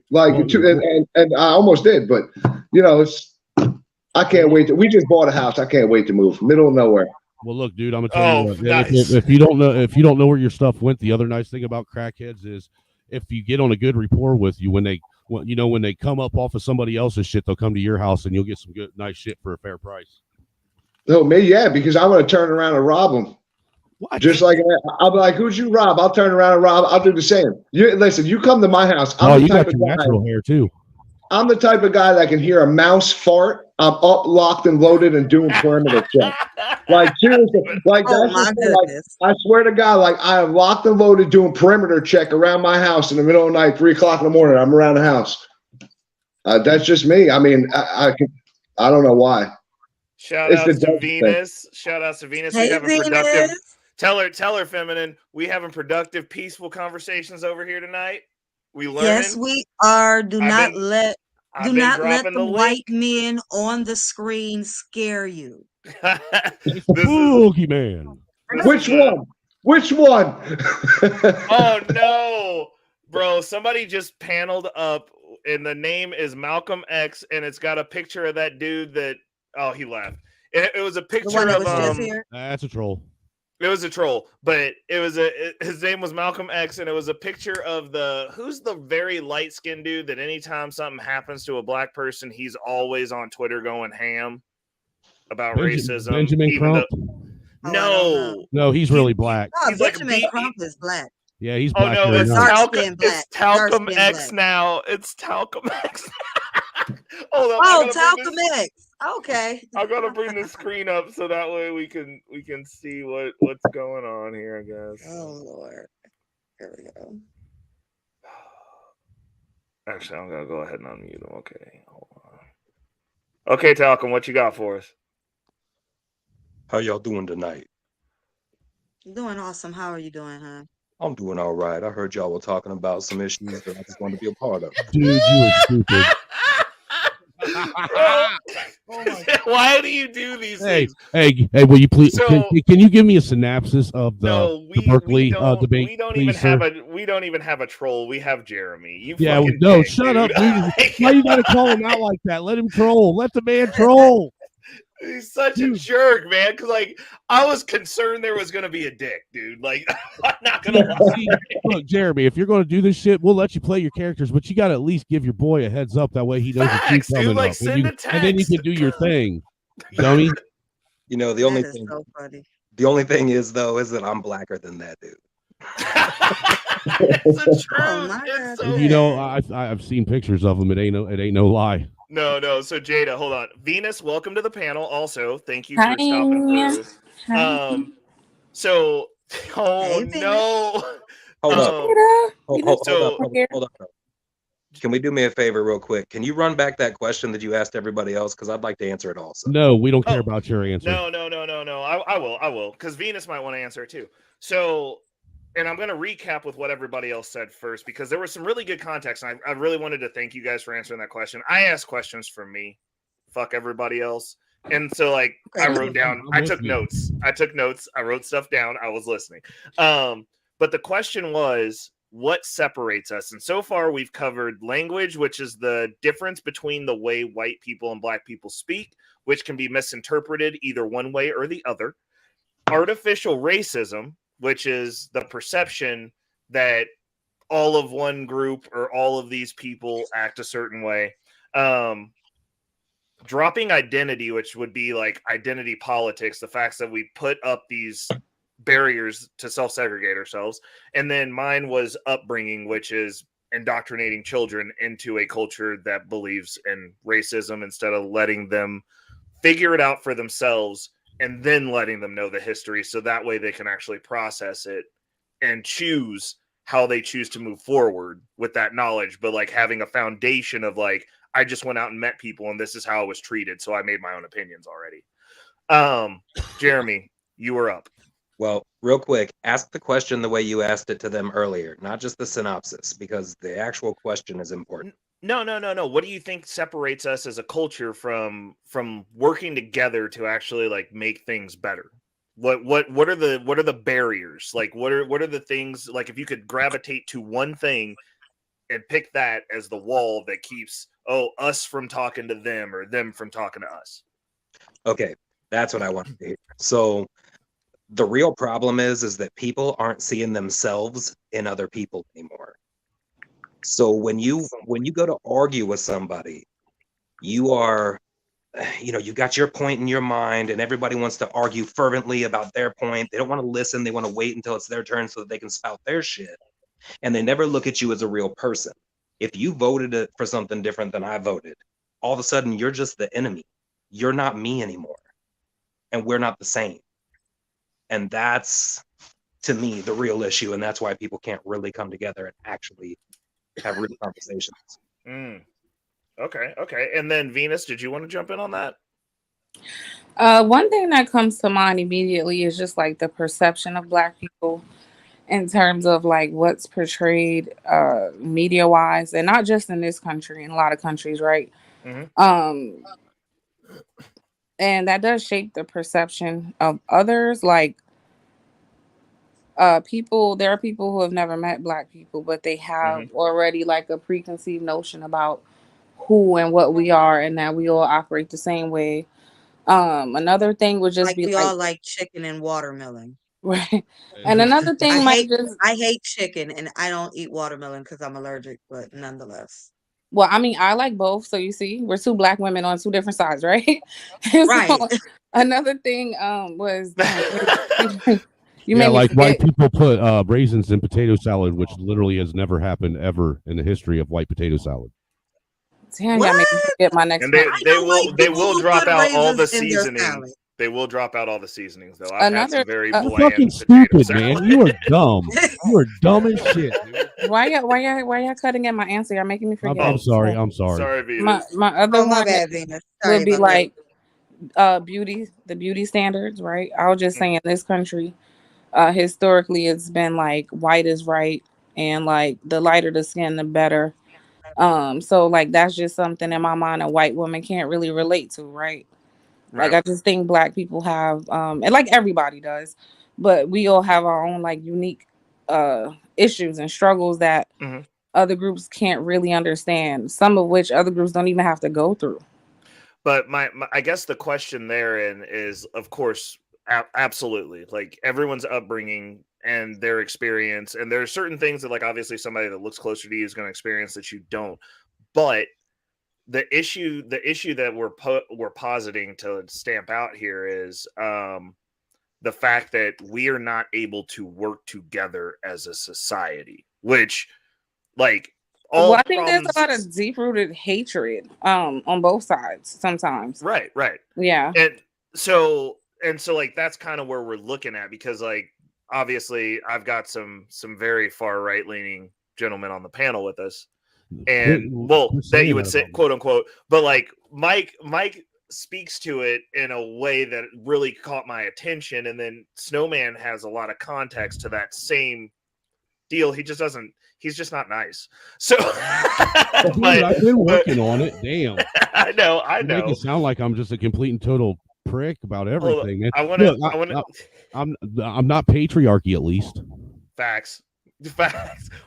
Like, and I almost did, but it's. I can't wait. We just bought a house. I can't wait to move. Middle of nowhere. Well, look, dude, I'm gonna tell you what. Nice. If you don't know where your stuff went, the other nice thing about crackheads is if you get on a good rapport with you, when they come up off of somebody else's shit, they'll come to your house and you'll get some good, nice shit for a fair price. No, me, yeah, because I'm gonna turn around and rob them. What? Just like I'll be like, "Who's you rob?" I'll turn around and rob. I'll do the same. Listen. You come to my house. Oh, you got your natural hair too. I'm the type of guy that can hear a mouse fart. I'm up, locked, and loaded, and doing perimeter check. Like seriously, like that's like, I swear to God, like I am locked and loaded doing perimeter check around my house in the middle of the night, 3 o'clock in the morning. I'm around the house. That's just me. I mean, I don't know why. Shout out to Venus. Shout out to Venus. Hey, we having productive. Tell her, feminine. We having productive, peaceful conversations over here tonight. We learning. Yes, we are. Do not let the white men on the screen scare you. Boogeyman. Which one? Which one? Oh no, bro! Somebody just paneled up, and the name is Malcolm X, and it's got a picture of that dude that. Oh, he left. It was a picture of That's a troll. It was a troll, but his name was Malcolm X, and it was a picture of who's the very light-skinned dude that anytime something happens to a black person, he's always on Twitter going ham about racism. Benjamin Crump? No, he's really black. Oh, he's Benjamin Crump is black. Yeah, he's black. Oh no, it's Talcum X now. It's Talcum X. Hold on. Oh, Talcum X. Okay. I'm gonna bring the screen up so that way we can see what's going on here, I guess. Oh Lord. Here we go. Actually, I'm gonna go ahead and unmute him. Okay, hold on. Okay, Talcum, what you got for us? How y'all doing tonight? Doing awesome. How are you doing, huh? I'm doing all right. I heard y'all were talking about some issues that I just wanted to be a part of. Dude, you are stupid. Why do you do these things? Hey, will you please? Can you give me a synopsis of the Berkeley debate? We don't even have a troll. We have Jeremy. Shut up, dude. Why you gotta call him out like that? Let him troll. Let the man troll. He's such a jerk, man. Because I was concerned there was gonna be a dick, dude. Like, I'm not gonna lie. Look, Jeremy, if you're gonna do this shit, we'll let you play your characters, but you gotta at least give your boy a heads up. That way he knows that you're coming up, and then you can do your thing, dummy. The only thing. So funny. The only thing is that I'm blacker than that dude. It's the truth. I've seen pictures of him. It ain't no lie. No. So Jada, hold on. Venus, welcome to the panel. Also, thank you for stopping through. No. Hold up. Can we do me a favor real quick? Can you run back that question that you asked everybody else? Because I'd like to answer it also. No, we don't care about your answer. No. I will, because Venus might want to answer it too. So, and I'm going to recap with what everybody else said first, because there was some really good context. And I really wanted to thank you guys for answering that question. I asked questions for me. Fuck everybody else. And so, I wrote down, I took notes. I wrote stuff down. I was listening. But the question was, what separates us? And so far, we've covered language, which is the difference between the way white people and black people speak, which can be misinterpreted either one way or the other. Artificial racism, which is the perception that all of one group or all of these people act a certain way. Dropping identity, which would be like identity politics, the facts that we put up these barriers to self-segregate ourselves. And then mine was upbringing, which is indoctrinating children into a culture that believes in racism instead of letting them figure it out for themselves and then letting them know the history, so that way they can actually process it and choose how they choose to move forward with that knowledge. But having a foundation of I just went out and met people and this is how I was treated, so I made my own opinions already. Jeremy, you were up. Well, real quick, ask the question the way you asked it to them earlier, not just the synopsis, because the actual question is important. No. What do you think separates us as a culture from working together to actually make things better? What are the barriers? What are the things, if you could gravitate to one thing and pick that as the wall that keeps us from talking to them or them from talking to us. Okay, that's what I wanted to hear. So the real problem is that people aren't seeing themselves in other people anymore. So when you go to argue with somebody, you are, you got your point in your mind, and everybody wants to argue fervently about their point. They don't want to listen. They want to wait until it's their turn so that they can spout their shit. And they never look at you as a real person. If you voted for something different than I voted, all of a sudden you're just the enemy. You're not me anymore. And we're not the same. And that's, to me, the real issue. And that's why people can't really come together and actually have real conversations. Okay. And then Venus, did you want to jump in on that? One thing that comes to mind immediately is just like the perception of Black people in terms of like what's portrayed media wise, and not just in this country, in a lot of countries, right? Mm-hmm. And that does shape the perception of others. Like people, there are people who have never met Black people, but they have already like a preconceived notion about who and what we are, and that we all operate the same way. Another thing would just like be we all like chicken and watermelon. Right. And another thing I hate chicken and I don't eat watermelon because I'm allergic, but nonetheless. Well, I mean, I like both. So you see, we're two Black women on two different sides, right? Right. So, another thing was you made like white people put raisins in potato salad, which literally has never happened ever in the history of white potato salad. Damn, y'all make me forget my next. And they will drop out all the seasoning. They will drop out all the seasonings, though. I've had some very bland fucking stupid, man. You are dumb. You are dumb as shit, dude. Why y'all cutting at my answer? Y'all making me forget. I'm sorry. Sorry, Venus. My other one bad, Venus. Sorry would be like the beauty standards, right? I was just saying, in this country, historically, it's been like white is right, and like the lighter the skin, the better. So like that's just something in my mind a white woman can't really relate to, right? Like I just think Black people have and like everybody does, but we all have our own like unique issues and struggles that other groups can't really understand, some of which other groups don't even have to go through. But my I guess the question therein is, of course, absolutely, like everyone's upbringing and their experience, and there are certain things that, like, obviously somebody that looks closer to you is going to experience that you don't. But the issue that we're positing to stamp out here is the fact that we are not able to work together as a society, which, like, I think there's a lot of deep-rooted hatred on both sides sometimes. Right. Yeah. And so like that's kind of where we're looking at, because like obviously I've got some very far right leaning gentlemen on the panel with us, and that you would say quote unquote, but like Mike speaks to it in a way that really caught my attention, and then Snowman has a lot of context to that same deal. He's just not nice. So dude, I've been working on it. Damn. I know. You make it sound like I'm just a complete and total prick about everything. I'm not patriarchy, at least. Facts.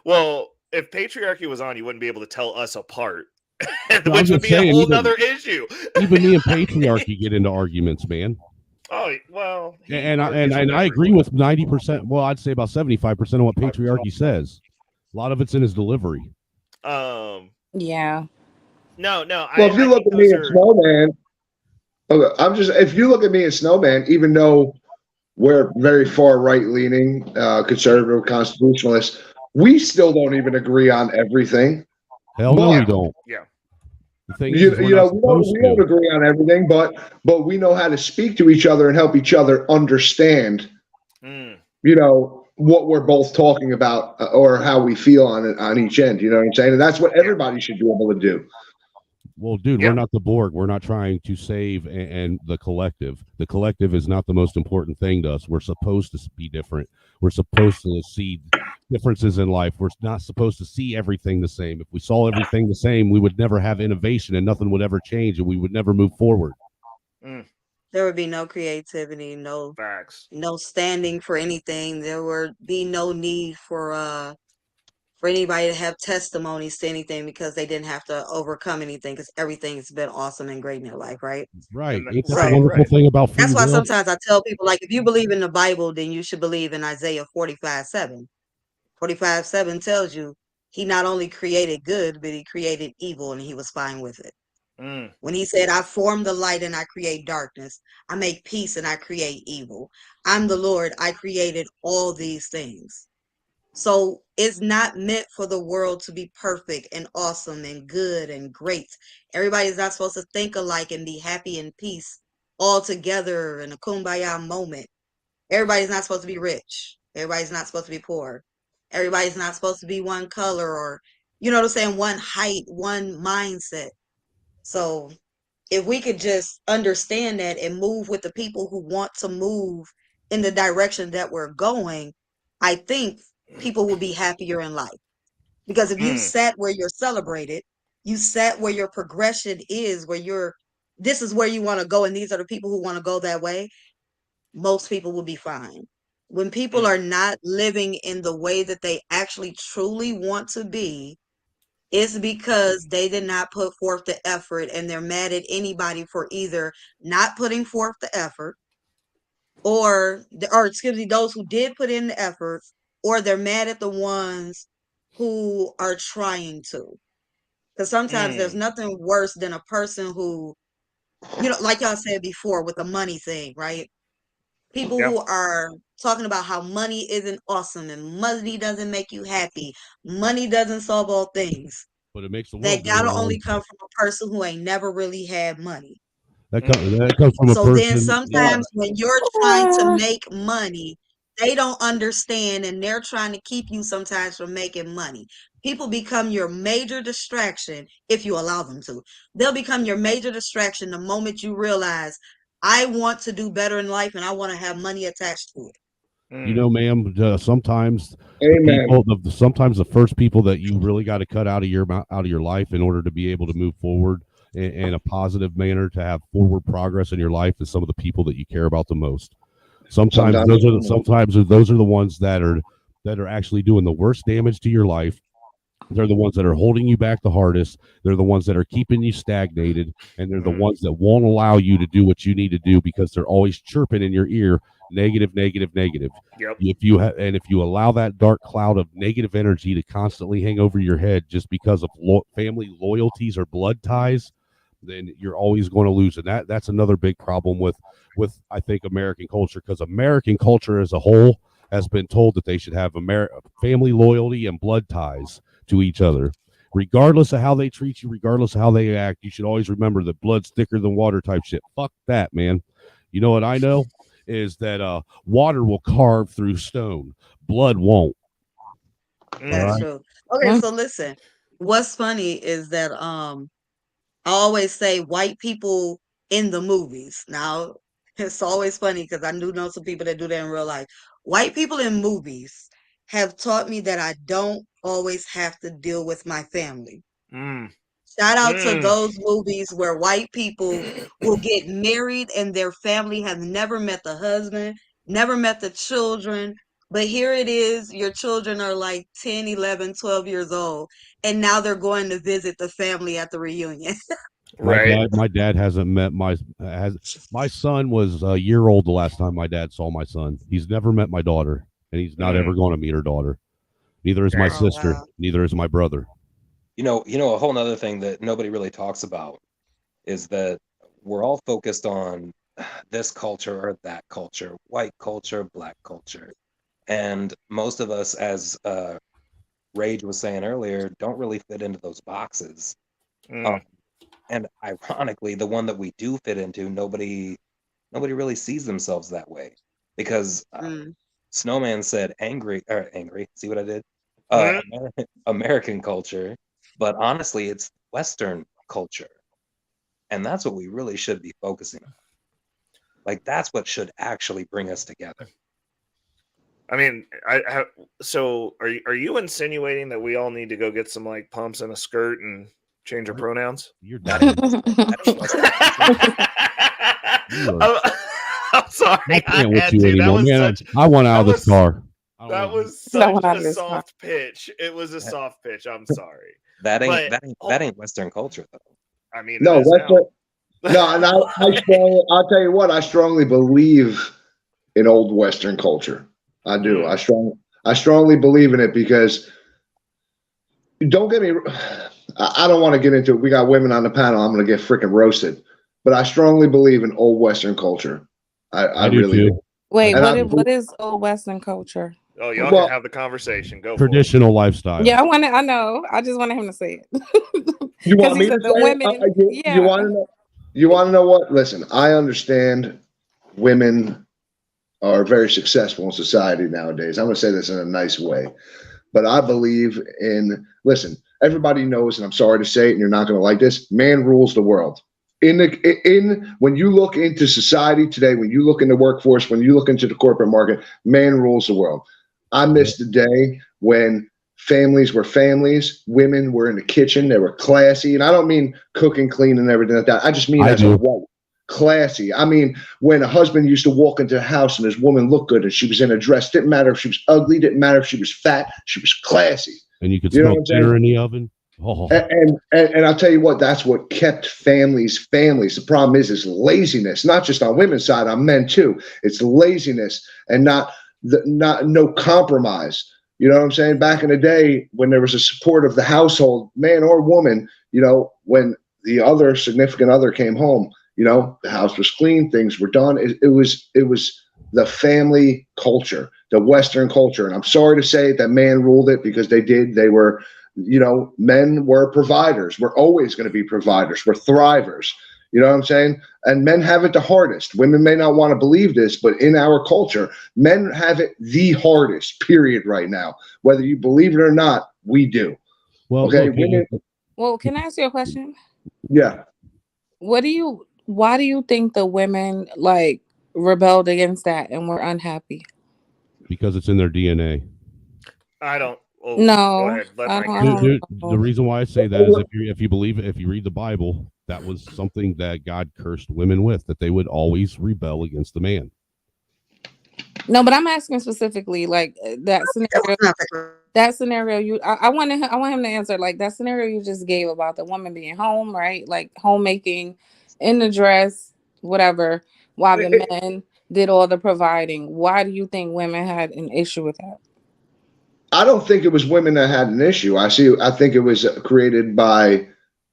Well, if patriarchy was on, you wouldn't be able to tell us apart, which would be a whole other issue. Even me and patriarchy get into arguments, man. Oh well, and I agree with 90%. Well, I'd say about 75% of what patriarchy says. A lot of it's in his delivery. Yeah. No. Well, if you look at me and Snowman, if you look at me and Snowman, even though we're very far right leaning, conservative constitutionalists, we still don't even agree on everything. Hell no, we don't. Yeah. We don't agree on everything, but we know how to speak to each other and help each other understand, what we're both talking about or how we feel on each end. You know what I'm saying? And that's what everybody should be able to do. Well, dude, we're not the Borg. We're not trying to save and the collective. The collective is not the most important thing to us. We're supposed to be different. We're supposed to see differences in life. We're not supposed to see everything the same. If we saw everything the same, we would never have innovation and nothing would ever change and we would never move forward. There would be no creativity, no facts, no standing for anything. There would be no need for for anybody to have testimonies to anything because they didn't have to overcome anything because everything's been awesome and great in their life, right? Right. And Ain't that So the wonderful thing about free that's why will? sometimes I tell people, like, if you believe in the Bible, then you should believe in Isaiah 45:7. 45:7 tells you he not only created good, but he created evil and he was fine with it. When he said, I form the light and I create darkness, I make peace and I create evil. I'm the Lord, I created all these things. So it's not meant for the world to be perfect and awesome and good and great. Everybody's not supposed to think alike and be happy and peace all together in a kumbaya moment. Everybody's not supposed to be rich. Everybody's not supposed to be poor. Everybody's not supposed to be one color or, you know what I'm saying, one height, one mindset. So if we could just understand that and move with the people who want to move in the direction that we're going, I think people will be happier in life. Because if you sat where you're celebrated, you sat where your progression is, this is where you want to go, and these are the people who want to go that way, most people will be fine. When people are not living in the way that they actually truly want to be, it's because they did not put forth the effort and they're mad at anybody for either not putting forth the effort or excuse me, those who did put in the effort, or they're mad at the ones who are trying to. Because sometimes there's nothing worse than a person who, like y'all said before with the money thing, right? People who are talking about how money isn't awesome and money doesn't make you happy. Money doesn't solve all things. But it makes the world That go gotta round. only come from a person who ain't never really had money. That comes from a So person. then sometimes when you're trying to make money, they don't understand and they're trying to keep you sometimes from making money. People become your major distraction if you allow them to. They'll become your major distraction the moment you realize, I want to do better in life and I want to have money attached to it. You know, ma'am, sometimes Amen. sometimes the first people that you really got to cut out of your life in order to be able to move forward in a positive manner, to have forward progress in your life, is some of the people that you care about the most. Sometimes those are the ones that are actually doing the worst damage to your life. They're the ones that are holding you back the hardest. They're the ones that are keeping you stagnated, and they're the ones that won't allow you to do what you need to do because they're always chirping in your ear, negative, negative, negative. Yep. If you allow that dark cloud of negative energy to constantly hang over your head just because of family loyalties or blood ties, then you're always going to lose. And that's another big problem with I think American culture, because American culture as a whole has been told that they should have family loyalty and blood ties to each other. Regardless of how they treat you, regardless of how they act, you should always remember that blood's thicker than water type shit. Fuck that, man. You know what I know is that water will carve through stone. Blood won't. That's true. Okay, so listen. What's funny is that I always say white people in the movies. Now, it's always funny because I do know some people that do that in real life. White people in movies have taught me that I don't always have to deal with my family. Shout out to those movies where white people will get married and their family has never met the husband, never met the children. But here it is, your children are like 10, 11, 12 years old, and now they're going to visit the family at the reunion. My dad hasn't met my son was a year old the last time my dad saw my son. He's never met my daughter, and he's not ever going to meet her daughter. Neither is my sister. Wow. Neither is my brother. You know, a whole other thing that nobody really talks about is that we're all focused on this culture or that culture, white culture, black culture. And most of us, as Rage was saying earlier, don't really fit into those boxes. And ironically, the one that we do fit into, nobody really sees themselves that way. Because Snowman said angry, see what I did? American culture. But honestly, it's Western culture. And that's what we really should be focusing on. Like, that's what should actually bring us together. I mean, so are you insinuating that we all need to go get some like pumps and a skirt and change our pronouns? You're done. I'm sorry. I can't with you anymore, man. I want out of this car. That was That such one out a of his soft pitch. It was a soft pitch. I'm sorry. That ain't But that ain't Western culture though. I mean, it No, is that's now. no, and I'll tell you what, I strongly believe in old Western culture. I do. I strongly believe in it because don't get me. I don't want to get into it. We got women on the panel. I'm going to get freaking roasted, but I strongly believe in old Western culture. I do really too. do. Wait, And what is old Western culture? Oh, y'all Well, can have the conversation. Go Traditional lifestyle. Yeah, I know. I just wanted him to say it. you Because want he me to said say the it? women. You Yeah. want to know? You want to know what? Listen, I understand women are very successful in society nowadays. I'm going to say this in a nice way, but I believe in. Listen, everybody knows, and I'm sorry to say it, and you're not going to like this. Man rules the world. In when you look into society today, when you look in the workforce, when you look into the corporate market, man rules the world. I miss the day when families were families, women were in the kitchen, they were classy, and I don't mean cooking, clean, and everything like that. I just mean as a wife, classy. I mean when a husband used to walk into the house and his woman looked good and she was in a dress, didn't matter if she was ugly, didn't matter if she was fat, she was classy. And you could smoke dinner in the oven. Oh. And I'll tell you what, that's what kept families families. The problem is laziness, not just on women's side, on men too. It's laziness and not no compromise. You know what I'm saying? Back in the day when there was a support of the household, man or woman, you know, when the other significant other came home, you know, the house was clean, things were done. It was the family culture, the Western culture. And I'm sorry to say that man ruled it because they did. They were, you know, men were providers. We're always going to be providers. We're thrivers. You know what I'm saying? And men have it the hardest. Women may not want to believe this, but in our culture, men have it the hardest, period, right now. Whether you believe it or not, we do. Well, okay. Look, Women, well, can I ask you a question? Yeah. Why do you think the women like rebelled against that and were unhappy? Because it's in their DNA. I don't. Oh, no. Go ahead. Let Mike Dude, the reason why I say that is if you believe it, if you read the Bible, that was something that God cursed women with, that they would always rebel against the man. No, but I'm asking specifically, like that scenario. That scenario, I want him to answer like that scenario you just gave about the woman being home, right? Like homemaking, in the dress, whatever, while the men did all the providing. Why do you think women had an issue with that? I don't think it was women that had an issue. I think it was created by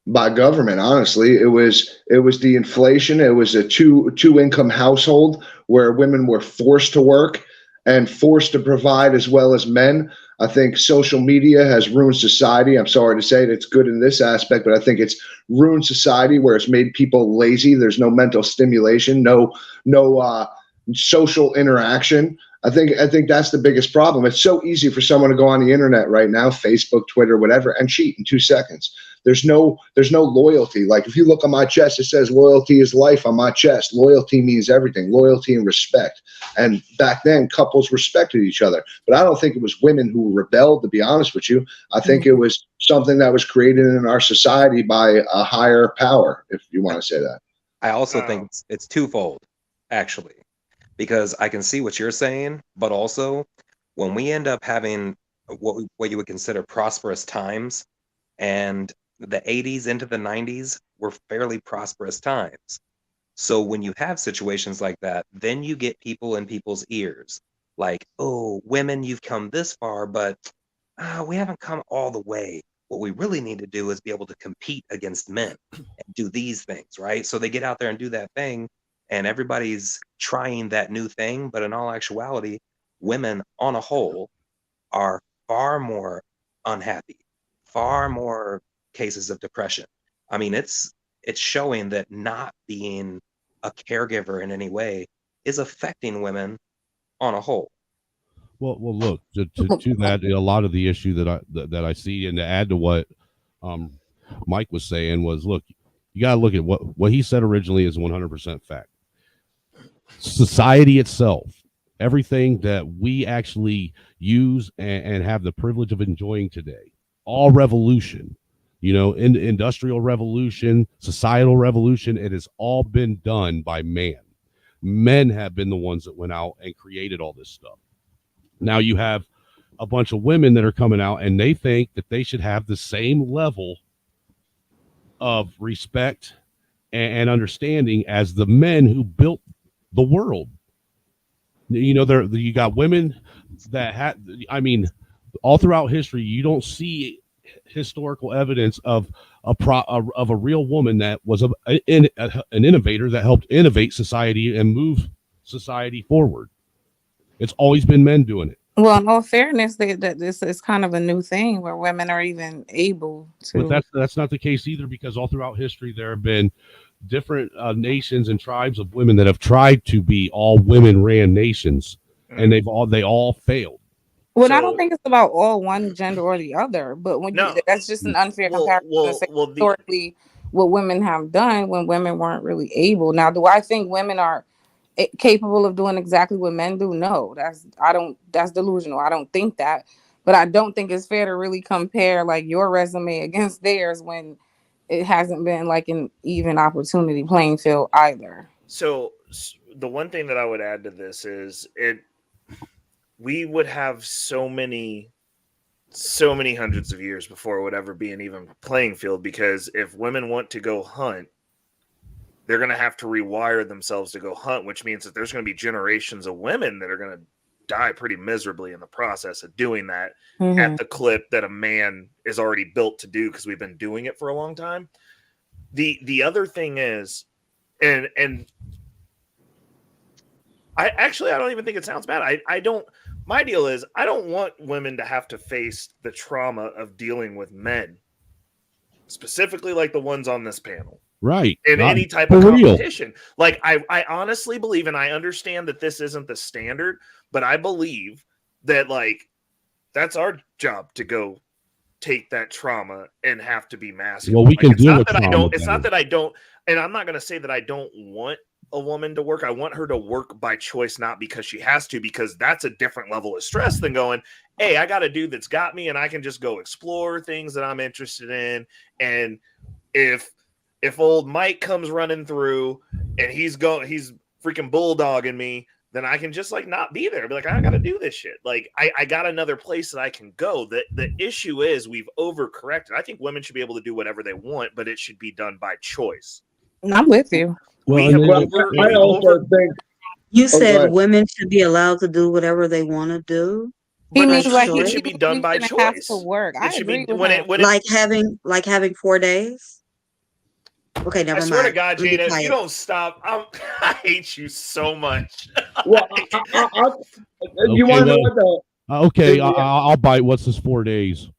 government. Honestly, it was the inflation. It was a two income household where women were forced to work and forced to provide as well as men. I think social media has ruined society. I'm sorry to say it. It's good in this aspect, but I think it's ruined society where it's made people lazy. There's no mental stimulation, no social interaction. I think that's the biggest problem. It's so easy for someone to go on the internet right now, Facebook, Twitter, whatever, and cheat in 2 seconds. There's no loyalty. Like if you look on my chest, it says loyalty is life on my chest. Loyalty means everything. Loyalty and respect. And back then, couples respected each other. But I don't think it was women who rebelled, to be honest with you. I think it was something that was created in our society by a higher power, if you want to say that. I also think it's twofold, actually. Because I can see what you're saying, but also when we end up having what you would consider prosperous times, and the 80s into the 90s were fairly prosperous times. So when you have situations like that, then you get people in people's ears like, oh, women, you've come this far, but we haven't come all the way. What we really need to do is be able to compete against men and do these things, right? So they get out there and do that thing. And everybody's trying that new thing, but in all actuality, women on a whole are far more unhappy, far more cases of depression. I mean, it's showing that not being a caregiver in any way is affecting women on a whole. Well, look to that. A lot of the issue that I see, and to add to what Mike was saying was, look, you got to look at what he said originally is 100% fact. Society itself, everything that we actually use and have the privilege of enjoying today, all revolution, in industrial revolution, societal revolution, it has all been done by man. Men have been the ones that went out and created all this stuff. Now you have a bunch of women that are coming out and they think that they should have the same level of respect and understanding as the men who built the world. You know, you got women that had, I mean, all throughout history, you don't see historical evidence of a real woman that was an innovator that helped innovate society and move society forward. It's always been men doing it. Well, in all fairness, that this is kind of a new thing where women are even able to. But that's not the case either, because all throughout history there have been different nations and tribes of women that have tried to be all women ran nations, and they all failed. Well, I don't think it's about all one gender or the other, but when that's just an unfair comparison. Historically, what women have done when women weren't really able. Now, do I think women are capable of doing exactly what men do? No, that's delusional. I don't think that, but I don't think it's fair to really compare like your resume against theirs when it hasn't been like an even opportunity playing field either. So the one thing that I would add to this is we would have so many hundreds of years before it would ever be an even playing field, because if women want to go hunt, they're going to have to rewire themselves to go hunt, which means that there's going to be generations of women that are going to die pretty miserably in the process of doing that at the clip that a man is already built to do, because we've been doing it for a long time. The other thing is, and I don't even think it sounds bad. My deal is I don't want women to have to face the trauma of dealing with men, specifically like the ones on this panel. Right. In any type of competition. Like I honestly believe, and I understand that this isn't the standard, but I believe that like that's our job to go take that trauma and have to be masculine. Well, we can deal with trauma. It's not that I don't, and I'm not going to say that I don't want a woman to work. I want her to work by choice, not because she has to, because that's a different level of stress than going, hey, I got a dude that's got me and I can just go explore things that I'm interested in. And if old Mike comes running through and he's freaking bulldogging me, then I can just like not be there. Be like, I got to do this shit. Like I got another place that I can go. The issue is we've overcorrected. I think women should be able to do whatever they want, but it should be done by choice. I'm with you. I also think you said women should be allowed to do whatever they want to do. He means like it should be done by choice. Have to work. I agree with him. Like having 4 days. Okay, never mind. I swear to God, Jada, if you don't stop, I hate you so much. Well, you want to know what okay, I'll bite. What's this 4 days?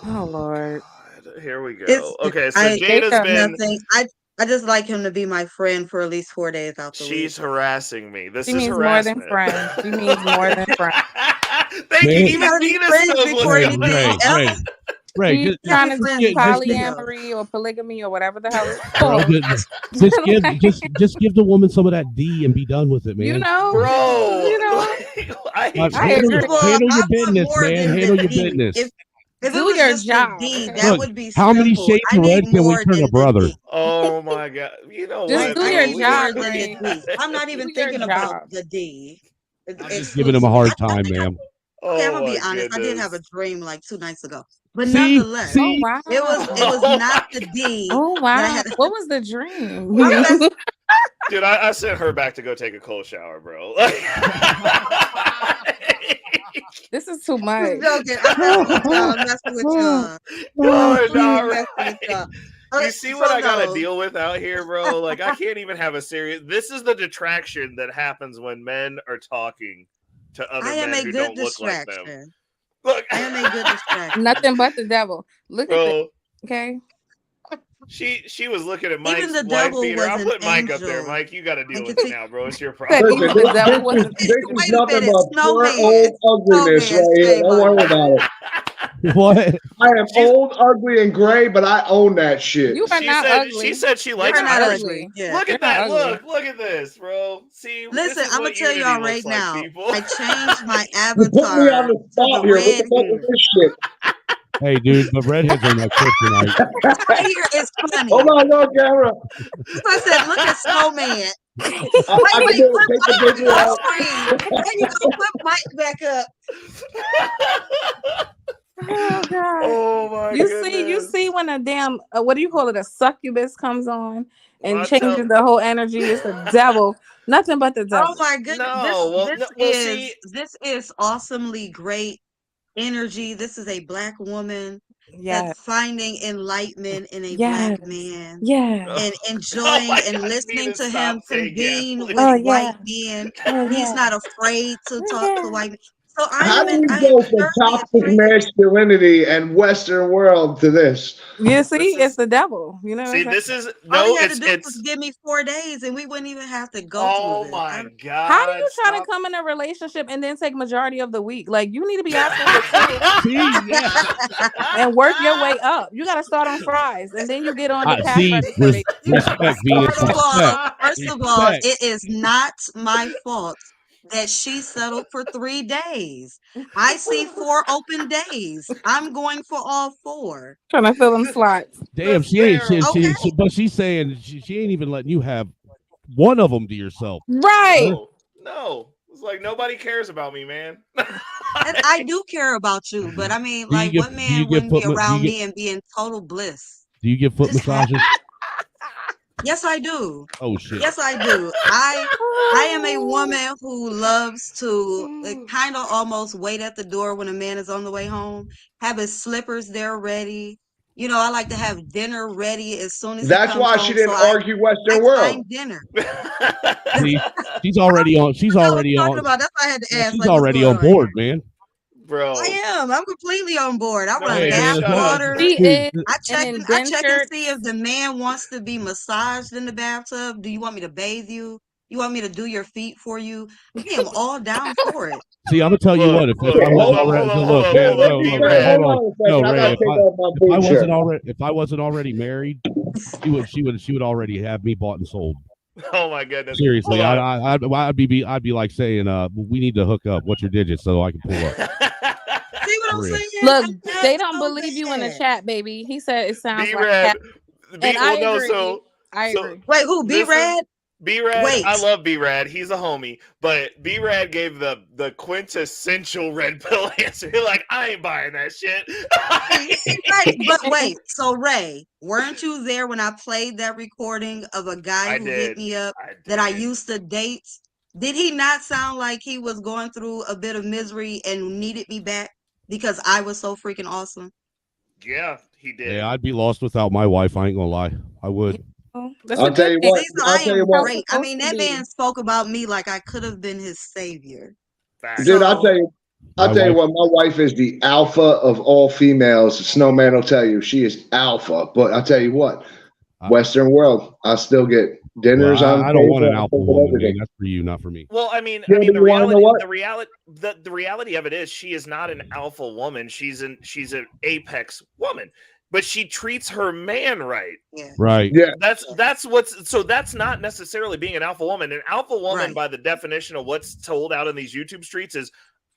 Oh Lord. Here we go. Okay, so Jada's been nothing. I just like him to be my friend for at least 4 days out the week. She's harassing me. This she is means harassment. More than friends. She means more than friends. Thank you. Even Venus knows what's going on. Right, she's trying to do polyamory or polygamy or whatever the hell it's called. Just give the woman some of that D and be done with it, man. You know, bro. You know, handle your business, man. Handle your business. If do your job. That would be how many shades of red can we turn a brother? Oh my God! You know just what? do your job. I'm not even thinking about the D. I'm just giving him a hard time, ma'am. Okay, I'm gonna be honest. I did have a dream like 2 nights ago, but nonetheless, oh, wow. it was not the D. Oh wow! What was the dream? Dude, I sent her back to go take a cold shower, bro. This is too much. I'm joking. I'm messing with y'all. You're not right. You see what I gotta deal with out here, bro? Like I can't even have a serious. This is the detraction that happens when men are talking to other men who don't look like them. Look, I am a good distraction. Nothing but the devil. Look at it. Okay. She was looking at Mike's wife beater. I'll put Mike up there. Mike, you got to deal with it now, bro. It's your problem. This is nothing but pure old ugliness right here. Don't worry about it. What? I am old, ugly, and gray, but I own that shit. You are not ugly. She said she likes ugly. Yeah. Look at that. Look at this, bro. See, listen, I'm gonna tell y'all right now. I changed my avatar. Put me on the spot here. What the fuck is this shit? Hey, dude, but redheads are not kryptonite. Right here is funny. Hold on, no camera. So I said, look at Snowman. Wait, flip my screen. There you go. Flip Mike back up. Oh God! Oh my You goodness. see when a damn what do you call it? A succubus comes on and changes the whole energy. It's the devil. Nothing but the devil. Oh my goodness! No, This is awesomely great energy. This is a black woman that's finding enlightenment in a black man. And enjoying and listening to him convene with white men. He's not afraid to talk to white men. So How do you go from toxic masculinity and Western world to this? You see, it's the devil. You know. See, this is all he had to do was give me 4 days, and we wouldn't even have to go through this. Oh my God! How do you try to come in a relationship and then take majority of the week? Like you need to be asking and work your way up. You got to start on fries, and then you get on the cash register. Respect, Venus. First of all, it is not my fault that she settled for 3 days. I see 4 open days. I'm going for all 4. Trying to fill them slots. Damn, she ain't. But she's saying she ain't even letting you have one of them to yourself. Right? No. It's like nobody cares about me, man. And I do care about you, but I mean, like, what man wouldn't be around me and be in total bliss? Do you get foot massages? Yes, I do. Oh shit. Yes, I do. I am a woman who loves to kind of almost wait at the door when a man is on the way home, have his slippers there ready. You know, I like to have dinner ready as soon as. That's why she didn't argue Western world. Dinner. She's already on. She's already on. That's why I had to ask. She's already on board, man. Bro, I am. I'm completely on board. I run bath water. I check and see if the man wants to be massaged in the bathtub. Do you want me to bathe you? You want me to do your feet for you? I am all down for it. See, I'm gonna tell you what. If I wasn't already married, she would already have me bought and sold. Oh my goodness! Seriously, I'd be like saying, we need to hook up. What's your digits so I can pull up? See what I'm saying? Look, they don't believe you in the chat, baby. He said it sounds like. I agree. Wait, who? B-Rad? B-Rad, I love B-Rad. He's a homie, but B-Rad gave the quintessential red pill answer. He's like, I ain't buying that shit. But wait, so Ray, weren't you there when I played that recording of a guy who hit me up that I used to date? Did he not sound like he was going through a bit of misery and needed me back because I was so freaking awesome? Yeah, he did. Yeah, I'd be lost without my wife. I ain't gonna lie. I would. I'll tell you what. Great. I mean, that man spoke about me like I could have been his savior. Dude, I'll tell you what. My wife is the alpha of all females. Snowman will tell you she is alpha. But I'll tell you what. Western world, I still get dinners on. I don't want an alpha woman. Man. That's for you, not for me. Well, I mean, the reality of it is she is not an alpha woman. She's an apex woman. But she treats her man right. Yeah. Right. Yeah. That's not necessarily being an alpha woman. An alpha woman, by the definition of what's told out in these YouTube streets, is,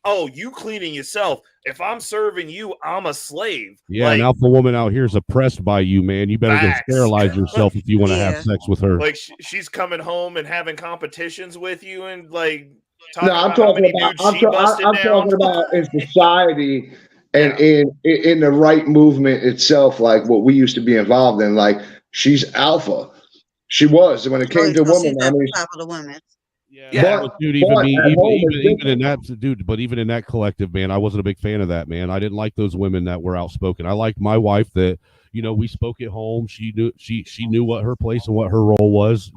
oh, you cleaning yourself. If I'm serving you, I'm a slave. Yeah, an alpha woman out here is oppressed by you, man. You better go sterilize yourself if you want to have sex with her. Like she's coming home and having competitions with you and like. I'm talking about in society. And in the right movement itself, like what we used to be involved in, like she's alpha. She was when it came to women. I mean, top of the women. Yeah, but dude, even in that, dude, but even in that collective, man, I wasn't a big fan of that, man. I didn't like those women that were outspoken. I liked my wife that, we spoke at home. She knew what her place and what her role was,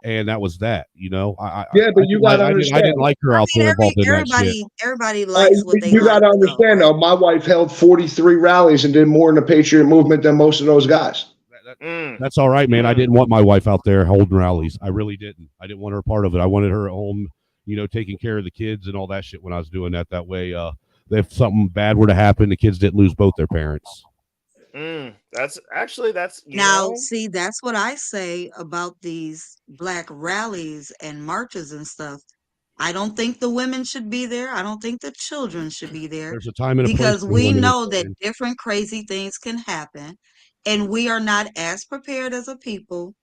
and that was that, but you gotta understand. I didn't like her out there involved in that shit. Everybody likes what they You gotta understand, though. My wife held 43 rallies and did more in the Patriot movement than most of those guys. That's all right, man. I didn't want my wife out there holding rallies. I really didn't. I didn't want her part of it. I wanted her at home, taking care of the kids and all that shit when I was doing that. That way, if something bad were to happen, the kids didn't lose both their parents. That's see, that's what I say about these black rallies and marches and stuff. I don't think the women should be there. I don't think the children should be there. There's a time and a place because we know that different crazy things can happen, and we are not as prepared as a people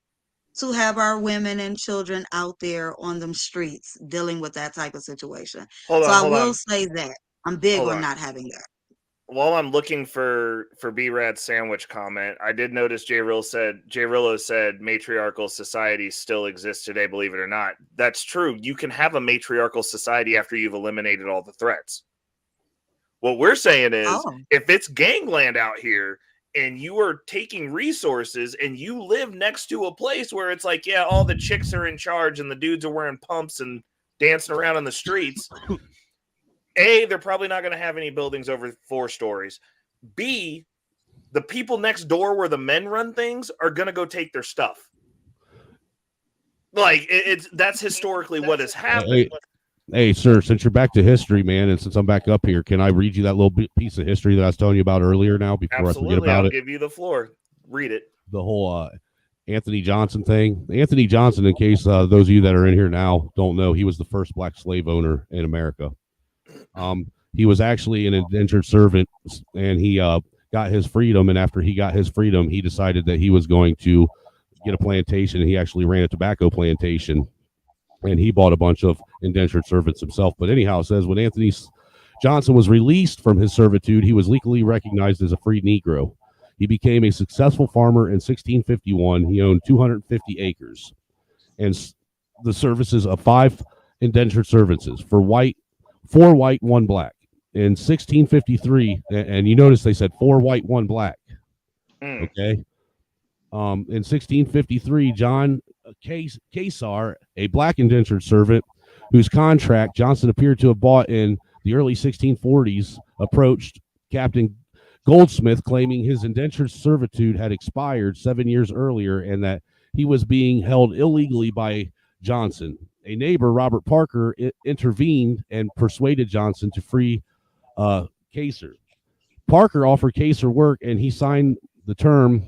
to have our women and children out there on them streets dealing with that type of situation. Hold So on, I hold will on, say that I'm big hold on on. not having that. While I'm looking for B-Rad's sandwich comment, I did notice Rillo said matriarchal societies still exist today, believe it or not. That's true. You can have a matriarchal society after you've eliminated all the threats. What we're saying is, if it's gangland out here and you are taking resources and you live next to a place where it's like, yeah, all the chicks are in charge and the dudes are wearing pumps and dancing around in the streets, A, they're probably not going to have any buildings over 4 stories. B, the people next door where the men run things are going to go take their stuff. Like, that's historically what has happened. Hey, sir, since you're back to history, man, and since I'm back up here, can I read you that little piece of history that I was telling you about earlier now before Absolutely, I forget about I'll it? give you the floor. Read it. The whole Anthony Johnson thing. Anthony Johnson, in case those of you that are in here now don't know, he was the first black slave owner in America. He was actually an indentured servant, and he got his freedom. And after he got his freedom, he decided that he was going to get a plantation. He actually ran a tobacco plantation, and he bought a bunch of indentured servants himself. But anyhow, it says when Anthony Johnson was released from his servitude, he was legally recognized as a free Negro. He became a successful farmer in 1651. He owned 250 acres and the services of 5 indentured servants, 4 white, 1 black. In 1653, and you notice they said 4 white, 1 black. Okay. In 1653, John Casar, a black indentured servant whose contract Johnson appeared to have bought in the early 1640s, approached Captain Goldsmith, claiming his indentured servitude had expired 7 years earlier and that he was being held illegally by Johnson. A neighbor, Robert Parker, intervened and persuaded Johnson to free Casar. Parker offered Casar work, and he signed the term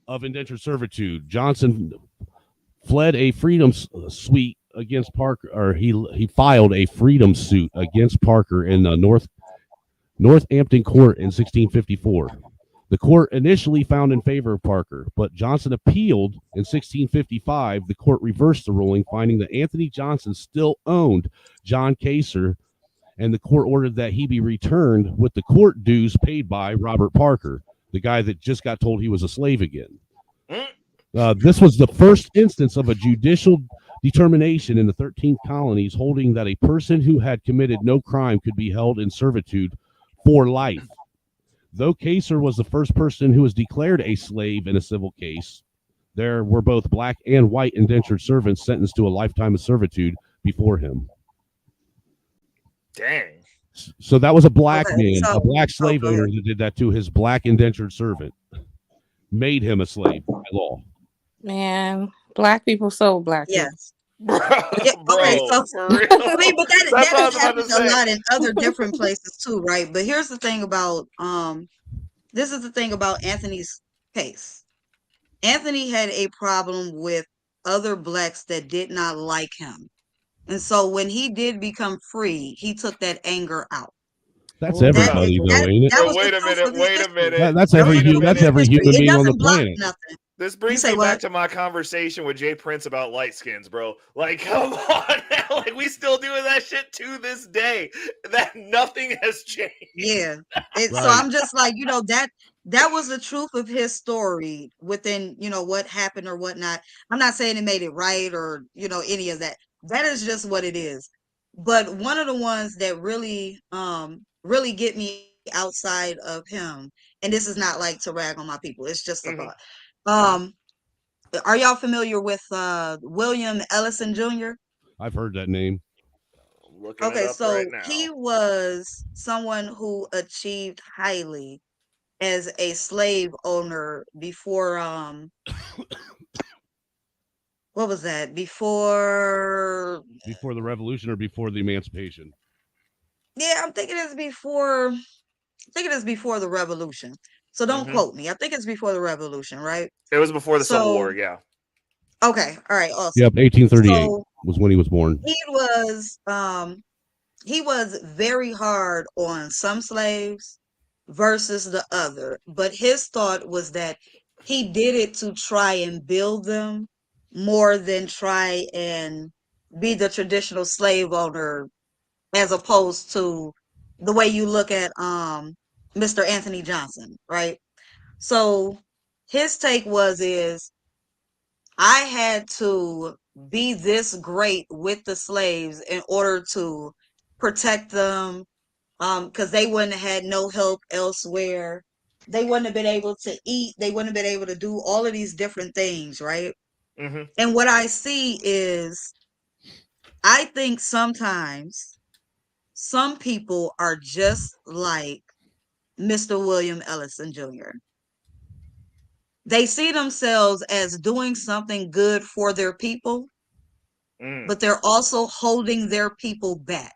of indentured servitude. Johnson fled a freedom suit against Parker, or he filed a freedom suit against Parker in the Northampton Court in 1654. The court initially found in favor of Parker, but Johnson appealed in 1655. The court reversed the ruling, finding that Anthony Johnson still owned John Casar, and the court ordered that he be returned with the court dues paid by Robert Parker, the guy that just got told he was a slave again. This was the first instance of a judicial determination in the 13 colonies holding that a person who had committed no crime could be held in servitude for life. Though Casar was the first person who was declared a slave in a civil case, there were both black and white indentured servants sentenced to a lifetime of servitude before him. Dang. So that was a black man, a black slave owner that did that to his black indentured servant. Made him a slave by law. Man, black people sold black people. Yes. Yeah, okay, so I mean, but that has happened a lot in other different places too, right? But here's the thing about this is the thing about Anthony's case. Anthony had a problem with other blacks that did not like him. And so when he did become free, he took that anger out. That's everybody, though, ain't it? Wait a minute. That's every human being on the planet. Nothing. This brings me back to my conversation with Jay Prince about light skins, bro. Like, come on now. Like, we still doing that shit to this day. That nothing has changed. Yeah. Right. So I'm just like, that was the truth of his story within, what happened or whatnot. I'm not saying it made it right or, any of that. That is just what it is. But one of the ones that really, really get me outside of him, and this is not like to rag on my people, it's just a thought. Are y'all familiar with William Ellison Jr.? I've heard that name. Okay, so he was someone who achieved highly as a slave owner before what was that? Before the revolution or before the emancipation? Yeah, I'm thinking it's before the revolution. So don't quote me. I think it's before the revolution, right? It was before the Civil War, yeah. Okay, all right, awesome. Yep, 1838 was when he was born. He was very hard on some slaves versus the other, but his thought was that he did it to try and build them more than try and be the traditional slave owner, as opposed to the way you look at Mr. Anthony Johnson, right? So his take is I had to be this great with the slaves in order to protect them, because they wouldn't have had no help elsewhere. They wouldn't have been able to eat. They wouldn't have been able to do all of these different things, right? Mm-hmm. And what I see is, I think sometimes some people are just like Mr. William Ellison Jr. They see themselves as doing something good for their people, but they're also holding their people back.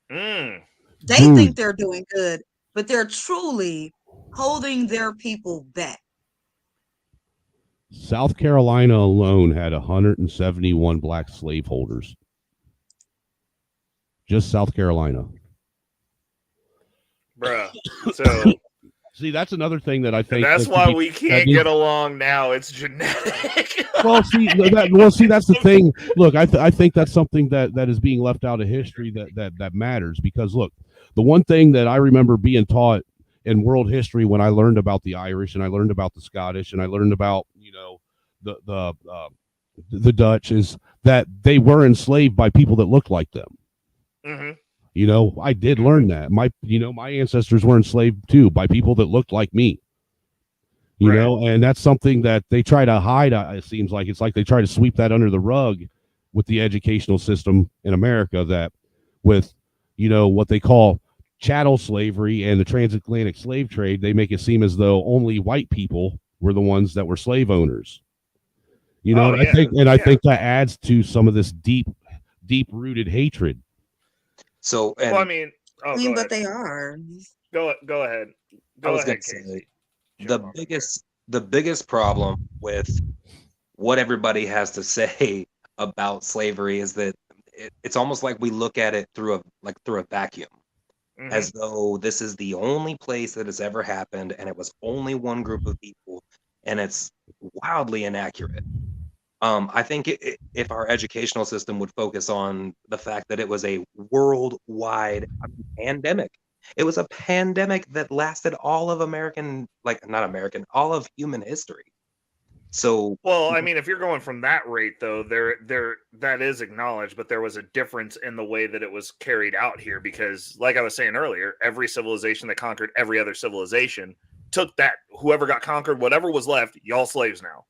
They think they're doing good, but they're truly holding their people back. South Carolina alone had 171 black slaveholders. Just South Carolina. Bruh. So see, that's another thing that I think. That's why we can't get along now. It's genetic. Well, see, that's the thing. Look, I think that's something that is being left out of history that matters, because look, the one thing that I remember being taught in world history when I learned about the Irish and I learned about the Scottish and I learned about the Dutch is that they were enslaved by people that looked like them. Mm-hmm. I did learn that my ancestors were enslaved too by people that looked like me. And that's something that they try to hide. It seems like it's like they try to sweep that under the rug with the educational system in America, that with, what they call chattel slavery and the transatlantic slave trade, they make it seem as though only white people were the ones that were slave owners. I think that adds to some of this deep rooted hatred. So, well, I mean, but they are. Go ahead. Go ahead, Casey. The biggest problem with what everybody has to say about slavery is that it's almost like we look at it through a vacuum, as though this is the only place that has ever happened, and it was only one group of people, and it's wildly inaccurate. I think if our educational system would focus on the fact that it was a worldwide pandemic. It was a pandemic that lasted all of all of human history. So, well, I mean, if you're going from that rate, though, there that is acknowledged, but there was a difference in the way that it was carried out here, because, like I was saying earlier, every civilization that conquered every other civilization took that. Whoever got conquered, whatever was left, y'all slaves now.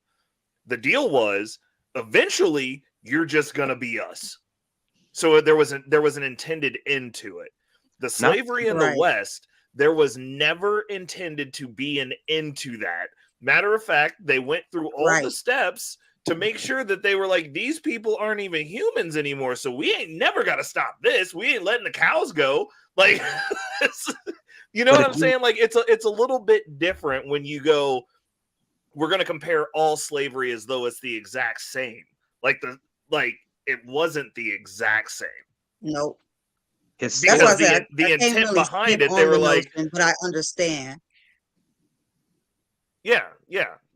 The deal was, eventually, you're just gonna be us. So there was an intended end to it. The slavery in the West, there was never intended to be an end to that. Matter of fact, they went through all the steps to make sure that they were like, these people aren't even humans anymore, so we ain't never got to stop this. We ain't letting the cows go. Like, you know what I'm saying? Like, it's a little bit different when you go, we're going to compare all slavery as though it's the exact same. Like it wasn't the exact same. Nope. That's why the intent really behind it, they were like, but I understand. Yeah.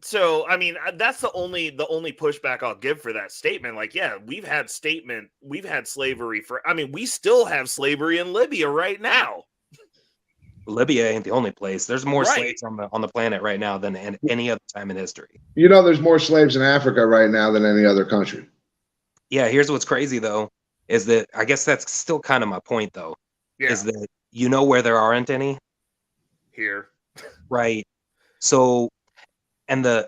So, I mean, that's the only pushback I'll give for that statement. Like, yeah, we've had slavery we still have slavery in Libya right now. Libya ain't the only place. There's more slaves on the planet right now than any other time in history. There's more slaves in Africa right now than any other country. Yeah, here's what's crazy though, is that I guess that's still kind of my point though. Yeah. Is that where there aren't any? Here. Right. So and the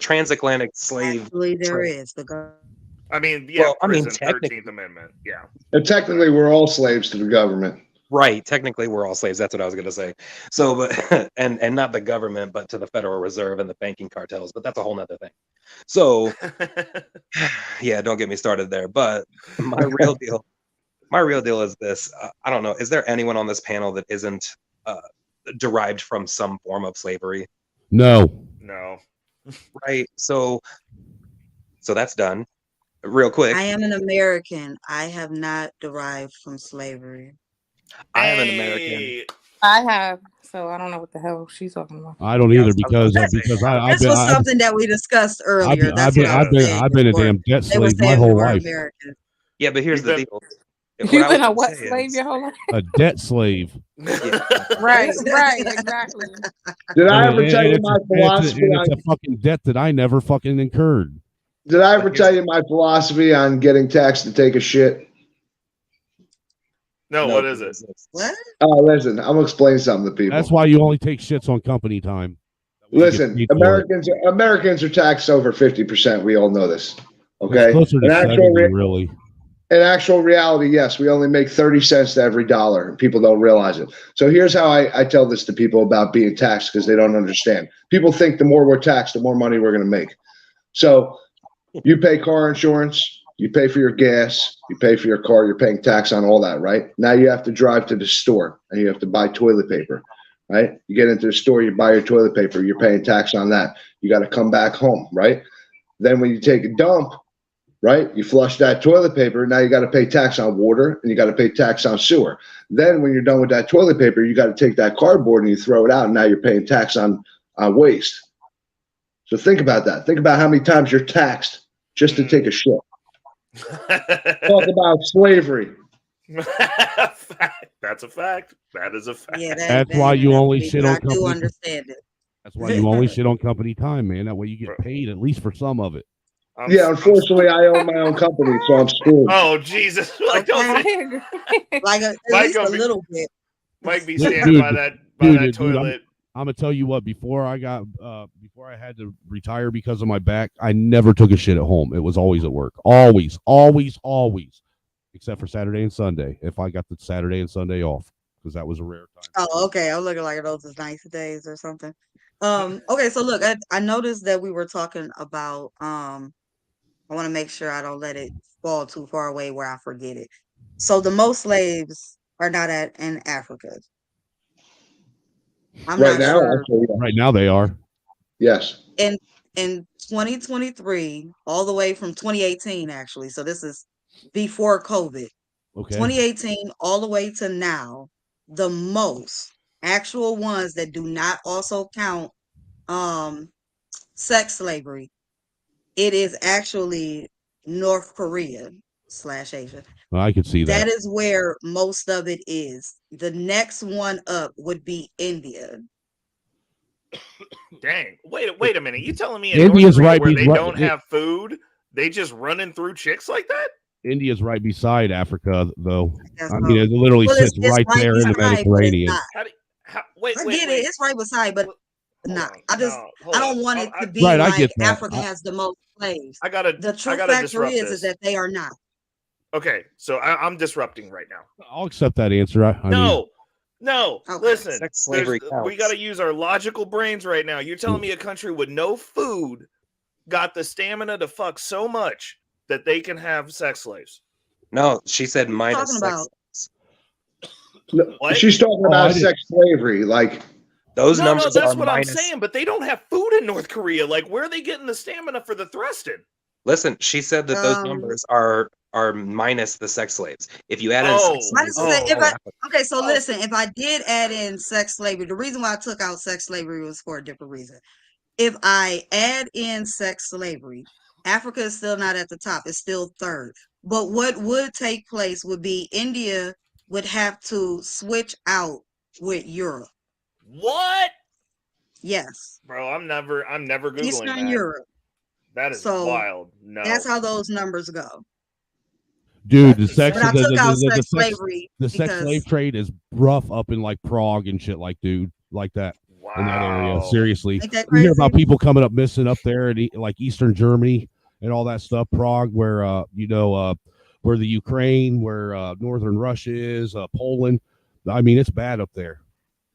transatlantic slave. Actually, there is technically 13th Amendment. Yeah. And technically we're all slaves to the government. Right. Technically, we're all slaves. That's what I was going to say. So, but and not the government, but to the Federal Reserve and the banking cartels. But that's a whole nother thing. So, yeah, don't get me started there. But my real deal is this. I don't know. Is there anyone on this panel that isn't derived from some form of slavery? No. Right. So that's done. Real quick. I am an American. I have not derived from slavery. I am an American. I have, so I don't know what the hell she's talking about. I don't either because I've This been was something that we discussed earlier. I've been a damn debt They were slave my saying we whole were life. Americans. Yeah, but here's You've the been- deal. You've been a what slave your whole life? A debt slave. Right, exactly. Did I ever tell you my philosophy? It's a fucking debt that I never fucking incurred. Did I ever tell you my philosophy on getting taxed to take a shit? No, what is it? What? Oh, listen, I'm gonna explain something to people. That's why you only take shits on company time. Listen, Americans are taxed over 50%. We all know this. Okay. It's closer to 70, really. In actual reality, yes, we only make 30 cents to every dollar. People don't realize it. So here's how I tell this to people about being taxed because they don't understand. People think the more we're taxed, the more money we're going to make. So you pay car insurance, you pay for your gas, you pay for your car, you're paying tax on all that, right? Now you have to drive to the store and you have to buy toilet paper, right? You get into the store, you buy your toilet paper, you're paying tax on that. You got to come back home, right? Then when you take a dump, right? You flush that toilet paper. Now you got to pay tax on water and you got to pay tax on sewer. Then when you're done with that toilet paper, you got to take that cardboard and you throw it out. And now you're paying tax on waste. So think about that. Think about how many times you're taxed just to take a shit. Talk about slavery. That's a fact. That is a fact. Yeah, that's why you only shit on company. I do understand it. That's why you only shit on company time, man. That way you get paid at least for some of it. Unfortunately, I own my own company, so I'm screwed. Oh, Jesus. Like, don't like at least a little bit. Mike be standing by that toilet. I'm gonna tell you what. Before I had to retire because of my back, I never took a shit at home. It was always at work. Always. Except for Saturday and Sunday. If I got the Saturday and Sunday off, because that was a rare time. Oh, okay. I'm looking like those as nice days or something. Okay, so look, I noticed that we were talking about I want to make sure I don't let it fall too far away where I forget it. So the most slaves are not in Africa. I'm right not now, sure. actually, right now they are. Yes. In 2023, all the way from 2018, actually. So this is before COVID. Okay. 2018 all the way to now, the most actual ones that do not also count sex slavery, it is actually North Korea / Asia. Well, I could see that. That is where most of it is. The next one up would be India. Dang. Wait a minute. You telling me India's North Korea right where they right, don't have food, they just running through chicks like that? India's right beside Africa, though. I mean, it literally sits it's right there in the Mediterranean. Wait, I get it. It's right beside, but not. I don't want it to be right, like Africa has the most slaves. The true factor is that they are not. Okay, so I'm disrupting right now. I'll accept that answer. No. Okay. Listen, sex slavery we got to use our logical brains right now. You're telling me a country with no food got the stamina to fuck so much that they can have sex slaves? No, she said minus sex slaves. No, she's talking about sex slavery, like those numbers. No, that's what I'm saying. But they don't have food in North Korea. Like, where are they getting the stamina for the thrusting? Listen, she said that those numbers are minus the sex slaves. If you add in sex slaves, okay, so listen, if I did add in sex slavery, the reason why I took out sex slavery was for a different reason. If I add in sex slavery, Africa is still not at the top. It's still third. But what would take place would be India would have to switch out with Europe. What? Yes. Bro, I'm never Googling Eastern that. Europe. That is wild. No. That's how those numbers go. Dude, the sex slave trade is rough up in like Prague and shit like that. Wow. In that area. Seriously. You hear about people coming up missing up there in like Eastern Germany and all that stuff. Prague, where where the Ukraine, where northern Russia is, Poland. I mean, it's bad up there.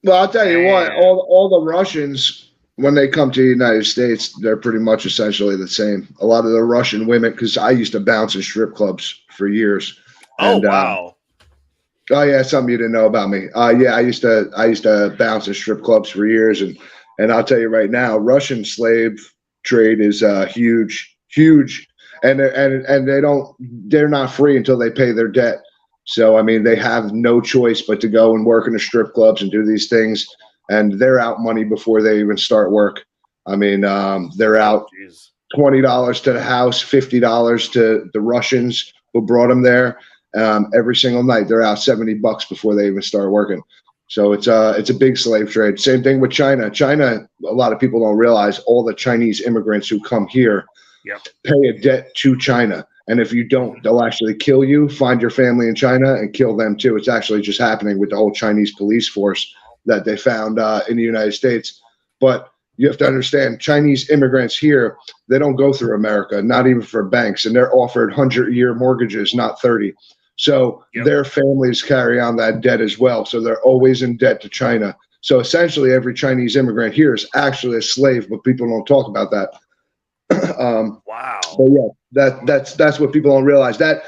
Well, I'll tell you what, all the Russians, when they come to the United States, they're pretty much essentially the same. A lot of the Russian women, because I used to bounce in strip clubs for years. And, wow. Oh yeah, something you didn't know about me. Yeah, I used to bounce in strip clubs for years, and I'll tell you right now, Russian slave trade is huge, and they're not free until they pay their debt. So, I mean, they have no choice but to go and work in the strip clubs and do these things. And they're out money before they even start work. I mean, they're out $20 to the house, $50 to the Russians who brought them there. Every single night, they're out $70 before they even start working. So it's a big slave trade. Same thing with China. China, a lot of people don't realize all the Chinese immigrants who come here pay a debt to China. And if you don't, they'll actually kill you, find your family in China, and kill them too. It's actually just happening with the whole Chinese police force that they found in the United States. But you have to understand, Chinese immigrants here, they don't go through America, not even for banks, and they're offered 100-year mortgages, not 30. So their families carry on that debt as well. So they're always in debt to China. So essentially, every Chinese immigrant here is actually a slave, but people don't talk about that. Wow. But yeah, that's what people don't realize. That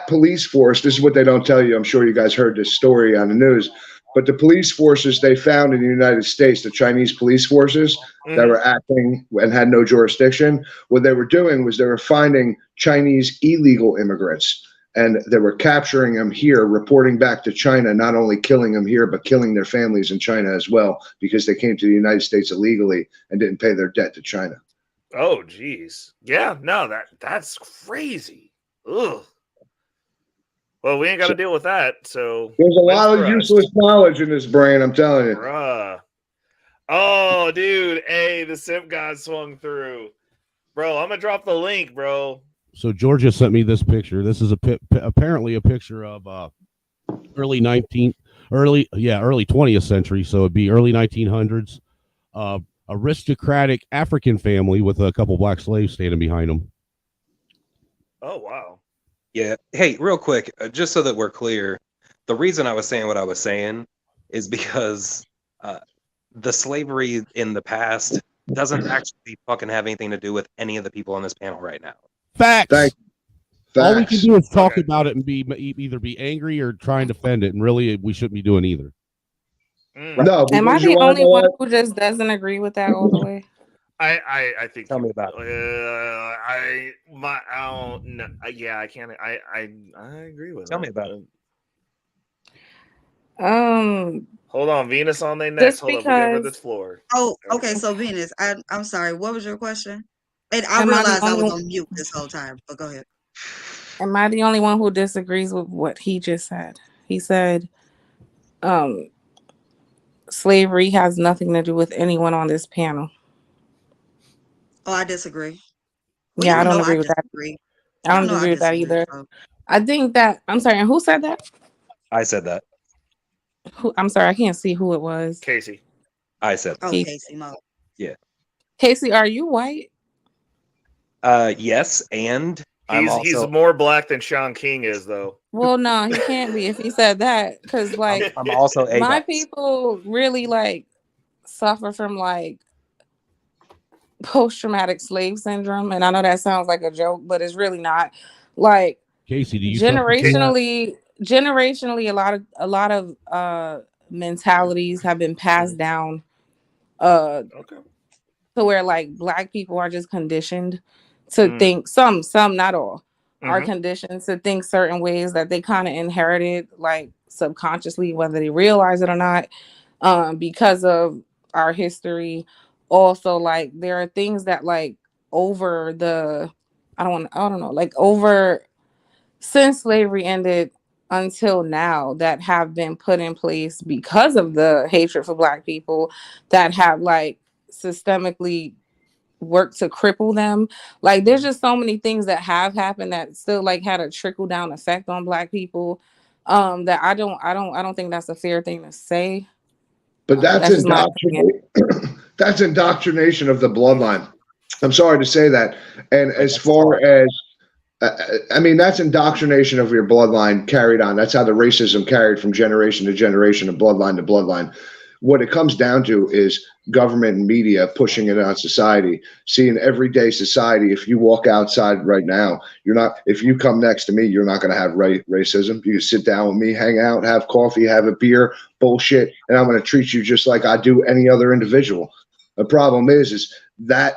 police force, this is what they don't tell you. I'm sure you guys heard this story on the news. But the police forces they found in the United States, the Chinese police forces that were acting and had no jurisdiction, what they were doing was they were finding Chinese illegal immigrants. And they were capturing them here, reporting back to China, not only killing them here, but killing their families in China as well, because they came to the United States illegally and didn't pay their debt to China. Oh, geez. Yeah, no, that's crazy. Ugh. Well, we ain't got to deal with that. So there's a lot of useless knowledge in this brain, I'm telling you. Bruh. Oh, dude. Hey, the simp god swung through. Bro, I'm going to drop the link, bro. So Georgia sent me this picture. This is apparently a picture of early 20th century. So it'd be early 1900s. Aristocratic African family with a couple black slaves standing behind them. Oh, wow. Yeah. Hey, real quick, just so that we're clear, the reason I was saying what I was saying is because the slavery in the past doesn't actually fucking have anything to do with any of the people on this panel right now. Facts. All we can do is talk about it and either be angry or try and defend it, and really we shouldn't be doing either. No, am I the only one who just doesn't agree with that all the way? I think. Tell me about it. Yeah, I can't. I agree with. Tell me about it. Hold on, Venus on their next. Hold up, we give her this floor. Oh, okay. So Venus, I'm sorry. What was your question? And I realized I was on mute this whole time. But go ahead. Am I the only one who disagrees with what he just said? He said, slavery has nothing to do with anyone on this panel. Oh, I disagree. Well, yeah, I don't agree with that. I don't agree with that either. So. I think that I'm sorry. And who said that? I said that. I'm sorry. I can't see who it was. Casey. I said that. Oh, Casey Mo. Yeah. Casey, are you white? Yes, and he's more black than Sean King is, though. Well, no, he can't be if he said that, because like I'm also my people really like suffer from like post-traumatic slave syndrome, and I know that sounds like a joke, but it's really not. Like Casey, do you generationally, a lot of mentalities have been passed down. Okay. To where like black people are just conditioned to think some not all are conditioned to think certain ways that they kind of inherited like subconsciously, whether they realize it or not, because of our history. Also, like there are things that like over the I don't know, like over since slavery ended until now that have been put in place because of the hatred for black people that have like systemically work to cripple them. Like there's just so many things that have happened that still like had a trickle down effect on black people, that I don't think that's a fair thing to say. But that's that's indoctrination of the bloodline. I'm sorry to say that. And as far as I mean, that's indoctrination of your bloodline carried on. That's how the racism carried from generation to generation and bloodline to bloodline. What it comes down to is government and media pushing it on society. See, in everyday society, if you walk outside right now, if you come next to me, you're not going to have racism. You can sit down with me, hang out, have coffee, have a beer, bullshit, and I'm going to treat you just like I do any other individual. The problem is that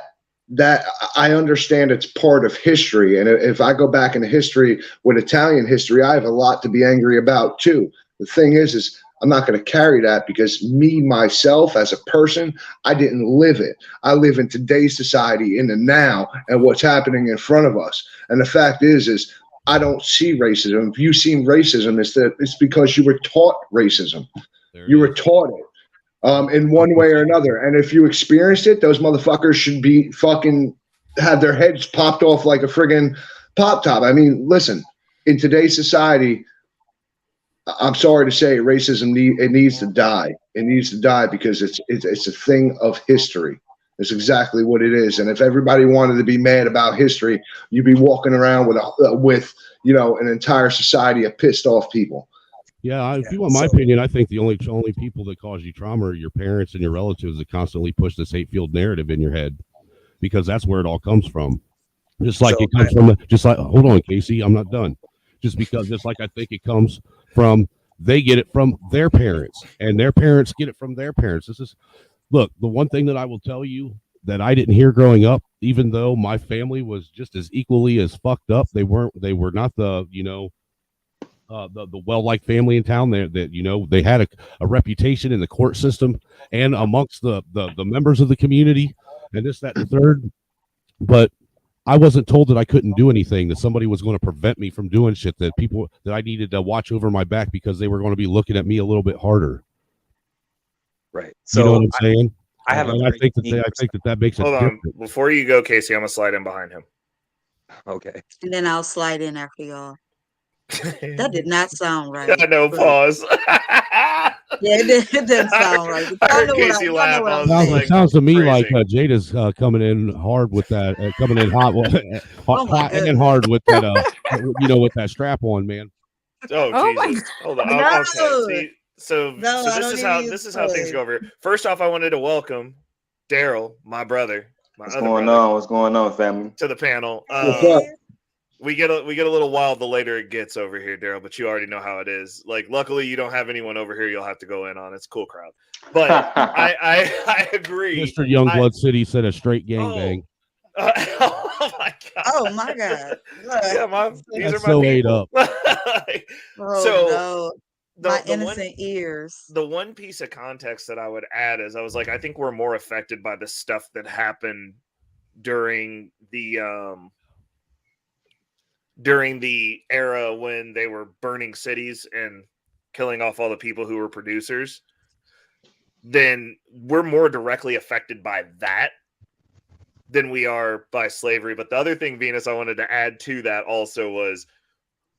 that I understand it's part of history. And if I go back into history with Italian history, I have a lot to be angry about too. The thing is I'm not going to carry that because me, myself, as a person, I didn't live it. I live in today's society, in the now, and what's happening in front of us. And the fact is I don't see racism. If you've seen racism, it's because you were taught racism. You were taught it. In one way or another. And if you experienced it, those motherfuckers should be fucking have their heads popped off like a friggin' pop top. I mean, listen, in today's society, I'm sorry to say, racism needs to die. It needs to die because it's a thing of history. It's exactly what it is. And if everybody wanted to be mad about history, you'd be walking around with an entire society of pissed off people. Yeah, if you want my opinion, I think the only people that cause you trauma are your parents and your relatives that constantly push this hate-filled narrative in your head, because that's where it all comes from. Just like it comes from, hold on, Casey, I'm not done. Just like I think it comes from, they get it from their parents, and their parents get it from their parents. Look, the one thing that I will tell you that I didn't hear growing up, even though my family was just as equally as fucked up, they were not the the well-liked family in town. They had a reputation in the court system and amongst the members of the community and this, that, and the third. But I wasn't told that I couldn't do anything, that somebody was going to prevent me from doing shit, that I needed to watch over my back because they were going to be looking at me a little bit harder. Right. So you know what I'm saying? I think that makes it different. On. Before you go, Casey, I'm going to slide in behind him. Okay. And then I'll slide in after y'all. That did not sound right. I know, pause. Yeah, it didn't sound right. I heard Casey laugh. It sounds to me like Jada's coming in hard with that, coming in hot, hot and hard with that, with that strap on, man. Oh, Jesus. Hold on. No. Okay. So this is how things go over here. First off, I wanted to welcome Daryl, my brother. What's going on, family? To the panel. What's up? We get a little wild the later it gets over here, Daryl, but you already know how it is. Like, luckily you don't have anyone over here you'll have to go in on. It's a cool crowd. But I agree. Mr. Youngblood City said a straight gangbang. Oh my god. Oh my god. Yeah, these are my so people. No. My innocent ears. The one piece of context that I would add is I was like, I think we're more affected by the stuff that happened during the era when they were burning cities and killing off all the people who were producers. Then we're more directly affected by that than we are by slavery. But the other thing, Venus, I wanted to add to that also was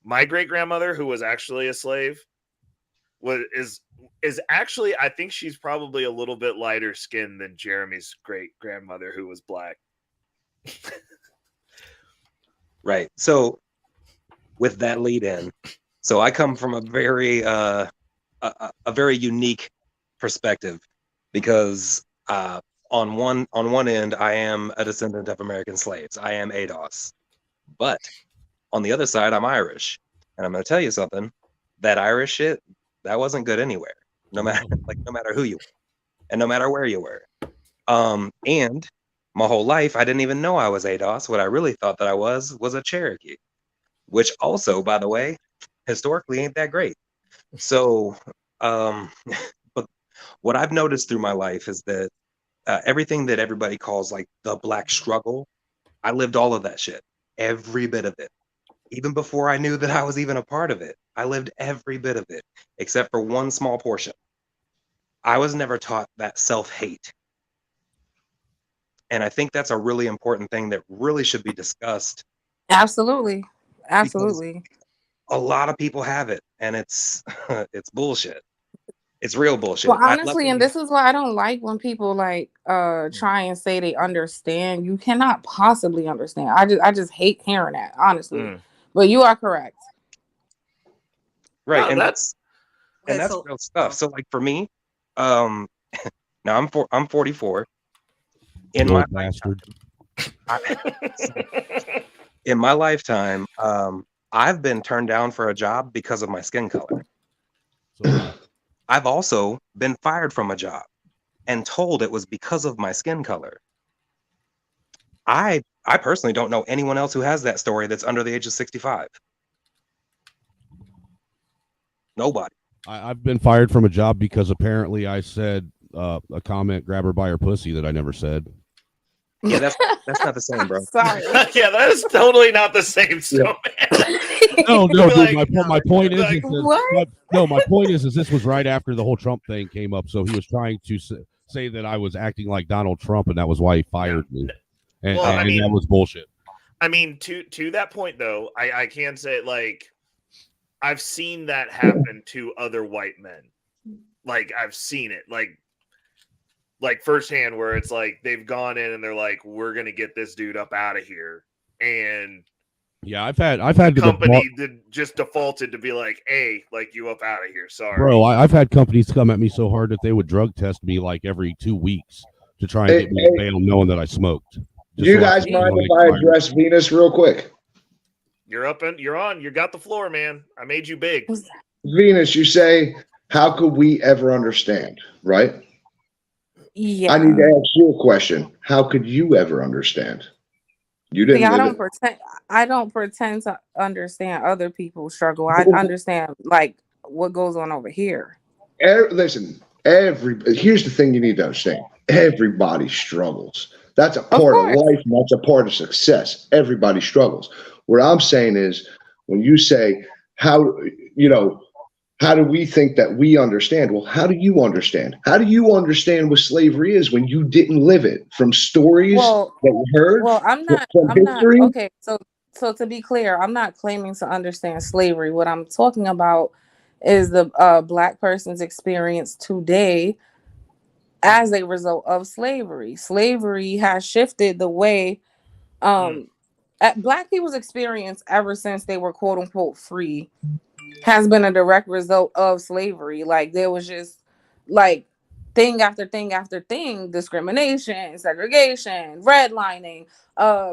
my great-grandmother, who was actually a slave, is actually, I think she's probably a little bit lighter skinned than Jeremy's great-grandmother, who was black. Right. So with that lead in, so I come from a very unique perspective, because on one end I am a descendant of American slaves. I am ADOS. But on the other side, I'm Irish. And I'm going to tell you something, that Irish shit, that wasn't good anywhere. No matter who you were and no matter where you were. And my whole life, I didn't even know I was ADOS. What I really thought that I was a Cherokee, which also, by the way, historically ain't that great. So, but what I've noticed through my life is that everything that everybody calls like the Black struggle, I lived all of that shit, every bit of it. Even before I knew that I was even a part of it, I lived every bit of it, except for one small portion. I was never taught that self-hate. And I think that's a really important thing that really should be discussed. Absolutely. A lot of people have it, and it's bullshit. It's real bullshit. Well, honestly, and this is why I don't like when people try and say they understand. You cannot possibly understand. I just hate hearing that, honestly. But you are correct. Right, and that's real stuff. So, like, for me, now I'm 44. In my lifetime, I've been turned down for a job because of my skin color. So, I've also been fired from a job and told it was because of my skin color. I personally don't know anyone else who has that story that's under the age of 65. Nobody. I've been fired from a job because apparently I said a comment, grab her by her pussy, that I never said. Yeah, that's not the same, bro. Sorry. Yeah, that is totally not the same. So, No, Be dude. like- My point is, like, what? my point is this was right after the whole Trump thing came up. So he was trying to say that I was acting like Donald Trump, and that was why he fired me. And, Well, I mean- that was bullshit. I mean, to that point though, I can say like I've seen that happen to other white men. Like I've seen it like firsthand where it's like they've gone in and they're like, we're gonna get this dude up out of here. And Yeah, I've had the company just defaulted to be like, hey, like you up out of here. Sorry. Bro, I've had companies come at me so hard that they would drug test me like every 2 weeks to try and get me to bail knowing that I smoked. Do you guys mind if I address Venus real quick? You're up and you're on. You got the floor, man. I made you big. Venus, you say, how could we ever understand, right? Yeah. I need to ask you a question. How could you ever understand? You didn't. See, I live don't it. pretend to understand other people's struggle. I understand like what goes on over here. Listen, here's the thing you need to understand. Everybody struggles. That's a part of life, and that's a part of success. Everybody struggles. What I'm saying is, when you say, how do we think that we understand? Well, how do you understand? How do you understand what slavery is when you didn't live it? From stories that you heard? Well, I'm not okay. So to be clear, I'm not claiming to understand slavery. What I'm talking about is the black person's experience today as a result of slavery. Slavery has shifted the way black people's experience ever since they were quote unquote free has been a direct result of slavery. Like there was just like thing after thing after thing, discrimination, segregation, redlining,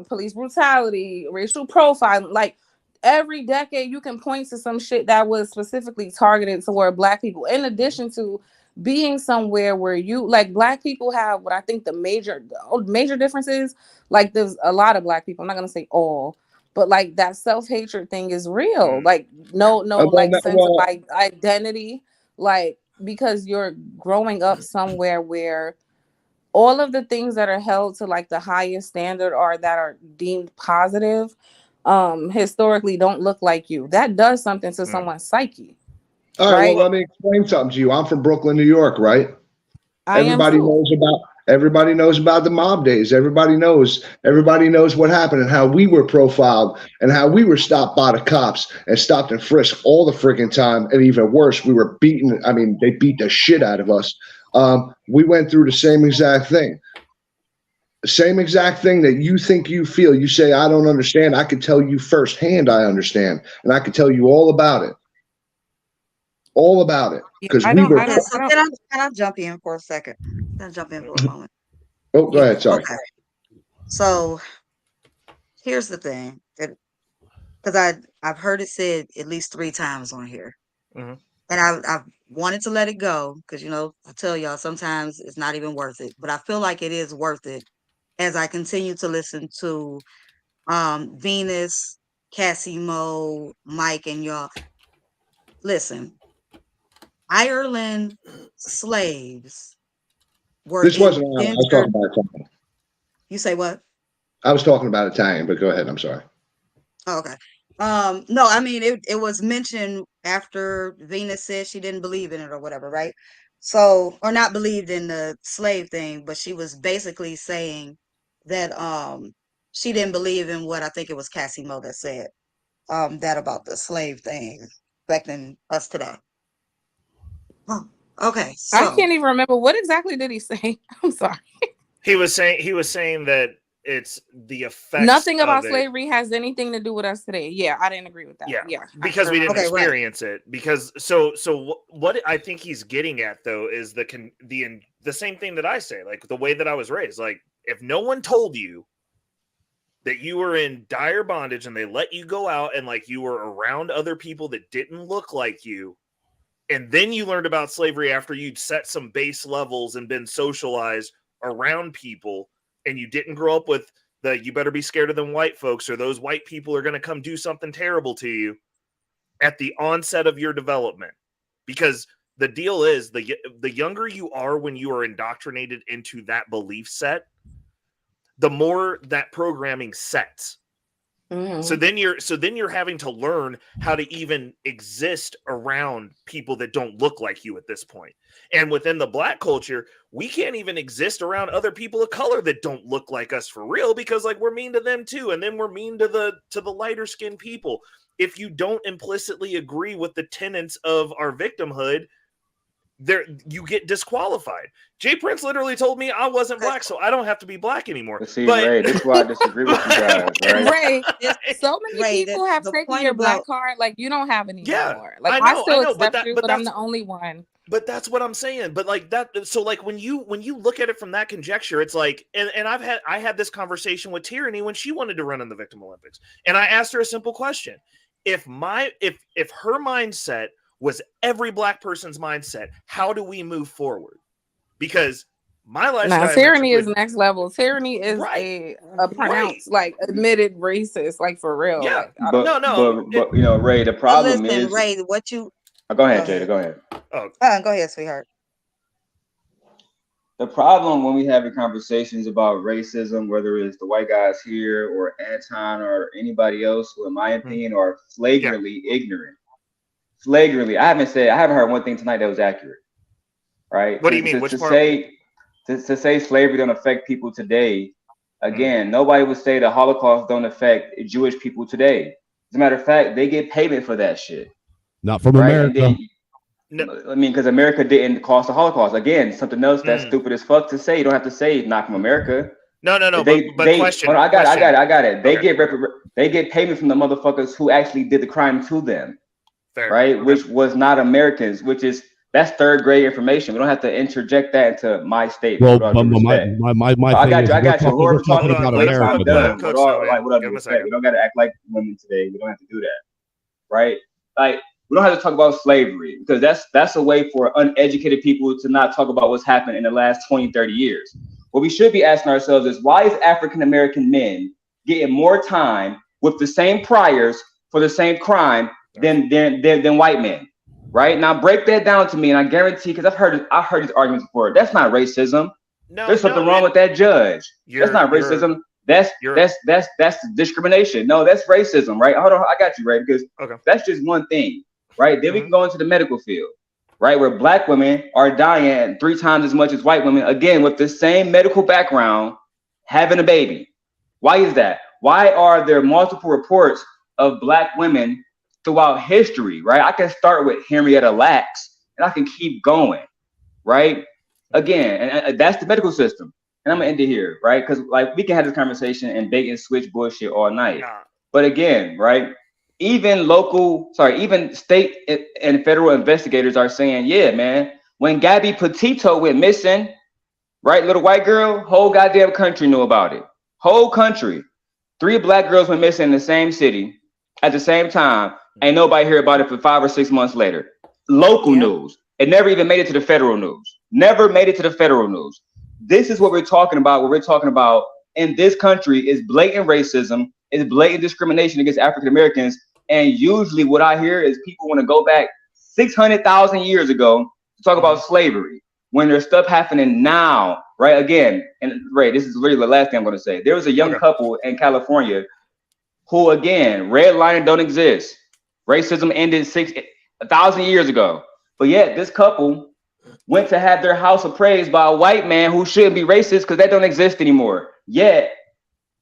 police brutality, racial profiling. Like every decade you can point to some shit that was specifically targeted toward black people, in addition to being somewhere where you like black people have what I think the major differences. Like there's a lot of black people, I'm not gonna say all, but like that self-hatred thing is real. Like no sense of identity, like because you're growing up somewhere where all of the things that are held to like the highest standard or that are deemed positive historically don't look like you. That does something to someone's psyche. All right, well, let me explain something to you. I'm from Brooklyn, New York, right? Everybody knows about the mob days. Everybody knows what happened and how we were profiled and how we were stopped by the cops and stopped and frisked all the freaking time. And even worse, we were beaten. I mean, they beat the shit out of us. We went through the same exact thing. The same exact thing that you think you feel. You say, I don't understand. I could tell you firsthand I understand. And I could tell you all about it. All about it. Because we were. Can I jump in for a second? Can I jump in for a moment? Oh, go ahead. Sorry. Okay. So here's the thing, because I've heard it said at least 3 times on here, and I've wanted to let it go because I tell y'all sometimes it's not even worth it, but I feel like it is worth it as I continue to listen to Venus, Cassie Mo, Mike, and y'all. Listen, Ireland slaves were. This wasn't. I was talking about Italian. You say what? I was talking about Italian, but go ahead. I'm sorry. Oh, okay. No, I mean it was mentioned after Venus said she didn't believe in it or whatever, right? So, or not believed in the slave thing, but she was basically saying that she didn't believe in what I think it was Cassie Mo that said that about the slave thing affecting us today. Oh, okay. So I can't even remember what exactly did he say. I'm sorry. He was saying that it's the effects. Nothing about slavery has anything to do with us today. Yeah, I didn't agree with that. Yeah, because we didn't experience it. Because so what I think he's getting at though is the same thing that I say, like the way that I was raised. Like if no one told you that you were in dire bondage and they let you go out and like you were around other people that didn't look like you, and then you learned about slavery after you'd set some base levels and been socialized around people, and you didn't grow up with that you better be scared of them white folks, or those white people are going to come do something terrible to you at the onset of your development. Because the deal is, the younger you are when you are indoctrinated into that belief set, the more that programming sets. So then you're having to learn how to even exist around people that don't look like you at this point. And within the black culture, we can't even exist around other people of color that don't look like us for real, because like we're mean to them too, and then we're mean to the lighter skinned people. If you don't implicitly agree with the tenets of our victimhood, there you get disqualified. Jay Prince literally told me I wasn't black, so I don't have to be black anymore. But see, Ray, this is why I disagree with you guys, right? Ray, so many people have taken your black card, like you don't have any more. Like I still accept you, but I'm the only one. But that's what I'm saying. But like that, so like when you look at it from that conjecture, it's like, and I had this conversation with Tyranny when she wanted to run in the Victim Olympics, and I asked her a simple question: if her mindset was every black person's mindset, how do we move forward? Because my lifestyle. Now, tyranny is next level. Tyranny is a pronounced, like admitted racist, like for real. Yeah, like, but you know, Ray, the problem is. Ray, what you? Oh, go ahead, Jada. Go ahead. Oh, go ahead, sweetheart. The problem when we have conversations about racism, whether it's the white guys here or Anton or anybody else, who, in my opinion, are flagrantly ignorant. Flagrantly, I haven't heard one thing tonight that was accurate. Right? What do you mean? Which part? To say slavery don't affect people today, again, nobody would say the Holocaust don't affect Jewish people today. As a matter of fact, they get payment for that shit. Not from America. No. I mean, because America didn't cause the Holocaust. Again, something else that's stupid as fuck to say. You don't have to say not from America. No. But question. I got it. They okay. They get payment from the motherfuckers who actually did the crime to them. Fair. Right? Okay. Which was not Americans, that's third grade information. We don't have to interject that into my statement. Well, I got you. We're talking about America. We don't got to act like women today. We don't have to do that. Right? Like, we don't have to talk about slavery, because that's a way for uneducated people to not talk about what's happened in the last 20, 30 years. What we should be asking ourselves is, why is African-American men getting more time with the same priors for the same crime than white men? Right? Now break that down to me, and I guarantee, because I've heard these arguments before, that's not racism. There's something wrong with that judge. That's not racism. That's discrimination. No, that's racism, right? Hold on, I got you, right? Because that's just one thing, right? Then we can go into the medical field, right? Where black women are dying 3 times as much as white women, again, with the same medical background, having a baby. Why is that? Why are there multiple reports of black women throughout history, right? I can start with Henrietta Lacks, and I can keep going, right? Again, and that's the medical system. And I'm gonna end it here, right? Because like we can have this conversation and bait and switch bullshit all night. But again, right? Even state and federal investigators are saying, yeah, man, when Gabby Petito went missing, right, little white girl, whole goddamn country knew about it. Whole country. 3 black girls went missing in the same city at the same time. Ain't nobody hear about it for 5 or 6 months later. Local news. It never even made it to the federal news. Never made it to the federal news. This is what we're talking about. What we're talking about in this country is blatant racism, is blatant discrimination against African Americans. And usually what I hear is people want to go back 600,000 years ago to talk about slavery, when there's stuff happening now, right? Again, and Ray, this is really the last thing I'm going to say. There was a young couple in California who, again, redlining don't exist. Racism ended 1,000 years ago. But yet this couple went to have their house appraised by a white man who shouldn't be racist, because that don't exist anymore. Yet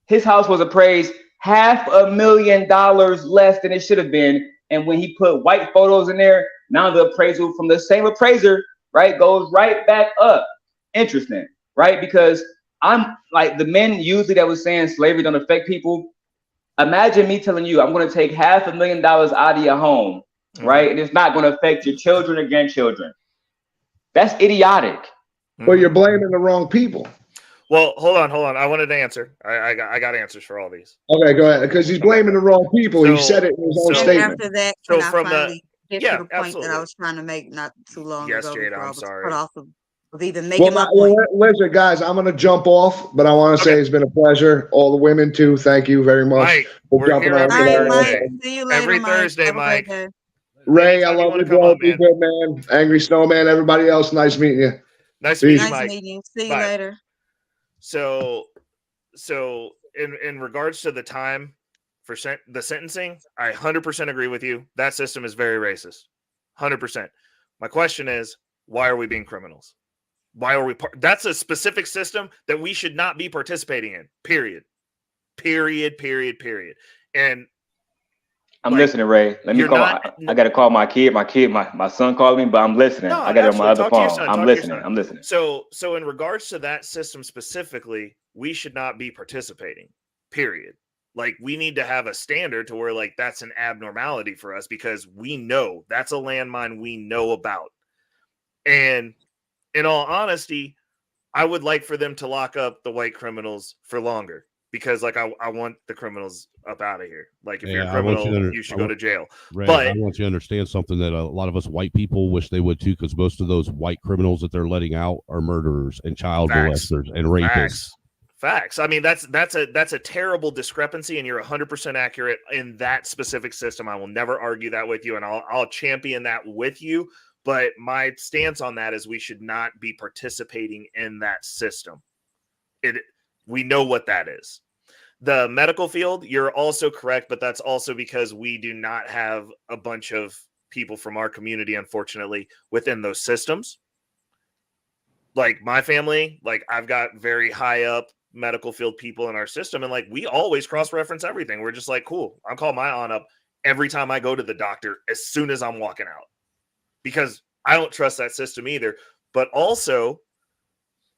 his house was appraised $500,000 less than it should have been. And when he put white photos in there, now the appraisal from the same appraiser, right, goes right back up. Interesting, right? Because I'm like, the men usually that was saying slavery don't affect people. Imagine me telling you I'm going to take $500,000 out of your home, right? And it's not going to affect your children or grandchildren. That's idiotic. Well, you're blaming the wrong people. Well, hold on. I wanted to answer. I got answers for all these. Okay, go ahead. Because he's blaming the wrong people. He said it in his own statement. After that, get to the point that I was trying to make not too long ago. Yes, Jada, I'm sorry. of even making my point. Listen, guys, I'm going to jump off, but I want to say it's been a pleasure. All the women, too. Thank you very much. Mike, we're here every Thursday. See you later, every Mike. Thursday, Have a Mike. great day. Ray, I love you, bro. Be good, man. Angry Snowman, everybody else, nice meeting you. Nice to meet you, Mike. Meeting you. See you later. So in regards to the time for the sentencing, I 100% agree with you. That system is very racist. 100%. My question is, why are we being criminals? Why are we? That's a specific system that we should not be participating in. Period. And I'm listening, Ray. Let me call. I got to call my kid. My son called me, but I'm listening. No, I got it on my other phone. I'm listening. So in regards to that system specifically, we should not be participating. Period. Like, we need to have a standard to where, like, that's an abnormality for us, because we know that's a landmine we know about. And in all honesty, I would like for them to lock up the white criminals for longer, because, like, I want the criminals up out of here. Like, if you're a criminal, you should go to jail. Ray, but I want you to understand something that a lot of us white people wish they would too, because most of those white criminals that they're letting out are murderers and child molesters and rapists. Facts. I mean, that's a terrible discrepancy, and you're 100% accurate in that specific system. I will never argue that with you, and I'll champion that with you. But my stance on that is we should not be participating in that system. We know what that is. The medical field, you're also correct, but that's also because we do not have a bunch of people from our community, unfortunately, within those systems. Like my family, like I've got very high up medical field people in our system, and like we always cross-reference everything. We're just like, cool, I'll call my aunt up every time I go to the doctor as soon as I'm walking out, because I don't trust that system either. But also,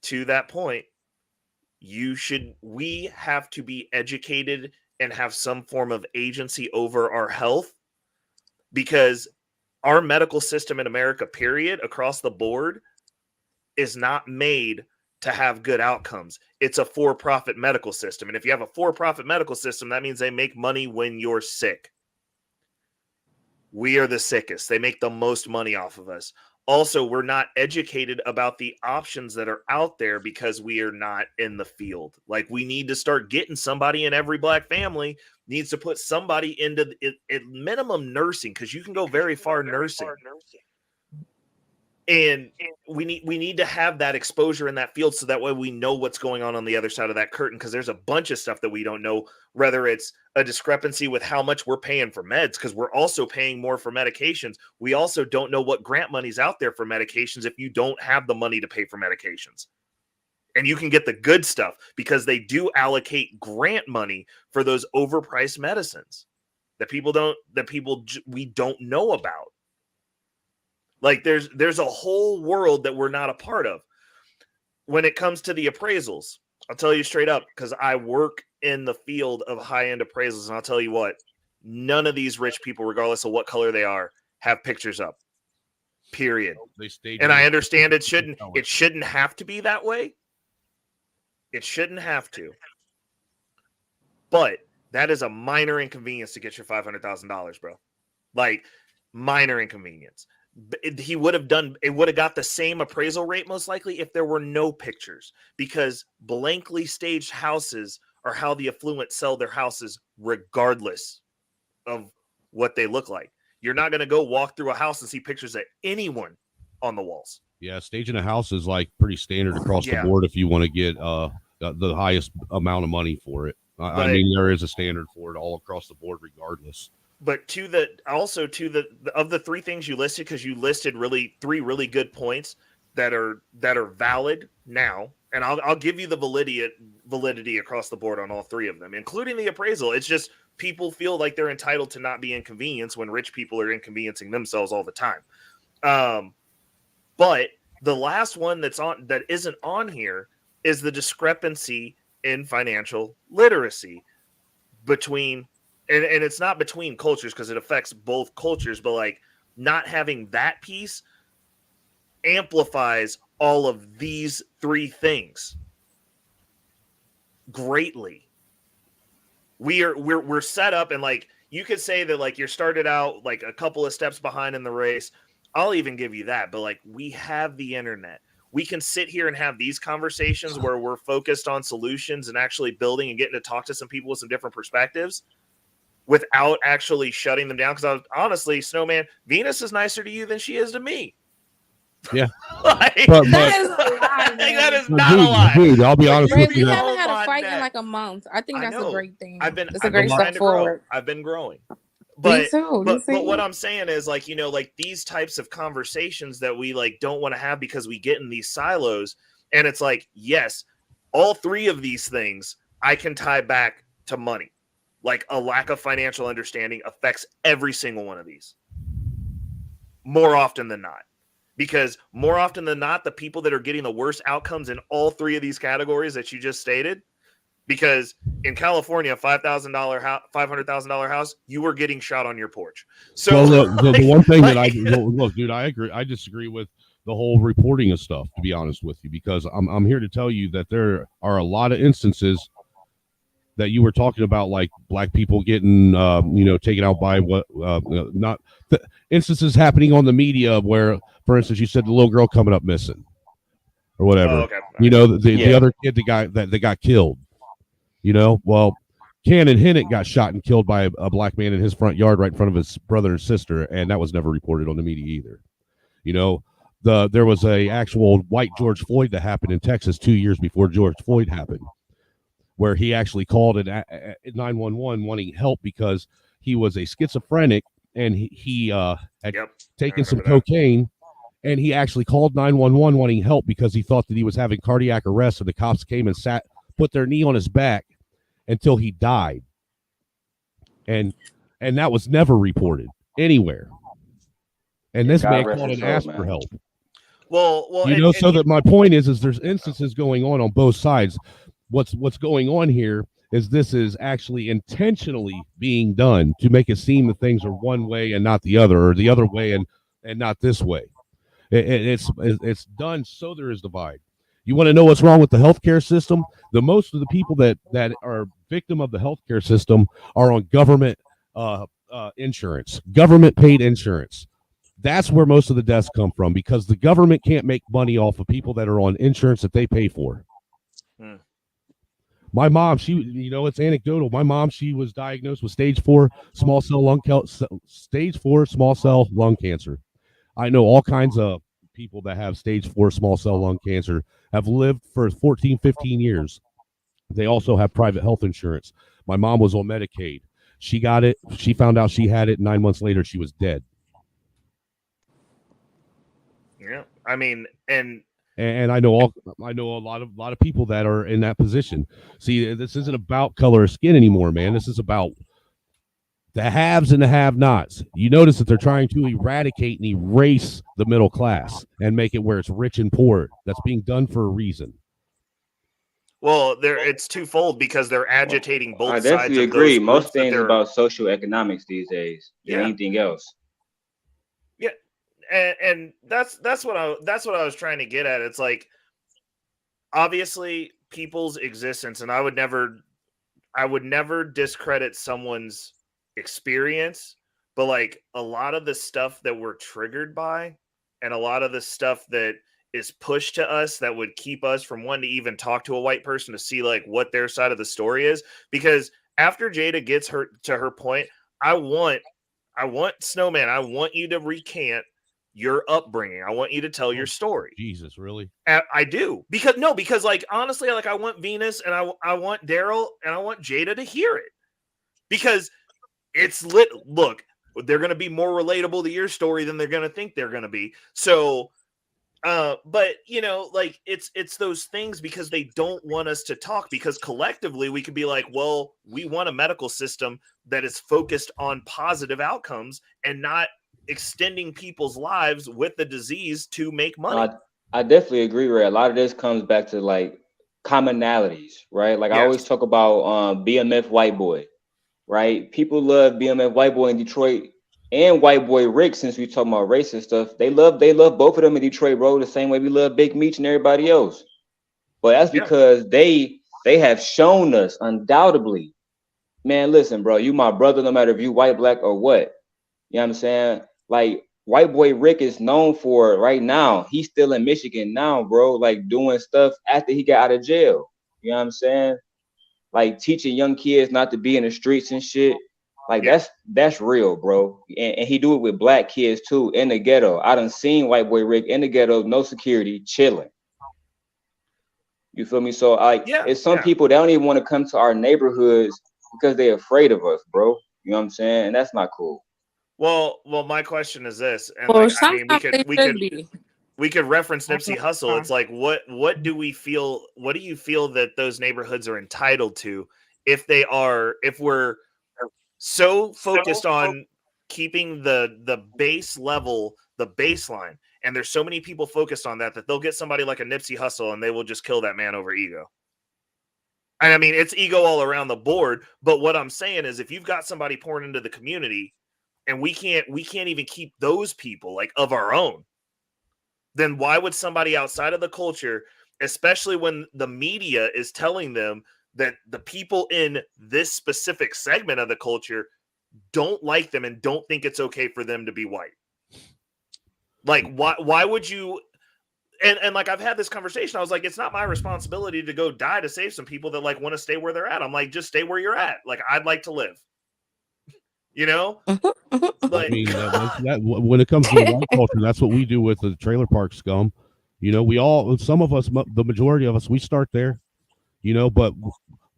to that point, we have to be educated and have some form of agency over our health, because our medical system in America, period, across the board, is not made to have good outcomes. It's a for-profit medical system. And if you have a for-profit medical system, that means they make money when you're sick. We are the sickest. They make the most money off of us. Also, we're not educated about the options that are out there because we are not in the field. Like, we need to start getting somebody in every black family needs to put somebody into at minimum nursing, because you can go very far nursing. And we need to have that exposure in that field, so that way we know what's going on the other side of that curtain, because there's a bunch of stuff that we don't know, whether it's a discrepancy with how much we're paying for meds, because we're also paying more for medications. We also don't know what grant money's out there for medications if you don't have the money to pay for medications. And you can get the good stuff, because they do allocate grant money for those overpriced medicines that we don't know about. Like, there's a whole world that we're not a part of. When it comes to the appraisals, I'll tell you straight up, because I work in the field of high-end appraisals, and I'll tell you what, none of these rich people, regardless of what color they are, have pictures up. Period. And I understand it shouldn't have to be that way. It shouldn't have to. But that is a minor inconvenience to get your $500,000, bro. Like, minor inconvenience. It would have got the same appraisal rate most likely if there were no pictures, because blankly staged houses are how the affluent sell their houses regardless of what they look like. You're not going to go walk through a house and see pictures of anyone on the walls. Yeah, staging a house is like pretty standard across the board if you want to get the highest amount of money for it. I mean, there is a standard for it all across the board regardless. But of the three things you listed, because you listed three really good points that are valid now, and I'll give you the validity across the board on all three of them, including the appraisal. It's just people feel like they're entitled to not be inconvenienced when rich people are inconveniencing themselves all the time. But the last one that isn't on here is the discrepancy in financial literacy between. And it's not between cultures, because it affects both cultures, but like not having that piece amplifies all of these three things greatly. We're set up, and like you could say that like you're started out like a couple of steps behind in the race. I'll even give you that, but like we have the internet. we can sit here and have these conversations where we're focused on solutions and actually building and getting to talk to some people with some different perspectives without actually shutting them down. Because honestly, Snowman, Venus is nicer to you than she is to me. Yeah. Like, that is a lie, man. That is not a lie. Dude, I'll be honest with you. We haven't had a fight in like a month. I think that's a great thing. It's a great step forward. I've been growing. But, me too. But what I'm saying is, like, you know, like these types of conversations that we like don't want to have because we get in these silos. And it's like, yes, all three of these things I can tie back to money. Like a lack of financial understanding affects every single one of these more often than not. Because more often than not, the people that are getting the worst outcomes in all three of these categories that you just stated, because in California, $500,000 house, you were getting shot on your porch. So well, the one thing that look, dude, I agree. I disagree with the whole reporting of stuff, to be honest with you, because I'm here to tell you that there are a lot of instances that you were talking about, like black people getting, taken out by instances happening on the media where, for instance, you said the little girl coming up missing or whatever. Oh, okay. The other kid that got killed. Well, Cannon Hennett got shot and killed by a black man in his front yard right in front of his brother and sister, and that was never reported on the media either. There was a actual white George Floyd that happened in Texas 2 years before George Floyd happened, where he actually called it 911 wanting help because he was a schizophrenic and he had taken some cocaine, and he actually called 911 wanting help because he thought that he was having cardiac arrest, and the cops came and put their knee on his back until he died. And that was never reported anywhere. And this man called and asked for help. Well, that my point is there's instances going on both sides. What's going on here is this is actually intentionally being done to make it seem that things are one way and not the other, or the other way and not this way. It's done so there is divide. You want to know what's wrong with the healthcare system? The most of the people that are victim of the healthcare system are on government insurance, government paid insurance. That's where most of the deaths come from, because the government can't make money off of people that are on insurance that they pay for. My mom, it's anecdotal. My mom, she was diagnosed with stage 4 small cell lung cancer. I know all kinds of people that have stage 4 small cell lung cancer have lived for 14, 15 years. They also have private health insurance. My mom was on Medicaid. She got it. She found out she had it. 9 months later, she was dead. Yeah. I mean, and I know a lot of people that are in that position. See, this isn't about color of skin anymore, man. This is about the haves and the have-nots. You notice that they're trying to eradicate and erase the middle class and make it where it's rich and poor. That's being done for a reason. Well, it's twofold, because they're agitating both sides. I definitely agree. Most things about social economics these days than anything else. Yeah, and that's what I was trying to get at. It's like, obviously, people's existence, and I would never discredit someone's experience, but like a lot of the stuff that we're triggered by, and a lot of the stuff that is pushed to us that would keep us from wanting to even talk to a white person to see like what their side of the story is. Because after Jada gets to her point, I want Snowman, I want you to recant your upbringing. I want you to tell your story. Jesus, really? I do. Because like, honestly, like, I want Venus and I want Daryl and I want Jada to hear it, because it's lit. Look, they're going to be more relatable to your story than they're going to think they're going to be. So, but like it's those things, because they don't want us to talk, because collectively we could be like, well, we want a medical system that is focused on positive outcomes and not extending people's lives with the disease to make money. I definitely agree, Ray. A lot of this comes back to like commonalities, right? Like, yes. I always talk about BMF White Boy, right? People love BMF White Boy in Detroit and White Boy Rick, since we talking about race and stuff. They love both of them in Detroit, bro, the same way we love Big Meech and everybody else. But that's because they have shown us undoubtedly, man, listen, bro, you my brother, no matter if you white, black, or what. You know what I'm saying? Like, White boy Rick is known for right now. He's still in Michigan now, bro. Like doing stuff after he got out of jail. You know what I'm saying? Like teaching young kids not to be in the streets and shit. Like that's real, bro. And he do it with black kids too in the ghetto. I done seen white boy Rick in the ghetto, no security, chilling. You feel me? So like it's some people that don't even want to come to our neighborhoods because they're afraid of us, bro. You know what I'm saying? And that's not cool. Well, my question is this, and like I mean, we could reference Nipsey Hussle. It's like what do we feel? What do you feel that those neighborhoods are entitled to if we're so focused on keeping the base level, the baseline, and there's so many people focused on that they'll get somebody like a Nipsey Hussle and they will just kill that man over ego. And I mean, it's ego all around the board. But what I'm saying is, if you've got somebody pouring into the community, and we can't even keep those people like of our own, then why would somebody outside of the culture, especially when the media is telling them that the people in this specific segment of the culture don't like them and don't think it's okay for them to be white? Like, why would you? And like, I've had this conversation. I was like, it's not my responsibility to go die to save some people that like want to stay where they're at. I'm like, just stay where you're at. Like, I'd like to live. You know, I mean, that when it comes to the white culture, that's what we do with the trailer park scum. You know, some of us, the majority of us, we start there. You know, but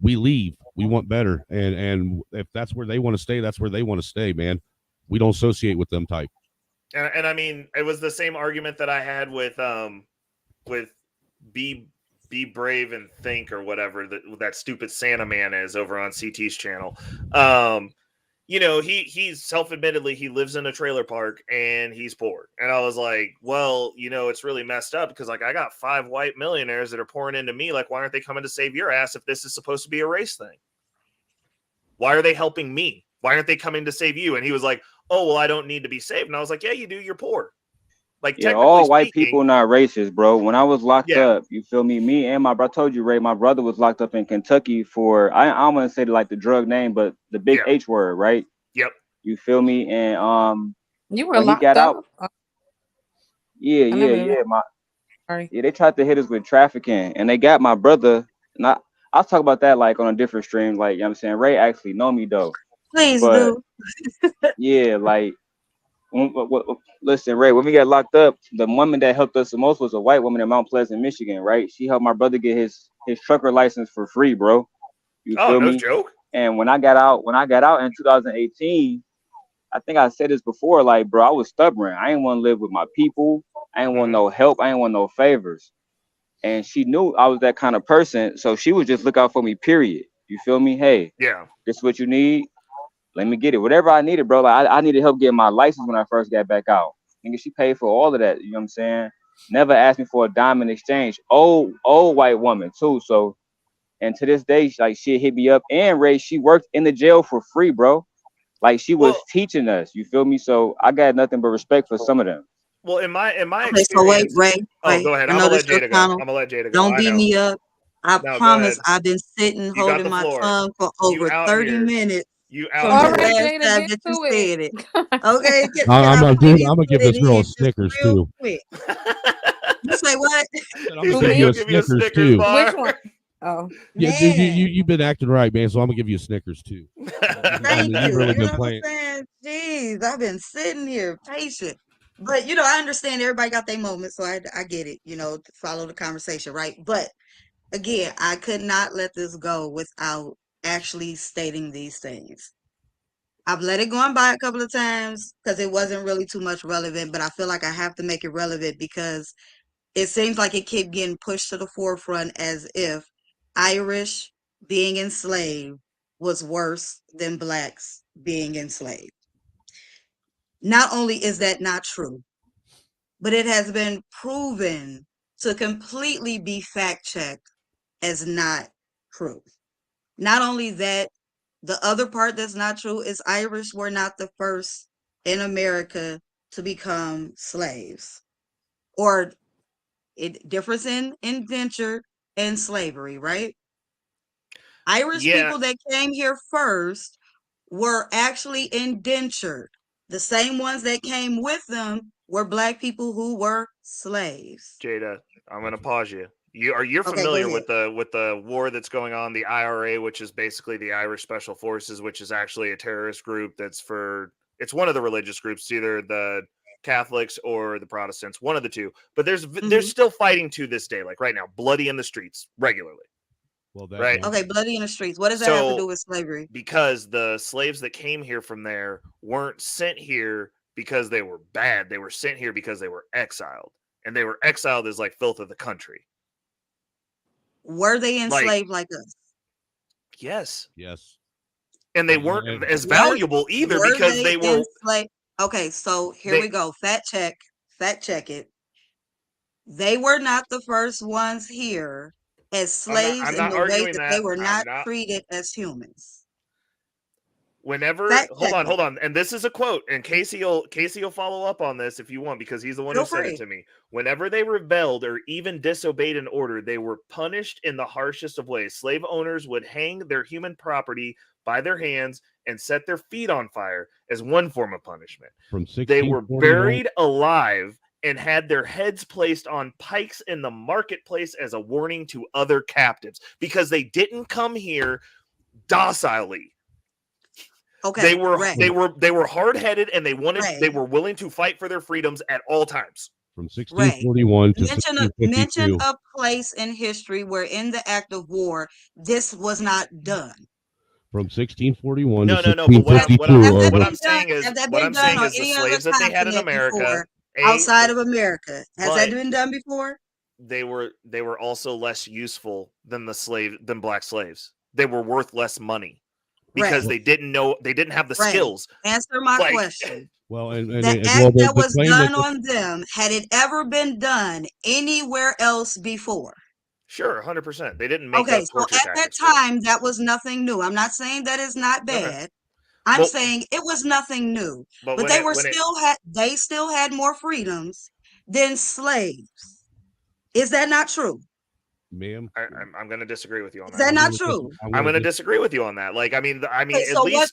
we leave. We want better, and if that's where they want to stay, that's where they want to stay, man. We don't associate with them type. And I mean, it was the same argument that I had with be brave and think or whatever that stupid Santa man is over on CT's channel. You know, he's self-admittedly he lives in a trailer park and he's poor. And I was like, well, you know, it's really messed up because like I got 5 white millionaires that are pouring into me. Like, why aren't they coming to save your ass if this is supposed to be a race thing? Why are they helping me? Why aren't they coming to save you? And he was like, oh, well, I don't need to be saved. And I was like, yeah, you do. You're poor. Like, yeah, all white people not racist, bro. When I was locked up, you feel me? Me and my brother, I told you, Ray, my brother was locked up in Kentucky for, I don't want to say like the drug name, but the big H word, right? Yep. You feel me? And you were locked up? Out, yeah. Yeah, they tried to hit us with trafficking, and they got my brother. And I'll talk about that like on a different stream. Like, you know what I'm saying? Ray actually know me though. Please do. Yeah, like. Listen, Ray, when we got locked up, the woman that helped us the most was a white woman in Mount Pleasant, Michigan, right? She helped my brother get his trucker license for free, bro. You feel me? Joke. And when I got out in 2018, I think I said this before, like, bro, I was stubborn. I didn't want to live with my people. I didn't want no help. I didn't want no favors. And she knew I was that kind of person, so she would just look out for me, period. You feel me? Hey, this is what you need. Let me get it. Whatever I needed, bro. Like I needed help getting my license when I first got back out. Nigga, she paid for all of that. You know what I'm saying? Never asked me for a dime in exchange. Old white woman too. So, and to this day, she hit me up. And Ray, she worked in the jail for free, bro. Like she was teaching us. You feel me? So I got nothing but respect for some of them. Well, in my experience. So wait, Ray. Oh, go ahead. I'm gonna let Jada go. I'm gonna let Jada go. Don't beat me up. I promise. I've been sitting holding my tongue for over 30 minutes. You out here. Jada, get to it. Okay. I'm gonna give this girl a Snickers too. Quick. You say what? I'm gonna give you a Snickers too. Which one? Oh, yeah, you've been acting right, man. So I'm gonna give you a Snickers too. Thank you. You've really been playing. Jeez, I've been sitting here patient. But I understand everybody got their moments, so I get it. To follow the conversation, right? But again, I could not let this go without actually stating these things. I've let it go on by a couple of times because it wasn't really too much relevant, but I feel like I have to make it relevant because it seems like it kept getting pushed to the forefront as if Irish being enslaved was worse than blacks being enslaved. Not only is that not true, but it has been proven to completely be fact-checked as not true. Not only that, the other part that's not true is Irish were not the first in America to become slaves. Or difference in indentured and slavery, right? Irish people that came here first were actually indentured. The same ones that came with them were black people who were slaves. Jada, I'm gonna pause you. You're Okay, familiar with the war that's going on, the IRA, which is basically the Irish Special Forces, which is actually a terrorist group it's one of the religious groups, either the Catholics or the Protestants, one of the two. But they're still fighting to this day, like right now, bloody in the streets regularly. Well, right. Okay, bloody in the streets. What does that have to do with slavery? Because the slaves that came here from there weren't sent here because they were bad. They were sent here because they were exiled. And they were exiled as like filth of the country. Were they enslaved like us? Yes. Yes. And they weren't as valuable either because they were enslaved. Okay, so here we go. Fact check it. They were not the first ones here as slaves in the way that they were not treated as humans. Whenever hold on, and this is a quote, and Casey will follow up on this if you want, because he's the one who said it to me. Whenever they rebelled or even disobeyed an order, they were punished in the harshest of ways. Slave owners would hang their human property by their hands and set their feet on fire as one form of punishment. They were buried alive and had their heads placed on pikes in the marketplace as a warning to other captives, because they didn't come here docilely. Okay, they were hard-headed, and they were willing to fight for their freedoms at all times. From 1641 to mention a place in history where in the act of war this was not done. From 1641 to 1652. What I'm saying is the slaves that they had in America, outside of America, has that been done before? They were also less useful than black slaves. They were worth less money. Because they didn't have the skills. Answer my question. Well, the act that was done on them, had it ever been done anywhere else before? Sure, 100%. They didn't make so at that time, that was nothing new. I'm not saying that is not bad. Okay. I'm saying it was nothing new. But they still had more freedoms than slaves. Is that not true? Ma'am, I'm going to disagree with you on that. Is that not true? I'm going to disagree with you on that. Like, I mean, at least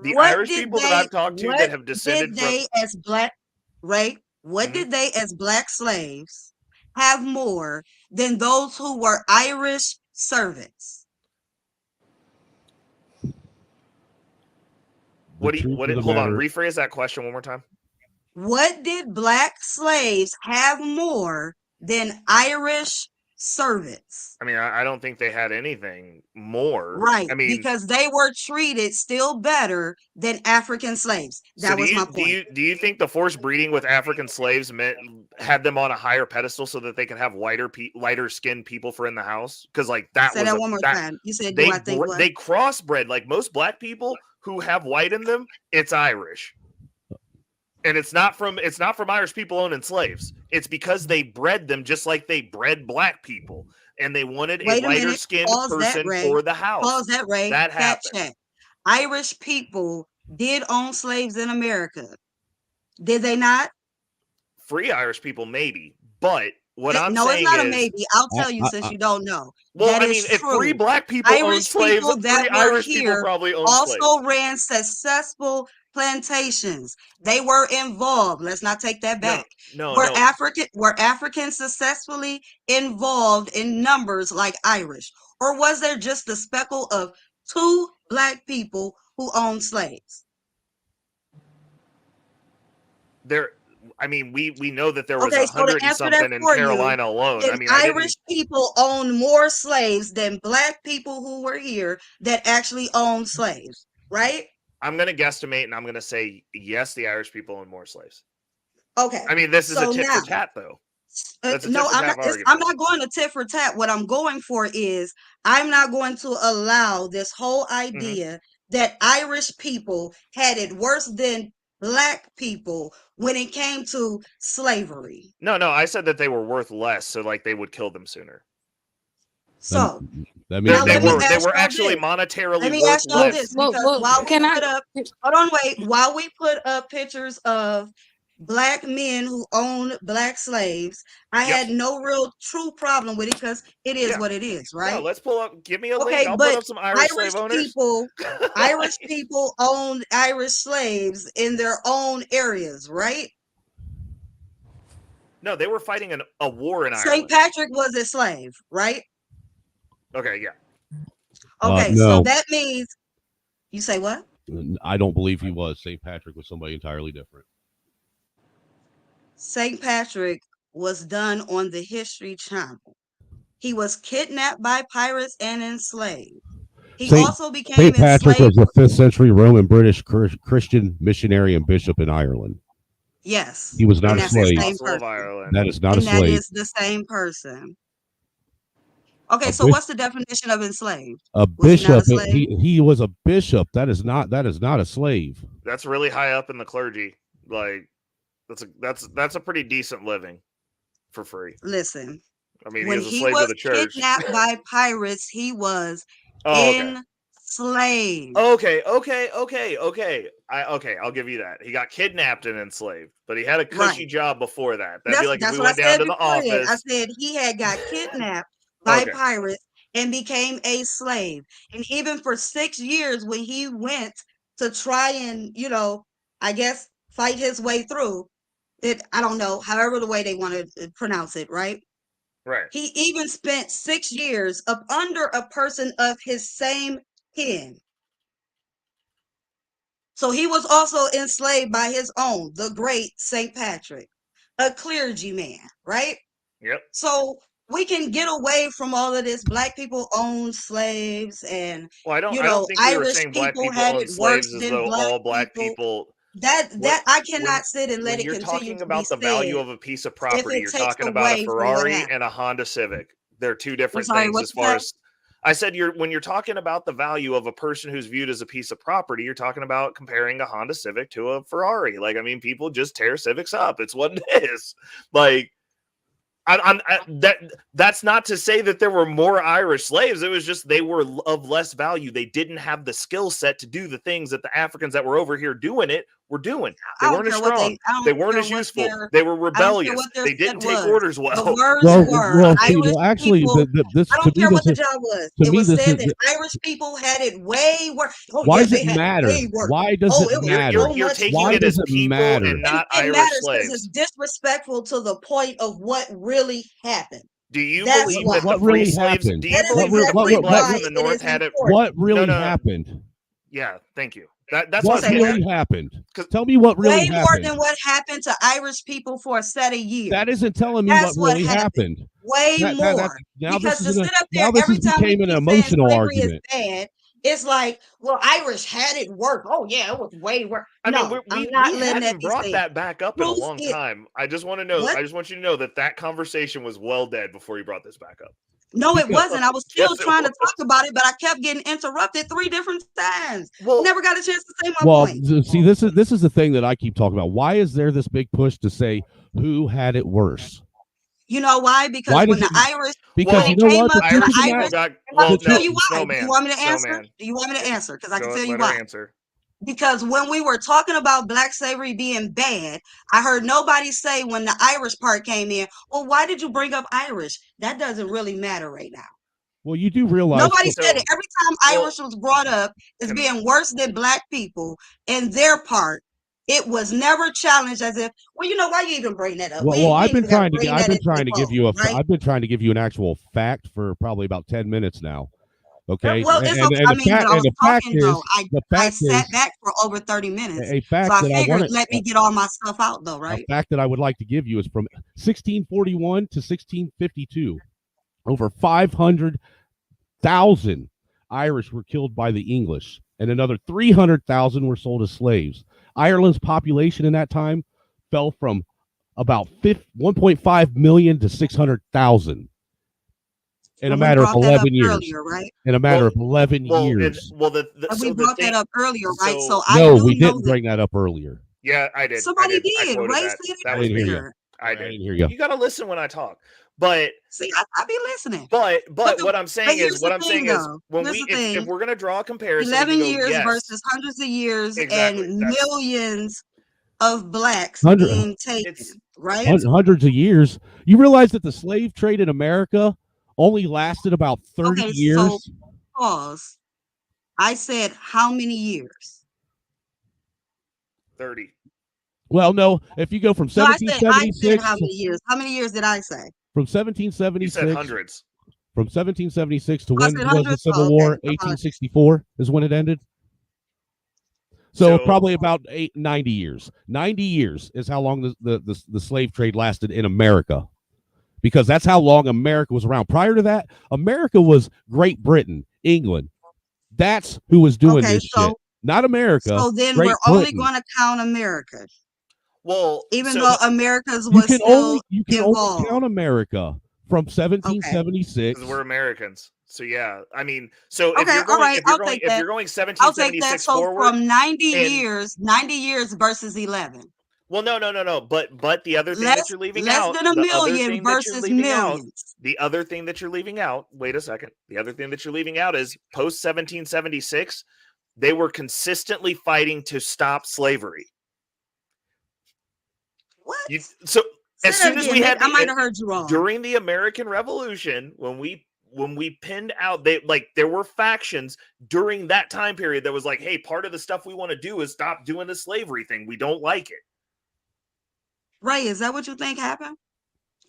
the Irish people that I've talked to that have descended from as black, right? What did they as black slaves have more than those who were Irish servants? Hold on, rephrase that question one more time. What did black slaves have more than Irish servants? I mean, I don't think they had anything more. Right. I mean, because they were treated still better than African slaves. That was my point. Do you think the forced breeding with African slaves had them on a higher pedestal so that they could have lighter skinned people for in the house? Because like that Say that one more time. You said they crossbred. Like most black people who have white in them, it's Irish. And it's not from Irish people owning slaves. It's because they bred them just like they bred black people, and they wanted a lighter skinned person for the house. Pause that, Ray. That happened. Irish people did own slaves in America. Did they not? Free Irish people, maybe, but what I'm saying no, it's not a maybe. I'll tell you since you don't know. Well, I mean, if free black people own slaves, free Irish people probably own slaves. Also ran successful plantations. They were involved. Let's not take that back. Were Africans successfully involved in numbers like Irish, or was there just a speckle of 2 black people who owned slaves? I mean, we know that there was 100 and something in Carolina alone. I mean, Irish people own more slaves than black people who were here that actually owned slaves, right? I'm going to guesstimate, and I'm going to say yes, the Irish people own more slaves. Okay. I mean, this is a tit for tat, though. No, I'm not going to tit for tat. What I'm going for is I'm not going to allow this whole idea that Irish people had it worse than black people when it came to slavery. No, I said that they were worth less, so like they would kill them sooner. So that means they were actually monetarily let me worth ask you this, because while we put up pictures of black men who owned black slaves. I had no real true problem with it because it is what it is, right? No, let's pull up. Give me a link. Okay, I'll but put up some Irish slave owners. Irish people owned Irish slaves in their own areas, right? No, they were fighting a war in Ireland. St. Patrick was a slave, right? Okay, yeah. Okay, no. so that means you say what? I don't believe he was. St. Patrick was somebody entirely different. St. Patrick was done on the History Channel. He was kidnapped by pirates and enslaved. He also became St. Patrick was a 5th century Roman British Christian missionary and bishop in Ireland. Yes. He was not a slave. That is not a slave. That is the same person. Okay, so what's the definition of enslaved? A bishop. He was a bishop. That is not a slave. That's really high up in the clergy. Like that's a pretty decent living for free. Listen. I mean, when he was kidnapped by pirates, he was enslaved. Okay. I'll give you that. He got kidnapped and enslaved, but he had a cushy job before that. That'd be like if we went down to the office. I said he had got kidnapped by pirates and became a slave. And even for 6 years, when he went to try and, I guess, fight his way through it, I don't know, however the way they want to pronounce it, right? Right. He even spent 6 years up under a person of his same kin. So he was also enslaved by his own, the great St. Patrick, a clergyman, right? Yep. So we can get away from all of this. Black people own slaves, and I don't think we were saying black people own slaves as though all black people. That I cannot sit and let it continue. You're talking about the value of a piece of property. You're talking about a Ferrari and a Honda Civic. They're two different things as far as I said. When you're talking about the value of a person who's viewed as a piece of property, you're talking about comparing a Honda Civic to a Ferrari. Like, I mean, people just tear Civics up. It's what it is. Like, that's not to say that there were more Irish slaves. It was just they were of less value. They didn't have the skill set to do the things that the Africans that were over here doing it were doing. They weren't as strong. They weren't as useful. They were rebellious. They didn't take orders well. The words were Irish actually, people. this I don't care what the job was. It was said that Irish people had it way worse. Why does it matter? Why does it matter? You're taking it as people and not Irish slaves. It's disrespectful to the point of what really happened. Do you believe that the free slaves? Do you believe that free blacks in the North had it? What really happened? Yeah, thank you. That's what really happened. Tell me what really happened. Way more than what happened to Irish people for a set of years. That isn't telling me what really happened. Way more. Because to sit up there every time became an emotional argument. It's like, well, Irish had it worse. Oh yeah, it was way worse. I mean, we haven't brought that back up in a long time. I just want to know. I just want you to know that conversation was well dead before you brought this back up. No, it wasn't. I was still trying to talk about it, but I kept getting interrupted 3 different times. Well, never got a chance to say my point. See, this is the thing that I keep talking about. Why is there this big push to say who had it worse? You know why? Because when the Irish, because you know what? I'll tell you why. Do you want me to answer? Do you want me to answer? Because I can tell you why. Because when we were talking about black slavery being bad, I heard nobody say when the Irish part came in, well, why did you bring up Irish? That doesn't really matter right now. Well, you do realize nobody said it. Every time Irish was brought up as being worse than black people in their part, it was never challenged as if, well, you know, why you even bring that up? Well, I've been trying to give you an actual fact for probably about 10 minutes now. Okay. Well, it's okay. I sat back for over 30 minutes. A fact so I figured, let me get all my stuff out, though, right? A fact that I would like to give you is from 1641 to 1652. Over 500,000 Irish were killed by the English, and another 300,000 were sold as slaves. Ireland's population in that time fell from about 1.5 million to 600,000. In a matter of 11 years. Earlier, right? In a matter of 11 years. We brought that up earlier, right? No, we didn't bring that up earlier. Yeah, I did. Somebody did, right? That was me. I didn't hear you. You got to listen when I talk. But see, I be listening. But what I'm saying is when if we're gonna draw a comparison, 11 years versus hundreds of years and millions of blacks being taken, right? Hundreds of years. You realize that the slave trade in America only lasted about 30 years? So pause. I said how many years? 30. Well, no. If you go from 1776, I said how many years? How many years did I say? From 1776, you said hundreds. From 1776 to when was the Civil War? 1864 is when it ended. So probably about 90 years. 90 years is how long the slave trade lasted in America, because that's how long America was around. Prior to that, America was Great Britain, England. That's who was doing this shit, not America. So then we're only going to count America. Well, even though America's was still you can involved. only count America from 1776. Because we're Americans. So yeah, I mean, so if okay, you're going, all right, if you're going 1776 I'll take that. So forward, from 90 years versus 11. Well, no. But the other thing that you're leaving out, less than a million versus millions. The other thing that you're leaving out. Wait a second. The other thing that you're leaving out is post 1776, they were consistently fighting to stop slavery. What? So as soon as we had, I might have heard you wrong. During the American Revolution, when we pinned out, there were factions during that time period that was like, hey, part of the stuff we want to do is stop doing the slavery thing. We don't like it. Ray, is that what you think happened?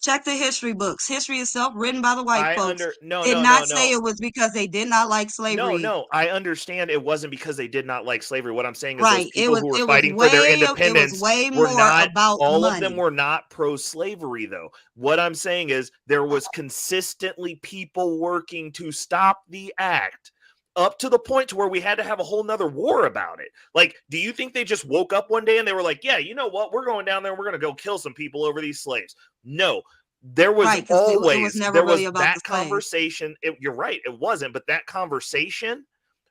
Check the history books. History itself, written by the white folks, did not say it was because they did not like slavery. No, I understand it wasn't because they did not like slavery. What I'm saying is those people who were fighting for their independence were not, all of them were not pro-slavery, though. What I'm saying is there was consistently people working to stop the act, up to the point to where we had to have a whole nother war about it. Like, do you think they just woke up one day and they were like, yeah, you know what? We're going down there and we're going to go kill some people over these slaves. No, there was always, there was that conversation. You're right. It wasn't, but that conversation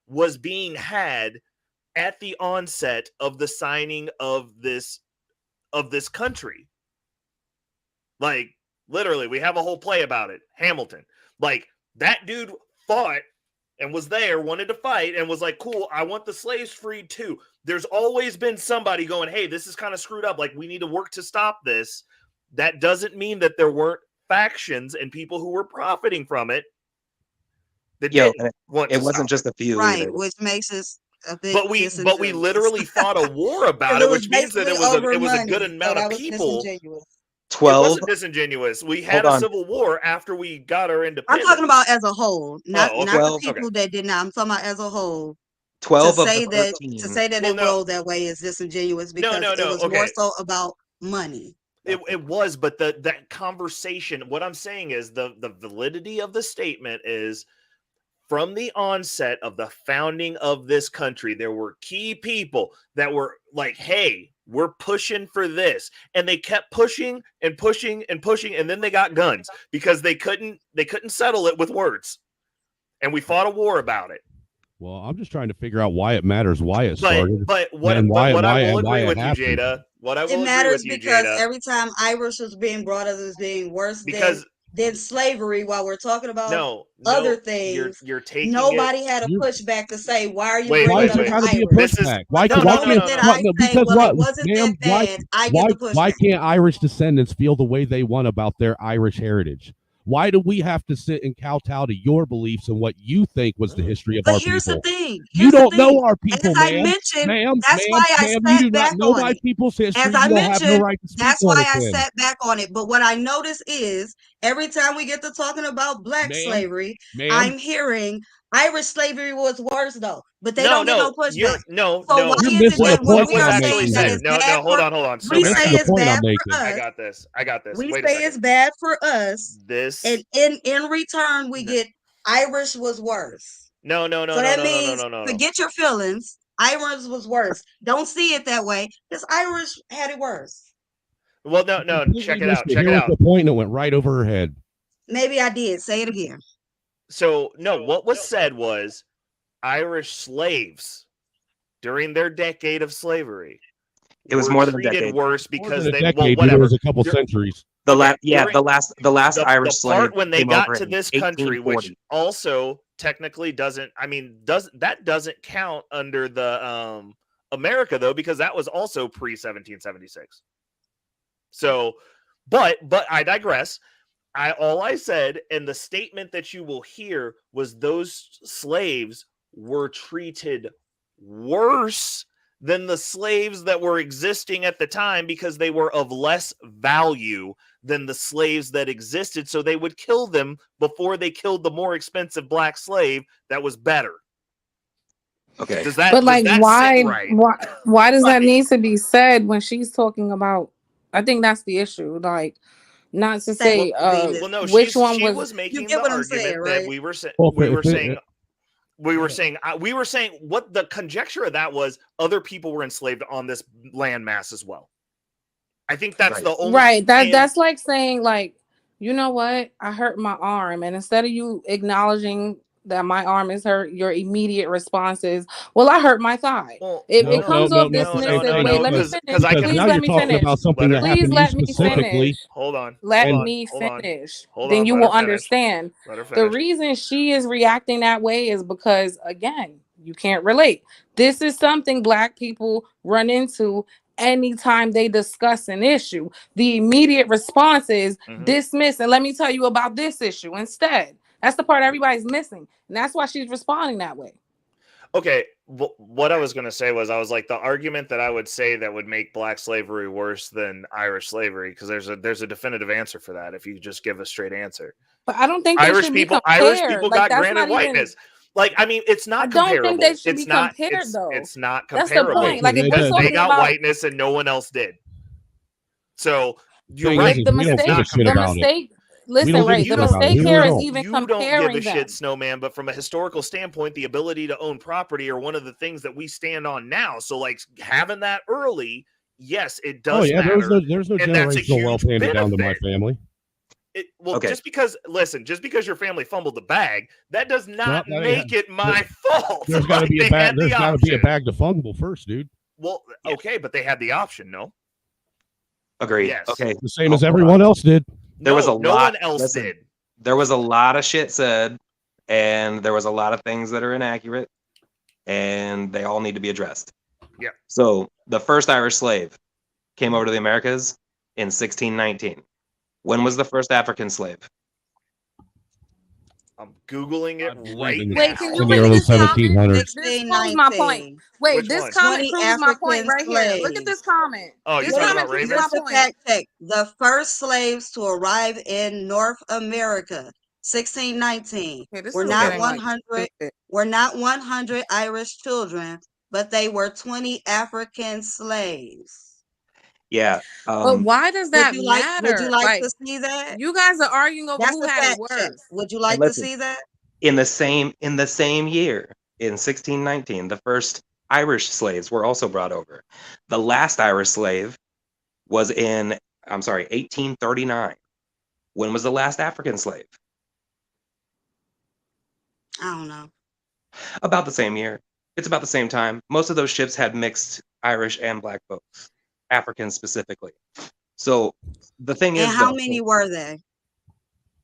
was being had at the onset of the signing of this country. Like, literally, we have a whole play about it. Hamilton. Like, that dude fought and was there, wanted to fight, and was like, cool, I want the slaves freed too. There's always been somebody going, hey, this is kind of screwed up. Like, we need to work to stop this. That doesn't mean that there weren't factions and people who were profiting from it. That it wasn't just a few. Right, either. Which makes us a bit But we literally fought a war about it, which means that it was a good amount of people. 12. It wasn't disingenuous. We had a civil war after we got our independence. I'm talking about as a whole, not the people that did not. I'm talking about as a whole. 12 to of say the 13. To say that it rolled that way is disingenuous because it was more so about money. It was, but that conversation, what I'm saying is the validity of the statement is from the onset of the founding of this country, there were key people that were like, hey, we're pushing for this. And they kept pushing and pushing and pushing. And then they got guns because they couldn't settle it with words. And we fought a war about it. Well, I'm just trying to figure out why it matters, why it started. But what I will agree with you, Jada. It matters because every time Irish was being brought up as being worse than slavery, while we're talking about other things, you're taking nobody had a pushback to say, why are you bringing up the Irish? Why can't Irish descendants feel the way they want about their Irish heritage? Why do we have to sit and kowtow to your beliefs and what you think was the history of our people? Here's the thing. You don't know our people, as I mentioned, that's why I sat back on it. People's history. As I mentioned, that's why I sat back on it. But what I notice is every time we get to talking about black slavery, I'm hearing Irish slavery was worse though, but they don't get no pushback. No, you're missing the point I'm actually saying. No, hold on. We say it's bad for us. I got this. We say it's bad for us. And in return, we get Irish was worse. No. So that means forget your feelings. Irish was worse. Don't see it that way because Irish had it worse. Well, no. Check it out. The point that went right over her head. Maybe I did. Say it again. So, no, what was said was Irish slaves during their decade of slavery. It was more than a decade. Worse because it was a couple centuries. The last Irish slave when they got to this country, which also technically doesn't count under the America, though, because that was also pre 1776. So, but I digress. All I said, and the statement that you will hear was those slaves were treated worse than the slaves that were existing at the time because they were of less value than the slaves that existed. So they would kill them before they killed the more expensive black slave that was better. Okay. But like, why does that need to be said when she's talking about? I think that's the issue. Like, not to say which one she was making the argument that we were saying what the conjecture of that was other people were enslaved on this landmass as well. I think that's the only that's like saying, like, you know what, I hurt my arm, and instead of you acknowledging that my arm is hurt, your immediate response is, well, I hurt my thigh. It comes off dismissive. Wait, let me finish. Please let me finish. Please let me finish. Hold on. Let me finish. Then you will understand. The reason she is reacting that way is because, again, you can't relate. This is something Black people run into anytime they discuss an issue. The immediate response is dismiss, and let me tell you about this issue instead. That's the part everybody's missing, and that's why she's responding that way. Okay, what I was going to say was, I was like, the argument that I would say that would make Black slavery worse than Irish slavery, because there's a definitive answer for that if you just give a straight answer. But I don't think Irish people got granted whiteness. Like, I mean, it's not comparable. I don't think they should be compared, though. It's not comparable. That's the point. Like, because they got whiteness and no one else did. So you're right. The mistake. Listen, right. The mistake here is even comparing don't give a shit, Snowman, but from a historical standpoint, the ability to own property are one of the things that we stand on now. So, like, having that early, yes, it does matter. There's no generational wealth handed down to my family. Just because your family fumbled the bag, that does not make it my fault. There's got to be a bag. There's got to be a bag to fumble first, dude. Well, okay, but they had the option, no? Agreed. Yes. Okay. The same as everyone else did. There was no one else did. There was a lot of shit said, and there was a lot of things that are inaccurate, and they all need to be addressed. Yeah. So the first Irish slave came over to the Americas in 1619. When was the first African slave? I'm Googling it right now. Wait, can you read this comment? This proves my point. Wait, this comment proves my point right here. Look at this comment. Oh, you're talking about Raven? Fact check. The first slaves to arrive in North America, 1619, were not 100. Were not 100 Irish children, but they were 20 African slaves. Yeah. But why does that matter? Would you like to see that? You guys are arguing over who had it worse. Would you like to see that? In the same year, in 1619, the first Irish slaves were also brought over. The last Irish slave was in, 1839. When was the last African slave? I don't know. About the same year. It's about the same time. Most of those ships had mixed Irish and Black folks. Africans specifically. So the thing is, how many were they?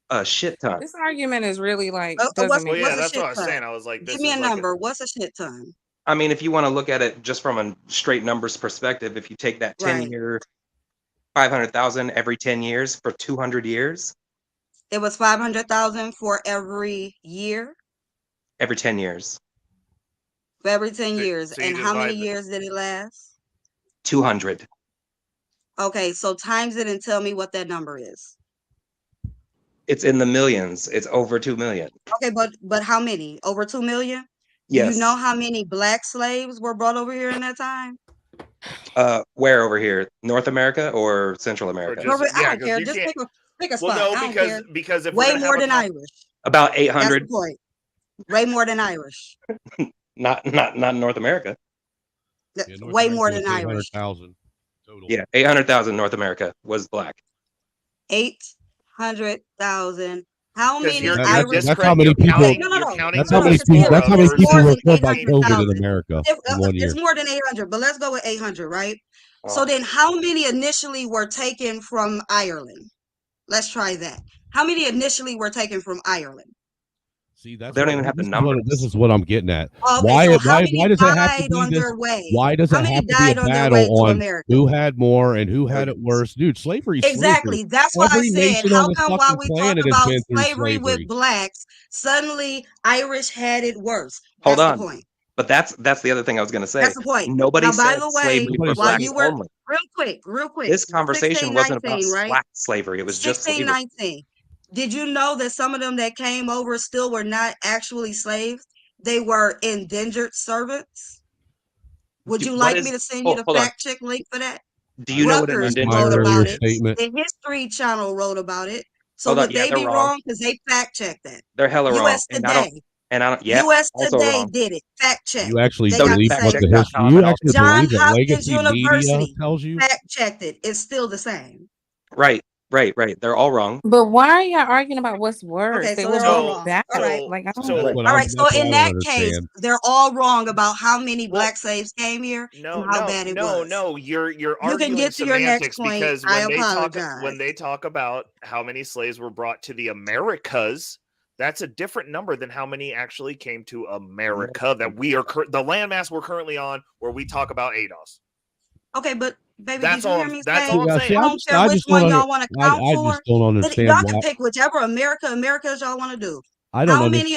A shit ton. This argument is really like. That's what I was saying. I was like, give me a number. What's a shit ton? I mean, if you want to look at it just from a straight numbers perspective, if you take that 10-year, 500,000 every 10 years for 200 years. It was 500,000 for every year. Every 10 years. For every 10 years, and how many years did it last? 200. Okay, so times it and tell me what that number is. It's in the millions. It's over 2 million. Okay, but how many? Over 2 million? Yes. Do you know how many Black slaves were brought over here in that time? Where over here? North America or Central America? I don't care. Just pick a spot. Well, no, because if way more than Irish. About 800. That's the point. Way more than Irish. Not North America. Way more than Irish. 800,000 total. Yeah, 800,000 North America was Black. 800,000. How many Irish? That's how many people. That's how many people. That's how many people were killed by COVID in America in 1 year. It's more than 800, but let's go with 800, right? So then, how many initially were taken from Ireland? Let's try that. How many initially were taken from Ireland? See, that's they don't what, even have the this is numbers. this is what I'm getting at. Okay, so how many Why does it have to died be on this? their way? Why does How it many have to be a died on their way battle to on America? who had more and who had it Millions. worse? Dude, slavery's slavery. Exactly. That's why I Every said, nation how on this come while fucking we talk planet has about been through slavery with slavery. blacks, suddenly Irish had it worse? Hold That's on. the point. But that's the other thing I was going to say. That's the point. Nobody Now, by said the way, slavery for while blacks you were only. real quick, This conversation wasn't about 1619, right? black slavery. It was just slavery. 1619. Did you know that some of them that came over still were not actually slaves? They were indentured servants. Would you like me to send you the fact check link for that? Do you know what an Rutgers indentured wrote about servant it. is? The History Channel wrote about it. So Hold on, would yeah, they they're be wrong. wrong? Because they fact checked that. They're hella wrong. US Today. Yeah, US also Today wrong. did it. Fact check. You actually They got believe the what same. the history. You actually John believe that Hopkins legacy media University tells you. fact checked it. It's still the same. Right. They're all wrong. But why are y'all arguing about what's worse? Okay, They so were they're all both wrong. bad. All right. Like, I don't That's know. what All I'm, right. So that's what in I that don't case, understand. they're all wrong about how many black slaves came here and how bad it was. No, you're You arguing can get to your next semantics point. because I when they talk about how many slaves were brought to the Americas, that's a different number than how many actually came to America that we are the landmass we're currently on, where we talk about ADOS. Okay, but baby, That's did you all hear I'm- me that's say? all I'm I saying. don't care which one y'all want to count for. I just don't understand Y'all why. can pick whichever Americas y'all want to do. I don't How understand.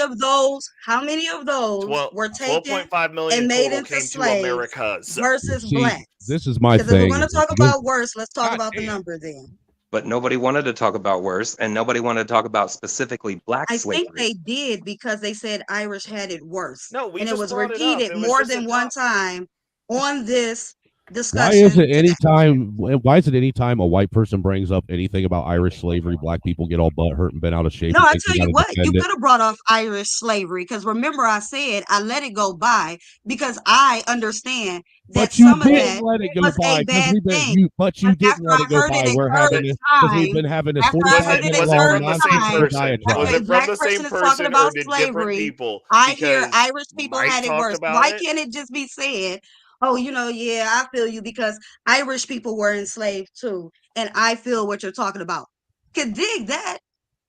many of those were taken 12.5 million and made total into came to slaves Americas versus See, blacks? this is my Because if we're thing. going to talk about worse, let's talk God about the damn. number then. But nobody wanted to talk about worse, and nobody wanted to talk about specifically black I slavery. think they did because they said Irish had it worse. No, we and it just was brought it up. repeated It was more just a than one time on this Why discussion. is it any time a white person brings up anything about Irish slavery, black people get all butthurt and bent out of shape? No, and I think they tell you gotta what, you defend it? could have brought off Irish slavery because remember I said I let it go by because I understand that But you some of that didn't let it go was by a bad thing. but you didn't let it go heard by. it a We're third having this because we've time, been having this after I 45 heard it minute a long third nonsense time, diatribe. Was after a it from black the same person is talking person about or did different slavery, people? I hear Because Irish people Mike had it talked worse. about Why it. can't it just be said, oh, yeah, I feel you because Irish people were enslaved too, and I feel what you're talking about. Could dig that.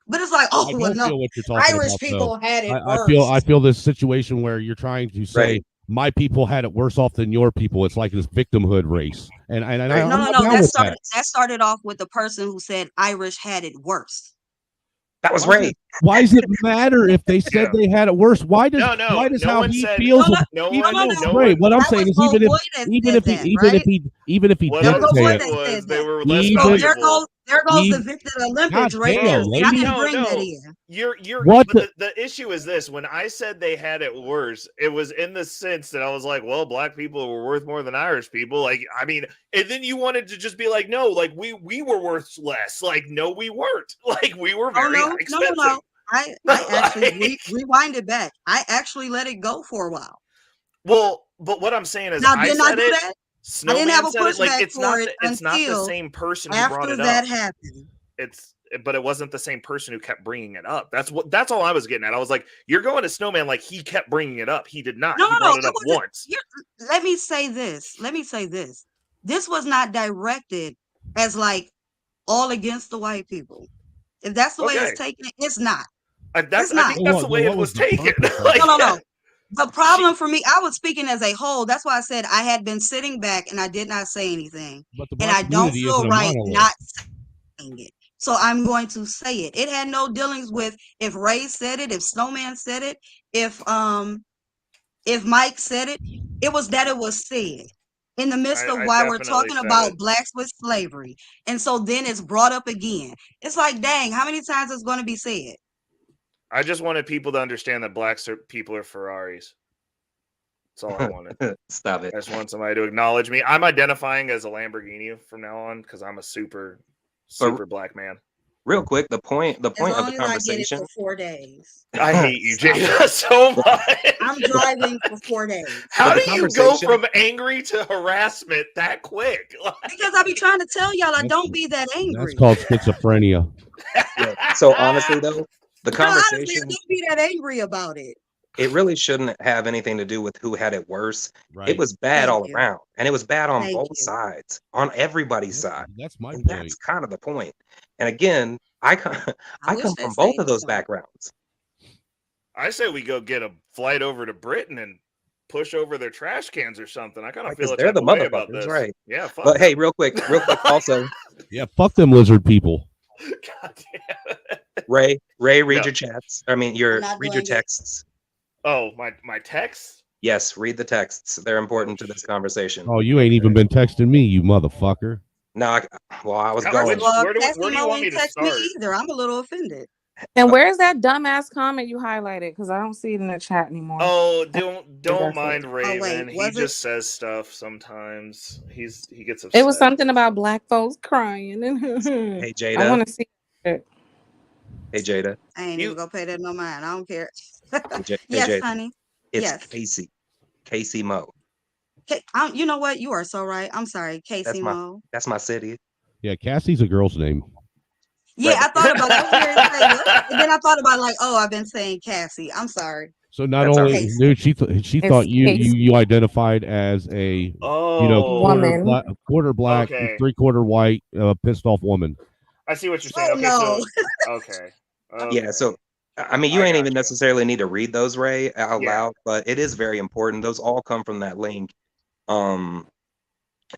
But it's like, oh, I well, don't no, feel what you're talking Irish about, people though. had it I worse. feel this situation where you're trying to say my people had it worse off than your people. It's like this victimhood race, and I'm not down with that. That started off with the person who said Irish had it worse. That was Ray. Why does it matter if they said they had it worse? Why does how he feels? Ray, what I'm saying is even if he didn't say it, There goes the Victor Olympics right there. See, I didn't bring that in. The issue is this: when I said they had it worse, it was in the sense that I was like, well, black people were worth more than Irish people. Like, I mean, and then you wanted to just be like, no, like we were worth less. Like, no, we weren't. Like, we were very expensive. No. I actually rewind it back. I actually let it go for a while. Well, but what I'm saying is, now, I didn't said I do it. that? Snowman I didn't have a said it. Like, pushback for it it's not the same person who brought it up. After that happened. But it wasn't the same person who kept bringing it up. That's all I was getting at. I was like, you're going to Snowman like he kept bringing it up. He did not. He brought it up once. Let me say this. This was not directed as like all against the white people. If that's the way it's taken, it's not. I think that's the way it was taken. No. The problem for me, I was speaking as a whole. That's why I said I had been sitting back and I did not say anything. And I don't feel right not saying it. So I'm going to say it. It had no dealings with if Ray said it, if Snowman said it, if Mike said it. It was that it was said in the midst of why we're talking about blacks with slavery. And so then it's brought up again. It's like, dang, how many times is going to be said? I just wanted people to understand that people are Ferraris. That's all I wanted. Stop it. I just want somebody to acknowledge me. I'm identifying as a Lamborghini from now on because I'm a super black man. Real quick, the point of the conversation. I get it for 4 days. I hate you, Jada, so much. I'm driving for 4 days. How do you go from angry to harassment that quick? Because I be trying to tell y'all I don't be that angry. That's called schizophrenia. So honestly, though, the conversation. Honestly, I don't be that angry about it. It really shouldn't have anything to do with who had it worse. Right. It was bad all around, and it was bad on both sides, on everybody's side. That's my point. That's kind of the point. And again, I come from both of those backgrounds. I say we go get a flight over to Britain and push over their trash cans or something. I kind of feel they're the way about this. right? Yeah, fuck but them. hey, real quick, also. Yeah, fuck them lizard people. God damn it. Ray, read your chats. I mean, read your texts. Oh, my texts? Yes, read the texts. They're important to this conversation. Oh, you ain't even been texting me, you motherfucker. No, I was going. Where do you want me to start? Either. I'm a little offended. And where's that dumbass comment you highlighted? Because I don't see it in the chat anymore. Oh, don't mind Raven. He just says stuff sometimes. He gets upset. It was something about black folks crying. Hey Jada. I want to see it. Hey Jada. I ain't even gonna pay that no mind. I don't care. Yes, Jada. Honey. It's yes. Casey Mo. You know what? You are so right. I'm sorry, Casey Mo. That's my city. Yeah, Cassie's a girl's name. Yeah, I thought about it. And then I thought about I've been saying Cassie. I'm sorry. So not only, dude, she thought you identified as a woman, quarter black, 3/4 white, pissed off woman. I see what you're saying. Okay, no. Okay. Yeah, so I mean, you ain't even necessarily need to read those, Ray, out loud, but it is very important. Those all come from that link.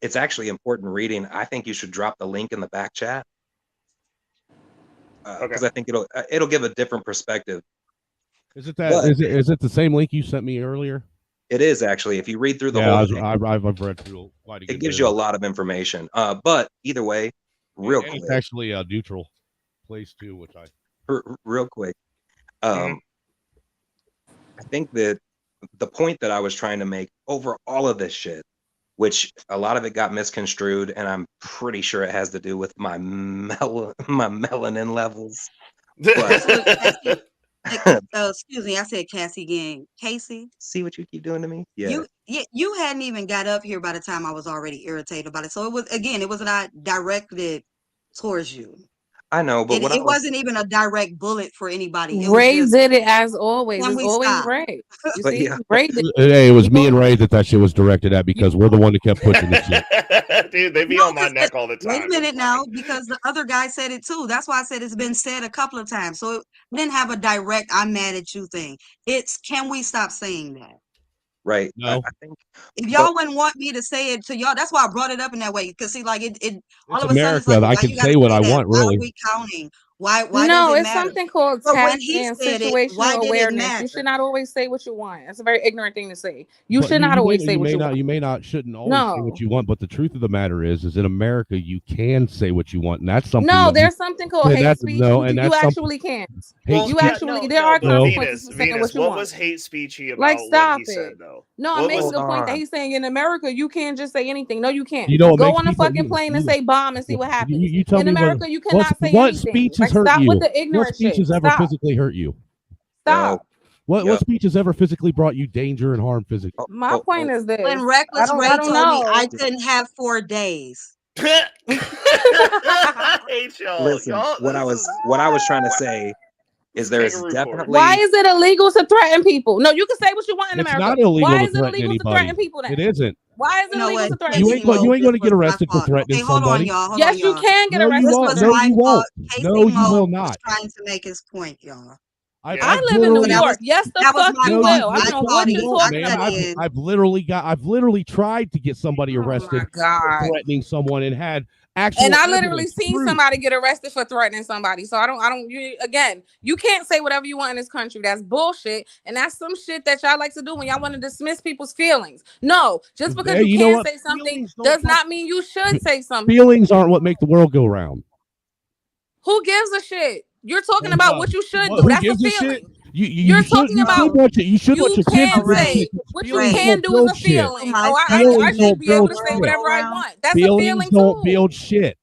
It's actually important reading. I think you should drop the link in the back chat. Because I think it'll give a different perspective. Is it that? Is it the same link you sent me earlier? It is actually. If you read through the whole thing, I've read through quite a bit. It gives you a lot of information. But either way, real quick, it's actually a neutral place too, which real quick. I think that the point that I was trying to make over all of this shit, which a lot of it got misconstrued, and I'm pretty sure it has to do with my melanin levels. But, excuse me, I said Cassie again. Casey, see what you keep doing to me? Yeah. You hadn't even got up here by the time I was already irritated about it. So it was not directed towards you. I know, but it wasn't even a direct bullet for anybody. Ray did it as always. It's always Ray. You see, Ray did it. Hey, it was me and Ray that shit was directed at because we're the one that kept pushing the shit. Dude, they be on my neck all the time. Wait a minute now, because the other guy said it too. That's why I said it's been said a couple of times. So it didn't have a direct "I'm mad at you" thing. It's can we stop saying that? Right. No. I think if y'all wouldn't want me to say it to y'all, that's why I brought it up in that way. Because see, like it all of a sudden, it's like, I can say what I want. Really, why are we counting? Why no, does it it's matter? something called tact and situational awareness. You should not always say what you want. That's a very ignorant thing to say. You should not always say what you want. You shouldn't always say what you want, but the truth of the matter is in America you can say what you want, and that's something. No, there's something called hate speech. You actually can't. You actually there are consequences for saying what you want. What was hate speechy about? Like, stop what he said, though? No, I'm making the point that he's saying in America you can't just say anything. No, you can't. You know, go on a fucking plane and say bomb and see what happens. You tell in me America you cannot say what anything. Speeches hurt stop you? with the ignorant what speech has ever physically hurt you? Stop. What speech has ever physically brought you danger and harm physically? My point is this: when Reckless Ray told me I couldn't have 4 days. Listen, what I was trying to say is there is definitely. Why is it illegal to threaten people? No, you can say what you want in America. It's not illegal. Why is it illegal to threaten people? Then it isn't. Why is it illegal to threaten people? You ain't going to get arrested for threatening somebody. Yes, you can get arrested. No, you won't. No, you will not. Trying to make his point, y'all. I live in New York. Yes, the fuck you will. I don't know what you're talking about. I've literally tried to get somebody arrested for threatening someone and had actual. And I literally seen somebody get arrested for threatening somebody. So I don't. You can't say whatever you want in this country. That's bullshit, and that's some shit that y'all like to do when y'all want to dismiss people's feelings. No, just because you can't say something does not mean you should say something. Feelings aren't what make the world go round. Who gives a shit? You're talking about what you should do. That's a feeling. You're talking about what you should what you can say. What you can do is a feeling. I should be able to say whatever I want. That's a feeling too. Don't build shit.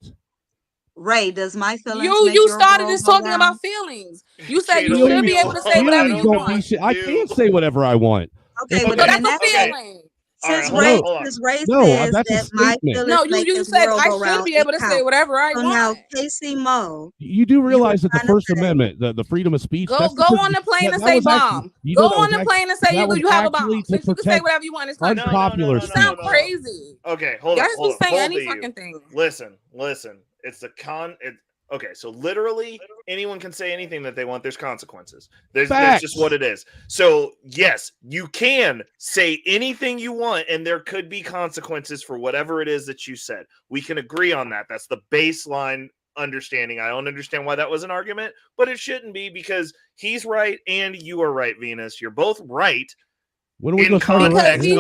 Ray, does my feelings? You started this talking about feelings. You said you should be able to say whatever you want. I can't say whatever I want. Okay, but that's a feeling. Since Ray says that my feelings you said I should be able to say whatever I want. Now, Casey Mo, you do realize that the First Amendment, the freedom of speech. Go on the plane and say bomb. Go on the plane and say you have a bomb. Since you can say whatever you want, it's unpopular. You sound crazy. Okay, hold on. Y'all just be saying any fucking thing. Listen. It's Okay, so literally anyone can say anything that they want. There's consequences. That's just what it is. So yes, you can say anything you want, and there could be consequences for whatever it is that you said. We can agree on that. That's the baseline understanding. I don't understand why that was an argument, but it shouldn't be, because he's right and you are right, Venus. You're both right. When are we going to start arresting? He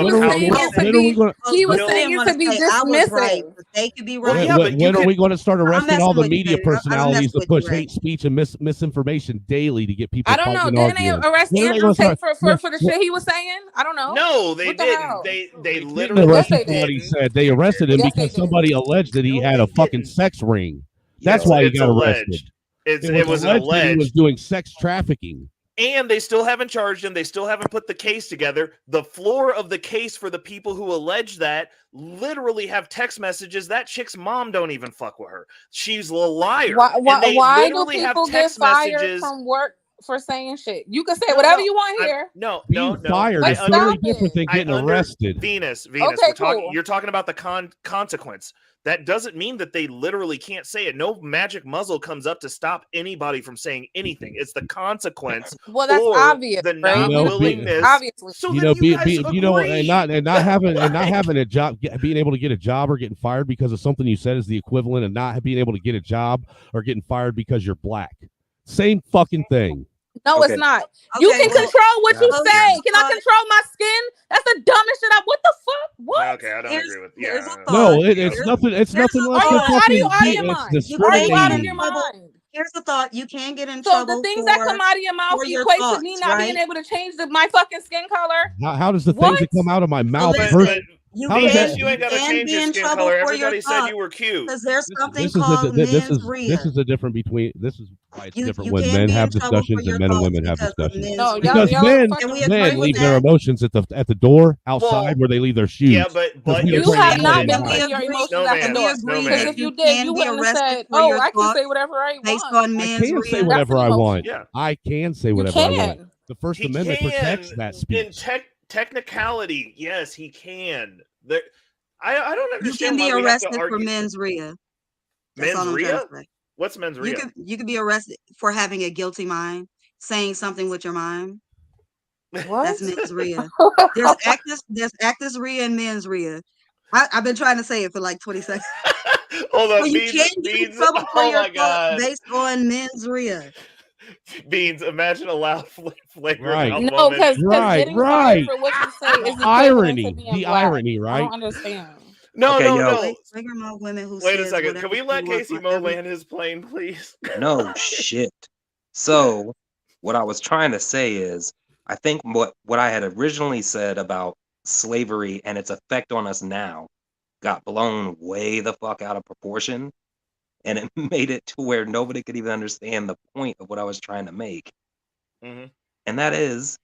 was saying it to be dismissive. They could be right. When are we going to start arresting all the media personalities that push hate speech and misinformation daily to get people? I don't know. Didn't they arrest Andrew Tate for the shit he was saying? I don't know. No, they didn't. They literally arrested him. He said they arrested him because somebody alleged that he had a fucking sex ring. That's why he got arrested. It was alleged that he was doing sex trafficking. And they still haven't charged him. They still haven't put the case together. The floor of the case for the people who allege that literally have text messages. That chick's mom don't even fuck with her. She's a liar. Why do people get fired from work for saying shit? You can say whatever you want here. Being fired is very different than getting arrested. Venus, okay, you're talking about the consequence. That doesn't mean that they literally can't say it. No magic muzzle comes up to stop anybody from saying anything. It's the consequence. Well, that's obvious. The non-willingness. Obviously, so and not having a job, being able to get a job or getting fired because of something you said is the equivalent of not being able to get a job or getting fired because you're black. Same fucking thing. No, it's not. You can control what you say. Can I control my skin? That's the dumbest shit. What the fuck? What? Okay, I don't agree with. Yeah, no, it's nothing. It's nothing less than fucking. Are you out of your mind? Are you out of your mind? Here's the thought: you can get in trouble. So the things that come out of your mouth equate to me not being able to change my fucking skin color. How does the things that come out of my mouth hurt? You ain't got to change your skin color. Everybody said you were cute. Because there's something called menswear. This is the difference between. This is why it's different when men have discussions and men and women have discussions. No, because men leave their emotions at the door outside where they leave their shoes. Yeah, but you have not been leaving your emotions at the door. Because if you did, you wouldn't have said, "Oh, I can say whatever I want." I can say whatever I want. I can say whatever I want. The First Amendment protects that speech. Technicality, yes, he can. I don't understand. You can be arrested for mens rea. Mens rea? What's mens rea? You could be arrested for having a guilty mind, saying something with your mind. What? That's mens rea. There's actus rea and mens rea. I've been trying to say it for like 20 seconds. Hold on, so you can't get in trouble for your thoughts based on mens rea. Beans, imagine a loud flavor. Right. No, because getting fired for what you say is irony. The irony, right? I don't understand. No. Wait a second. Can we let Casey Mo land his plane, please? No shit. So, what I was trying to say is, I think what I had originally said about slavery and its effect on us now got blown way the fuck out of proportion. And it made it to where nobody could even understand the point of what I was trying to make. Mm-hmm. And that is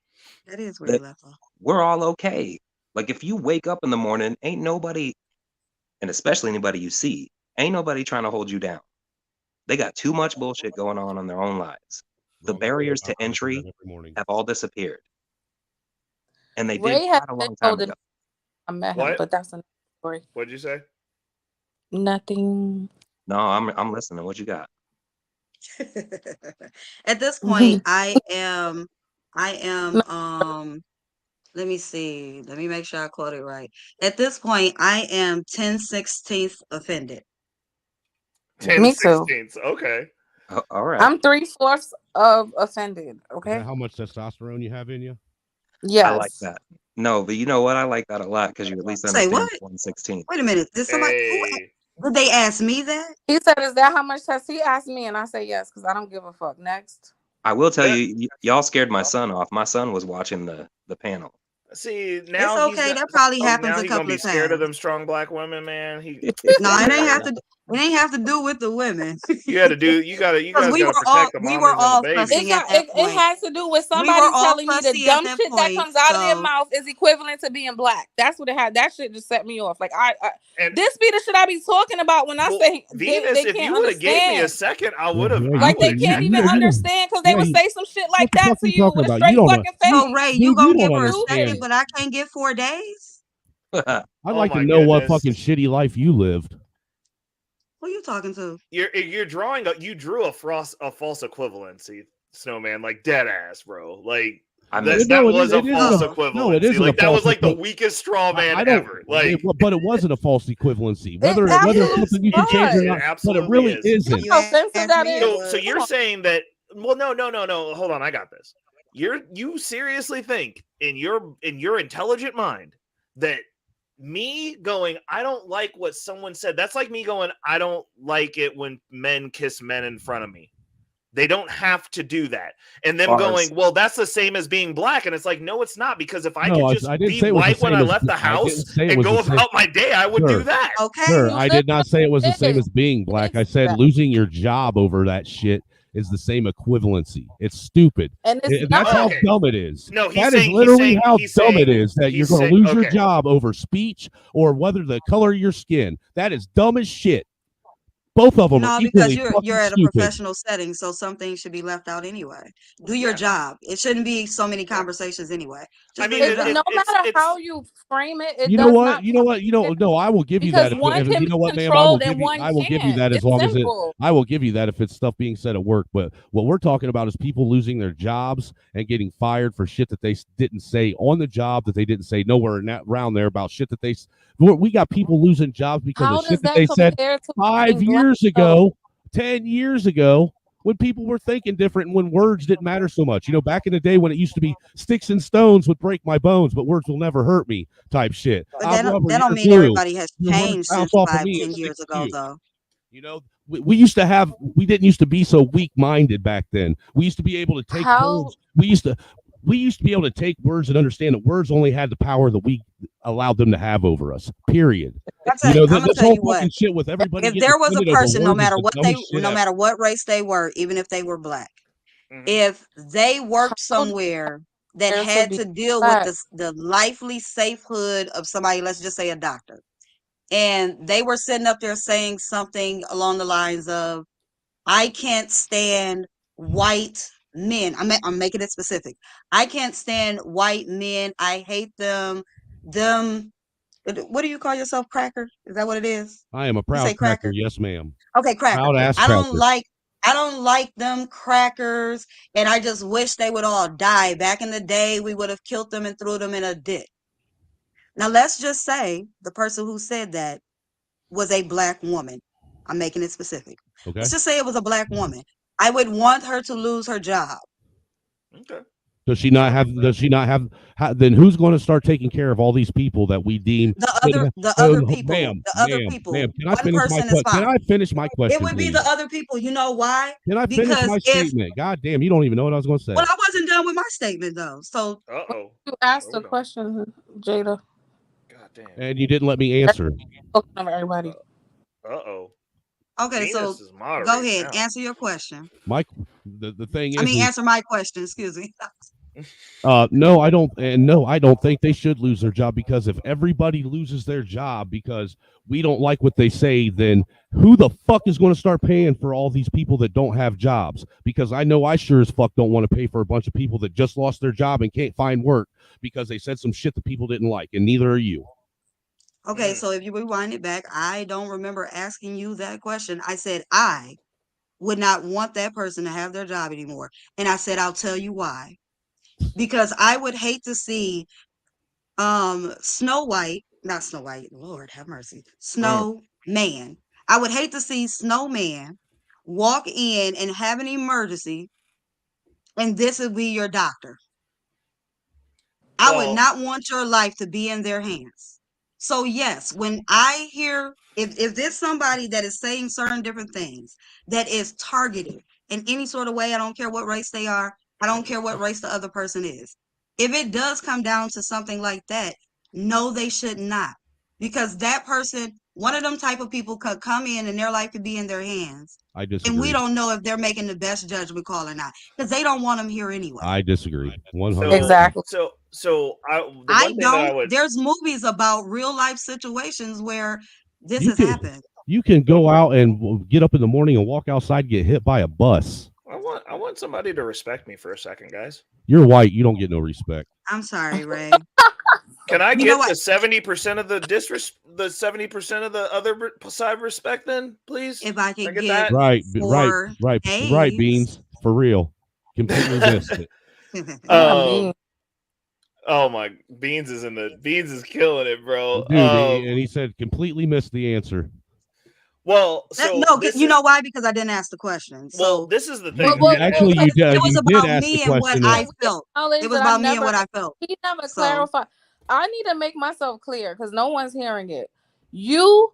where you left off. We're all okay. Like, if you wake up in the morning, ain't nobody, and especially anybody you see, ain't nobody trying to hold you down. They got too much bullshit going on in their own lives. The barriers to entry have all disappeared. And they did quite a long time ago. I met him, but that's another story. What'd you say? Nothing. No, I'm listening. What you got? At this point, I am let me see. Let me make sure I quote it right. At this point, I am 10/16 offended. 10/16. Okay. All right. I'm 3/4 of offended. Okay. How much testosterone you have in you? Yes. I like that. No, but you know what? I like that a lot because you at least understand 1/16. Wait a minute. Did somebody? Did they ask me that? He said, "Is that how much test?" He asked me, and I say yes because I don't give a fuck. Next. I will tell you, y'all scared my son off. My son was watching the panel. See, now it's okay. That probably happens a couple of times. He's gonna be scared of them strong black women, man. No, it ain't have to. It ain't have to do with the women. You guys gotta protect the we were all fussing at that point. It has to do with somebody telling me the dumb shit that comes out of their mouth is equivalent to being black. That's what it had. That shit just set me off. Like this be the shit I be talking about when I say Venus. If you would have gave me a second, I would have. Like they can't even understand because they would say some shit like that to you with a straight fucking face. So Ray, you gonna give her a second, but I can't get 4 days. I'd like to know what fucking shitty life you lived. Who you talking to? You're drawing you drew a false equivalency, Snowman, like dead ass, bro. Like that was a false equivalency. No, it isn't. Like that was like the weakest straw man ever. Like, but it wasn't a false equivalency. Whether it's something you can change or not, but it really isn't. So you're saying that? Well, no. Hold on, I got this. You seriously think in your intelligent mind that me going, I don't like what someone said. That's like me going, I don't like it when men kiss men in front of me. They don't have to do that. And them going, well, that's the same as being black. And it's like, no, it's not. Because if I could just be white when I left the house and go about my day, I would do that. Okay. Sure, I did not say it was the same as being black. I said losing your job over that shit is the same equivalency. It's stupid. And that's how dumb it is. No, that is literally how dumb it is that you're going to lose your job over speech or whether the color of your skin. That is dumb as shit. Both of them. No, are because you're at stupid. a professional setting, so some things should be left out anyway. Do your job. It shouldn't be so many conversations anyway. Just no matter how you frame it, you know what? No, I will give you that. You know what, ma'am? I will give you that as long as I will give you that if it's stuff being said at work. But what we're talking about is people losing their jobs and getting fired for shit that they didn't say on the job, that they didn't say nowhere around there about shit that they. We got people losing jobs because of shit that they said 5 years ago, 10 years ago, when people were thinking different and when words didn't matter so much. You know, back in the day when it used to be sticks and stones would break my bones, but words will never hurt me type shit. But that don't mean everybody has changed since 5-10 years ago, though. You know, we didn't used to be so weak-minded back then. We used to be able to take words. We used to be able to take words and understand that words only had the power that we allowed them to have over us. Period. You know, this whole fucking shit with everybody. If there was a person, no matter what race they were, even if they were black, if they worked somewhere that had to deal with the lively safehood of somebody, let's just say a doctor, and they were sitting up there saying something along the lines of, "I can't stand white men." I'm making it specific. I can't stand white men. I hate them. What do you call yourself? Cracker? Is that what it is? I am a proud cracker. Yes, ma'am. Okay, cracker. I don't like them crackers, and I just wish they would all die. Back in the day, we would have killed them and threw them in a ditch. Now, let's just say the person who said that was a black woman. I'm making it specific. Okay. Let's just say it was a black woman. I would want her to lose her job. Okay. Does she not have? Then who's going to start taking care of all these people that we deem the other people? Ma'am, can I finish my question? It would be the other people. You know why? Can I finish my statement? God damn, you don't even know what I was going to say. Well, I wasn't done with my statement though. So you asked the question, Jada. God damn. And you didn't let me answer. Everybody. Okay, so go ahead, answer your question. Mike, the thing is, answer my question. Excuse me. No, I don't, and no, I don't think they should lose their job, because if everybody loses their job because we don't like what they say, then who the fuck is going to start paying for all these people that don't have jobs? Because I know I sure as fuck don't want to pay for a bunch of people that just lost their job and can't find work because they said some shit that people didn't like, and neither are you. Okay, so if you rewind it back, I don't remember asking you that question. I said I would not want that person to have their job anymore. And I said, I'll tell you why. Because I would hate to see Snowman. I would hate to see Snowman walk in and have an emergency, and this would be your doctor. I would not want your life to be in their hands. So yes, when I hear, if there's somebody that is saying certain different things that is targeted in any sort of way, I don't care what race they are, I don't care what race the other person is. If it does come down to something like that, no, they should not. Because that person, one of them type of people could come in and their life could be in their hands. I disagree. And we don't know if they're making the best judgment call or not, because they don't want them here anyway. I disagree. 100%. Exactly. There's movies about real life situations where this has happened. You can go out and get up in the morning and walk outside and get hit by a bus. I want somebody to respect me for a second, guys. You're white. You don't get no respect. I'm sorry, Ray. Can I get the 70% of the 70% of the other side respect then, please? If I could get that. Right, Beans, for real. Completely missed it. Oh my, Beans is killing it, bro. Dude, and he said completely missed the answer. Well, so you know why? Because I didn't ask the question. So well, this is the thing. Actually, you did. It was about ask me the and what question. I felt. It was about me and what I felt. He never clarified. I need to make myself clear because no one's hearing it. You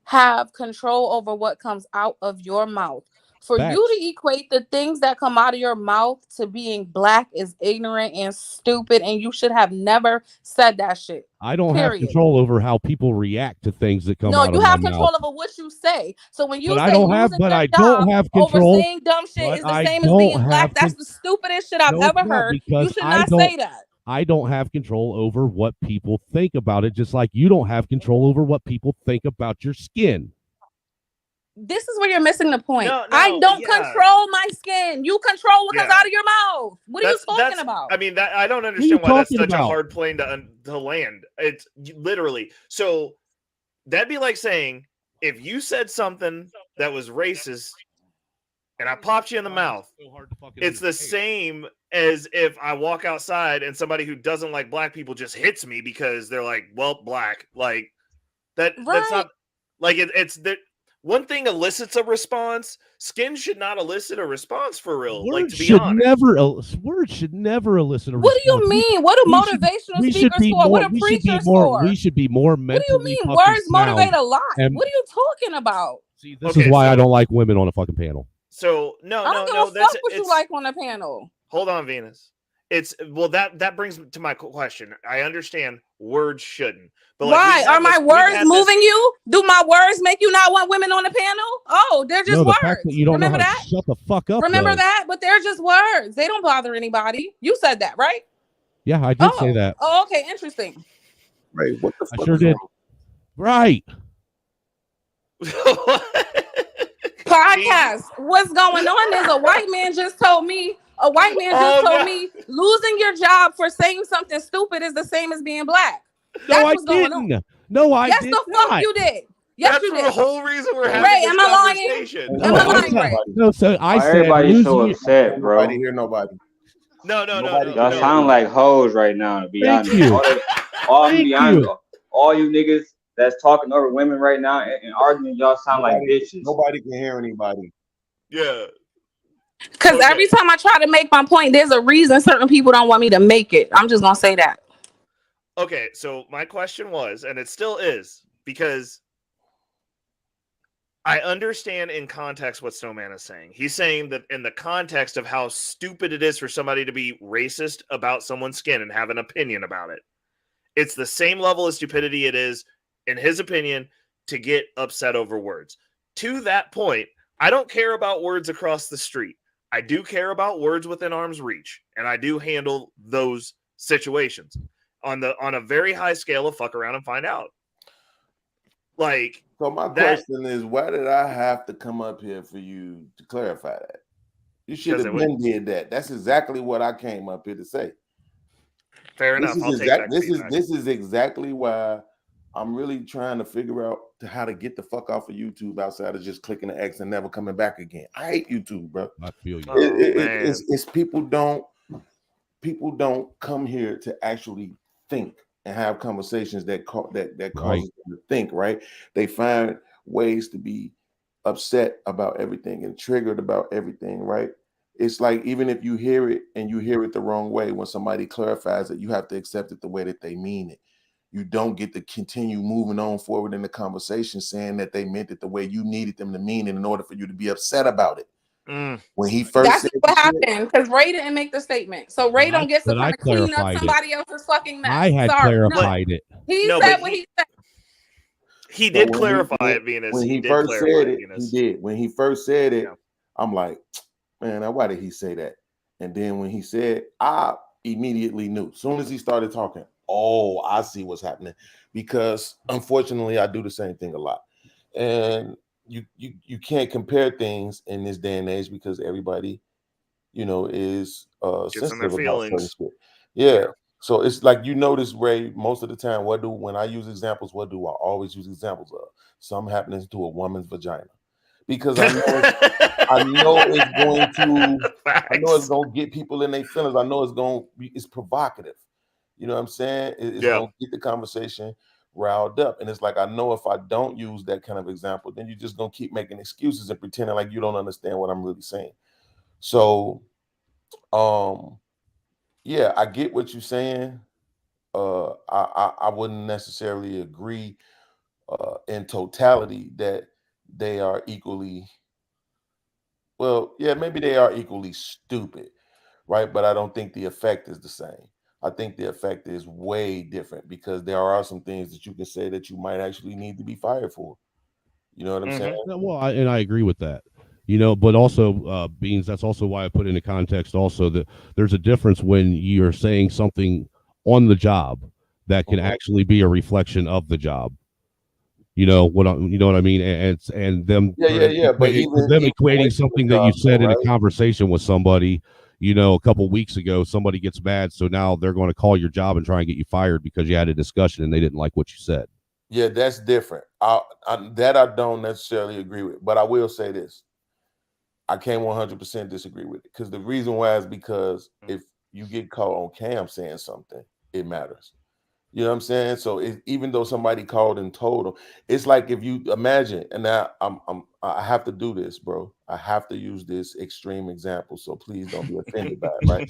have control over what comes out of your mouth. For you to equate the things that come out of your mouth to being black is ignorant and stupid, and you should have never said that shit. I don't have control over how people react to things that come out of my mouth. No, you have control over what you say. So when you say I don't have control over saying dumb shit is the same as being black, that's the stupidest shit I've ever heard. You should not say that. I don't have control over what people think about it, just like you don't have control over what people think about your skin. This is where you're missing the point. I don't control my skin. You control what comes out of your mouth. What are you talking about? I mean, I don't understand why that's such a hard plane to land. It's literally. So that'd be like saying if you said something that was racist and I popped you in the mouth, it's the same as if I walk outside and somebody who doesn't like black people just hits me because they're like, well, black. Like that. Right. That's not like it's that. One thing elicits a response. Skin should not elicit a response for real. Words should never elicit a response. What do you mean? What are motivational speakers for? What are preachers for? We should be more mentally. What do you mean? Words motivate a lot. What are you talking about? See, this is why I don't like women on a fucking panel. So I don't give a fuck what you like on the panel. Hold on, Venus. That brings me to my question. I understand words shouldn't. But why are my words moving you? Do my words make you not want women on the panel? Oh, they're just words. Fact that you don't remember that? Shut the fuck up. Remember that? But they're just words. They don't bother anybody. You said that, right? Yeah, I did say that. Oh, okay, interesting. Right. What the fuck? I sure did. Right. Podcast. What's going on is a white man just told me. A white man just told me losing your job for saying something stupid is the same as being black. No, I didn't. No, I didn't. Yes, the fuck you did. Yes, you did. That's the whole reason we're having this conversation. Am I lying, Ray? No, so I said everybody's so upset, bro. Nobody hear nobody. No. Y'all sound like hoes right now, to be honest. All you niggas that's talking over women right now and arguing, y'all sound like bitches. Nobody can hear anybody. Yeah. Because every time I try to make my point, there's a reason certain people don't want me to make it. I'm just going to say that. Okay, so my question was, and it still is, because I understand in context what Snowman is saying. He's saying that in the context of how stupid it is for somebody to be racist about someone's skin and have an opinion about it. It's the same level of stupidity it is, in his opinion, to get upset over words. To that point, I don't care about words across the street. I do care about words within arm's reach, and I do handle those situations on a very high scale of fuck around and find out. Like, so my question is, why did I have to come up here for you to clarify that? You should have been did that. That's exactly what I came up here to say. Fair enough. This is exactly why I'm really trying to figure out how to get the fuck off of YouTube outside of just clicking the X and never coming back again. I hate YouTube, bro. I feel you. It's people don't come here to actually think and have conversations that causes them to think, right? They find ways to be upset about everything and triggered about everything, right? It's like, even if you hear it and you hear it the wrong way, when somebody clarifies it, you have to accept it the way that they mean it. You don't get to continue moving on forward in the conversation saying that they meant it the way you needed them to mean it in order for you to be upset about it. When he first said what happened, because Ray didn't make the statement. So Ray don't get to kind of clean up somebody else's fucking mess. I had clarified it. He said what he said. He did clarify it, Venus. When he first said it, he did. When he first said it, I'm like, man, why did he say that? And then when he said, I immediately knew. As soon as he started talking, oh, I see what's happening. Because unfortunately, I do the same thing a lot. And you can't compare things in this day and age because everybody, is sensitive about certain shit. Yeah. So it's like, you notice, Ray, most of the time, when I use examples, what do I always use examples of? Something happening to a woman's vagina. Because I know it's going to get people in their feelings. I know it's provocative. You know what I'm saying? It's going to get the conversation riled up. And it's like, I know if I don't use that kind of example, then you're just going to keep making excuses and pretending like you don't understand what I'm really saying. So, yeah, I get what you're saying. I wouldn't necessarily agree in totality that they are equally, well, yeah, maybe they are equally stupid, right? But I don't think the effect is the same. I think the effect is way different, because there are some things that you can say that you might actually need to be fired for. You know what I'm saying? Well, I agree with that. But also, Beans, that's also why I put into context also that there's a difference when you're saying something on the job that can actually be a reflection of the job. You know what I mean? And them But them equating something that you said in a conversation with somebody, a couple weeks ago, somebody gets mad, so now they're going to call your job and try and get you fired because you had a discussion and they didn't like what you said. Yeah, that's different. I don't necessarily agree with, but I will say this: I can't 100% disagree with it, because the reason why is because if you get caught on cam saying something, it matters. You know what I'm saying? So even though somebody called and told them, it's like, if you imagine, and now I have to do this, bro. I have to use this extreme example, so please don't be offended by it, right?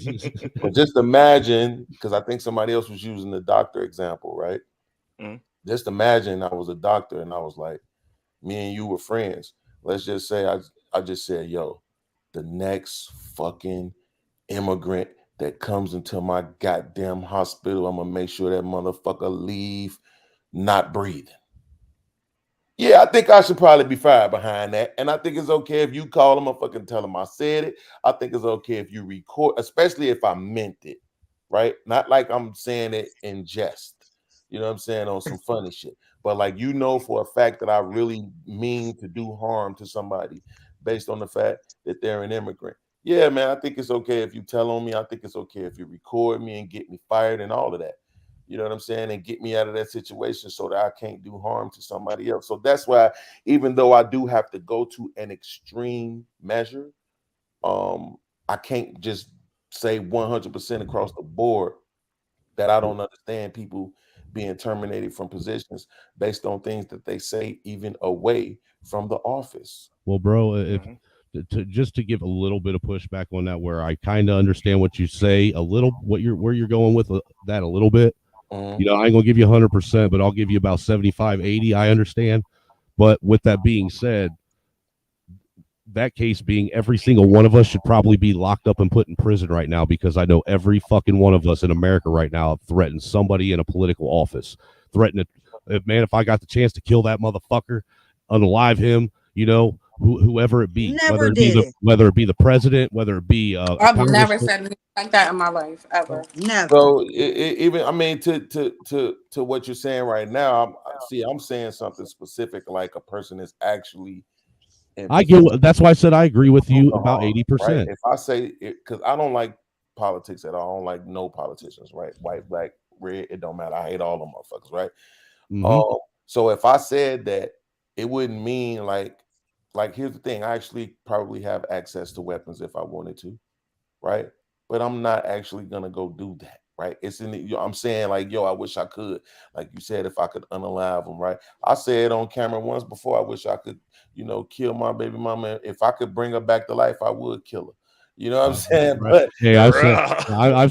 But just imagine, because I think somebody else was using the doctor example, right? Just imagine I was a doctor and I was like, me and you were friends. Let's just say I just said, yo, the next fucking immigrant that comes into my goddamn hospital, I'm gonna make sure that motherfucker leave not breathing. Yeah, I think I should probably be fired behind that. And I think it's okay if you call them, I fucking tell them I said it. I think it's okay if you record, especially if I meant it, right? Not like I'm saying it in jest. You know what I'm saying? On some funny shit. But like, for a fact that I really mean to do harm to somebody based on the fact that they're an immigrant. Yeah, man, I think it's okay if you tell on me. I think it's okay if you record me and get me fired and all of that. You know what I'm saying? And get me out of that situation so that I can't do harm to somebody else. So that's why, even though I do have to go to an extreme measure, I can't just say 100% across the board that I don't understand people being terminated from positions based on things that they say, even away from the office. Well, bro, if just to give a little bit of pushback on that, where I kind of understand what you say, where you're going with that a little bit. I ain't gonna give you 100%, but I'll give you about 75, 80. I understand. But with that being said, that case being, every single one of us should probably be locked up and put in prison right now, because I know every fucking one of us in America right now threatens somebody in a political office. Threaten it, man. If I got the chance to kill that motherfucker, unalive him, whoever it be, whether it be the president, whether it be I've never said anything like that in my life ever. Never. So even, I mean, to what you're saying right now, I'm saying something specific, like a person is actually. I get. That's why I said I agree with you about 80%. Right? If I say it, because I don't like politics at all. I don't like no politicians, right? White, black, red, it don't matter. I hate all them motherfuckers, right? So if I said that, it wouldn't mean like here's the thing. I actually probably have access to weapons if I wanted to, right? But I'm not actually gonna go do that, right? It's in the, I'm saying, like, yo, I wish I could, like you said, if I could unalive them, right? I said on camera once before, I wish I could, kill my baby mama. If I could bring her back to life, I would kill her. You know what I'm saying? Right. But hey, I've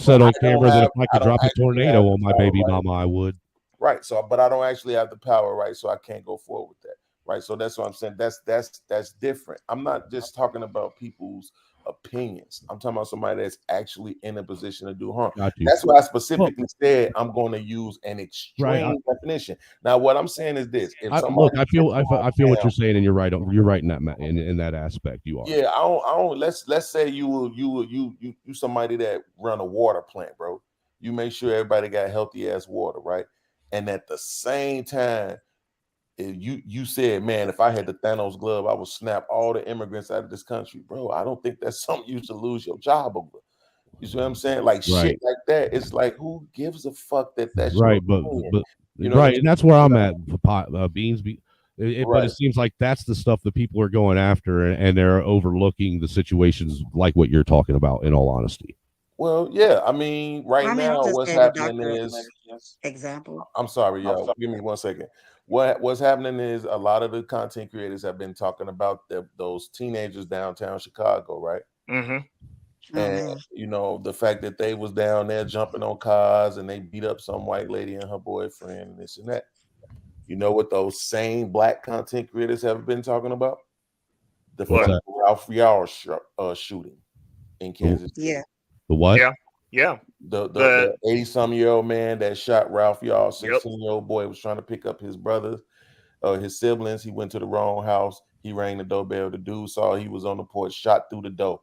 said on camera that if I could drop a tornado on my baby mama, I would. Right. So, but I don't actually have the power, right? So I can't go forward with that. Right. So that's what I'm saying. That's different. I'm not just talking about people's opinions. I'm talking about somebody that's actually in a position to do harm. That's why I specifically said I'm going to use an extreme definition. Now, what I'm saying is this: if I feel what you're saying, and you're right. You're right in that in that aspect. You are. Yeah, I don't. Let's say you somebody that run a water plant, bro. You make sure everybody got healthy ass water, right? And at the same time, you said, man, if I had the Thanos glove, I would snap all the immigrants out of this country, bro. I don't think that's something you should lose your job over. You see what I'm saying? Like shit like that. It's like, who gives a fuck that that's right, your but you know right, and that's where I'm at. Beans, Right. but it seems like that's the stuff that people are going after, and they're overlooking the situations like what you're talking about. In all honesty, Well, yeah, I mean, right I now, just what's gave a happening doctor is, example. I'm sorry, y'all. Give me 1 second. What's happening is a lot of the content creators have been talking about those teenagers downtown Chicago, right? Mm-hmm. And you know, the fact that they was down there jumping on cars and they beat up some white lady and her boyfriend and this and that. You know what those same black content creators have been talking about? The fucking Ralph Yarl shooting in Kansas City. Yeah. The what? Yeah. The 80-some-year-old man that shot Ralph Yarl, 16-year-old boy, was trying to pick up his brother, his siblings. He went to the wrong house. He rang the doorbell. The dude saw he was on the porch, shot through the door,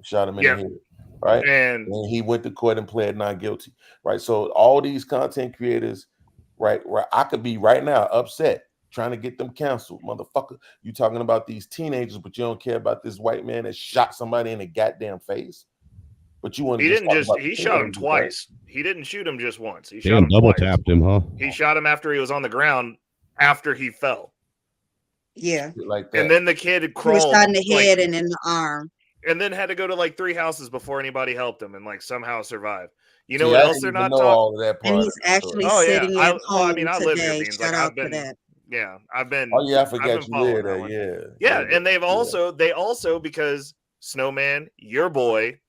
shot him in the head. Right. And he went to court and pled not guilty. Right. So all these content creators, right, where I could be right now upset trying to get them canceled. Motherfucker, you talking about these teenagers, but you don't care about this white man that shot somebody in the goddamn face. But you want to he shot him twice. Right? He didn't shoot him just once. He shot him double twice. Tapped him, huh? He shot him after he was on the ground, after he fell. Yeah. Like that. And then the kid crawled. He was shot in the head and in the arm. And then had to go to like 3 houses before anybody helped him and like somehow survived. You know what else they're not talking? And he's actually sitting at home today. I live here, Beans. Shout out to that. Yeah, I've been. Oh yeah, I forgot you did that. Yeah, and they also because Snowman, your boy,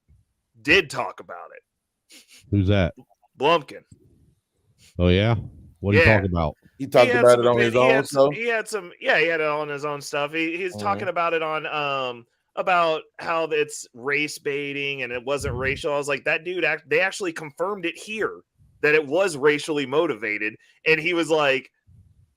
did talk about it. Who's that? Blumpkin. Oh yeah, what did he talk about? He talked about it on his own stuff. He had it on his own stuff. He's talking about it on about how it's race baiting and it wasn't racial. I was like, that dude, they actually confirmed it here that it was racially motivated, and he was like,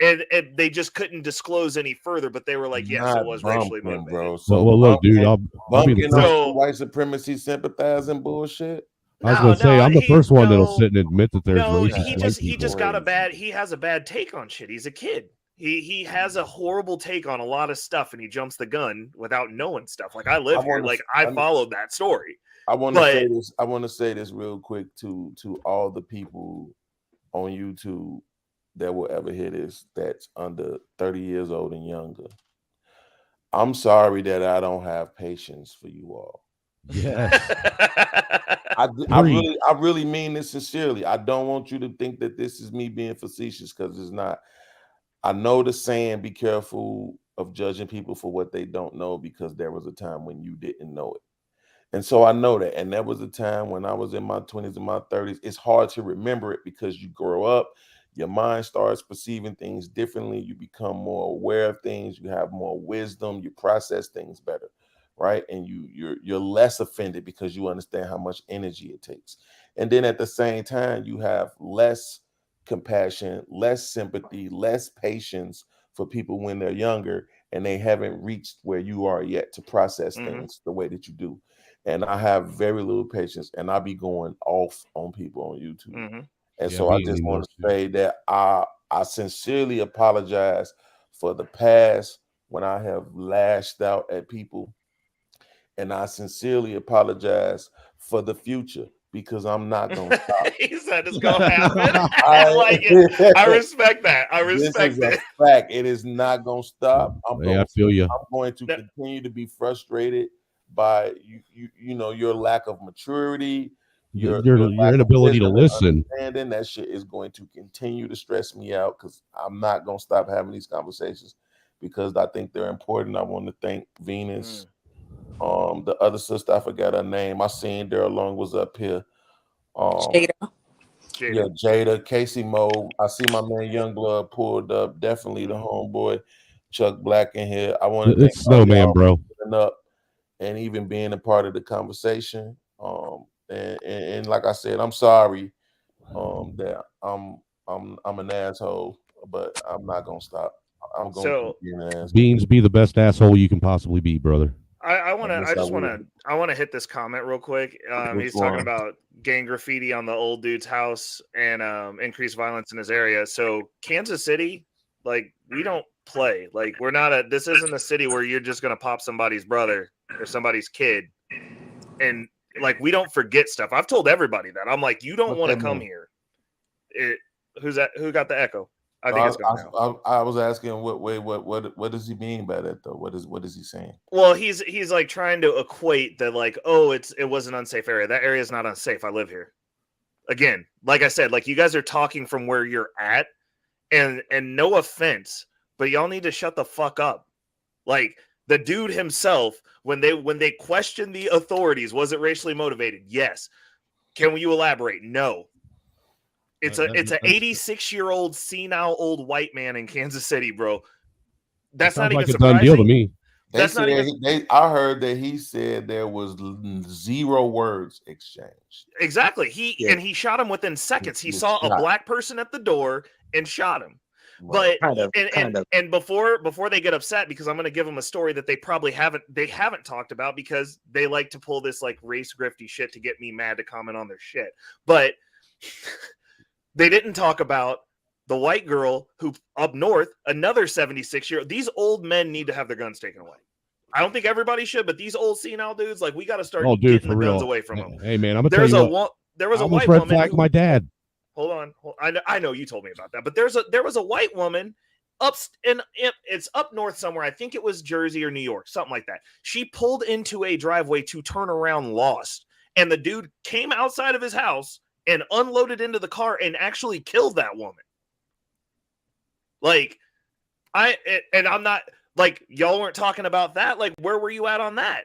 and they just couldn't disclose any further, but they were like, yes, it was racially motivated. Bro. So well, look, dude, I'll be the first. White supremacy sympathizing bullshit. I was gonna say I'm the first one that'll sit and admit that there's racist. He just got he has a bad take on shit. He's a kid. He has a horrible take on a lot of stuff, and he jumps the gun without knowing stuff. Like I live here, like I followed that story. I want to say this. I want to say this real quick to all the people on YouTube that will ever hear this that's under 30 years old and younger. I'm sorry that I don't have patience for you all. Yes. I really mean this sincerely. I don't want you to think that this is me being facetious, because it's not. I know the saying, be careful of judging people for what they don't know, because there was a time when you didn't know it. And so I know that. And there was a time when I was in my 20s and my 30s. It's hard to remember it because you grow up, your mind starts perceiving things differently. You become more aware of things. You have more wisdom. You process things better, right? And you're less offended because you understand how much energy it takes. And then at the same time, you have less compassion, less sympathy, less patience for people when they're younger and they haven't reached where you are yet to process things the way that you do. And I have very little patience, and I be going off on people on YouTube. And so I just want to say that I sincerely apologize for the past when I have lashed out at people, and I sincerely apologize for the future, because I'm not gonna stop. He said it's gonna happen. I like it. I respect that. I respect this is a fact. It is not gonna stop. I feel you. I'm going to continue to be frustrated by you know, your lack of maturity, your inability to listen. And that shit is going to continue to stress me out, because I'm not gonna stop having these conversations, because I think they're important. I want to thank Venus. The other sister, I forgot her name. I seen Daryl Long was up here. Jada. Yeah, Jada, Casey Mo. I see my man Youngblood pulled up. Definitely the homeboy Chuck Black in here. I want to thank Snowman, bro, up and even being a part of the conversation. And like I said, I'm sorry that I'm an asshole, but I'm not gonna stop. I'm going to be an asshole. Beans, be the best asshole you can possibly be, brother. I want to hit this comment real quick. He's talking about gang graffiti on the old dude's house and increased violence in his area. So Kansas City, like, we don't play. Like, this isn't a city where you're just going to pop somebody's brother or somebody's kid and like we don't forget stuff. I've told everybody that. I'm like, you don't What want to that come mean? here. Who's that? Who got the echo? I think it's gone now. I was asking what does he mean by that though? What is he saying? Well, he's like trying to equate that like, oh, it was an unsafe area. That area is not unsafe. I live here. Again, like I said, like you guys are talking from where you're at, and no offense, but y'all need to shut the fuck up. Like the dude himself, when they questioned the authorities, was it racially motivated? Yes. Can you elaborate? No. It's an 86-year-old senile old white man in Kansas City, bro. That's not even like a surprising. done deal to me. I heard that he said there was 0 words exchanged. Exactly. He shot him within seconds. He saw a black person at the door and shot him. But and before they get upset, because I'm going to give them a story that they probably haven't talked about, because they like to pull this like race grifty shit to get me mad to comment on their shit. But they didn't talk about the white girl who up north, another 76-year-old. These old men need to have their guns taken away. I don't think everybody should, but these old senile dudes, like, we got to start getting the guns away from them. Hey man, I'm gonna tell you what. There was a white woman. My dad. Hold on. I know you told me about that, but there was a white woman it's up north somewhere. I think it was Jersey or New York, something like that. She pulled into a driveway to turn around lost, and the dude came outside of his house and unloaded into the car and actually killed that woman. Like, I'm not like, y'all weren't talking about that. Like, where were you at on that?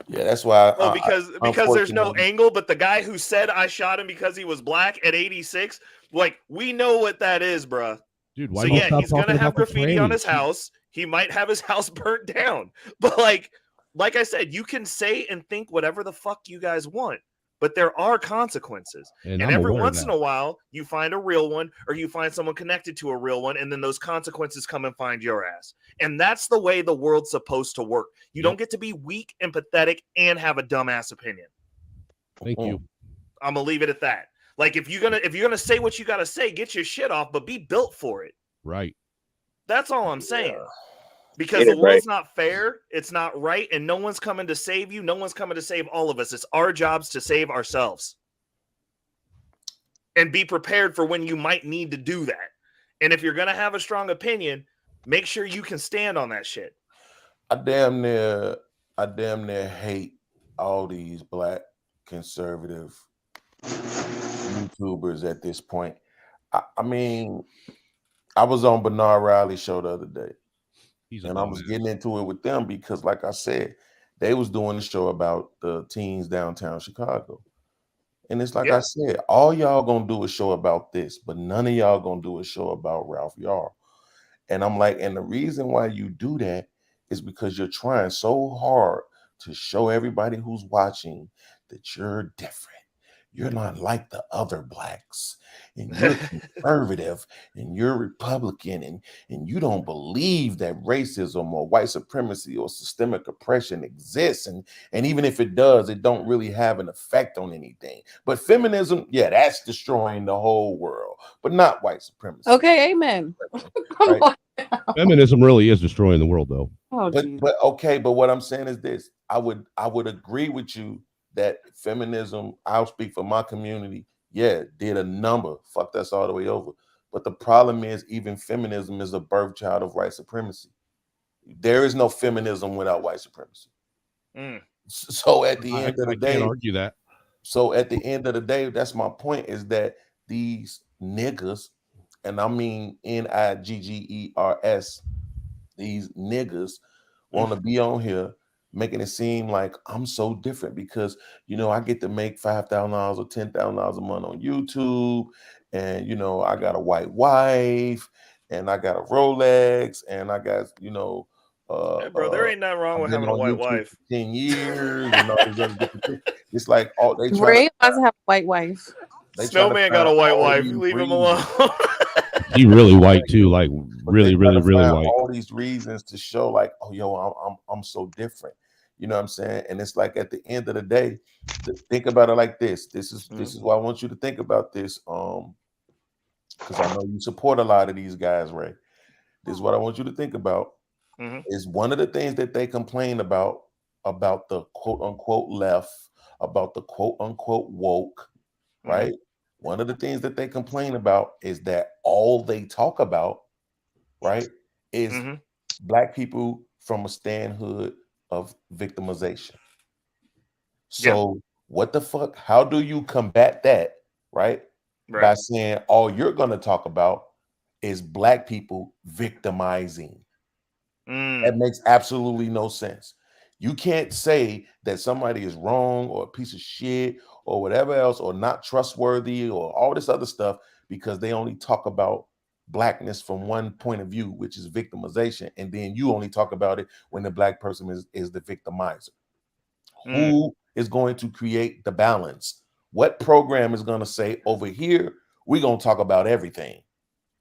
Yeah, that's why. Because there's no angle, but the guy who said I shot him because he was black at 86, like, we know what that is, bruh. Dude, so yeah, he's gonna have graffiti on his house. He might have his house burnt down. But like I said, you can say and think whatever the fuck you guys want, but there are consequences. And every once in a while, you find a real one, or you find someone connected to a real one, and then those consequences come and find your ass. And that's the way the world's supposed to work. You don't get to be weak and pathetic and have a dumbass opinion. Thank you. I'm gonna leave it at that. Like, if you're gonna say what you gotta say, get your shit off, but be built for it. Right. That's all I'm saying. Because the world's not fair, it's not right, and no one's coming to save you. No one's coming to save all of us. It's our jobs to save ourselves. And be prepared for when you might need to do that. And if you're gonna have a strong opinion, make sure you can stand on that shit. I damn near hate all these black conservative YouTubers at this point. I mean, I was on Bernard Riley's show the other day, and I was getting into it with them because, like I said, they was doing the show about the teens downtown Chicago. And it's like I said, all y'all gonna do a show about this, but none of y'all gonna do a show about Ralph Yarl. And I'm like, and the reason why you do that is because you're trying so hard to show everybody who's watching that you're different. You're not like the other blacks, and you're conservative, and you're Republican, and you don't believe that racism or white supremacy or systemic oppression exists. And even if it does, it don't really have an effect on anything. But feminism, yeah, that's destroying the whole world, but not white supremacy. Okay, amen. Right? Feminism really is destroying the world, though. Oh, but what I'm saying is this: I would agree with you that feminism, I'll speak for my community, did a number. Fuck, that's all the way over. But the problem is, even feminism is a birth child of white supremacy. There is no feminism without white supremacy. So at the end of the day, I can't argue that. So at the end of the day, that's my point, is that these niggas, and I mean NIGGERS, these niggas want to be on here making it seem like I'm so different because, you know, I get to make $5,000 or $10,000 a month on YouTube, and, you know, I got a white wife, and I got a Rolex, and I got, you know, hey, bro, there ain't nothing wrong with having a white wife. 10 years, and all these other different things. It's like all they try. Ray doesn't have a white wife. Snowman got a white wife. Leave him alone. He really white too, like really white. All these reasons to show, like, oh, yo, I'm so different. You know what I'm saying? And it's like, at the end of the day, think about it like this. This is why I want you to think about this. Because I know you support a lot of these guys, Ray. This is what I want you to think about. Is one of the things that they complain about about the quote unquote left, about the quote unquote woke, right? One of the things that they complain about is that all they talk about, right, is black people from a standhood of victimization. So what the fuck? How do you combat that, right? By saying all you're going to talk about is black people victimizing. That makes absolutely no sense. You can't say that somebody is wrong or a piece of shit or whatever else or not trustworthy or all this other stuff because they only talk about blackness from one point of view, which is victimization. And then you only talk about it when the black person is the victimizer. Who is going to create the balance? What program is going to say over here, we're going to talk about everything?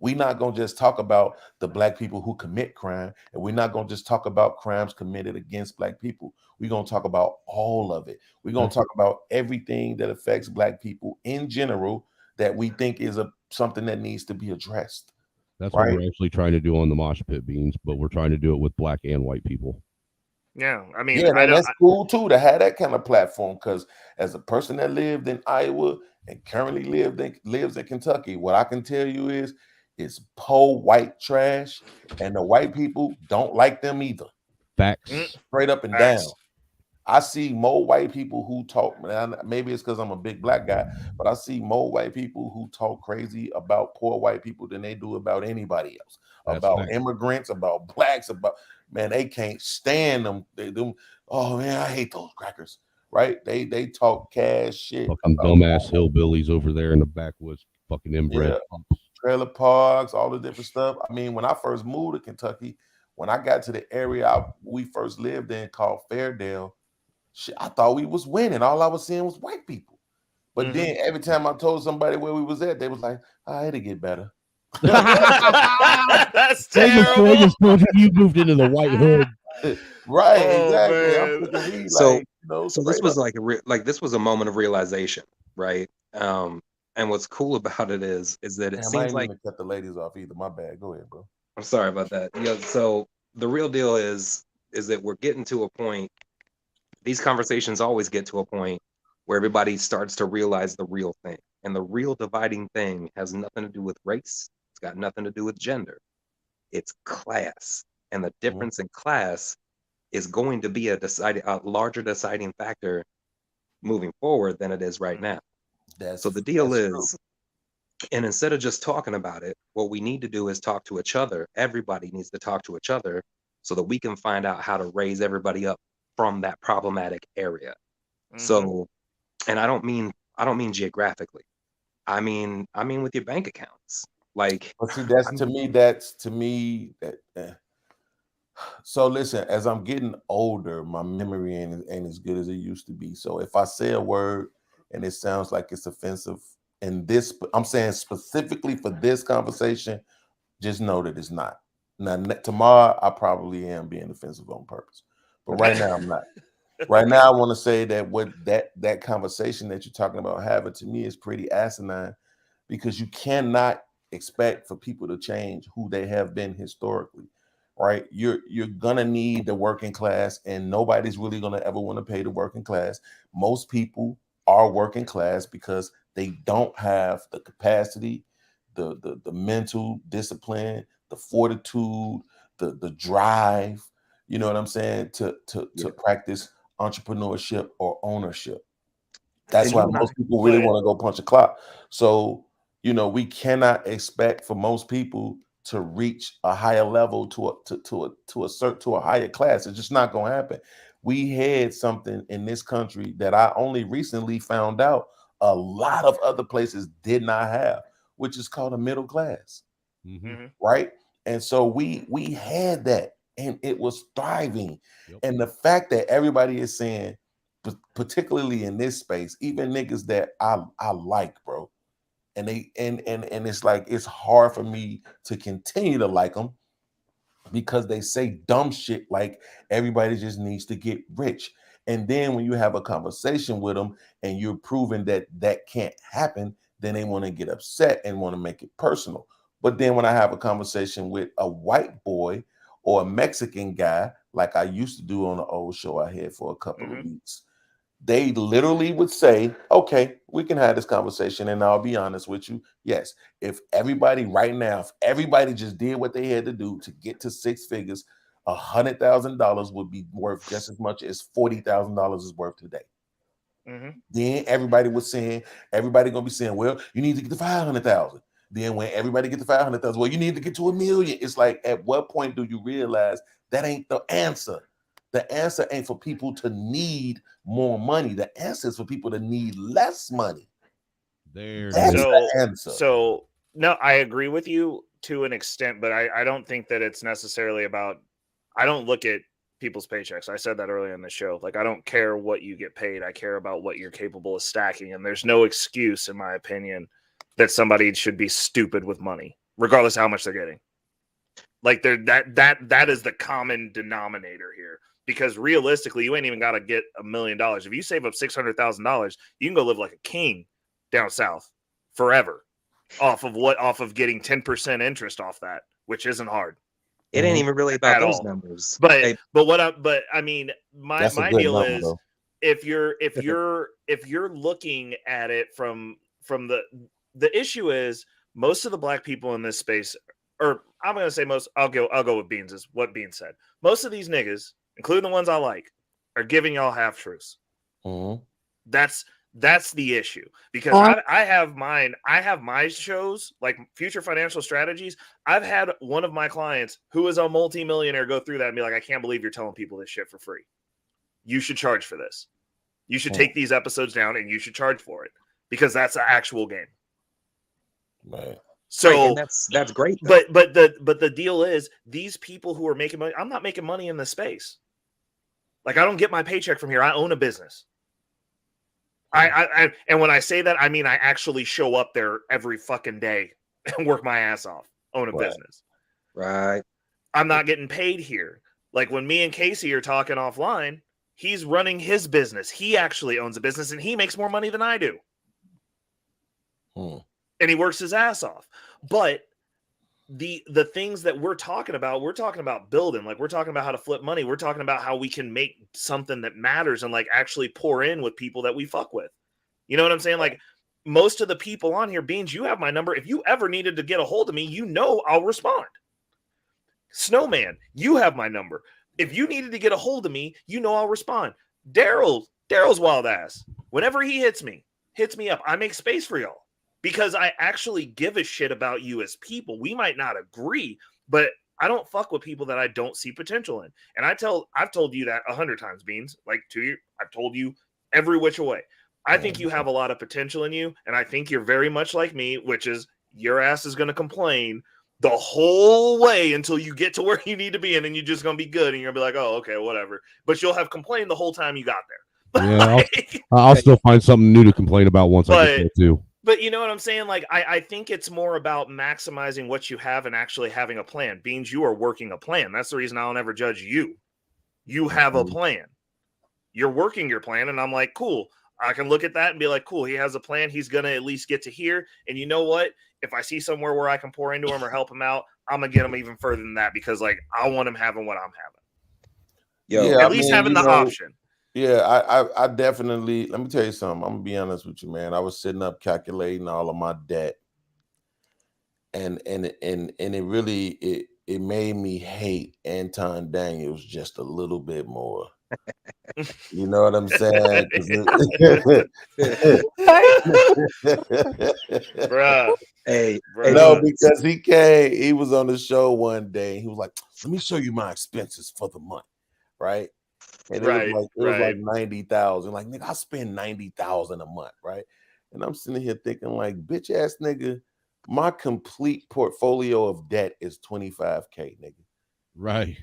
We're not going to just talk about the black people who commit crime, and we're not going to just talk about crimes committed against black people. We're going to talk about all of it. We're going to talk about everything that affects black people in general that we think is something that needs to be addressed. That's what we're actually trying to do on the Mosh Pit Beans, but we're trying to do it with black and white people. Yeah, I mean, that's cool too to have that kind of platform, because as a person that lived in Iowa and currently lives in Kentucky, what I can tell you is it's po white trash, and the white people don't like them either. Facts. Straight up and down. I see more white people who talk, maybe it's because I'm a big black guy, but I see more white people who talk crazy about poor white people than they do about anybody else. About immigrants, about blacks, man, they can't stand them. Oh man, I hate those crackers. Right? They talk cash shit. Fucking dumbass hillbillies over there in the backwoods, fucking inbred. Trailer parks, all the different stuff. I mean, when I first moved to Kentucky, when I got to the area we first lived in called Fairdale, shit, I thought we was winning. All I was seeing was white people. But then every time I told somebody where we was at, they was like, it'll get better. That's terrible. You moved into the white hood. Right, exactly. So this was like this was a moment of realization, right? And what's cool about it is that it seems like cut the ladies off either. My bad. Go ahead, bro. I'm sorry about that. So the real deal is that we're getting to a point. These conversations always get to a point where everybody starts to realize the real thing, and the real dividing thing has nothing to do with race. It's got nothing to do with gender. It's class, and the difference in class is going to be a larger deciding factor moving forward than it is right now. So the deal is, and instead of just talking about it, what we need to do is talk to each other. Everybody needs to talk to each other so that we can find out how to raise everybody up from that problematic area. So, and I don't mean geographically. I mean with your bank accounts. Like, see, that's to me. So listen, as I'm getting older, my memory ain't as good as it used to be. So if I say a word and it sounds like it's offensive, and I'm saying specifically for this conversation, just know that it's not. Now tomorrow I probably am being offensive on purpose, but right now I'm not. Right now I want to say that what that conversation that you're talking about having to me is pretty asinine, because you cannot expect for people to change who they have been historically. Right, you're gonna need the working class, and nobody's really gonna ever want to pay the working class. Most people are working class because they don't have the capacity, the mental discipline, the fortitude, the drive. You know what I'm saying, to practice entrepreneurship or ownership. That's why most people really want to go punch a clock. So we cannot expect for most people to reach a higher level to a higher class. It's just not going to happen. We had something in this country that I only recently found out a lot of other places did not have, which is called a middle class, right? And so we had that, and it was thriving. And the fact that everybody is saying, particularly in this space, even niggas that I like, bro, and it's like it's hard for me to continue to like them because they say dumb shit like everybody just needs to get rich. And then when you have a conversation with them and you're proving that can't happen, then they want to get upset and want to make it personal. But then when I have a conversation with a white boy or a Mexican guy, like I used to do on the old show I had for a couple of weeks, they literally would say, okay, we can have this conversation. And I'll be honest with you. Yes, if everybody right now, if everybody just did what they had to do to get to six figures, $100,000 would be worth just as much as $40,000 is worth today. Then everybody gonna be saying, well, you need to get to 500,000. Then when everybody get to 500,000, well, you need to get to 1 million. It's like, at what point do you realize that ain't the answer? The answer ain't for people to need more money. The answer is for people to need less money. That's the answer. So no, I agree with you to an extent, but I don't think that it's necessarily about. I don't look at people's paychecks. I said that earlier in the show. Like, I don't care what you get paid. I care about what you're capable of stacking. And there's no excuse, in my opinion, that somebody should be stupid with money, regardless of how much they're getting. Like, that is the common denominator here. Because realistically, you ain't even got to get $1 million. If you save up $600,000, you can go live like a king down south forever off of getting 10% interest off that, which isn't hard. It ain't even really about those numbers. But I mean, my deal number, is though. if you're looking at it from the issue is, most of the black people in this space, or I'm gonna say most, I'll go with Beans, is what Beans said. Most of these niggas, including the ones I like, are giving y'all half truths. That's the issue, because I have my shows, like Future Financial Strategies. I've had one of my clients who is a multimillionaire go through that and be like, I can't believe you're telling people this shit for free. You should charge for this. You should take these episodes down and you should charge for it, because that's an actual game. Right. So that's great. But the deal is, these people who are making money, I'm not making money in this space. Like, I don't get my paycheck from here. I own a business. I and when I say that, I mean I actually show up there every fucking day and work my ass off, own a business. Right. I'm not getting paid here. Like, when me and Casey are talking offline, he's running his business. He actually owns a business and he makes more money than I do. And he works his ass off. But the things that we're talking about building. Like, we're talking about how to flip money. We're talking about how we can make something that matters and, like, actually pour in with people that we fuck with. You know what I'm saying? Like, most of the people on here, Beans, you have my number. If you ever needed to get a hold of me, you know I'll respond. Snowman, you have my number. If you needed to get a hold of me, you know I'll respond. Daryl's wild ass. Whenever he hits me up. I make space for y'all, because I actually give a shit about you as people. We might not agree, but I don't fuck with people that I don't see potential in. And I've told you that 100 times, Beans. Like, to you, I've told you every which way. I think you have a lot of potential in you, and I think you're very much like me, which is, your ass is going to complain the whole way until you get to where you need to be, and then you're just going to be good, and you're going to be like, oh, okay, whatever. But you'll have complained the whole time you got there. Yeah, I'll still find something new to complain about once I get there too. But you know what I'm saying? Like, I think it's more about maximizing what you have and actually having a plan. Beans, you are working a plan. That's the reason I'll never judge you. You have a plan. You're working your plan, and I'm like, cool. I can look at that and be like, cool, he has a plan. He's going to at least get to here. And you know what? If I see somewhere where I can pour into him or help him out, I'm going to get him even further than that, because, like, I want him having what I'm having. At least having the option. Yeah, I definitely, let me tell you something. I'm going to be honest with you, man. I was sitting up calculating all of my debt. And it really, it made me hate Anton Daniels just a little bit more. You know what I'm saying? Bruh. Hey, no, because he was on the show one day and he was like, let me show you my expenses for the month, right? And it was like 90,000. Like, nigga, I spend 90,000 a month, right? And I'm sitting here thinking, like, bitch ass nigga, my complete portfolio of debt is 25K, nigga. Right.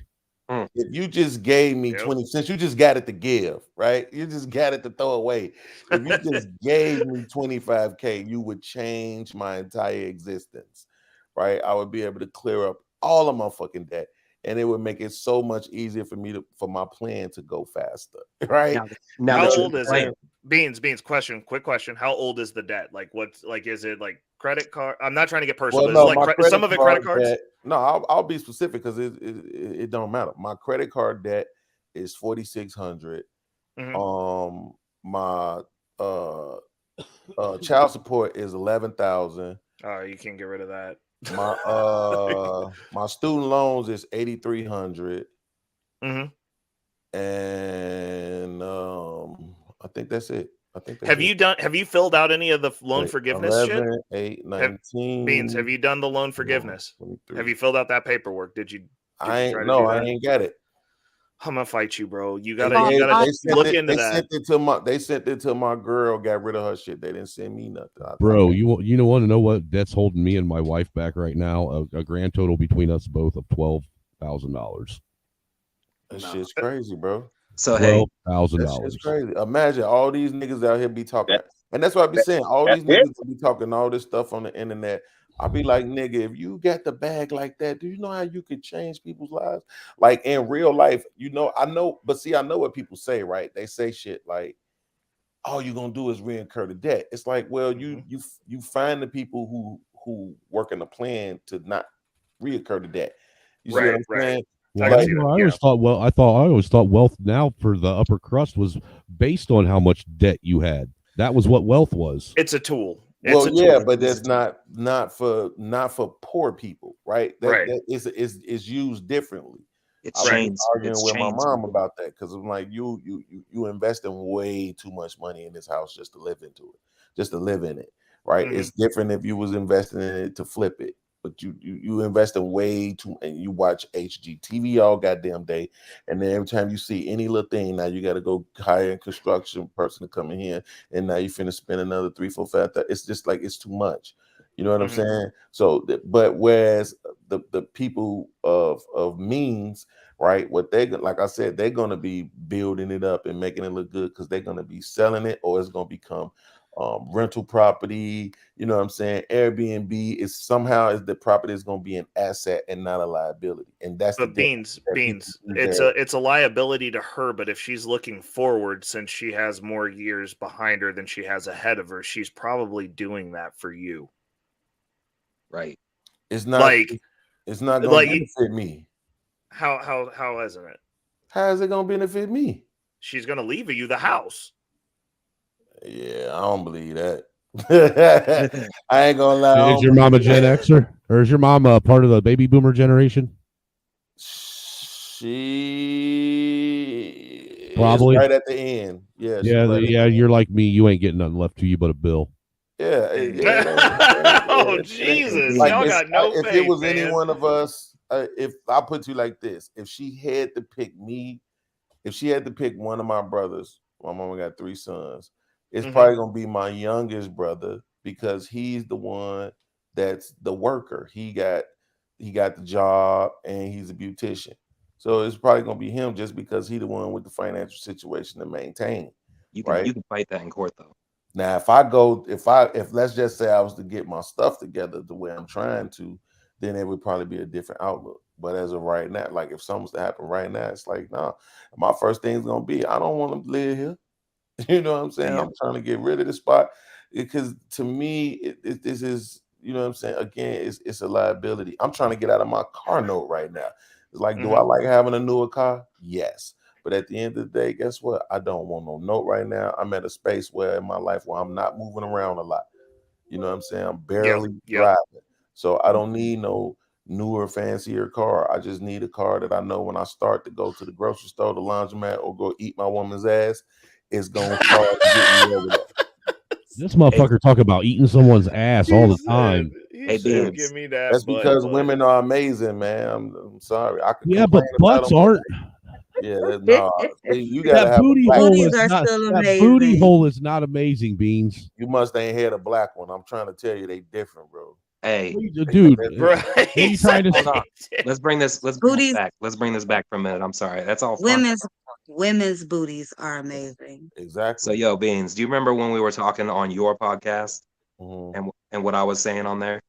If you just gave me 20 cents, you just got it to give, right? You just got it to throw away. If you just gave me 25K, you would change my entire existence, right? I would be able to clear up all of my fucking debt and it would make it so much easier for my plan to go faster. Right now how old is it? Beans, quick question. How old is the debt? Like, what's like, is it like credit card? I'm not trying to get personal. Well, but is like some of it credit cards? Debt, no, I'll be specific because it don't matter. My credit card debt is $4,600. My child support is $11,000. Oh, you can't get rid of that. My student loans is $8,300. And I think that's it. Have you filled out any of the loan forgiveness 11, shit? 8, 19. Beans, have you done the loan forgiveness? 23. Have you filled out that paperwork? Did you I ain't got it. I'm gonna fight you, bro. You gotta look into that. They sent it to my girl, got rid of her shit. They didn't send me nothing. Bro, you want to know what debt's holding me and my wife back right now? A grand total between us both of $12,000. That shit's crazy, bro. So hey, $12,000. It's crazy. Imagine all these niggas out here be talking, and that's what I be saying. All these niggas be talking all this stuff on the internet. I'll be like, nigga, if you got the bag like that, do you know how you could change people's lives? Like in real life, I know, but see, I know what people say, right? They say shit like, all you're gonna do is reincur the debt. It's like, well, you find the people who work in a plan to not reincur the debt. You see what I'm saying? Well, I always thought wealth now for the upper crust was based on how much debt you had. That was what wealth was. It's a tool. But that's not for poor people, right? That is used differently. I was arguing with my mom about that because I'm like, you investing way too much money in this house just to live into it, just to live in it, right? It's different if you was investing in it to flip it. But you invest in way too, and you watch HGTV all goddamn day, and then every time you see any little thing, now you got to go hire a construction person to come in here, and now you finna spend another 3, 4, 5. It's just like it's too much. You know what I'm saying? So, but whereas the people of means, right? What they like I said, they're gonna be building it up and making it look good because they're gonna be selling it, or it's gonna become rental property. You know what I'm saying? Airbnb is somehow the property is going to be an asset and not a liability. And that's beans. It's a liability to her, but if she's looking forward, since she has more years behind her than she has ahead of her, she's probably doing that for you. Right. It's not going to benefit me. How isn't it? How is it going to benefit me? She's going to leave you the house. Yeah, I don't believe that. I ain't gonna lie. Is your mom a Gen Xer, or is your mom a part of the baby boomer generation? She probably right at the end. Yeah, You're like me. You ain't getting nothing left to you but a bill. Yeah. Oh Jesus! Like, y'all got no faith. If it was any one of us, if I put you like this, if she had to pick me, if she had to pick one of my brothers, my mama got 3 sons. It's probably gonna be my youngest brother because he's the one that's the worker. He got the job and he's a beautician. So it's probably gonna be him just because he's the one with the financial situation to maintain. You can fight that in court though. Now, if let's just say I was to get my stuff together the way I'm trying to, then it would probably be a different outlook. But as of right now, like if something was to happen right now, it's like, nah, my first thing is gonna be I don't want to live here. You know what I'm saying? I'm trying to get rid of the spot because to me, this is, you know what I'm saying? Again, it's a liability. I'm trying to get out of my car note right now. It's like, do I like having a newer car? Yes. But at the end of the day, guess what? I don't want no note right now. I'm at a space where in my life where I'm not moving around a lot. You know what I'm saying? I'm barely driving. So I don't need no newer, fancier car. I just need a car that I know when I start to go to the grocery store, the laundromat, or go eat my woman's ass, it's going to start getting me over there. This motherfucker talk about eating someone's ass all the time. Hey, give me that. That's because women are amazing, man. I'm sorry. But butts aren't. Yeah, no. You gotta have booty a hole. That booty hole is not amazing, Beans. You must ain't had a black one. I'm trying to tell you, they different, bro. Hey, dude, right. Let's bring this back. Let's bring this back for a minute. I'm sorry. That's all fun. Women's booties are amazing. Exactly. So, Beans, do you remember when we were talking on your podcast and what I was saying on there?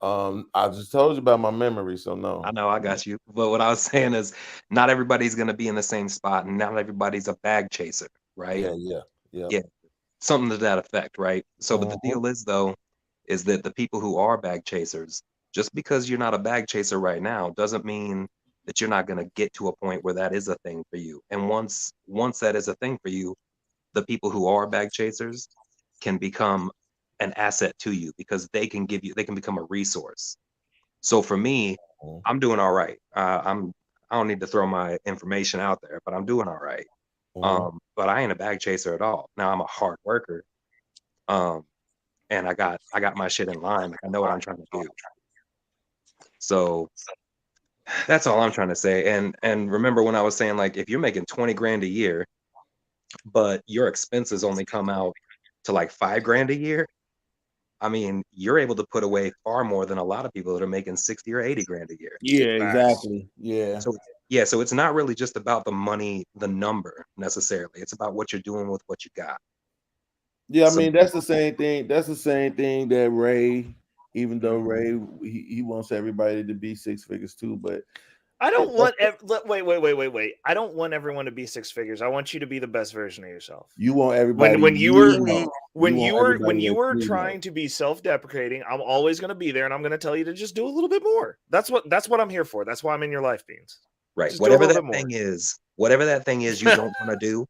I just told you about my memory, so no. I know, I got you. But what I was saying is, not everybody's gonna be in the same spot, and not everybody's a bag chaser, right? Yeah. Something to that effect, right? So, but the deal is though, is that the people who are bag chasers, just because you're not a bag chaser right now, doesn't mean that you're not gonna get to a point where that is a thing for you. And once that is a thing for you, the people who are bag chasers can become an asset to you because they can become a resource. So for me, I'm doing all right. I don't need to throw my information out there, but I'm doing all right. But I ain't a bag chaser at all. Now I'm a hard worker. And I got my shit in line. Like I know what I'm trying to do. So that's all I'm trying to say. And remember when I was saying, like, if you're making 20 grand a year, but your expenses only come out to like 5 grand a year, I mean, you're able to put away far more than a lot of people that are making 60 or 80 grand a year. Yeah, exactly. Yeah. So it's not really just about the money, the number necessarily. It's about what you're doing with what you got. Yeah, I mean, that's the same thing. That's the same thing that Ray, even though Ray, he wants everybody to be 6 figures too, but I don't want wait. I don't want everyone to be 6 figures. I want you to be the best version of yourself. You want everybody when you were trying to be self-deprecating, I'm always going to be there, and I'm going to tell you to just do a little bit more. That's what I'm here for. That's why I'm in your life, Beans. Right. Whatever that thing is you don't want to do,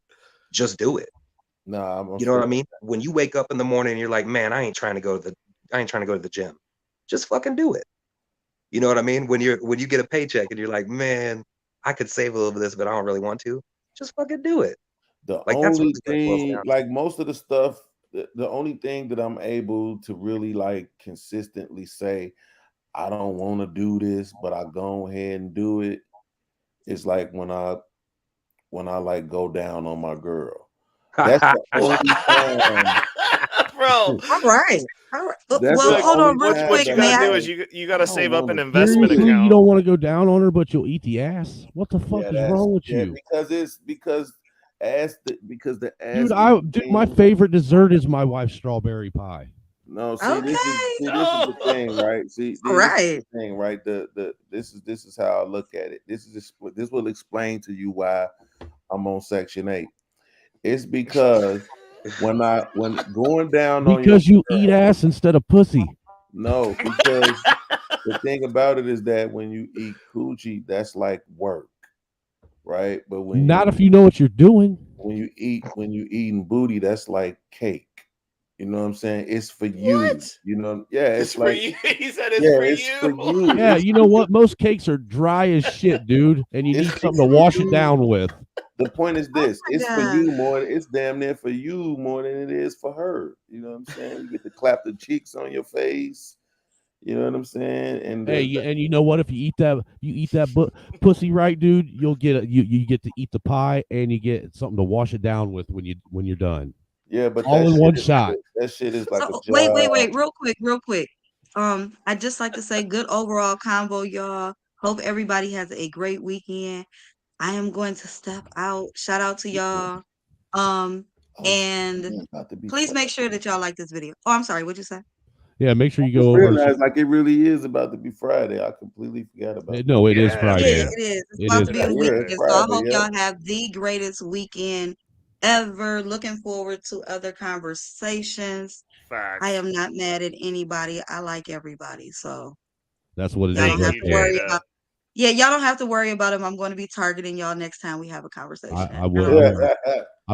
just do it. No, you know what I mean? When you wake up in the morning and you're like, man, I ain't trying to go to the gym. Just fucking do it. You know what I mean? When you get a paycheck and you're like, man, I could save a little bit of this, but I don't really want to. Just fucking do it. The only thing, like most of the stuff, the only thing that I'm able to really like consistently say, I don't want to do this, but I go ahead and do it. It's like when I like go down on my girl. That's the only time. Bro. All right. Well, hold on real quick. What you gotta do is you gotta save up an investment Seriously, account. you don't want to go down on her, but you'll eat the ass. What the fuck is wrong with you? Because Dude, my favorite dessert is my wife's strawberry pie. No, see, this is the thing, right? See, this is the thing, right? This is how I look at it. This will explain to you why I'm on Section 8. It's because when going down on because you eat ass instead of pussy. No, because the thing about it is that when you eat coochie, that's like work, right? But when if you know what you're doing. When you eating booty, that's like cake. You know what I'm saying? It's for you. What? You know, yeah, it's like for you. He said it's for you. Yeah, you know what? Most cakes are dry as shit, dude, and you need something to wash it down with. The point is this: it's for you more. It's damn near for you more than it is for her. You know what I'm saying? You get to clap the cheeks on your face. You know what I'm saying? And and you know what? If you eat that pussy right, dude, you'll get you get to eat the pie and you get something to wash it down with when you're done. Yeah, but all in one shot. That shit is like a job. Wait, real quick. I'd just like to say good overall convo, y'all. Hope everybody has a great weekend. I am going to step out. Shout out to y'all. And please make sure that y'all like this video. Oh, I'm sorry, what'd you say? Yeah, make sure you go over. Realize like it really is about to be Friday. I completely forgot about it. No, it is Friday. It is. It's about to be a weekend. So I hope y'all have the greatest weekend ever. Looking forward to other conversations. Facts. I am not mad at anybody. I like everybody. So that's what it y'all is. Don't have to worry about. Yeah, y'all don't have to worry about him. I'm going to be targeting y'all next time we have a conversation. I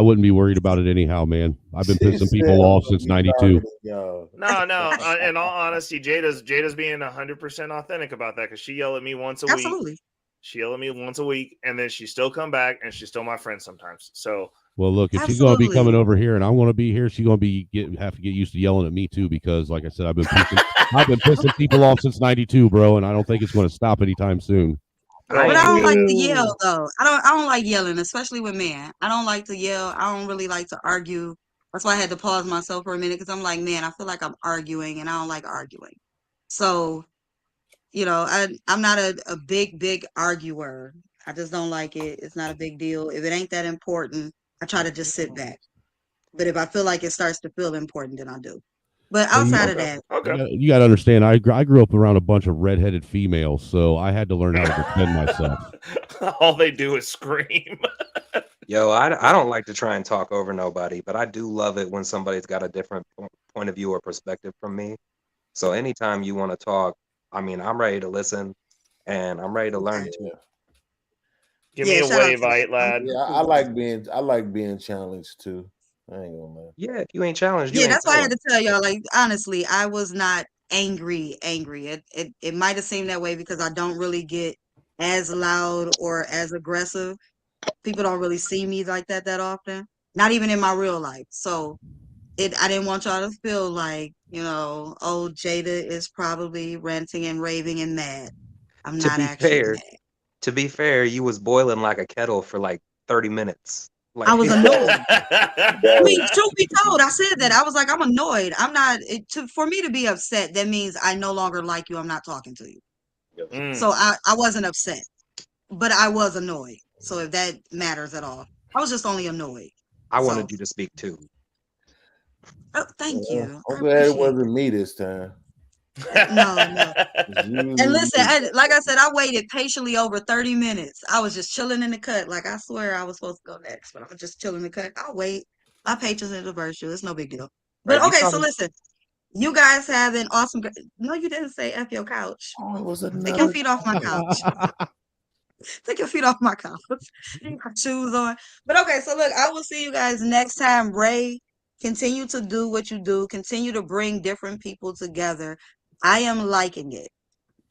wouldn't be worried about it anyhow, man. I've been pissing people off since '92. No. In all honesty, Jada's being 100% authentic about that because she yelled at me once a week. Absolutely. She yelled at me once a week, and then she still come back, and she's still my friend sometimes. So. Well, look, if she's going to be coming over here and I'm going to be here, she's going to have to get used to yelling at me too, because like I said, I've been pissing people off since '92, bro, and I don't think it's going to stop anytime soon. But I don't like to yell though. I don't like yelling, especially with men. I don't like to yell. I don't really like to argue. That's why I had to pause myself for a minute, because I'm like, man, I feel like I'm arguing and I don't like arguing. So, you know, I'm not a big arguer. I just don't like it. It's not a big deal. If it ain't that important, I try to just sit back. But if I feel like it starts to feel important, then I do. But outside of that, you got to understand. I grew up around a bunch of redheaded females, so I had to learn how to defend myself. All they do is scream. Yo, I don't like to try and talk over nobody, but I do love it when somebody's got a different point of view or perspective from me. So anytime you want to talk, I mean, I'm ready to listen, and I'm ready to learn too. Give me a wave, lad. Yeah, I like being challenged too. I ain't gonna lie. Yeah, if you ain't challenged, you yeah, ain't that's why I going. had to tell y'all. Like honestly, I was not angry. It might have seemed that way because I don't really get as loud or as aggressive. People don't really see me like that often. Not even in my real life. So I didn't want y'all to feel like, oh, Jada is probably ranting and raving and mad. I'm not actually mad. To be fair, you was boiling like a kettle for like 30 minutes. Like, I was annoyed. I mean, truth be told, I said that. I was like, I'm annoyed. I'm not, for me to be upset, that means I no longer like you. I'm not talking to you. So I wasn't upset, but I was annoyed. So if that matters at all, I was just only annoyed. I wanted you to speak too. Oh, thank you. I'm glad it wasn't me this time. No. And listen, like I said, I waited patiently over 30 minutes. I was just chilling in the cut. Like I swear I was supposed to go next, but I'm just chilling in the cut. I'll wait. My patience is a virtue. It's no big deal. But Right, okay, so listen. You guys have an awesome. No, you didn't say F your couch. Oh, it was Take your feet off my couch. Take your feet off my couch. You got shoes on. But okay, so look, I will see you guys next time. Ray, continue to do what you do. Continue to bring different people together. I am liking it.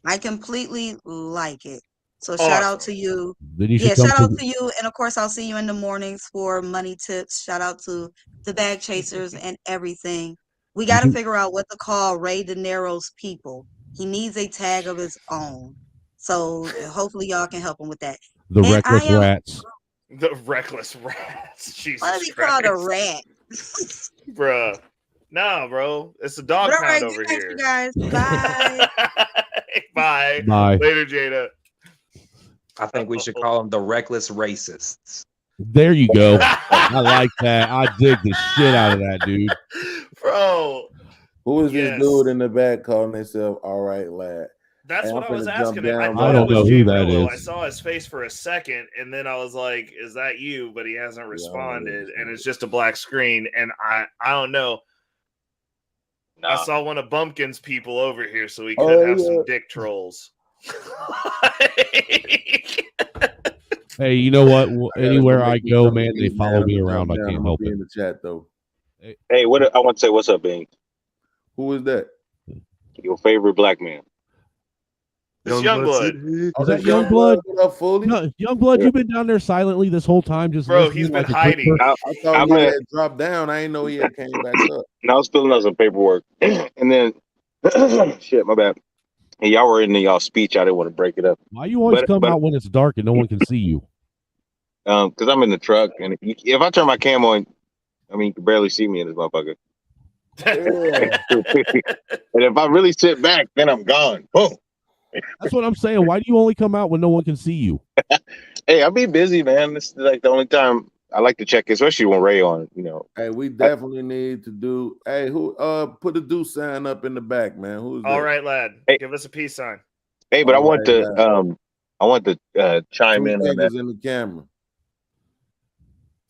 I completely like it. So shout out to you. Shout out to you. And of course, I'll see you in the mornings for money tips. Shout out to the bag chasers and everything. We got to figure out what to call Ray De Niro's people. He needs a tag of his own. So hopefully y'all can help him with that. The reckless rats. The reckless rats. Jesus Why is he Christ. called a rat? Bruh. Nah, bro. It's a dog pound over here. You guys. Bye. Bye. Bye. Later, Jada. I think we should call them the reckless racists. There you go. I like that. I dig the shit out of that, dude. Bro. Who is this dude in the back calling himself all right, lad? That's what I was asking him. I don't know who that is. I saw his face for a second, and then I was like, "Is that you?" But he hasn't responded, and it's just a black screen. And I don't know. I saw one of Bumpkin's people over here, so we could have some dick trolls. Hey, you know what? Anywhere I go, man, they follow me around. I can't help it. In the chat though. Hey, what I want to say? What's up, Bing? Who is that? Your favorite black man? It's Youngblood. Is that Youngblood? No, Youngblood, you've been down there silently this whole time, just bro. He's been hiding. I thought he had dropped down. I didn't know he had came back up. No, I was filling out some paperwork, and then shit, my bad. And y'all were in y'all speech. I didn't want to break it up. Why you always come out when it's dark and no one can see you? Because I'm in the truck, and if I turn my cam on, I mean, you can barely see me in this motherfucker. And if I really sit back, then I'm gone. Boom. That's what I'm saying. Why do you only come out when no one can see you? Hey, I'll be busy, man. This is like the only time I like to check, especially when Ray on, Hey, we definitely need to do. Hey, who put a do sign up in the back, man? Who's all that? right, lad? Hey. Give us a peace sign. Hey, but I want to chime in on that. In the camera.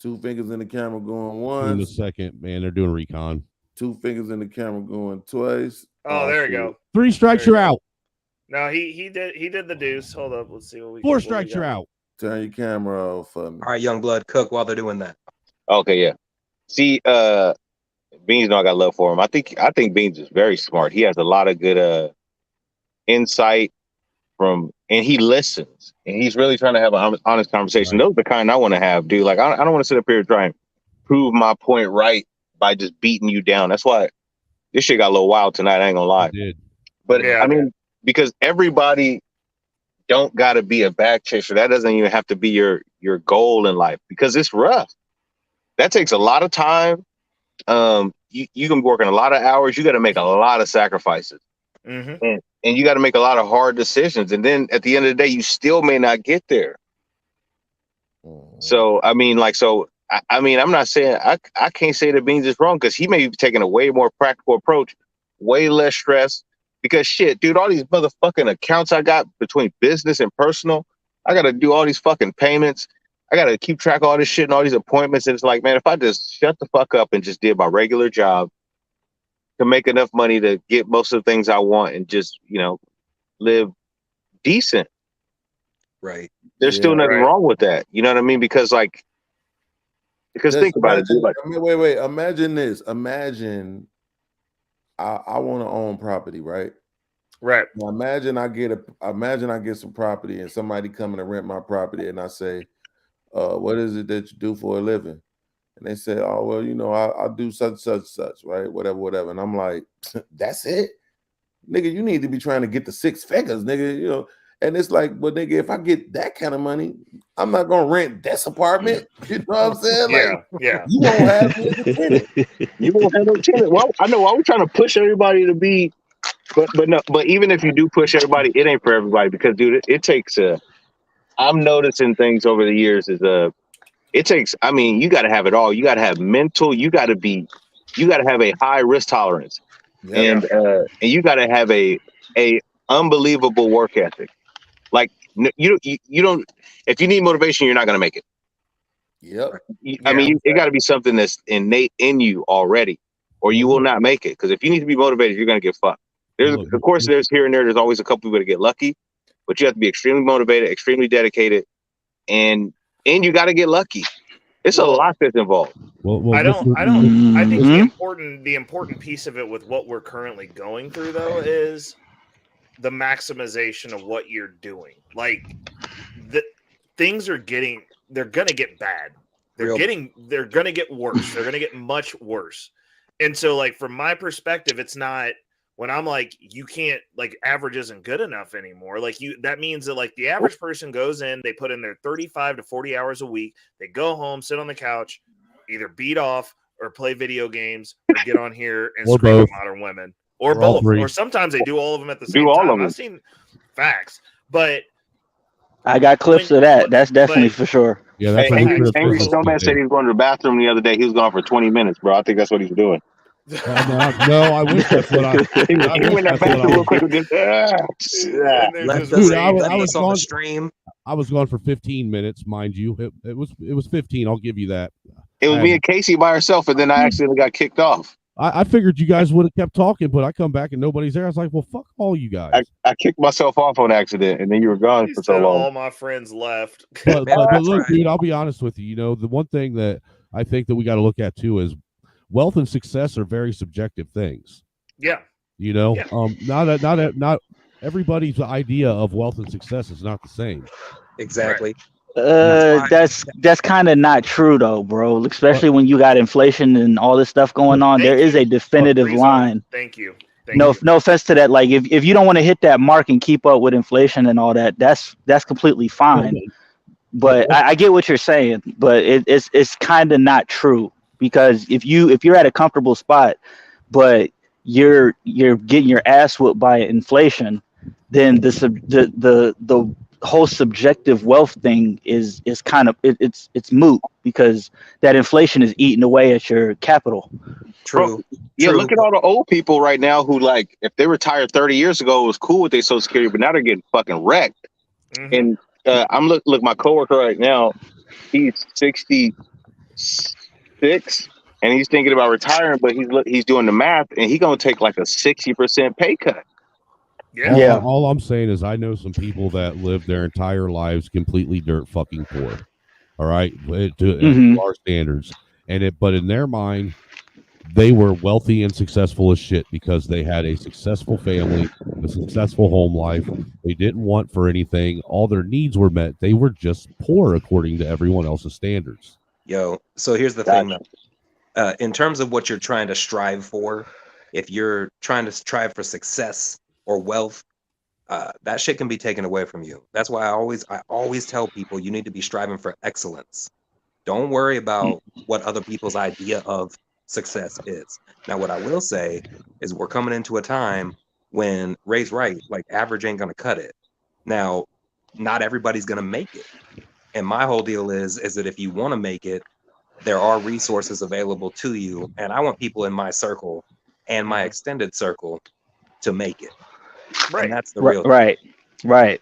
2 fingers in the camera going once. In a second, man. They're doing recon. 2 fingers in the camera going twice. Oh, there you go. 3 strikes, you're out. No, he did the deuce. Hold up, let's see what we. 4 strikes, you're out. Turn your camera off for me. All right, Youngblood, cook while they're doing that. Okay, yeah. See, Beans know I got love for him. I think Beans is very smart. He has a lot of good insight and he listens, and he's really trying to have an honest conversation. Right. Those are the kind I want to have, dude. Like I don't want to sit up here and try and prove my point right by just beating you down. That's why this shit got a little wild tonight. I ain't gonna lie. But yeah, I mean, because everybody don't got to be a back chaser. That doesn't even have to be your goal in life, because it's rough. That takes a lot of time. You can work in a lot of hours. You got to make a lot of sacrifices, and you got to make a lot of hard decisions. And then at the end of the day, you still may not get there. So I mean, I mean, I'm not saying I can't say that Beans is wrong because he may be taking a way more practical approach, way less stress. Because shit, dude, all these motherfucking accounts I got between business and personal, I got to do all these fucking payments. I got to keep track of all this shit and all these appointments. And it's like, man, if I just shut the fuck up and just did my regular job to make enough money to get most of the things I want and just, live decent. Right. There's still nothing wrong with that. You know what I mean? Because just think about it, dude. Like, wait. Imagine this. Imagine I want to own property, right? Right. Now imagine I get some property and somebody coming to rent my property and I say, what is it that you do for a living? And they say, oh, well, I'll do such, right? Whatever. And I'm like, that's it? Nigga, you need to be trying to get the 6 figures, nigga, And it's like, well, nigga, if I get that kind of money, I'm not going to rent this apartment. You know what I'm saying? Yeah. You won't have me as a tenant. You won't have no tenant. Well, I know. Why we trying to push everybody to be, but even if you do push everybody, it ain't for everybody because, dude, it takes I'm noticing things over the years it takes, I mean, you got to have it all. You got to have mental, you got to have a high risk tolerance. Yeah. And you got to have a unbelievable work ethic. Like you don't, if you need motivation, you're not going to make it. Yep. I mean, it got to be something that's innate in you already, or you will not make it. Because if you need to be motivated, you're going to get fucked. Of course, there's here and there's always a couple people that get lucky, but you have to be extremely motivated, extremely dedicated, and you got to get lucky. It's a lot that's involved. I think the important piece of it with what we're currently going through though is the maximization of what you're doing. Like things are they're gonna get bad. They're gonna get worse. They're gonna get much worse. And so like from my perspective, it's not when I'm like, you can't, like, average isn't good enough anymore. Like that means that like the average person goes in, they put in their 35 to 40 hours a week. They go home, sit on the couch, either beat off or play video games or get on here and scream at modern women or both. Or sometimes they do all of them at the same time. I've seen facts, but I got clips of that. That's definitely for sure. Yeah, that's Angry Snowman said he was going to the bathroom the other day. He was gone for 20 minutes, bro. I think that's what he's doing. No, I wish that's what he went to the bathroom real quick. Dude, I was on the stream. I was gone for 15 minutes, mind you. It was 15. I'll give you that. It was me and Casey by herself, and then I accidentally got kicked off. I figured you guys would have kept talking, but I come back and nobody's there. I was like, well, fuck all you guys. I kicked myself off on accident, and then you were gone for so long. All my friends left. But look, dude, I'll be honest with you. The one thing that I think that we got to look at too is wealth and success are very subjective things. Yeah. Not everybody's idea of wealth and success is not the same. Exactly. That's kind of not true though, bro. Especially when you got inflation and all this stuff going on. There is a definitive line. Thank you. No offense to that. Like if you don't want to hit that mark and keep up with inflation and all that, that's completely fine. But I get what you're saying, but it's kind of not true. Because if you're at a comfortable spot, but you're getting your ass whooped by inflation, then the whole subjective wealth thing is kind of it's moot because that inflation is eating away at your capital. True. Yeah, look at all the old people right now who, like, if they retired 30 years ago, it was cool with their Social Security, but now they're getting fucking wrecked. Mm-hmm. And I'm look my coworker right now, he's 66 and he's thinking about retiring, but he's doing the math and he's gonna take like a 60% pay cut. Yeah. All I'm saying is I know some people that live their entire lives completely dirt fucking poor. All right, to our standards, but in their mind, they were wealthy and successful as shit because they had a successful family, a successful home life. They didn't want for anything. All their needs were met. They were just poor according to everyone else's standards. So here's the thing. In terms of what you're trying to strive for, if you're trying to strive for success or wealth, that shit can be taken away from you. That's why I always tell people you need to be striving for excellence. Don't worry about what other people's idea of success is. Now, what I will say is we're coming into a time when Ray's right, like average ain't gonna cut it. Now, not everybody's gonna make it. And my whole deal is that if you want to make it, there are resources available to you, and I want people in my circle and my extended circle to make it. Right. And that's the real right.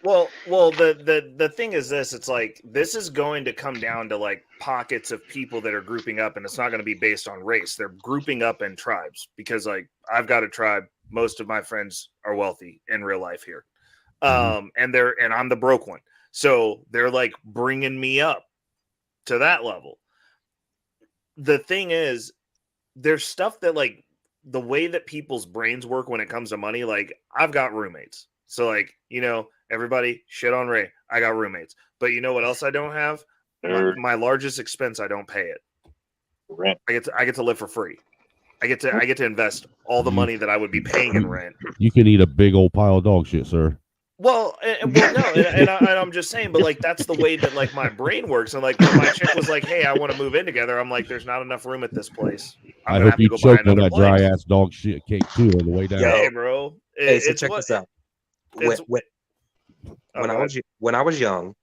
Well, the thing is this, it's like this is going to come down to like pockets of people that are grouping up, and it's not going to be based on race. They're grouping up in tribes because like I've got a tribe. Most of my friends are wealthy in real life here. And I'm the broke one. So they're like bringing me up to that level. The thing is, there's stuff that like the way that people's brains work when it comes to money, like I've got roommates. So like, you know, everybody shit on Ray. I got roommates. But you know what else I don't have? My largest expense, I don't pay it. Rent. I get to live for free. I get to invest all the money that I would be paying in rent. You can eat a big old pile of dog shit, sir. Well, I'm just saying, but like that's the way that like my brain works. And like when my chick was like, "Hey, I want to move in together," I'm like, "There's not enough room at this place. I hope you choked on that dry ass dog shit cake too on the way down." Hey, bro. So check this out. When I was young,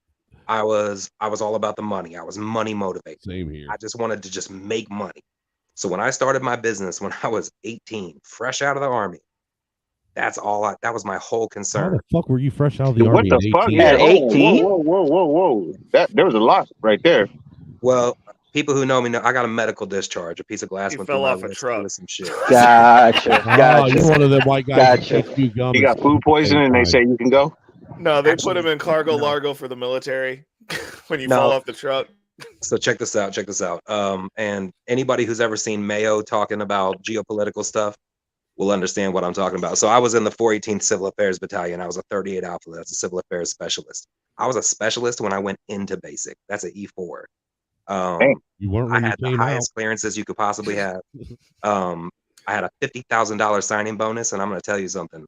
I was all about the money. I was money motivated. Same here. I just wanted to just make money. So when I started my business when I was 18, fresh out of the army, that was my whole concern. How the fuck were you fresh out of the army? What the fuck? At 18? Whoa. There was a lot right there. Well, people who know me know I got a medical discharge. A piece of glass went fell through off my a wrist truck. with some shit. Gotcha. You're one of them white guys. Gotcha. He got food poisoning and they say you can go? No, they put him in cargo largo for the military when you fall off the truck. So check this out. And anybody who's ever seen Mayo talking about geopolitical stuff will understand what I'm talking about. So I was in the 418th Civil Affairs Battalion. I was a 38 Alpha. That's a civil affairs specialist. I was a specialist when I went into basic. That's an E4. You weren't. I had the highest clearances you could possibly have. I had a $50,000 signing bonus, and I'm going to tell you something.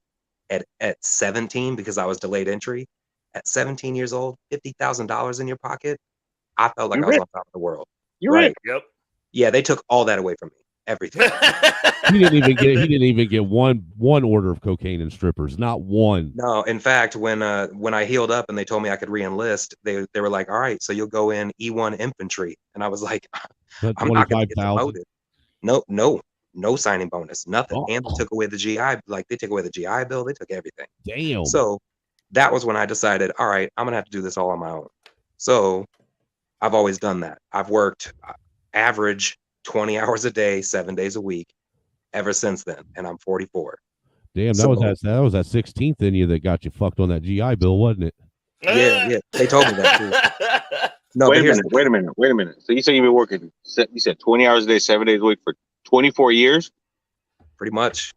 At 17, because I was delayed entry, at 17 years old, $50,000 in your pocket, I felt like I was on top of the world. You're right. Yep. Yeah, they took all that away from me. Everything. He didn't even get one order of cocaine and strippers. Not one. No, in fact, when I healed up and they told me I could re-enlist, they were like, "All right, so you'll go in E1 infantry," and I was like, "I'm not gonna get demoted." No signing bonus, nothing. And they took away the GI, like they took away the GI Bill, they took everything. Damn. So that was when I decided, all right, I'm gonna have to do this all on my own. So I've always done that. I've worked average 20 hours a day, 7 days a week, ever since then, and I'm 44. Damn, that was that 16th in you that got you fucked on that GI Bill, wasn't it? Yeah, they told me that too. No, wait a minute. So you say you've been working? You said 20 hours a day, 7 days a week for 24 years? Pretty much.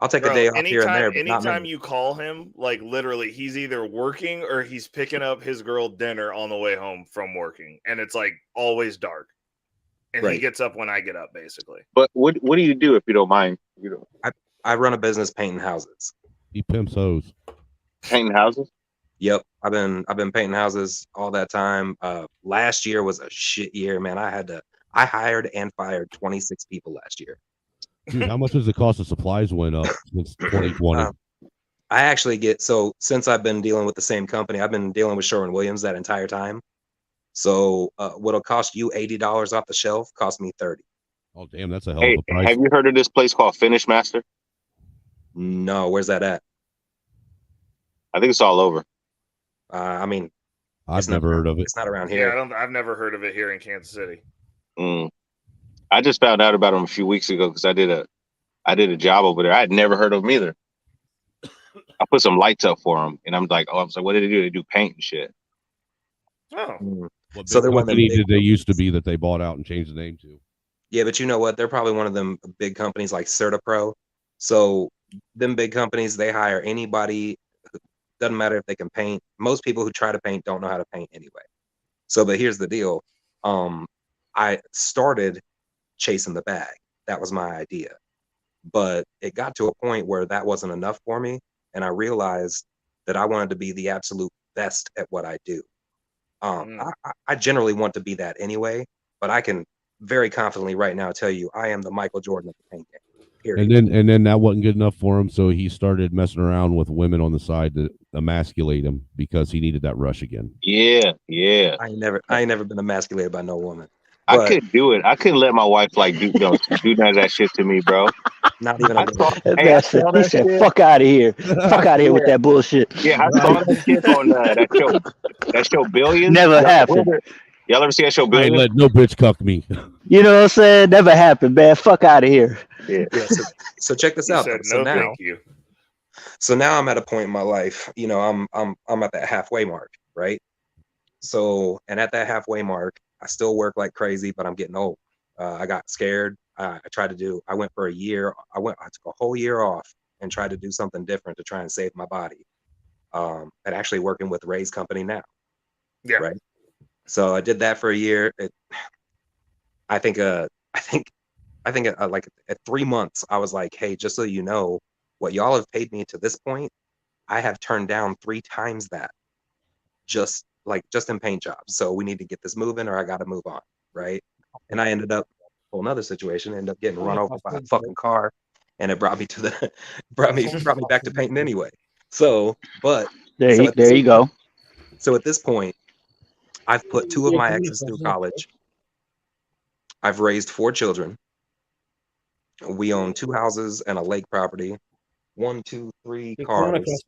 I'll take a day off here and there. But anytime you call him, like literally, he's either working or he's picking up his girl dinner on the way home from working, and it's like always dark. And he gets up when I get up, basically. But what do you do if you don't mind? I run a business painting houses. He pimps hoes. Painting houses? Yep, I've been painting houses all that time. Last year was a shit year, man. I hired and fired 26 people last year. Dude, how much has the cost of supplies went up since 2020? I actually since I've been dealing with the same company, I've been dealing with Sherwin-Williams that entire time. So what'll cost you $80 off the shelf cost me $30. Oh, damn, that's a hell of a price. Have you heard of this place called Finish Master? No, where's that at? I think it's all over. I mean, I've never heard of it. It's not around here. Yeah, I've never heard of it here in Kansas City. I just found out about them a few weeks ago because I did a job over there. I had never heard of them either. I put some lights up for them, and I'm like, what did they do? They do paint and shit. Oh, so they're one of did they used to be that they bought out and changed the name to? Yeah, but you know what? They're probably one of them big companies like CertaPro. So them big companies, they hire anybody. Doesn't matter if they can paint. Most people who try to paint don't know how to paint anyway. So, but here's the deal. I started chasing the bag. That was my idea. But it got to a point where that wasn't enough for me. And I realized that I wanted to be the absolute best at what I do. I generally want to be that anyway, but I can very confidently right now tell you I am the Michael Jordan of the paint game. Period. And then that wasn't good enough for him, so he started messing around with women on the side to emasculate him because he needed that rush again. Yeah. I ain't never been emasculated by no woman. I couldn't do it. I couldn't let my wife like do none of that shit to me, bro. Not even a he said, "Fuck out of here! Fuck out of here with that bullshit." Yeah, I saw that shit on that show Billions. Never happened. Y'all ever see that show I Billions? ain't let no bitch cuck me. You know what I'm saying? Never happened, man. Fuck out of here. Yeah. So check this out. Said, So no, now, thank you. So now I'm at a point in my life. You know, I'm at that halfway mark, right? So, and at that halfway mark, I still work like crazy, but I'm getting old. I got scared. I went for a year. I took a whole year off and tried to do something different to try and save my body. And actually working with Ray's company now. Yeah. Right. So I did that for a year. I think like at 3 months, I was like, hey, just so you know, what y'all have paid me to this point, I have turned down 3 times that just in paint jobs. So we need to get this moving or I got to move on. Right. And I ended up whole another situation, ended up getting run over by a fucking car. And it brought me to brought me back to painting anyway. So, but there you go. So at this point, I've put 2 of my exes through college. I've raised 4 children. We own 2 houses and a lake property. 1, 2, 3 cars.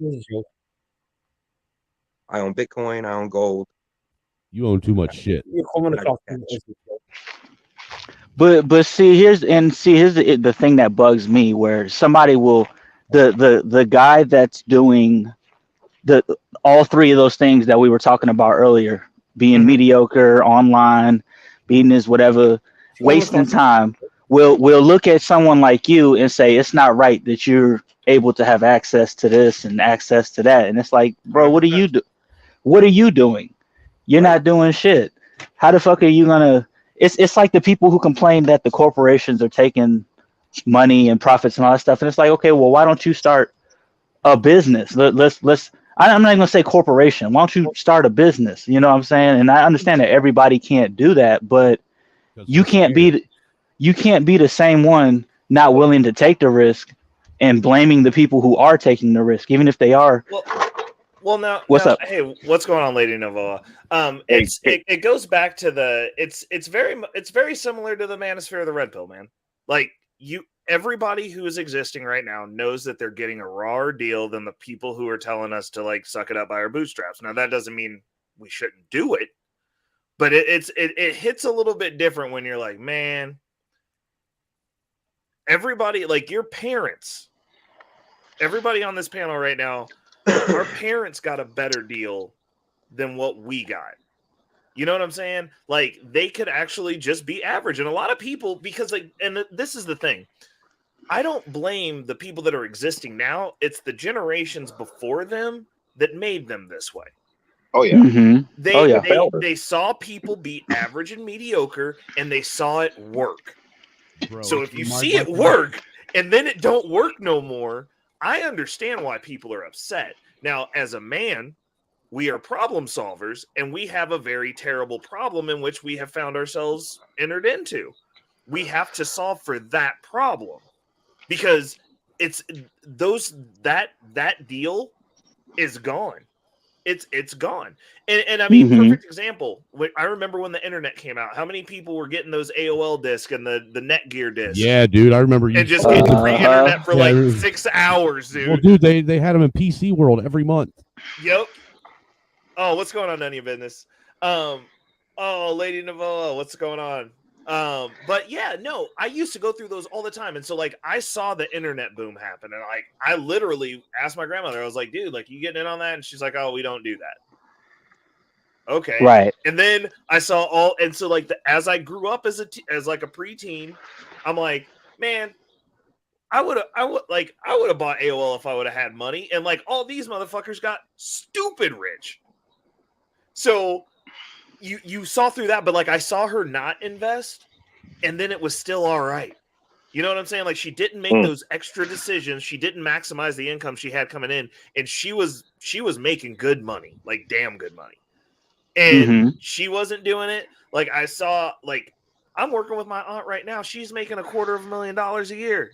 I own Bitcoin. I own gold. You own too much shit. But see, here's the thing that bugs me, where somebody will the guy that's doing all 3 of those things that we were talking about earlier, being mediocre online, being his whatever, wasting time, will look at someone like you and say it's not right that you're able to have access to this and access to that. And it's like, bro, what are you doing? You're not doing shit. How the fuck are you gonna? It's like the people who complain that the corporations are taking money and profits and all that stuff. And it's like, okay, well, why don't you start a business? Let's. I'm not even gonna say corporation. Why don't you start a business? You know what I'm saying? And I understand that everybody can't do that, but you can't be the same one not willing to take the risk and blaming the people who are taking the risk, even if they are. Well, now, what's up? Hey, what's going on, Lady Novoa? It goes back to it's very similar to the Manosphere of the Red Pill, man. Like everybody who is existing right now knows that they're getting a rawer deal than the people who are telling us to like suck it up by our bootstraps. Now that doesn't mean we shouldn't do it, but it hits a little bit different when you're like, man, everybody, like your parents, everybody on this panel right now, our parents got a better deal than what we got. You know what I'm saying? Like they could actually just be average. And a lot of people, because like, and this is the thing, I don't blame the people that are existing now. It's the generations before them that made them this way. Oh yeah. Mm-hmm. They saw people be average and mediocre and they saw it work. Bro, so if you see it work and then it don't work no more, I understand why people are upset. Now, as a man, we are problem solvers, and we have a very terrible problem in which we have found ourselves entered into. We have to solve for that problem because it's that deal is gone. It's gone. And I mean, perfect example. I remember when the internet came out, how many people were getting those AOL discs and the Netgear discs? Yeah, dude, I remember you. And just getting free internet for like 6 hours, dude. Well, dude, they had them in PC World every month. Yep. Oh, what's going on in your business? Oh, Lady Novoa, what's going on? But yeah, no, I used to go through those all the time. And so like I saw the internet boom happen, and like I literally asked my grandmother, I was like, dude, like you getting in on that? And she's like, oh, we don't do that. Okay. Right. And then I saw and so like as I grew up as like a preteen, I'm like, man, I would have bought AOL if I would have had money. And like all these motherfuckers got stupid rich. So you saw through that, but like I saw her not invest, and then it was still all right. You know what I'm saying? Like she didn't make those extra decisions. She didn't maximize the income she had coming in, and she was making good money, like damn good money. And she wasn't doing it. Like I saw, like I'm working with my aunt right now. She's making $250,000 a year.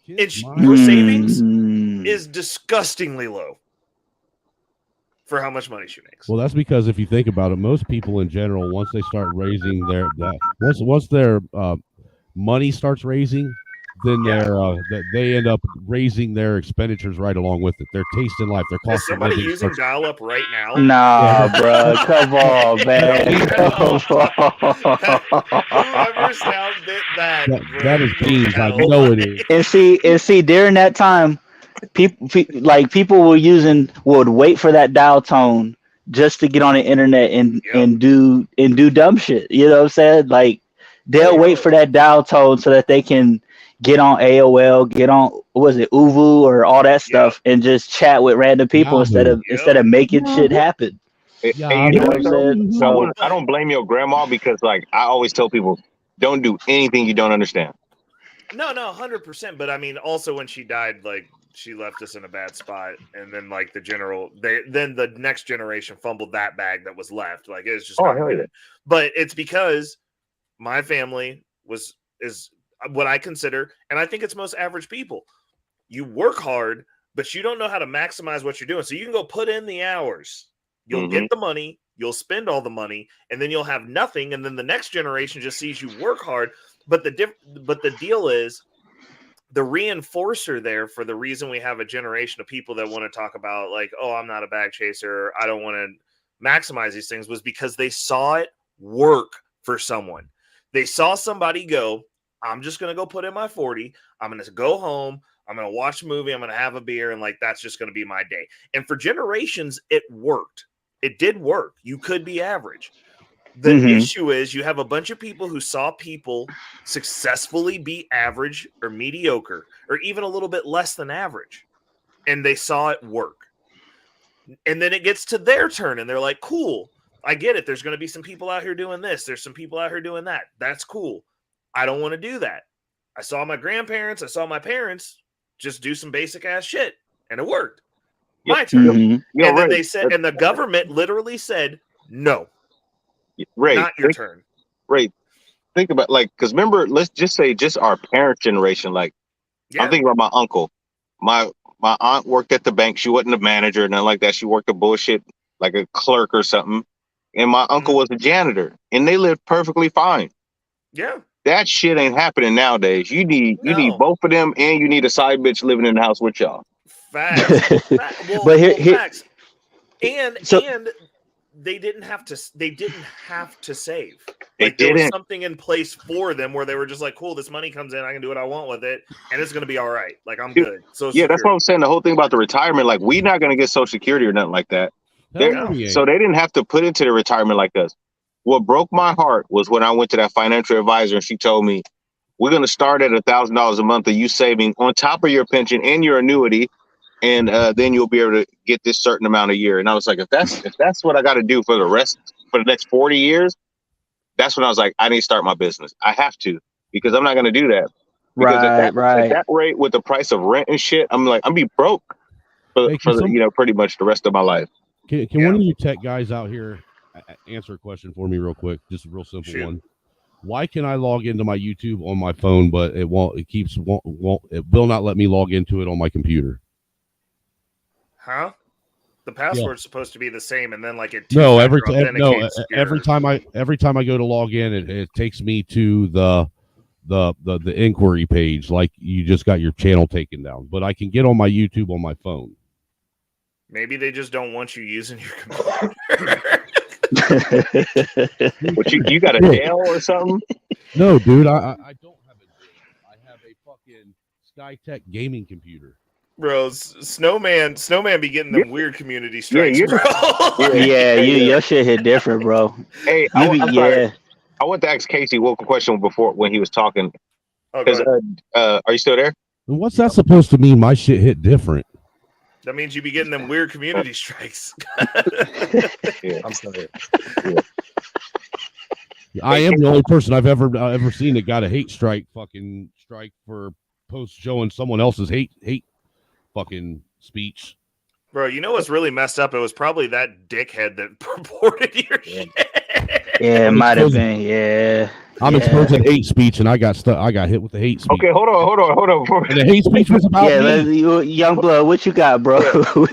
Your savings is disgustingly low for how much money she makes. Well, that's because if you think about it, most people in general, once they start raising once their money starts raising, then they end up raising their expenditures right along with it. Their taste in life, their cost Is somebody of living using dial-up right now? Nah, bro, come on, man. Whoever sound bit that is beans. I know it is. And see, during that time, people would wait for that dial tone just to get on the internet and do dumb shit. You know what I'm saying? Like they'll wait for that dial tone so that they can get on AOL, get on Uvu or all that stuff, and just chat with random people instead of making shit happen. Hey, you know what I'm saying? I don't blame your grandma because, like, I always tell people, don't do anything you don't understand. No, 100%. But I mean, also when she died, like, she left us in a bad spot, and then like then the next generation fumbled that bag that was left. Like, it's just but it's because my family is what I consider, and I think it's most average people. You work hard, but you don't know how to maximize what you're doing. So you can go put in the hours. You'll get the money, you'll spend all the money, and then you'll have nothing. And then the next generation just sees you work hard. But the deal is the reinforcer there for the reason we have a generation of people that want to talk about like, oh, I'm not a bag chaser. I don't want to maximize these things was because they saw it work for someone. They saw somebody go, I'm just going to go put in my 40. I'm going to go home. I'm going to watch a movie. I'm going to have a beer. And like, that's just going to be my day. And for generations, it worked. It did work. You could be average. The issue is you have a bunch of people who saw people successfully be average or mediocre or even a little bit less than average. And they saw it work. And then it gets to their turn and they're like, cool, I get it. There's going to be some people out here doing this. There's some people out here doing that. That's cool. I don't want to do that. I saw my grandparents. I saw my parents just do some basic ass shit and it worked. My turn. And then they said, and the government literally said, no. Not your turn. Right. Think about because remember, let's just say just our parent generation. Like I'm thinking about my uncle. My aunt worked at the bank. She wasn't a manager or nothing like that. She worked a bullshit like a clerk or something. And my uncle was a janitor, and they lived perfectly fine. Yeah. That shit ain't happening nowadays. You need both of them, and you need a side bitch living in the house with y'all. Facts. Facts. And they didn't have to save. Like there was something in place for them where they were just like, cool, this money comes in, I can do what I want with it, and it's gonna be all right. Like I'm good. So that's what I'm saying. The whole thing about the retirement, like we're not gonna get Social Security or nothing like that. So they didn't have to put into the retirement like us. What broke my heart was when I went to that financial advisor and she told me, we're gonna start at $1,000 a month of you saving on top of your pension and your annuity. And then you'll be able to get this certain amount a year. And I was like, if that's what I got to do for the next 40 years, that's when I was like, I need to start my business. I have to, because I'm not going to do that. Because at that rate, with the price of rent and shit, I'm be broke for pretty much the rest of my life. Can one of you tech guys out here answer a question for me real quick? Just a real simple one. Why can I log into my YouTube on my phone, but it won't? It will not let me log into it on my computer. Huh? The password's supposed to be the same, and then like it. Every time I go to log in, it takes me to the inquiry page, like you just got your channel taken down. But I can get on my YouTube on my phone. Maybe they just don't want you using your computer. What you got a Dell or something? No, dude, I don't have a Dell. I have a fucking SkyTech gaming computer. Bro, Snowman be getting them weird community strikes, bro. Your shit hit different, bro. Hey, I want to ask Casey one question before when he was talking. Are you still there? What's that supposed to mean? My shit hit different. That means you be getting them weird community strikes. I'm still here. Yeah. I am the only person I've ever seen that got a hate strike for post showing someone else's hate fucking speech. Bro, you know what's really messed up? It was probably that dickhead that purported your shit. Yeah, it might have been. Yeah. I'm exposed to hate speech, and I got stuck. I got hit with the hate speech. Okay, hold on. And the hate speech was about me. Young blood, what you got, bro? Are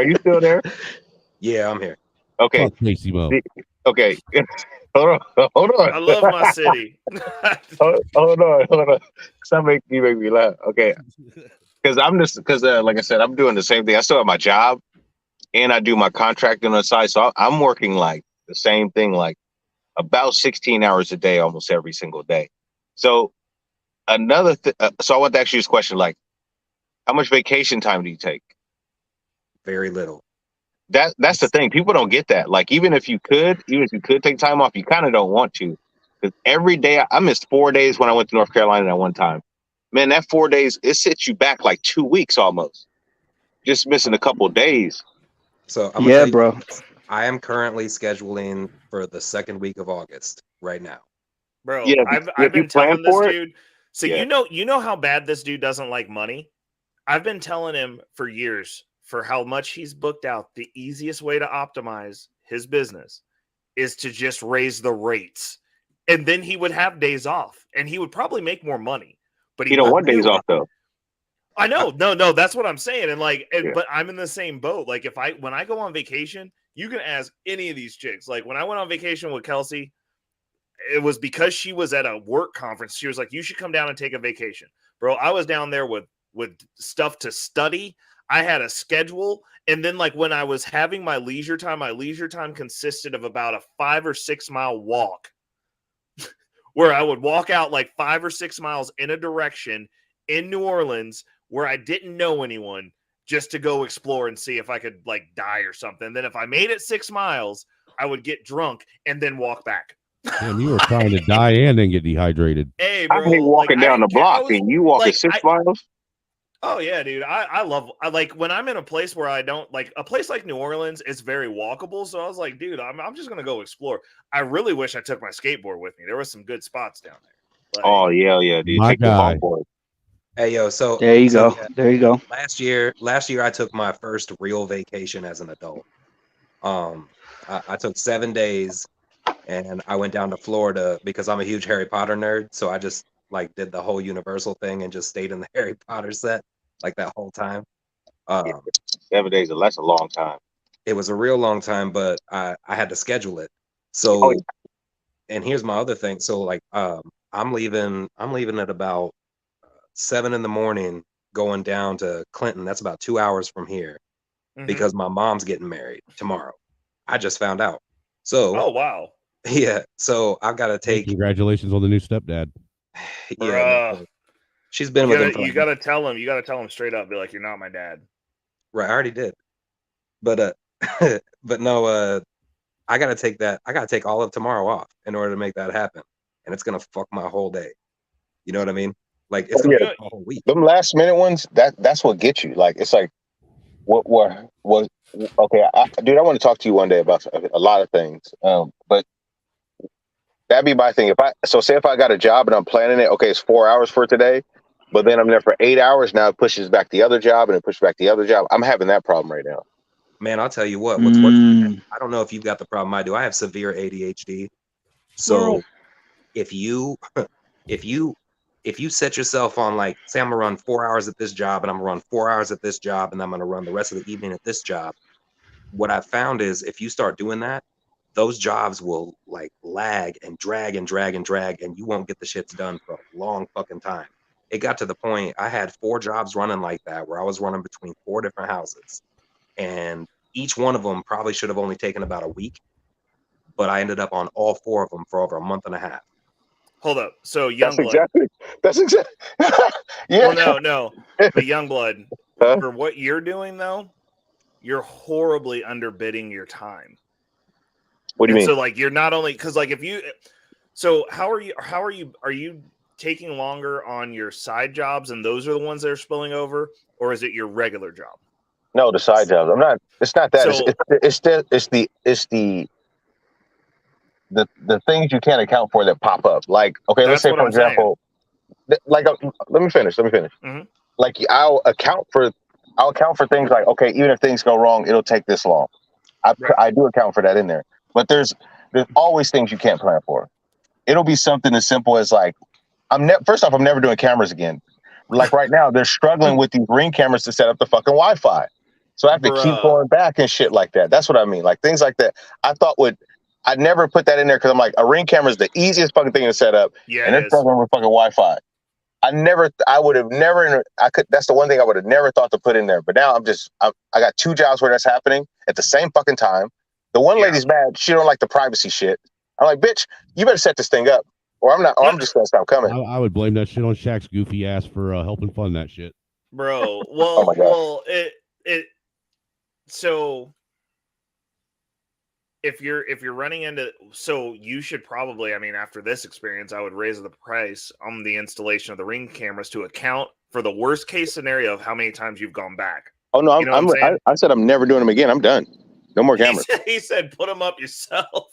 you still there? Yeah, I'm here. Okay. Fuck Casey Mo. Okay. Hold on. I love my city. hold on. Stop you make me laugh. Okay. Because like I said, I'm doing the same thing. I still have my job, and I do my contracting on the side. So I'm working like the same thing, like about 16 hours a day, almost every single day. So so I want to ask you this question: like, how much vacation time do you take? Very little. That's the thing. People don't get that. Like, even if you could take time off, you kind of don't want to. Because every day, I missed 4 days when I went to North Carolina at one time. Man, that 4 days, it sets you back like 2 weeks almost. Just missing a couple of days. So I'm gonna tell you, bro. I am currently scheduling for the second week of August right now. Bro, Yeah, I've been telling this for it? dude. So you know how bad this dude doesn't like money? I've been telling him for years for how much he's booked out. The easiest way to optimize his business is to just raise the rates. And then he would have days off and he would probably make more money. But he don't want days off though. I know. No, that's what I'm saying. And but I'm in the same boat. Like when I go on vacation, you can ask any of these chicks. Like when I went on vacation with Kelsey, it was because she was at a work conference. She was like, you should come down and take a vacation. Bro, I was down there with stuff to study. I had a schedule. And then like when I was having my leisure time consisted of about a 5 or 6 mile walk where I would walk out like 5 or 6 miles in a direction in New Orleans where I didn't know anyone, just to go explore and see if I could like die or something. Then if I made it 6 miles, I would get drunk and then walk back. Damn, you were trying to die and then get dehydrated. Hey, bro, I hate walking down the block and you walking 6 miles. Oh yeah, dude. I like when I'm in a place where I don't like a place like New Orleans, it's very walkable. So I was like, dude, I'm just gonna go explore. I really wish I took my skateboard with me. There were some good spots down there. Like, oh yeah, dude. My Take the guy. longboard. Hey yo, so there you go. Yeah, there you go. Last year I took my first real vacation as an adult. I took 7 days and I went down to Florida because I'm a huge Harry Potter nerd. So I just like did the whole Universal thing and just stayed in the Harry Potter set like that whole time. 7 days, that's a long time. It was a real long time, but I had to schedule it. So, and here's my other thing. So like, I'm leaving at about 7 in the morning, going down to Clinton. That's about 2 hours from here, because my mom's getting married tomorrow. I just found out. So, oh wow, yeah. So I've got to take. Congratulations on the new stepdad. Yeah, she's been with him. You gotta tell him. You gotta tell him straight up. Be like, you're not my dad. Right, I already did. But but no, I gotta take that. I gotta take all of tomorrow off in order to make that happen, and it's gonna fuck my whole day. You know what I mean? Like it's gonna fuck my whole week. Them last minute ones, that's what gets you. Like it's like, what okay, dude, I want to talk to you one day about a lot of things. But that'd be my thing. Say if I got a job and I'm planning it, okay, it's 4 hours for today, but then I'm there for 8 hours. Now it pushes back the other job and it pushes back the other job. I'm having that problem right now. Man, I'll tell you what's working. I don't know if you've got the problem I do. I have severe ADHD. So if you set yourself on, like, say I'm gonna run 4 hours at this job and I'm gonna run 4 hours at this job and I'm gonna run the rest of the evening at this job, what I've found is if you start doing that, those jobs will like lag and drag and drag and drag, and you won't get the shits done for a long fucking time. It got to the point I had 4 jobs running like that, where I was running between 4 different houses, and each one of them probably should have only taken about a week, but I ended up on all 4 of them for over a month and a half. Hold up. So Youngblood. That's exactly. Yeah. Well, no. But Youngblood, for what you're doing though, you're horribly underbidding your time. What do you mean? So like you're not only because like are you taking longer on your side jobs and those are the ones that are spilling over, or is it your regular job? No, the side jobs. It's not that. So, it's the things you can't account for that pop up. Like, okay, let's say for example, like let me finish. Mm-hmm. Like I'll account for things like, okay, even if things go wrong, it'll take this long. I do account for that in there. But there's There's always things you can't plan for. It'll be something as simple as like, first off, I'm never doing cameras again. Like right now, they're struggling with these Ring cameras to set up the fucking Wi-Fi. So I have to keep going back and shit like that. That's what I mean. Like things like that. I'd never put that in there because I'm like, a Ring camera is the easiest fucking thing to set up. Yeah, and they're struggling with fucking Wi-Fi. That's the one thing I would have never thought to put in there. But now I got 2 jobs where that's happening at the same fucking time. The one lady's mad. She don't like the privacy shit. I'm like, bitch, you better set this thing up or I'm just going to stop coming. I would blame that shit on Shaq's goofy ass for helping fund that shit. Bro, well, so if you're running into, so you should probably, I mean, after this experience, I would raise the price on the installation of the Ring cameras to account for the worst case scenario of how many times you've gone back. Oh no, I said I'm never doing them again. I'm done. No more cameras. He said, put them up yourself.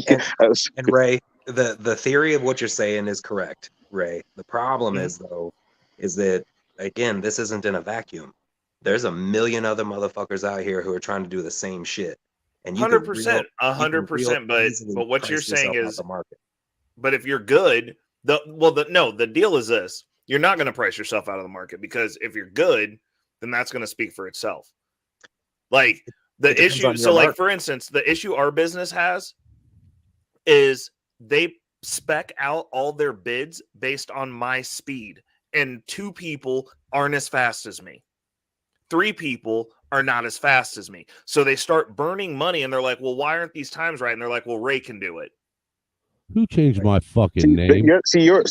And Ray, the theory of what you're saying is correct, Ray. The problem is that, again, this isn't in a vacuum. There's a million other motherfuckers out here who are trying to do the same shit. And 100%, 100%. But what you're saying is, the market. But if you're good, the deal is this: you're not going to price yourself out of the market, because if you're good, then that's going to speak for itself. Like the issue. So, like for instance, the issue our business has is they spec out all their bids based on my speed, and 2 people aren't as fast as me. 3 people are not as fast as me. So they start burning money, and they're like, well, why aren't these times right? And they're like, well, Ray can do it. Who changed my fucking name? What you're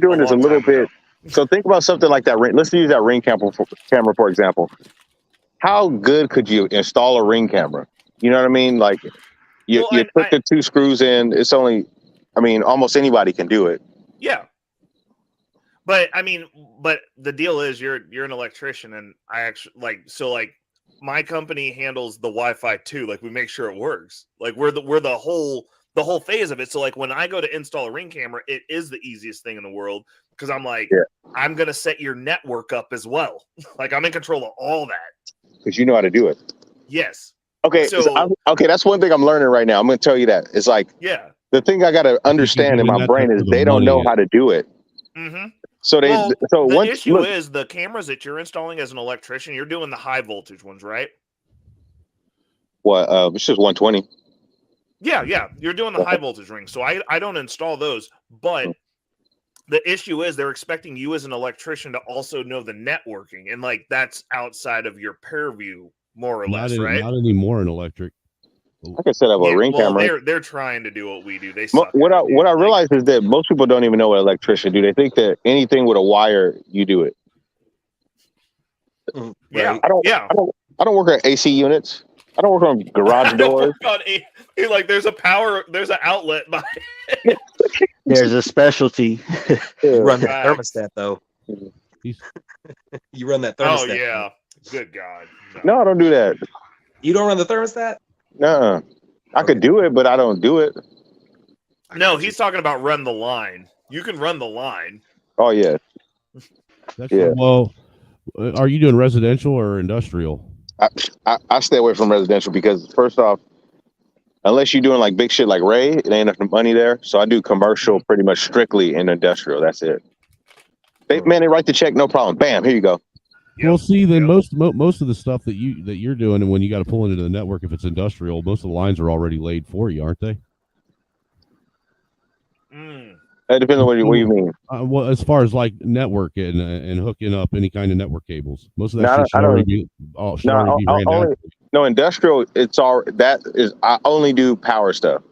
doing is a little bit. So think about something like that. Let's use that Ring camera for example. How good could you install a Ring camera? You know what I mean? Like you put the 2 screws in. It's only, I mean, almost anybody can do it. Yeah. But I mean, the deal is you're an electrician, and I actually my company handles the Wi-Fi too. Like we make sure it works. Like we're the whole phase of it. So like when I go to install a Ring camera, it is the easiest thing in the world, because I'm like, I'm gonna set your network up as well. Like I'm in control of all that. Because you know how to do it. Yes. Okay. Okay. That's one thing I'm learning right now. I'm going to tell you that. It's like, the thing I got to understand in my brain is they don't know how to do it. Mm-hmm. So the issue is the cameras that you're installing as an electrician, you're doing the high voltage ones, right? What? It's just 120. Yeah. You're doing the high voltage rings. So I don't install those, but the issue is they're expecting you as an electrician to also know the networking, and like that's outside of your purview, more or less, right? Not anymore in electric. I can set up a Ring camera. They're trying to do what we do. They suck. What I realize is that most people don't even know what electrician do. They think that anything with a wire, you do it. Yeah. I don't work on AC units. I don't work on garage doors. Like there's an outlet by There's a specialty. You run that thermostat though. You run that thermostat. Oh yeah. Good God. No, I don't do that. You don't run the thermostat? No. I could do it, but I don't do it. No, he's talking about run the line. You can run the line. Oh yeah. Well, are you doing residential or industrial? I stay away from residential because first off, unless you're doing like big shit like Ray, it ain't enough money there. So I do commercial pretty much strictly in industrial. That's it. They write the check, no problem. Bam, here you go. Well, see, then most of the stuff that you're doing, and when you got to pull into the network, if it's industrial, most of the lines are already laid for you, aren't they? It depends on what you mean. Well, as far as like network and hooking up any kind of network cables, most of that shit should already be ran down. No, industrial. I only do power stuff.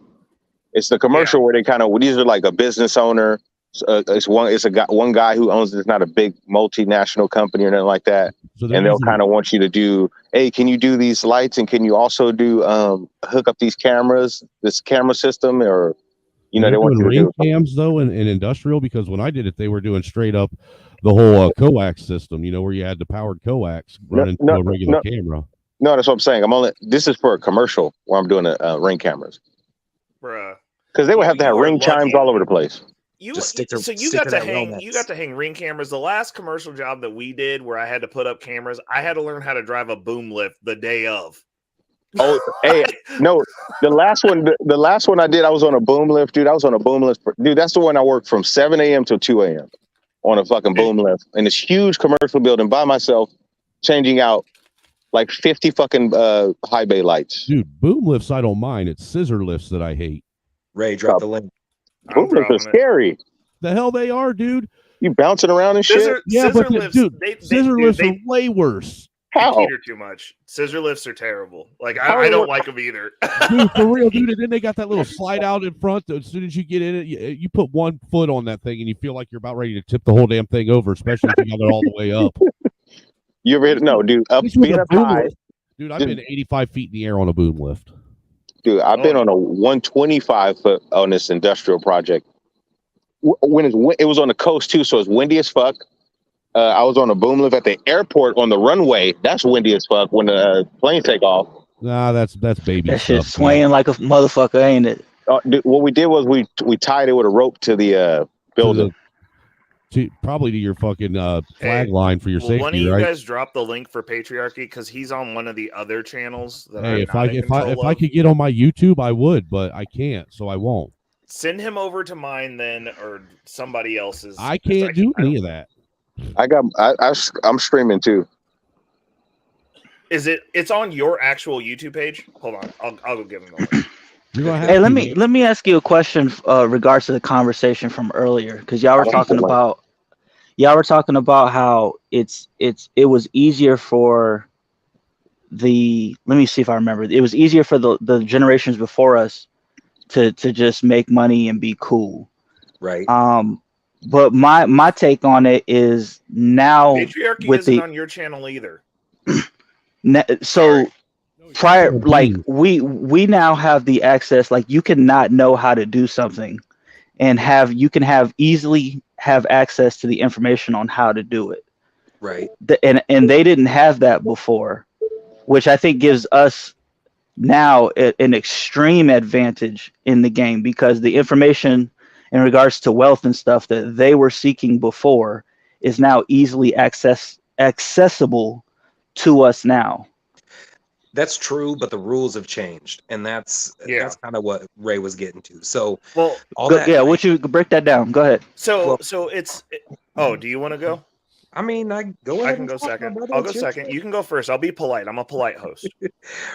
It's the commercial where they kind of, these are like a business owner. It's one guy who owns it. It's not a big multinational company or nothing like that. So and they'll kind of want you to do, hey, can you do these lights, and can you also do hook up these cameras, this camera system, or they want you to do cams though in industrial, because when I did it, they were doing straight up the whole coax system. Where you had the powered coax running through a regular camera. No, that's what I'm saying. This is for a commercial where I'm doing the Ring cameras, bruh. Because they would have to have Ring chimes all over the place. You got to hang Ring cameras. The last commercial job that we did where I had to put up cameras, I had to learn how to drive a boom lift the day of. Oh, hey, no, the last one I did, I was on a boom lift, dude. I was on a boom lift, dude. That's the one I worked from 7 a.m. till 2 a.m. on a fucking boom lift in this huge commercial building by myself, changing out like 50 fucking high bay lights. Dude, boom lifts I don't mind. It's scissor lifts that I hate. Ray, drop the link. Boom lifts are scary. The hell they are, dude. You bouncing around and shit. Yeah, scissor but lifts, dude, scissor lifts are way worse. How? They teeter too much. Scissor lifts are terrible. Like I don't like them either. Dude, for real, dude. And then they got that little slide out in front. As soon as you get in it, you put 1 foot on that thing, and you feel like you're about ready to tip the whole damn thing over, especially if you got it all the way up. You ever hit? No, dude. Being up high. Dude, I've been 85 feet in the air on a boom lift. Dude, I've been on a 125 foot on this industrial project. It was on the coast too, so it's windy as fuck. I was on a boom lift at the airport on the runway. That's windy as fuck when the plane take off. Nah, that's baby That stuff. shit's swaying like a motherfucker, ain't it? Dude, what we did was we tied it with a rope to the building. Probably to your fucking flag line for your safety, One of you right? guys drop the link for Patriarchy because he's on one of the other channels. That Hey, if I could get on my YouTube, I would, but I can't, so I won't. Send him over to mine then, or somebody else's. I can't do any of that. I'm streaming too. It's on your actual YouTube page? Hold on, I'll go give him the link. Hey, let me ask you a question regards to the conversation from earlier, because y'all were talking about how it was easier for let me see if I remember. It was easier for the generations before us to just make money and be cool. Right. But my take on it is now Patriarchy with isn't on your channel either. So prior, like we now have the access, like you can not know how to do something and easily have access to the information on how to do it. Right. And they didn't have that before, which I think gives us now an extreme advantage in the game, because the information in regards to wealth and stuff that they were seeking before is now easily accessible to us now. That's true, but the rules have changed, and that's kind of what Ray was getting to. So, would you break that down? Go ahead. So it's. Oh, do you want to go? I mean, I can go second. I'll go second. You can go first. I'll be polite. I'm a polite host.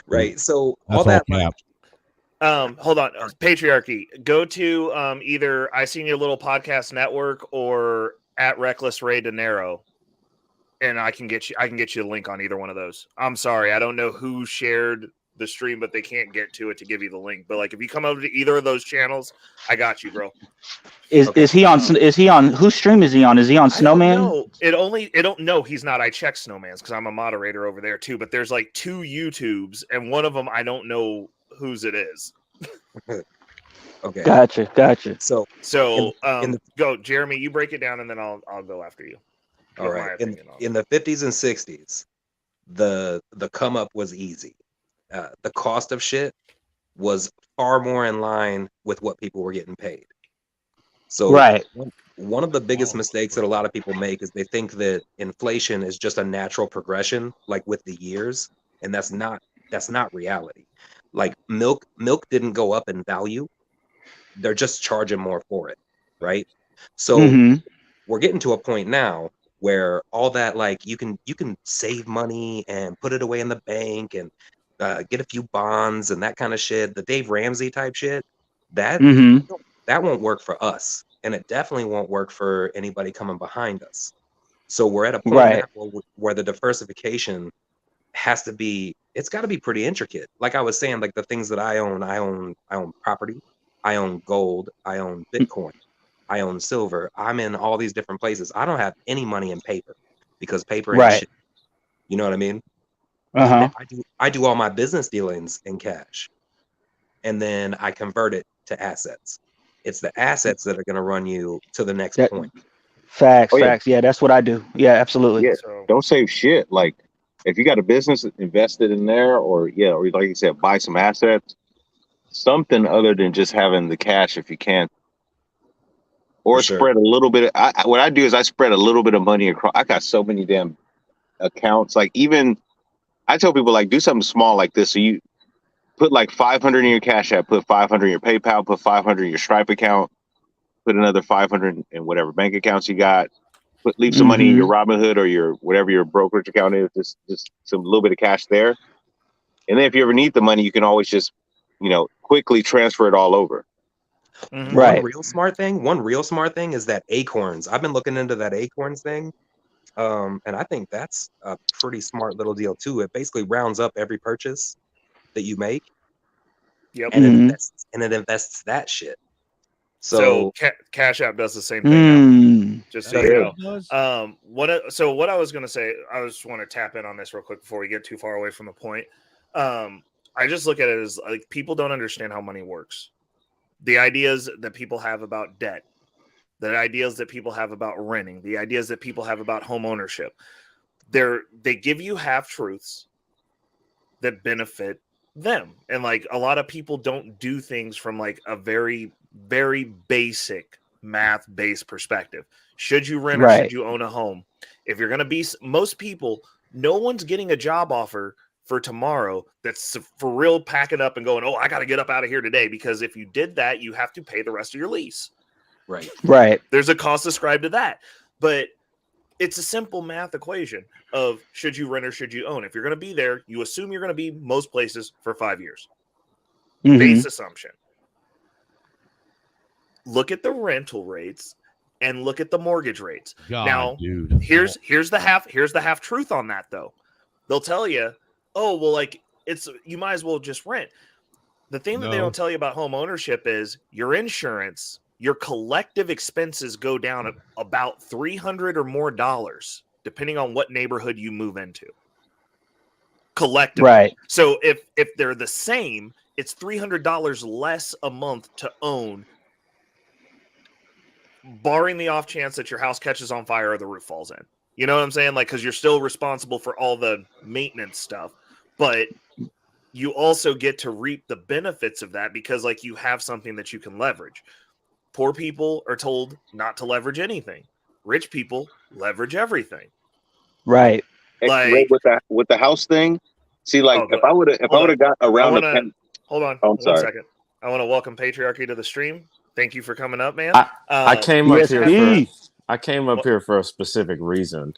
Right. So all that. Hold on. Patriarchy. Go to either I Seen Your Little Podcast Network or at Reckless Ray De Niro, and I can get you a link on either one of those. I'm sorry, I don't know who shared the stream, but they can't get to it to give you the link. But like, if you come over to either of those channels, I got you, bro. Is he on whose stream is he on? Is he on Snowman? No, he's not. I checked Snowman's because I'm a moderator over there too. But there's like 2 YouTubes, and one of them I don't know whose it is. Okay. Gotcha. So go, Jeremy. You break it down, and then I'll go after you. All right. In the 50s and 60s, the come up was easy. The cost of shit was far more in line with what people were getting paid. So right. One of the biggest mistakes that a lot of people make is they think that inflation is just a natural progression, like with the years, and that's not reality. Like milk didn't go up in value. They're just charging more for it, right? So we're getting to a point now where all that, like, you can save money and put it away in the bank and get a few bonds and that kind of shit, the Dave Ramsey type shit, that won't work for us, and it definitely won't work for anybody coming behind us. So we're at a point now where the diversification has to be, it's got to be pretty intricate. Like I was saying, like the things that I own property, I own gold, I own Bitcoin, I own silver. I'm in all these different places. I don't have any money in paper because paper ain't shit. You know what I mean? I do all my business dealings in cash, and then I convert it to assets. It's the assets that are going to run you to the next point. Facts. Yeah, that's what I do. Yeah, absolutely. Yeah, don't save shit. Like if you got a business invested in there, or like you said, buy some assets, something other than just having the cash if you can. Or spread a little bit. What I do is I spread a little bit of money across. I got so many damn accounts. Like even I tell people, like, do something small like this. So put like 500 in your Cash App, put 500 in your PayPal, put 500 in your Stripe account, put another 500 in whatever bank accounts you got. Leave some money in your Robinhood or your whatever your brokerage account is. Just some little bit of cash there, and then if you ever need the money, you can always just quickly transfer it all over. Right. One real smart thing is that Acorns. I've been looking into that Acorns thing. And I think that's a pretty smart little deal too. It basically rounds up every purchase that you make. Yep. And it invests that shit. So Cash App does the same thing now. Just so you know. What I was gonna say, I just want to tap in on this real quick before we get too far away from the point. I just look at it as like people don't understand how money works. The ideas that people have about debt, the ideas that people have about renting, the ideas that people have about home ownership, they give you half truths that benefit them. And like a lot of people don't do things from like a very, very basic math based perspective. Should you rent or should you own a home? If you're going to be, most people, no one's getting a job offer for tomorrow that's for real packing up and going, oh, I got to get up out of here today, because if you did that, you have to pay the rest of your lease. Right. There's a cost ascribed to that, but it's a simple math equation of should you rent or should you own. If you're going to be there, you assume you're going to be most places for 5 years. Base assumption. Look at the rental rates and look at the mortgage rates. Here's the half truth on that though. They'll tell you, oh, well, like you might as well just rent. The thing that they don't tell you about home ownership is your insurance, your collective expenses go down about $300 or more, depending on what neighborhood you move into. Collectively. Right. So if they're the same, it's $300 less a month to own, barring the off chance that your house catches on fire or the roof falls in. You know what I'm saying? Like, because you're still responsible for all the maintenance stuff, but you also get to reap the benefits of that because, like, you have something that you can leverage. Poor people are told not to leverage anything. Rich people leverage everything. Right. Like with the house thing. See, like if I would have got around hold on. Oh, 1 second. I want to welcome Patriarchy to the stream. Thank you for coming up, man. I came up here I came up here for a specific reason.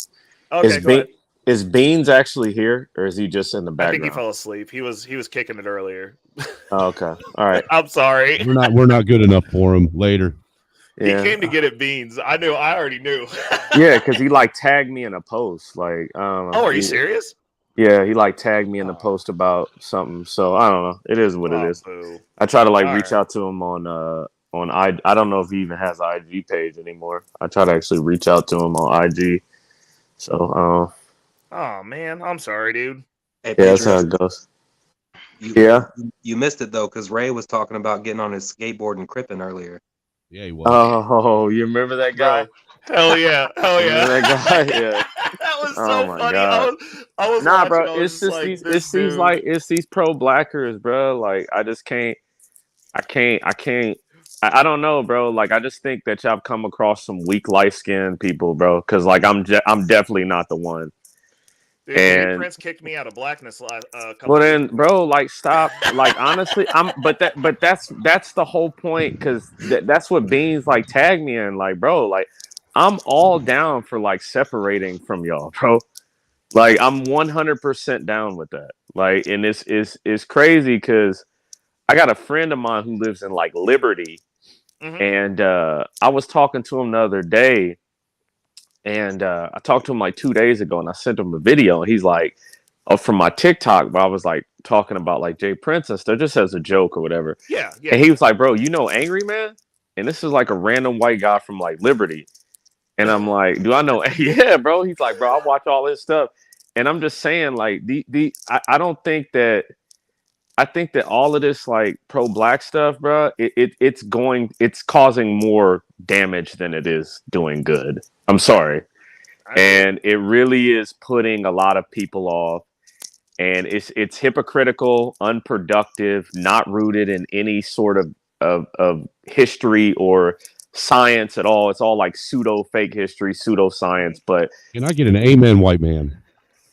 Okay, is Beans actually here, or is he just in the background? I think he fell asleep. He was kicking it earlier. Oh, okay. All right. I'm sorry. We're not good enough for him later. Yeah. He came to get at Beans. I already knew. Yeah, because he like tagged me in a post. Like, are you serious? Yeah, he like tagged me in the post about something. So I don't know. It is what it is. Boo. I try to like reach out to him on I don't know if he even has an IG page anymore. I try to actually reach out to him on IG. So oh man, I'm sorry, dude. Hey, yeah, that's how it goes. You missed it though, because Ray was talking about getting on his skateboard and cripping earlier. Yeah, he was. Oh, you remember that guy? Hell yeah. That guy, yeah. That was so funny. God. I was nah, watching, bro. It's just like, it's these pro blackers, bro. Like I just can't. I don't know, bro. Like I just think that y'all come across some weak, light skinned people, bro. Because like I'm definitely not the one. Dude, and Prince kicked me out of blackness well then, bro, like stop. Like honestly, but that's the whole point, because that's what Beans like tagged me in. Like, bro, like I'm all down for like separating from y'all, bro. Like I'm 100% down with that. Like, and it's crazy because I got a friend of mine who lives in like Liberty, and I was talking to him the other day. And I talked to him like 2 days ago, and I sent him a video, and he's like, from my TikTok, but I was like talking about like Jay Prince and stuff, just as a joke or whatever. Yeah. And he was like, bro, you know Angry Man? And this is like a random white guy from like Liberty. And I'm like, do I know? Yeah, bro. He's like, bro, I watch all this stuff. And I'm just saying, like, I don't think that, I think that all of this like pro black stuff, bro, it's causing more damage than it is doing good. I'm sorry. And it really is putting a lot of people off, and it's hypocritical, unproductive, not rooted in any sort of history or science at all. It's all like pseudo fake history, pseudo science. But can I get an amen, white man?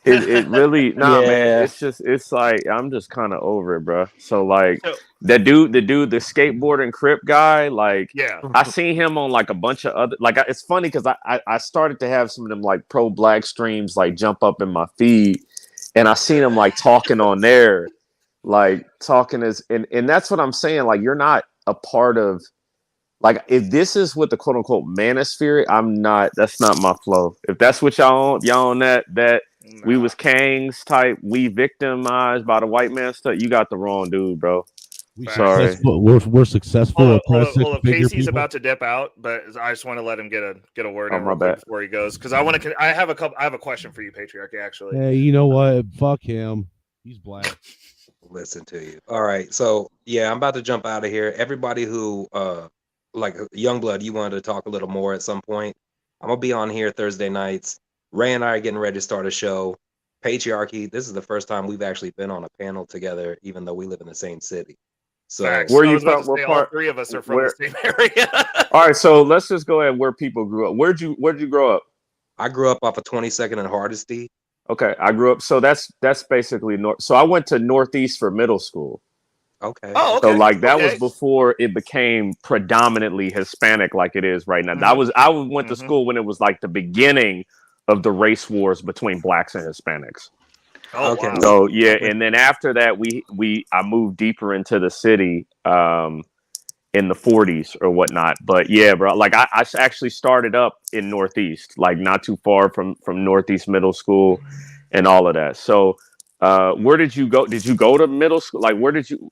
It really man. Yeah. It's like I'm just kind of over it, bro. So like the skateboard and crip guy, like I seen him on like a bunch of other like it's funny because I started to have some of them like pro black streams like jump up in my feed, and I seen him like talking on there, like talking and that's what I'm saying. Like you're not a part of. Like if this is what the quote unquote manosphere, that's not my flow. If that's what y'all on that we was Kangs type, we victimized by the white man stuff, you got the wrong dude, bro. Sorry. We're successful. Hold up. Casey's about to dip out, but I just want to let him get a word in real quick before he goes because I have a question for you, Patriarchy. Actually, hey, you know what? Fuck him. He's black. Listen to you. All right, so yeah, I'm about to jump out of here. Everybody who like Youngblood, you wanted to talk a little more at some point. I'm gonna be on here Thursday nights. Ray and I are getting ready to start a show. Patriarchy. This is the first time we've actually been on a panel together, even though we live in the same city. So where you from? What part? All three of us are from the same area. All right, so let's just go ahead where people grew up. Where'd you grow up? I grew up off of 22nd and Hardesty. Okay, I grew up. So that's basically north. So I went to Northeast for middle school. Okay. Oh, okay. So like that was before it became predominantly Hispanic like it is right now. Mm-hmm. I went to school when it was like the beginning of the race wars between blacks and Hispanics. Oh, okay. Wow. So yeah, and then after that I moved deeper into the city in the 40s or whatnot. But yeah, bro, like I actually started up in Northeast, like not too far from Northeast Middle School and all of that. So where did you go? Did you go to middle school? Like, where did you?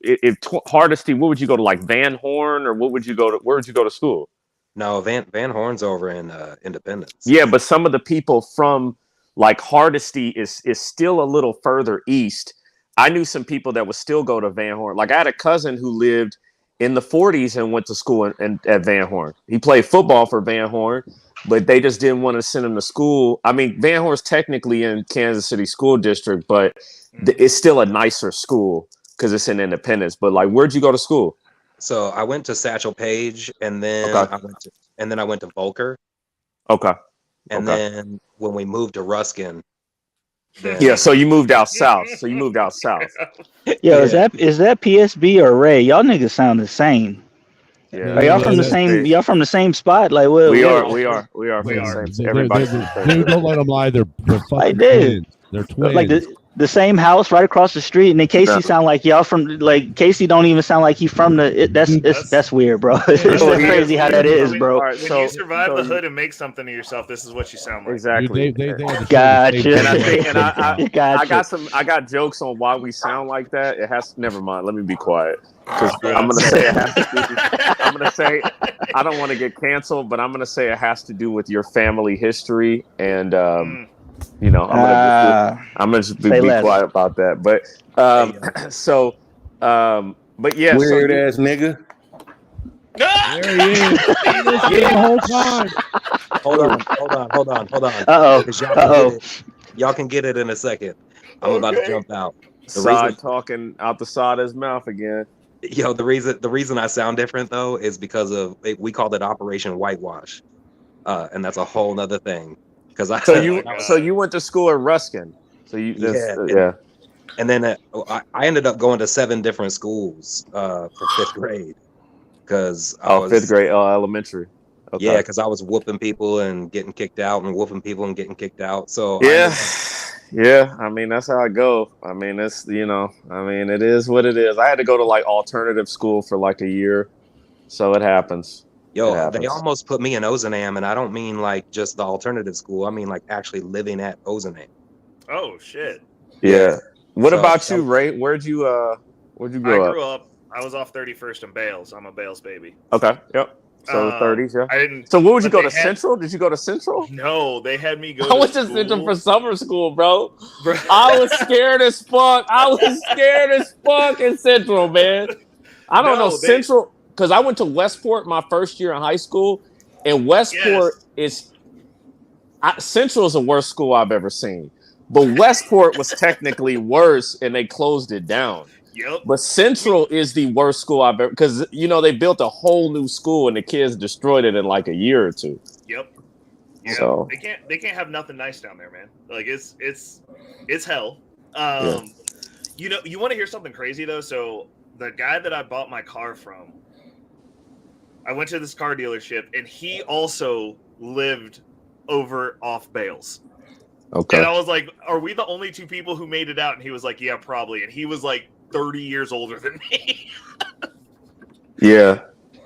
Hardesty, what would you go to? Like Van Horn, or what would you go to? Where would you go to school? No, Van Horn's over in Independence. Yeah, but some of the people from like Hardesty is still a little further east. I knew some people that would still go to Van Horn. Like I had a cousin who lived in the 40s and went to school at Van Horn. He played football for Van Horn, but they just didn't want to send him to school. I mean, Van Horn's technically in Kansas City School District, but it's still a nicer school because it's in Independence. But like, where'd you go to school? So I went to Satchel Paige, and then I went to Volker. Okay. And then when we moved to Ruskin. Yeah, so you moved out south. Yo, is that PSB or Ray? Y'all niggas sound the same. Yeah. Are y'all from the same? Y'all from the same spot? Like what? We are from the same. Everybody. Dude, don't let them lie. They're fucking twins. They're twins. Like the same house right across the street, and then Casey sound like y'all from like Casey don't even sound like he from the. That's weird, bro. It's crazy how that is, bro. When you survive the hood and make something of yourself, this is what you sound like. Exactly. They gotcha. I got jokes on why we sound like that. It has. Never mind. Let me be quiet. Because I'm gonna say it has to do, I'm gonna say I don't want to get canceled, but I'm gonna say it has to do with your family history and. You know, I'm gonna just be quiet about that. But but yeah, weird ass nigga. There he is. The whole time. Hold on. Uh-oh. Y'all can get it in a second. I'm about to jump out. Talking out the side of his mouth again. Yo, the reason I sound different though is because of we called it Operation Whitewash, and that's a whole nother thing. So you went to school at Ruskin. So yeah. And then I ended up going to 7 different schools for 5th grade because fifth grade, elementary. Okay. Yeah, because I was whooping people and getting kicked out, and whooping people and getting kicked out. So yeah. I mean that's how I go. I mean it is what it is. I had to go to like alternative school for like a year, so it happens. Yo, they almost put me in Ozanam, and I don't mean like just the alternative school. I mean like actually living at Ozanam. Oh shit. Yeah. What about you, Ray? Where'd you grow up? I grew up. I was off 31st in Bales. I'm a Bales baby. Okay. Yep. So 30s, yeah. I didn't. So what would you go to Central? Did you go to Central? No, they had me go. I went to Central for summer school, bro. I was scared as fuck. In Central, man. I don't know Central. Because I went to Westport my first year in high school, and Westport Central is the worst school I've ever seen. But Westport was technically worse, and they closed it down. Yep. But Central is the worst school I've ever, because they built a whole new school, and the kids destroyed it in like a year or two. Yep. Yeah, So they can't have nothing nice down there, man. Like it's hell. Yeah. You know, you want to hear something crazy though? So the guy that I bought my car from, I went to this car dealership, and he also lived over off Bales. Okay. And I was like, "Are we the only two people who made it out?" And he was like, "Yeah, probably." And he was like 30 years older than me. Yeah.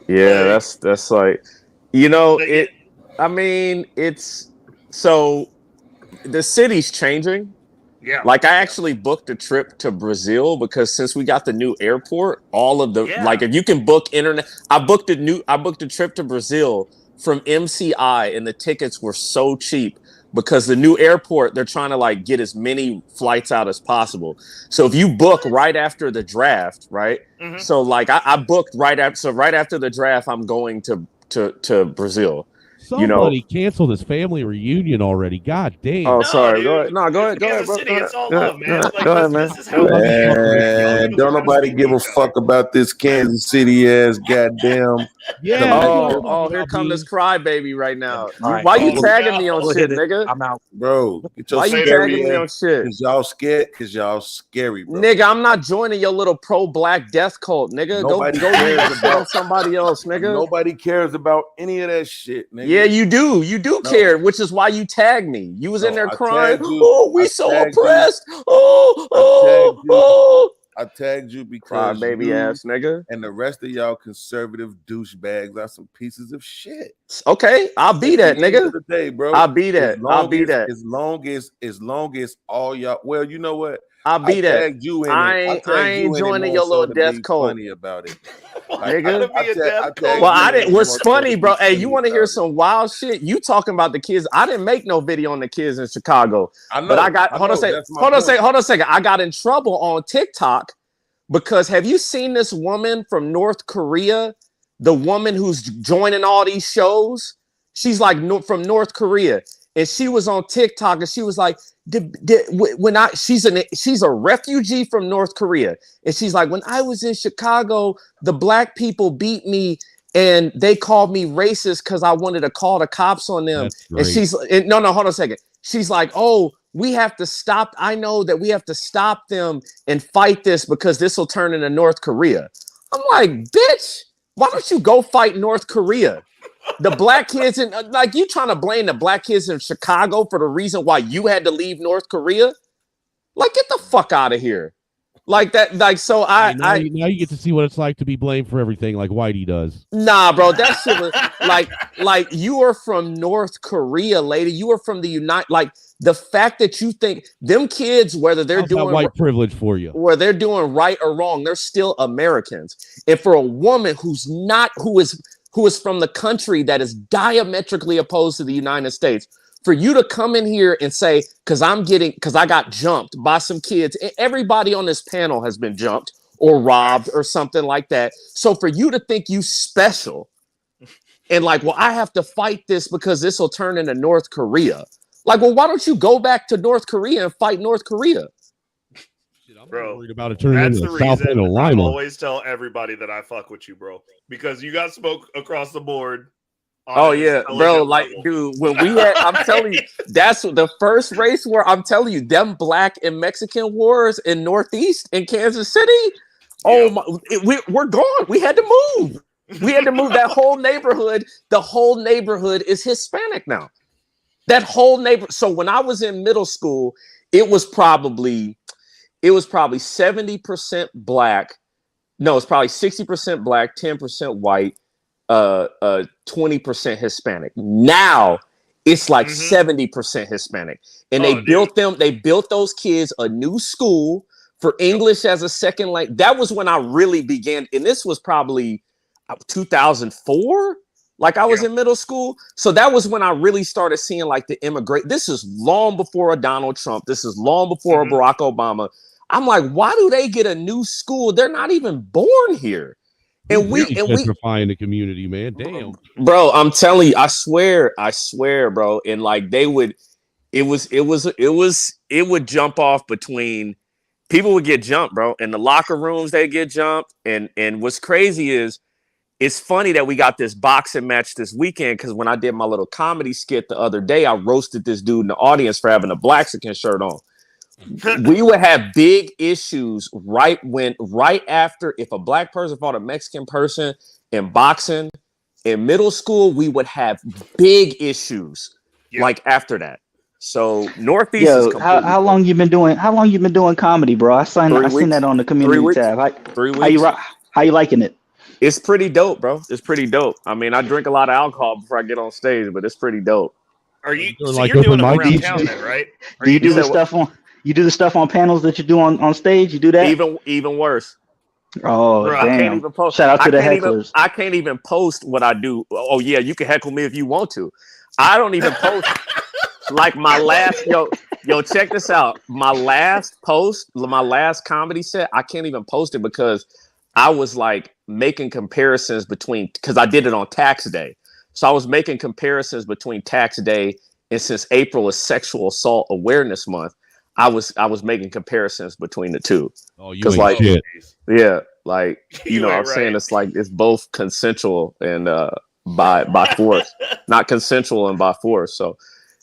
Yeah, Like, that's like, you know, like, it I mean, it's so the city's changing. yeah. Like I actually booked a trip to Brazil because since we got the new airport, all of the like if you can book internet, I booked a trip to Brazil from MCI and the tickets were so cheap because the new airport, they're trying to like get as many flights out as possible. So if you book right after the draft, right? Mhm. So like I booked right after the draft, I'm going to Brazil. Somebody canceled his family reunion already. God damn. Oh, No, sorry. dude. Go ahead. No, go ahead. It's Go ahead, Kansas bro. City. Go ahead. It's all Go love, ahead. man. Like, Go ahead, man. this is how Man, don't nobody give a fuck about this Kansas City ass goddamn. Yeah. Oh, here come this crybaby right now. All right. Why you We'll- tagging me on we'll shit, hit it. nigga? I'm out. Bro, get your Why you scary tagging me ass- on shit? Cause y'all scared, cause y'all scary, bro. Nigga, I'm not joining your little pro-black death cult, nigga. Nobody go cares use shit on about- somebody else, nigga. Nobody cares about any of that shit, nigga. Yeah, you do. You do No. care, which is why you tagged me. You was in No, there I crying. tagged you. Oh, we I so tagged you. oppressed. I tagged you because Crybaby you ass nigga. and the rest of y'all conservative douchebags are some pieces of shit. Okay, I'll be that, At the end nigga. of the day, bro. I'll be that. I'll be that. As long as all y'all. Well, you know what? I'll be that. Tagged you in I it. ain't tagged you in it joining more your so little to death be cult. funny about it. Nigga. Well, I didn't. What's funny, bro? Hey, you want to hear some wild shit? You talking about the kids? I didn't make no video on the kids in Chicago. I know. But I got. I Hold on know, a second. Hold on a second. I got in trouble on TikTok because have you seen this woman from North Korea? The woman who's joining all these shows. She's like from North Korea, and she was on TikTok, and she was like, she's a refugee from North Korea, and she's like, when I was in Chicago, the black people beat me and they called me racist because I wanted to call the cops on them. And no, hold on a second. She's like, oh, we have to stop. I know that we have to stop them and fight this because this will turn into North Korea. I'm like, bitch, why don't you go fight North Korea? The black kids in like you trying to blame the black kids in Chicago for the reason why you had to leave North Korea? Like, get the fuck out of here. Like that, like so now you get to see what it's like to be blamed for everything like Whitey does. Nah, bro, that shit was like you are from North Korea, lady. You are from the like the fact that you think them kids, whether they're How's doing that white privilege for you, where they're doing right or wrong, they're still Americans. And for a woman who is from the country that is diametrically opposed to the United States, for you to come in here and say, because I got jumped by some kids. Everybody on this panel has been jumped or robbed or something like that. So for you to think you special and like, well, I have to fight this because this will turn into North Korea. Like, well, why don't you go back to North Korea and fight North Korea? Bro, worried about it turning that's into the South reason I Carolina. always tell everybody that I fuck with you, bro, because you got smoke across the board. Oh yeah, bro. Like, dude, when we had, I'm telling you, that's the first race war. I'm telling you, them black and Mexican wars in Northeast in Kansas City. Oh my, we're gone. We had to move. We had to move that whole neighborhood. The whole neighborhood is Hispanic now. That whole neighbor. So when I was in middle school, it was probably 70% black. No, it's probably 60% black, 10% white. 20% Hispanic. Now it's like 70% Hispanic. And they built those kids a new school for English as a second language. That was when I really began, and this was probably 2004. Like I was in middle school. So that was when I really started seeing like the immigrant. This is long before a Donald Trump. This is long before a Barack Obama. I'm like, why do they get a new school? They're not even born here. And we gentrifying the community, man. Damn, bro, I'm telling you, I swear, bro. And like it would jump off between people would get jumped, bro. In the locker rooms, they get jumped. And what's crazy is it's funny that we got this boxing match this weekend because when I did my little comedy skit the other day, I roasted this dude in the audience for having a Blaxican shirt on. We would have big issues right after if a black person fought a Mexican person in boxing in middle school, we would have big issues like after that. So Northeast is completely how long you been doing comedy, bro? I seen that on the community tab. 3 weeks. How you liking it? It's pretty dope, bro. It's pretty dope. I mean, I drink a lot of alcohol before I get on stage, but it's pretty dope. Are you so like you're doing them around town then, right? Do you do the stuff on? You do the stuff on panels that you do on stage? You do that? Even worse. Oh, bro, damn. I can't even post. Shout out to the hecklers. I can't even post what I do. Oh yeah, you can heckle me if you want to. I don't even post. Like my last yo, check this out. My last post, my last comedy set, I can't even post it because I was like making comparisons between because I did it on tax day. So I was making comparisons between tax day and since April is Sexual Assault Awareness Month, I was making comparisons between the two. Oh, you ain't like shit. Yeah, like you know, I'm saying it's like it's both consensual and by force, not consensual and by force. So,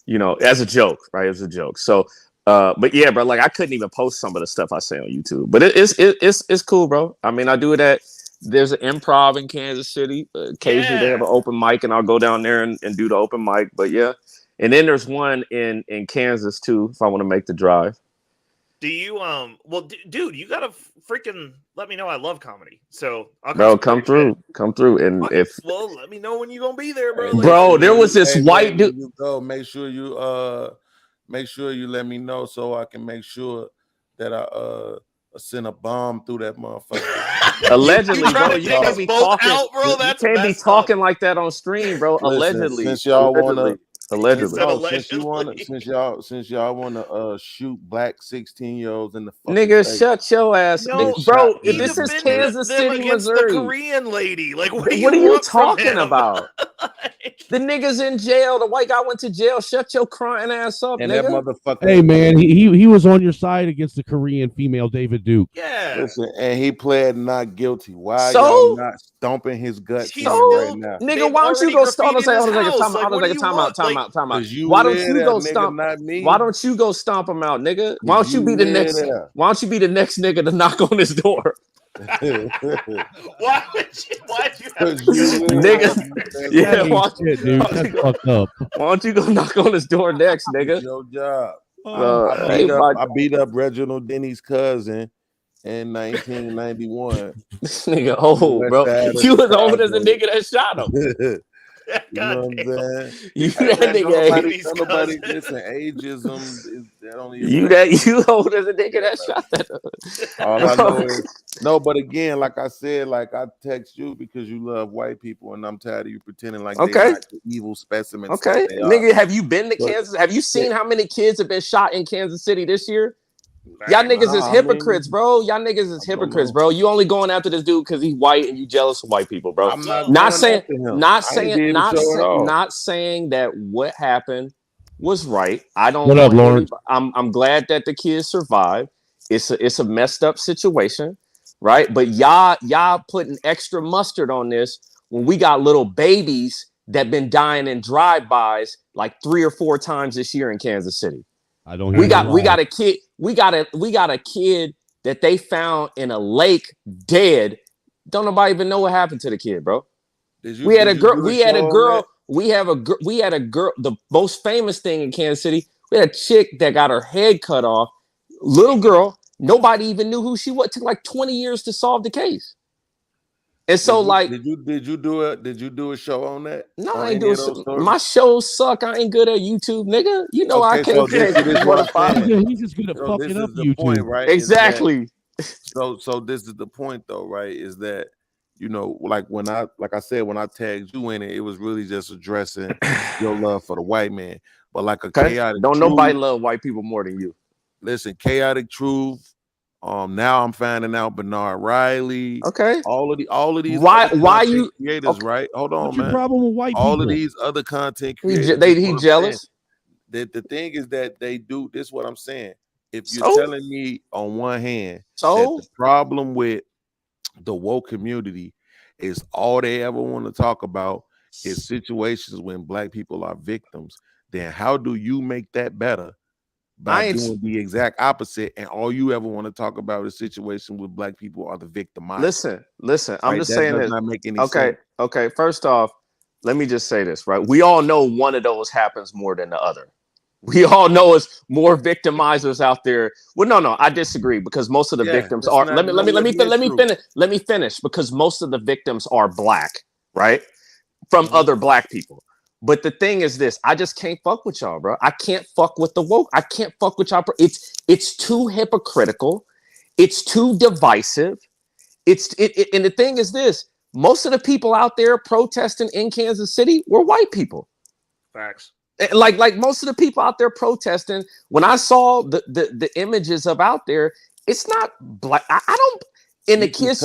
you know, as a joke, right? As a joke. So, but yeah, bro, like I couldn't even post some of the stuff I say on YouTube, but it's cool, bro. I mean, I do it at there's an improv in Kansas City. Occasionally they have an open mic, and I'll go down there and do the open mic. But yeah, and then there's one in Kansas too. If I want to make the drive. Do you well, dude, you gotta freaking let me know. I love comedy, so I'll come through, and okay. if let me know when you're gonna be there, bro. Bro, there was this white dude. You go, make sure you let me know so I can make sure that I send a bomb through that motherfucker. Allegedly, bro, you can't be talking. Out, bro. You can't be talking like that on stream, bro. Listen, allegedly, since y'all wanna. Allegedly. Since y'all want to shoot black 16-year-olds in the fucking nigga, face. Shut your ass, nigga, bro. If this is Kansas City, Missouri, the Korean lady, like what are you talking about? The niggas in jail. The white guy went to jail. Shut your crying ass up, and nigga. that motherfucker. Hey man, he was on your side against the Korean female David Duke. Yeah. Listen, and he pled not guilty. Why y'all not stomping his guts in right now? Nigga, why don't you go stomp? Time out. Why don't you go stomp? Why don't you go stomp him out, nigga? Why don't you be the next? Why don't you be the next nigga to knock on his door? Why'd you have nigga? Yeah, fucked up. Why don't you go knock on his door next, nigga? Your job. I beat up Reginald Denny's cousin in 1991. This nigga old, bro. You was old as the nigga that shot him. You know what I'm saying? You that nigga. Nobody listen. Ageism is that only you old as a nigga that shot that. All I know is no, but again, like I said, like I text you because you love white people, and I'm tired of you pretending like they're not the evil specimens. Okay, nigga, have you been to Kansas? Have you seen how many kids have been shot in Kansas City this year? Y'all niggas is hypocrites, bro. Y'all niggas is hypocrites, bro. You only going after this dude because he's white and you jealous of white people, bro. I'm not saying that what happened was right. I don't. What up, Lawrence? I'm glad that the kids survived. It's a messed up situation, right? But y'all putting extra mustard on this when we got little babies that been dying in drive-bys like 3 or 4 times this year in Kansas City. I don't. We got a kid. We got a kid that they found in a lake dead. Don't nobody even know what happened to the kid, bro. We had a girl. The most famous thing in Kansas City. We had a chick that got her head cut off. Little girl. Nobody even knew who she was. It took like 20 years to solve the case. And so, did you do a show on that? No, I ain't doing. My shows suck. I ain't good at YouTube, nigga. You know I can't. He's just gonna fuck it up YouTube, point, right? Exactly. So this is the point, though, right? Is that like when I tagged you in it, it was really just addressing your love for the white man, but like a chaotic. Don't nobody love white people more than you. Listen, chaotic truth. Now I'm finding out Bernard Riley. Okay. All of these. Why you creators? Okay. Right? Hold on, What's man. your problem with white all people? Of these other content creators. He jealous. The thing is that they do this. What I'm saying. If you're telling me on one hand that the problem with the woke community is all they ever want to talk about is situations when black people are victims, then how do you make that better by doing the exact opposite? And all you ever want to talk about is situation where black people are the victimized. Listen. I'm just that saying does this. not make any sense. Okay. First off, let me just say this, right? We all know one of those happens more than the other. We all know it's more victimizers out there. Well, no, I disagree because most of the victims are. Let me finish because most of the victims are black, right? From other black people. But the thing is this: I just can't fuck with y'all, bro. I can't fuck with the woke. I can't fuck with y'all. It's too hypocritical. It's too divisive. And the thing is this: most of the people out there protesting in Kansas City were white people. Facts. Like most of the people out there protesting, when I saw the images of out there, it's not black. I don't. And the kids.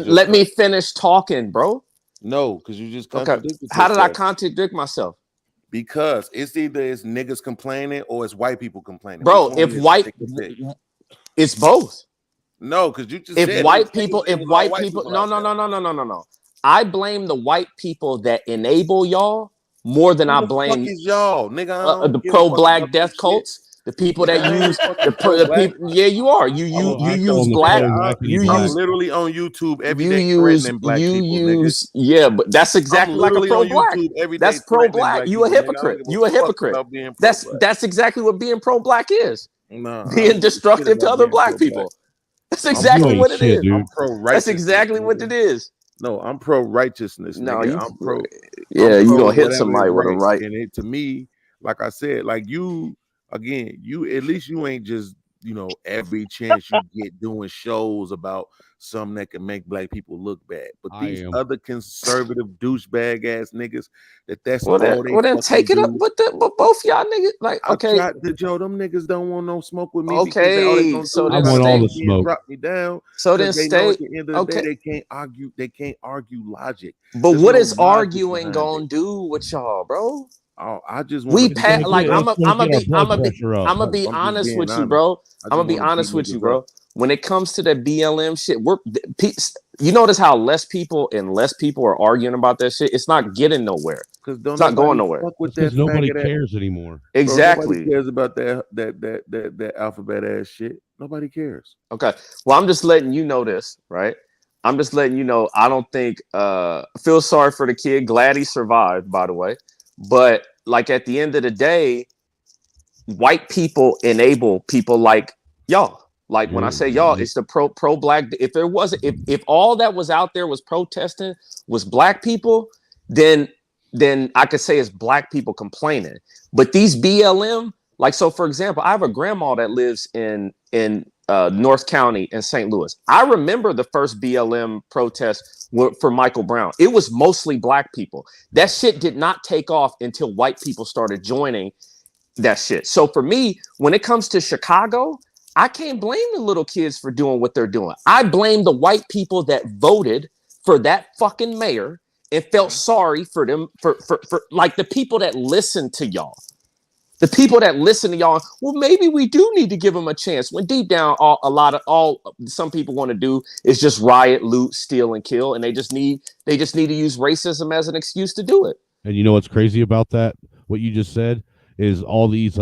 Let me finish talking, bro. No, because you just contradicted How did I contradict myself? Because it's either it's niggas complaining or it's white people complaining. Bro, it's both. No, because you just if white people, no. I blame the white people that enable y'all more than I blame y'all, nigga. The pro-black death cults. The people that use the people, yeah, you are. You use black. I'm literally on YouTube every day threatening black people. Yeah, but that's exactly like a pro-black. That's pro-black. You a hypocrite. You a hypocrite. That's exactly what being pro-black is. Being destructive to other black people. That's exactly what it is. That's exactly what it is. No, I'm pro-righteousness. No, I'm pro. Yeah, you gonna hit somebody with a right. And to me, like I said, like you. Again, at least you ain't just, every chance you get doing shows about something that can make black people look bad. But these other conservative douchebag ass niggas, that's all they well, then take it up with both y'all niggas. Like, okay, them niggas don't want no smoke with me. Okay, so I want all the smoke. Drop me down. So then stay. At the end of the day, they can't argue. They can't argue logic. But what is arguing gonna do with y'all, bro? Oh, I just want I'm gonna be honest with you, bro. I'm gonna be honest with you, bro. When it comes to that BLM shit, you notice how less people are arguing about that shit. It's not getting nowhere. It's not going nowhere. Because nobody cares anymore. Exactly. Bro, nobody cares about that alphabet ass shit. Nobody cares. Okay. Well, I'm just letting you know this, right? I'm just letting you know. I don't think. Feel sorry for the kid. Glad he survived, by the way. But like at the end of the day, white people enable people like y'all. Like when I say y'all, it's the pro-black. If all that was out there was protesting was black people, then I could say it's black people complaining. But these BLM, like, so for example, I have a grandma that lives in North County in St. Louis. I remember the first BLM protest for Michael Brown. It was mostly black people. That shit did not take off until white people started joining that shit. So for me, when it comes to Chicago, I can't blame the little kids for doing what they're doing. I blame the white people that voted for that fucking mayor and felt sorry for them, for like the people that listen to y'all. The people that listen to y'all, well, maybe we do need to give them a chance. When deep down, some people want to do is just riot, loot, steal, and kill, and they just need to use racism as an excuse to do it. And you know what's crazy about that? What you just said is all these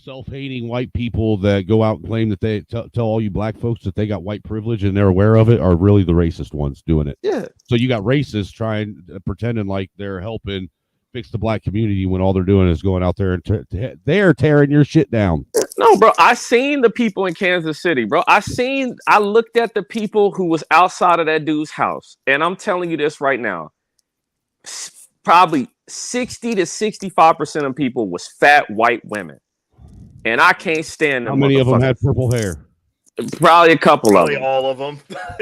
self-hating white people that go out and claim that they tell all you black folks that they got white privilege and they're aware of it are really the racist ones doing it. Yeah. So you got racists pretending like they're helping fix the black community when all they're doing is going out there and they're tearing your shit down. No, bro, I seen the people in Kansas City, bro. I looked at the people who was outside of that dude's house, and I'm telling you this right now. Probably 60 to 65% of people was fat white women, and I can't stand them. How many of them had purple hair? Probably a couple Probably of them. all of them.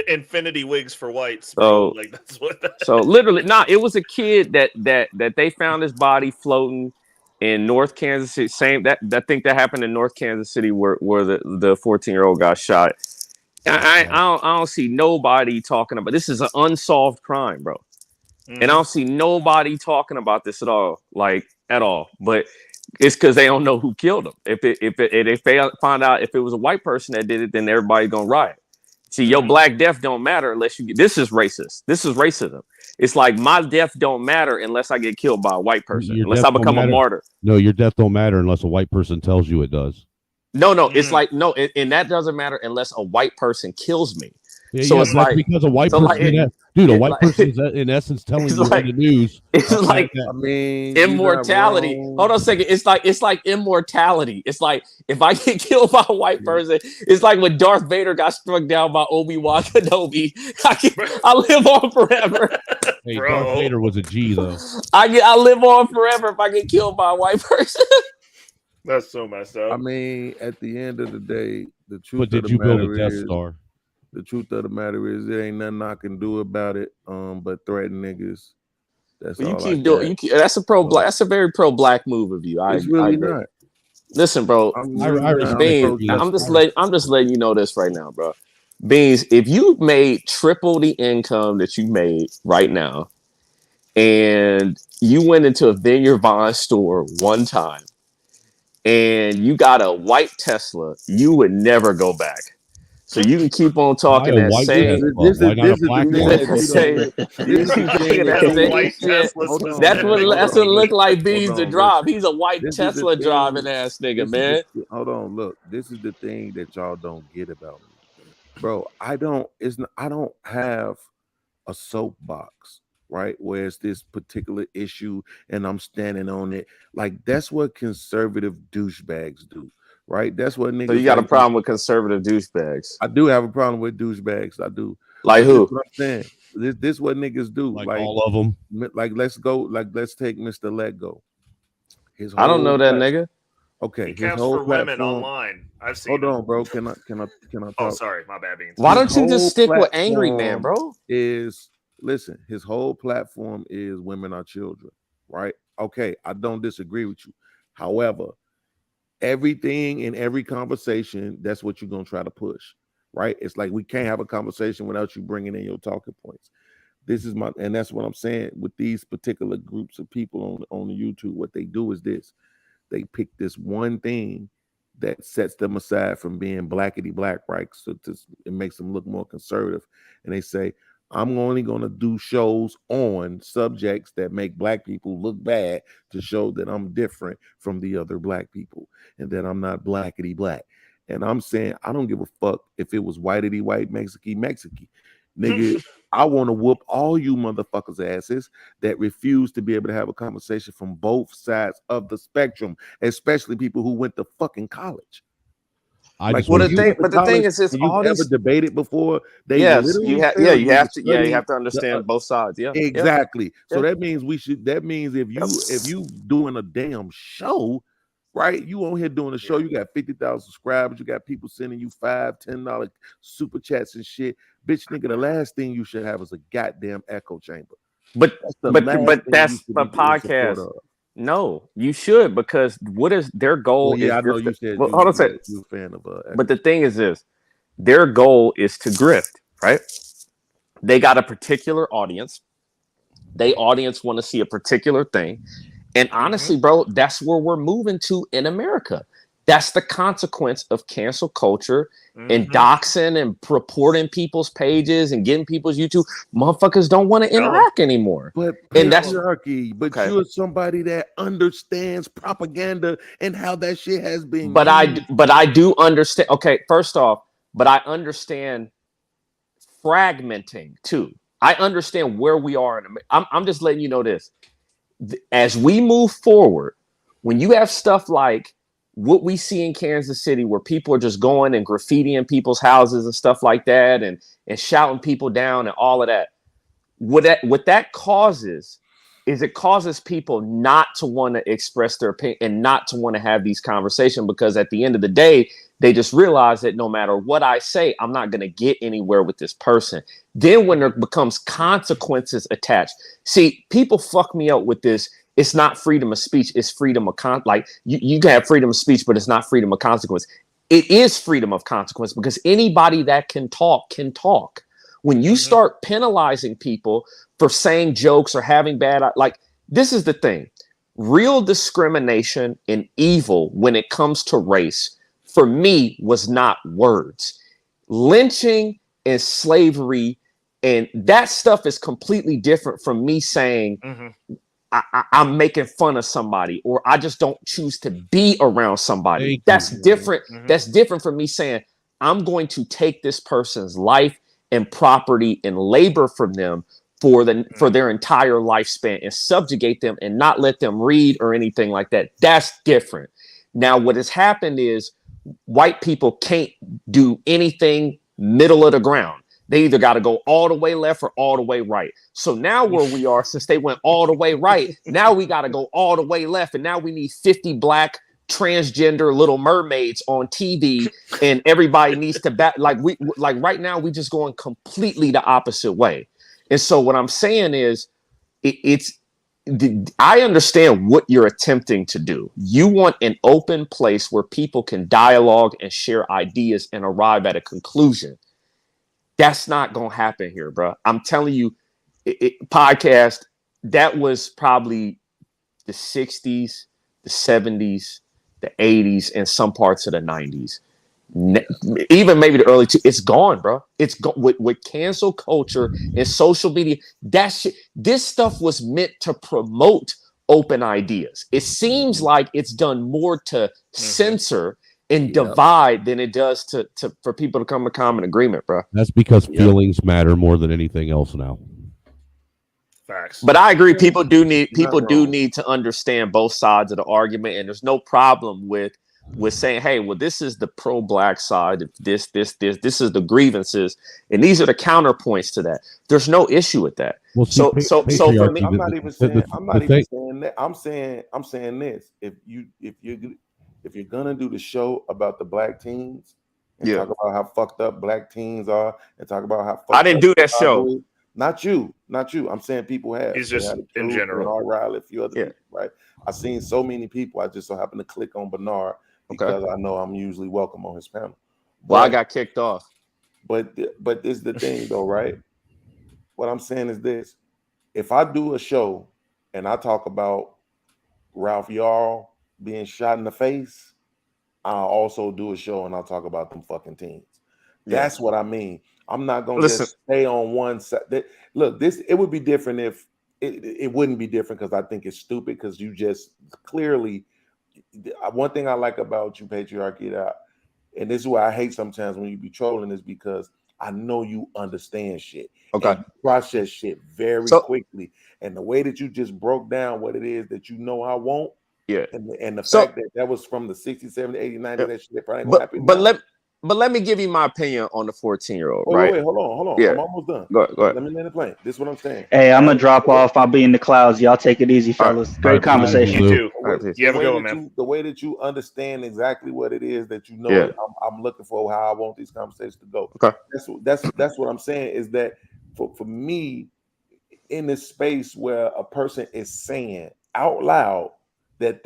Infinity wigs for whites. So, like that's what. So literally, it was a kid that they found his body floating in North Kansas City. I think that happened in North Kansas City where the 14-year-old got shot. I don't see nobody talking about this. Is an unsolved crime, bro. And I don't see nobody talking about this at all, But it's because they don't know who killed him. If they find out if it was a white person that did it, then everybody's gonna riot. See, your black death don't matter unless you get. This is racist. This is racism. It's like my death don't matter unless I get killed by a white person, unless I become a martyr. No, your death don't matter unless a white person tells you it does. No, it's like no, and that doesn't matter unless a white person kills me. Yeah, so it's like because a white person, dude, a white person is in essence telling you like, on the news. It's like I mean, immortality. Hold on a second. It's like immortality. It's like if I get killed by a white person, it's like when Darth Vader got struck down by Obi-Wan Kenobi. I live on forever. Hey, Darth Vader was a G though. I live on forever if I get killed by a white person. That's so messed up. I mean, at the end of the day, the truth But did of you the build matter a Death is, Star? the truth of the matter is, there ain't nothing I can do about it. But threaten niggas. That's you all keep doing. That's a pro-black. That's a very pro-black move of you. It's really not. Listen, bro. Beans, I'm just letting you know this right now, bro. Beans, if you made triple the income that you made right now, and you went into a Vineyard Vine store one time, and you got a white Tesla, you would never go back. So you can keep on talking that same. This is the thing. That's what it looked like. Beans to drive. He's a white Tesla driving ass nigga, man. Hold on, look. This is the thing that y'all don't get about me, bro. I don't have a soapbox, right? Where it's this particular issue and I'm standing on it. Like that's what conservative douchebags do. Right, that's what niggas. So you got a problem with conservative douchebags? I do have a problem with douchebags. I do. Like who? What I'm saying. This what niggas do. Like all of them. Like let's go. Like let's take Mr. Lego. I don't know that nigga. Okay, he camps for women online. I've seen. Hold on, bro. Can I talk? Oh, sorry, my bad, Beans. Why don't you just stick with Angry Man, bro? Listen, his whole platform is women are children, right? Okay, I don't disagree with you. However, everything in every conversation, that's what you're going to try to push, right? It's like we can't have a conversation without you bringing in your talking points. And that's what I'm saying with these particular groups of people on the YouTube. What they do is this: they pick this one thing that sets them aside from being blackety black, right? So it makes them look more conservative, and they say, I'm only going to do shows on subjects that make black people look bad to show that I'm different from the other black people and that I'm not blackety black. And I'm saying, I don't give a fuck if it was whitety white, Mexican. Nigga, I want to whoop all you motherfuckers' asses that refuse to be able to have a conversation from both sides of the spectrum, especially people who went to fucking college. The thing is, it's all ever debated before. You have to understand both sides. Yeah, exactly. Yeah. So that means That means if you doing a damn show, right? You on here doing a show. You got 50,000 subscribers. You got people sending you $5, $10 super chats and shit. Bitch, nigga, the last thing you should have is a goddamn echo chamber. But that's a podcast. No, you should, because what is their goal? Well, yeah, I know you said hold on a second. You're a fan of but the thing is this: their goal is to grift, right? They got a particular audience. They audience want to see a particular thing, and honestly, bro, that's where we're moving to in America. That's the consequence of cancel culture and doxing and reporting people's pages and getting people's YouTube. Motherfuckers don't want to interact anymore. But patriarchy, you're somebody that understands propaganda and how that shit has been. But I do understand. Okay, first off, but I understand fragmenting too. I understand where we are. I'm just letting you know this. As we move forward, when you have stuff like what we see in Kansas City, where people are just going and graffitiing people's houses and stuff like that, and shouting people down and all of that, what that causes is it causes people not to want to express their opinion and not to want to have these conversations, because at the end of the day, they just realize that no matter what I say, I'm not going to get anywhere with this person. Then when there becomes consequences attached, see, people fuck me up with this. It's not freedom of speech. It's freedom of you can have freedom of speech, but it's not freedom of consequence. It is freedom of consequence, because anybody that can talk can talk. When you start penalizing people for saying jokes or having bad, this is the thing. Real discrimination and evil when it comes to race, for me, was not words. Lynching and slavery, and that stuff is completely different from me saying I'm making fun of somebody, or I just don't choose to be around somebody. That's different. That's different from me saying I'm going to take this person's life and property and labor from them for their entire lifespan and subjugate them and not let them read or anything like that. That's different. Now, what has happened is white people can't do anything middle of the ground. They either got to go all the way left or all the way right. So now where we are, since they went all the way right, now we got to go all the way left. And now we need 50 black transgender Little Mermaids on TV, and everybody needs to back. Like right now, we just going completely the opposite way. And so what I'm saying is, I understand what you're attempting to do. You want an open place where people can dialogue and share ideas and arrive at a conclusion. That's not going to happen here, bro. I'm telling you, podcast, that was probably the 60s, the 70s, the 80s, and some parts of the 90s. Even maybe the early it's gone, bro. It's gone with cancel culture and social media. This stuff was meant to promote open ideas. It seems like it's done more to censor and divide than it does to for people to come to common agreement, bro. That's because feelings matter more than anything else now. Facts. But I agree, people do need to understand both sides of the argument, and there's no problem with saying, hey, well, this is the pro-black side, this is the grievances, and these are the counterpoints to that. There's no issue with that. Well, so for me, I'm not even saying that. I'm saying this. If you're gonna do the show about the black teens and talk about how fucked up black teens are, and talk about how fucked I didn't do that show. Not you. I'm saying people have. He's just in general. Bernard Riley, a few other people, right? I've seen so many people. I just so happen to click on Bernard because I know I'm usually welcome on his panel. Well, I got kicked off. But this is the thing, though, right? What I'm saying is this: if I do a show and I talk about Ralph Yarl being shot in the face, I'll also do a show and I'll talk about them fucking teens. That's what I mean. I'm not gonna just stay on one side. Look, it would be different if it wouldn't be different because I think it's stupid because you just clearly. One thing I like about you, Patriarchy, and this is why I hate sometimes when you be trolling, is because I know you understand shit. Okay. And you process shit very quickly. And the way that you just broke down what it is that you know I want. Yeah. And the fact that was from the 60s, 70s, 80s, 90s, that shit probably ain't gonna happen. But let me give you my opinion on the 14-year-old. Wait, hold on. Yeah. I'm almost done. Go ahead. Let me land the plane. This is what I'm saying. Hey, I'm gonna drop off. I'll be in the clouds. Y'all take it easy, fellas. Great conversation. You too. You have a good one, man. The way that you understand exactly what it is that you know I'm looking for, how I want these conversations to go. Okay. That's what I'm saying, is that for me, in this space where a person is saying out loud that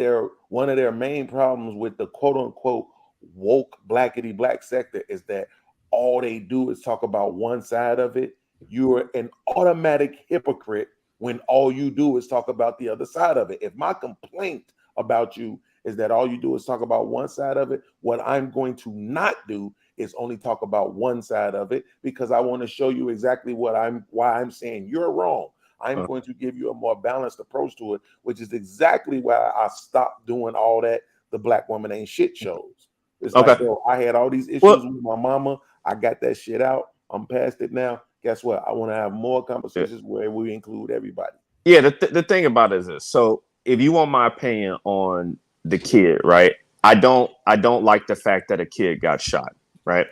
one of their main problems with the quote unquote woke blackity black sector is that all they do is talk about one side of it. You're an automatic hypocrite when all you do is talk about the other side of it. If my complaint about you is that all you do is talk about one side of it, what I'm going to not do is only talk about one side of it, because I want to show you exactly why I'm saying you're wrong. I'm going to give you a more balanced approach to it, which is exactly why I stopped doing all that the Black Woman Ain't Shit shows. It's like, yo, I had all these issues with my mama. I got that shit out. I'm past it now. Guess what? I want to have more conversations where we include everybody. Yeah, the thing about it is this. So if you want my opinion on the kid, right? I don't like the fact that a kid got shot, right?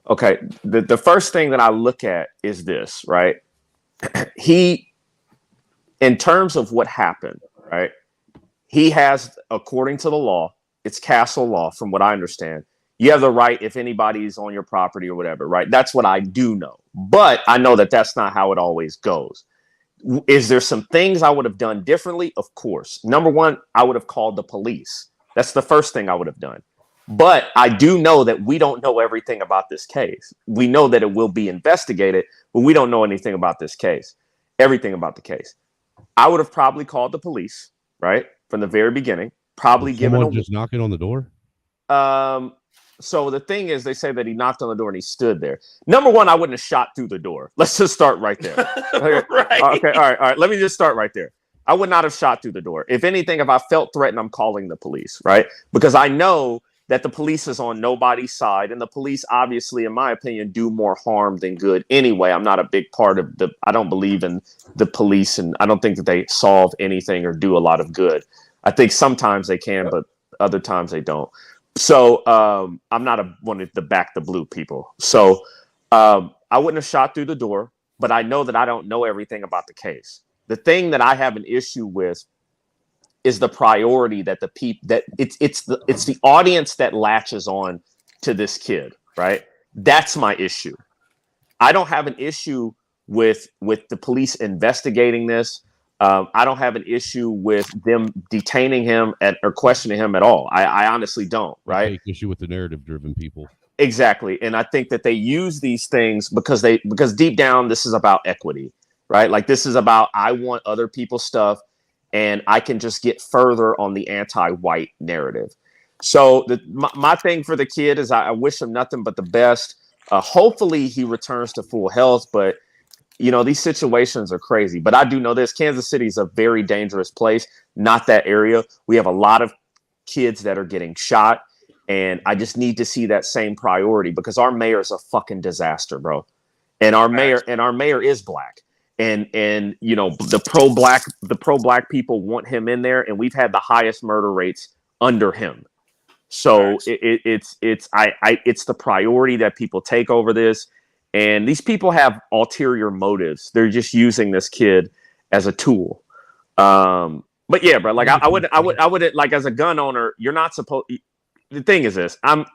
Okay. The first thing that I look at is this, right? In terms of what happened, right? He has, according to the law, it's castle law, from what I understand. You have the right, if anybody's on your property or whatever, right? That's what I do know. But I know that that's not how it always goes. Is there some things I would have done differently? Of course. Number one, I would have called the police. That's the first thing I would have done. But I do know that we don't know everything about this case. We know that it will be investigated, but we don't know anything about this case, everything about the case. I would have probably called the police, right? From the very beginning, probably given someone just knocking on the door. So the thing is, they say that he knocked on the door and he stood there. Number one, I wouldn't have shot through the door. Let's just start right there. Okay. Right. Okay. All right. Let me just start right there. I would not have shot through the door. If anything, if I felt threatened, I'm calling the police, right? Because I know that the police is on nobody's side, and the police, obviously, in my opinion, do more harm than good. Anyway, I'm not a big part of I don't believe in the police, and I don't think that they solve anything or do a lot of good. I think sometimes they can, but other times they don't. So I'm not one of the back the blue people. So I wouldn't have shot through the door, but I know that I don't know everything about the case. The thing that I have an issue with is the priority that the people that it's the audience that latches on to this kid, right? That's my issue. I don't have an issue with the police investigating this. I don't have an issue with them detaining him or questioning him at all. I honestly don't, right? I take issue with the narrative-driven people. Exactly. And I think that they use these things because deep down, this is about equity, right? Like, this is about, I want other people's stuff and I can just get further on the anti-white narrative. So my thing for the kid is I wish him nothing but the best. Hopefully he returns to full health, but these situations are crazy. But I do know this: Kansas City is a very dangerous place, not that area. We have a lot of kids that are getting shot, and I just need to see that same priority because our mayor is a fucking disaster, bro. And our mayor is black. And the pro black people want him in there, and we've had the highest murder rates under him. So it's the priority that people take over this. And these people have ulterior motives. They're just using this kid as a tool. But yeah, bro, like I would like, as a gun owner, you're not supposed. The thing is this: I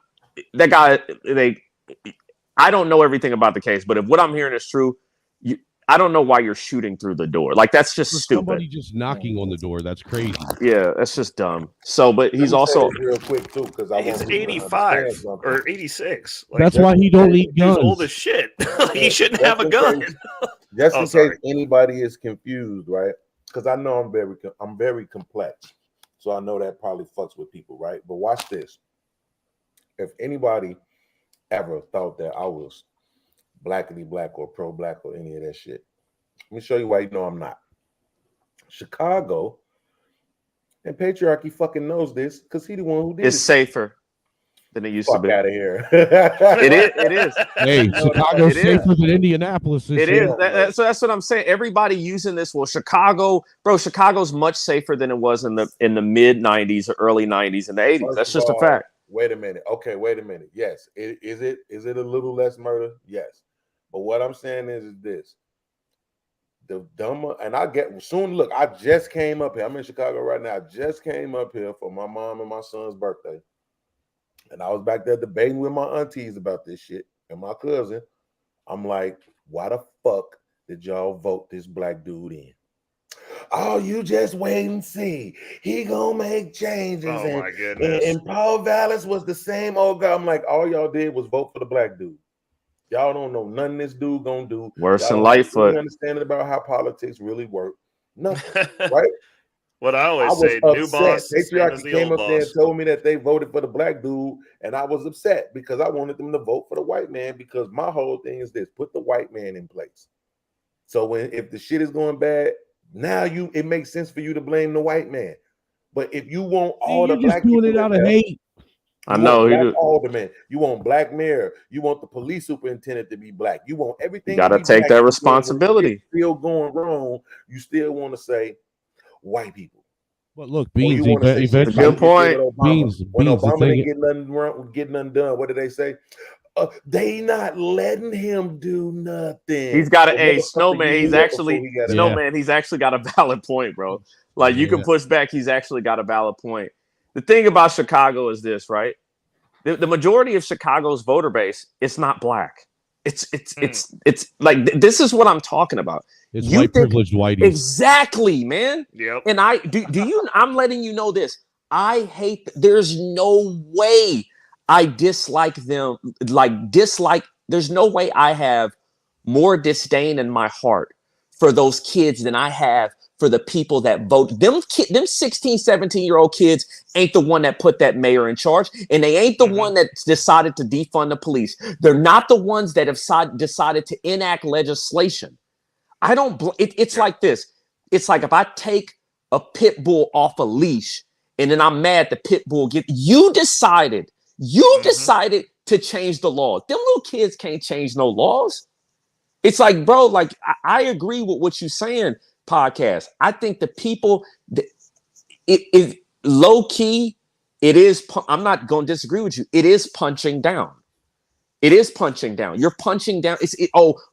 don't know everything about the case, but if what I'm hearing is true, I don't know why you're shooting through the door. Like, that's just stupid. Somebody just knocking on the door. That's crazy. Yeah, that's just dumb. So, but he's also real quick too, because he's 85 or 86. Like, that's why he don't need guns. He's old as shit. He shouldn't have a gun. Just in case anybody is confused, right? Because I know I'm very complex, so I know that probably fucks with people, right? But watch this. If anybody ever thought that I was blackity black or pro black or any of that shit, let me show you why you know I'm not. Chicago and patriarchy fucking knows this because he the one who did it. It's safer than it used to be. Out of here. It is. Hey, Chicago's safer than Indianapolis. It is. So that's what I'm saying. Everybody using this. Well, Chicago's much safer than it was in the mid 90s or early 90s and the 80s. That's just a fact. Wait a minute. Okay, wait a minute. Yes. Is it a little less murder? Yes. But what I'm saying is this. The dumber, and I get soon. Look, I just came up here. I'm in Chicago right now. I just came up here for my mom and my son's birthday. And I was back there debating with my aunties about this shit and my cousin. I'm like, why the fuck did y'all vote this black dude in? Oh, you just wait and see. He gonna make changes. Oh, my goodness. And Paul Vallis was the same old guy. I'm like, all y'all did was vote for the black dude. Y'all don't know nothing this dude gonna do. Worse than Lightfoot. Understanding about how politics really work. Nothing, right? What I always say, new boss. Patriarchy came up there and told me that they voted for the black dude, and I was upset because I wanted them to vote for the white man because my whole thing is this: put the white man in place. So if the shit is going bad, now it makes sense for you to blame the white man. But if you want all the black people doing it out of hate. I know black alderman, you want black mayor, you want the police superintendent to be black, you want everything. You gotta take that responsibility. Still going wrong, you still want to say white people. But look, Beans, eventually, good point. Beans, when Obama didn't get nothing done, what did they say? They not letting him do nothing. He's got Snowman. He's actually got a valid point, bro. Like, you can push back. He's actually got a valid point. The thing about Chicago is this, right? The majority of Chicago's voter base, it's not black. It's like, this is what I'm talking about. It's white privileged whiteies. Exactly, man. Yep. And I'm letting you know this. I hate. There's no way I dislike them. There's no way I have more disdain in my heart for those kids than I have for the people that vote. Them 16, 17-year-old kids ain't the one that put that mayor in charge, and they ain't the one that decided to defund the police. They're not the ones that have decided to enact legislation. I don't. It's like this. It's like if I take a pit bull off a leash, and then I'm mad the pit bull you decided to change the law. Them little kids can't change no laws. It's like, bro, like I agree with what you're saying, podcast. I think the people, it is low key. It is. I'm not going to disagree with you. It is punching down. It is punching down. You're punching down.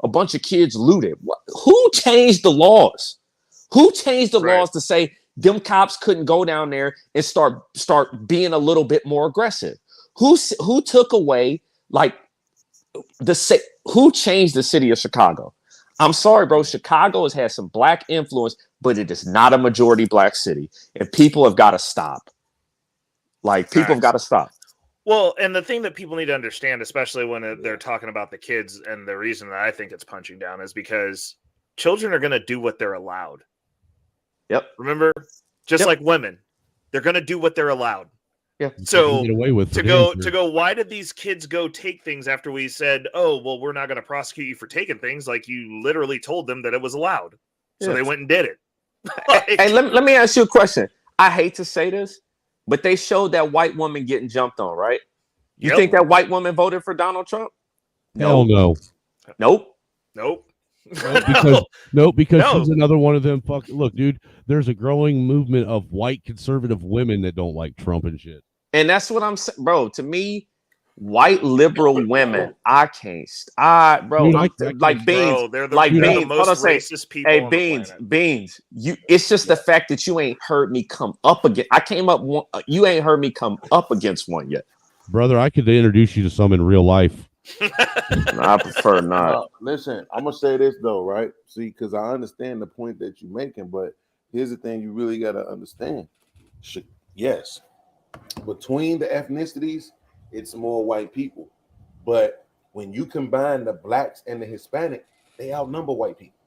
A bunch of kids looted. Who changed the laws? Who changed the laws to say them cops couldn't go down there and start being a little bit more aggressive? Who took away who changed the city of Chicago? I'm sorry, bro. Chicago has had some black influence, but it is not a majority black city, and people have got to stop. Like people have got to stop. Well, and the thing that people need to understand, especially when they're talking about the kids, and the reason that I think it's punching down is because children are going to do what they're allowed. Yep. Remember, just like women, they're going to do what they're allowed. Yeah. So get away with to go, why did these kids go take things after we said, oh, well, we're not going to prosecute you for taking things? Like you literally told them that it was allowed. So they went and did it. Hey, let me ask you a question. I hate to say this, but they showed that white woman getting jumped on, right? You think that white woman voted for Donald Trump? Hell no. Nope. Because she's another one of them. Look, dude, there's a growing movement of white conservative women that don't like Trump and shit. And that's what I'm saying, bro. To me, white liberal women, I can't. Bro, dude, like Beans, they're like Beans. the most racist people. Hey, Beans. It's just the fact that you ain't heard me come up against. You ain't heard me come up against one yet, brother. I could introduce you to some in real life. I prefer not. Listen, I'm gonna say this though, right? See, because I understand the point that you're making, but here's the thing: you really gotta understand. Yes, between the ethnicities, it's more white people, but when you combine the blacks and the Hispanic, they outnumber white people.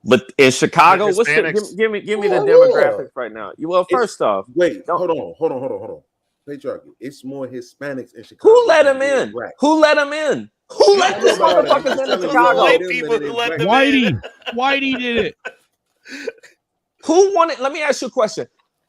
But in Chicago, give me the demographics right now. First off, hold on. Patriarchy. It's more Hispanics in Chicago. Who let them in? Who let them in? Who let these motherfuckers in Chicago? White people who let them in. Whitey did it. Who wanted? Let me ask you a question.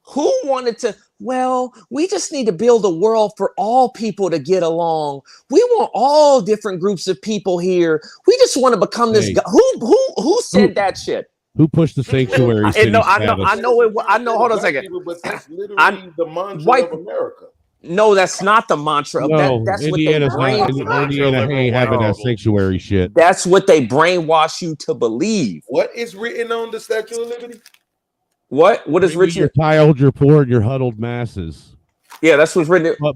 Who wanted to? Well, we just need to build a world for all people to get along. We want all different groups of people here. We just want to become this. Who said that shit? Who pushed the sanctuary? I know. Hold on a second. But that's literally the mantra of America. No, that's not the mantra. That's Indiana's what they Indiana ain't having that sanctuary shit. That's what they brainwash you to believe. What is written on the Statue of Liberty? What is written? Your tiled, your poor, and your huddled masses. Yeah, that's what's written. But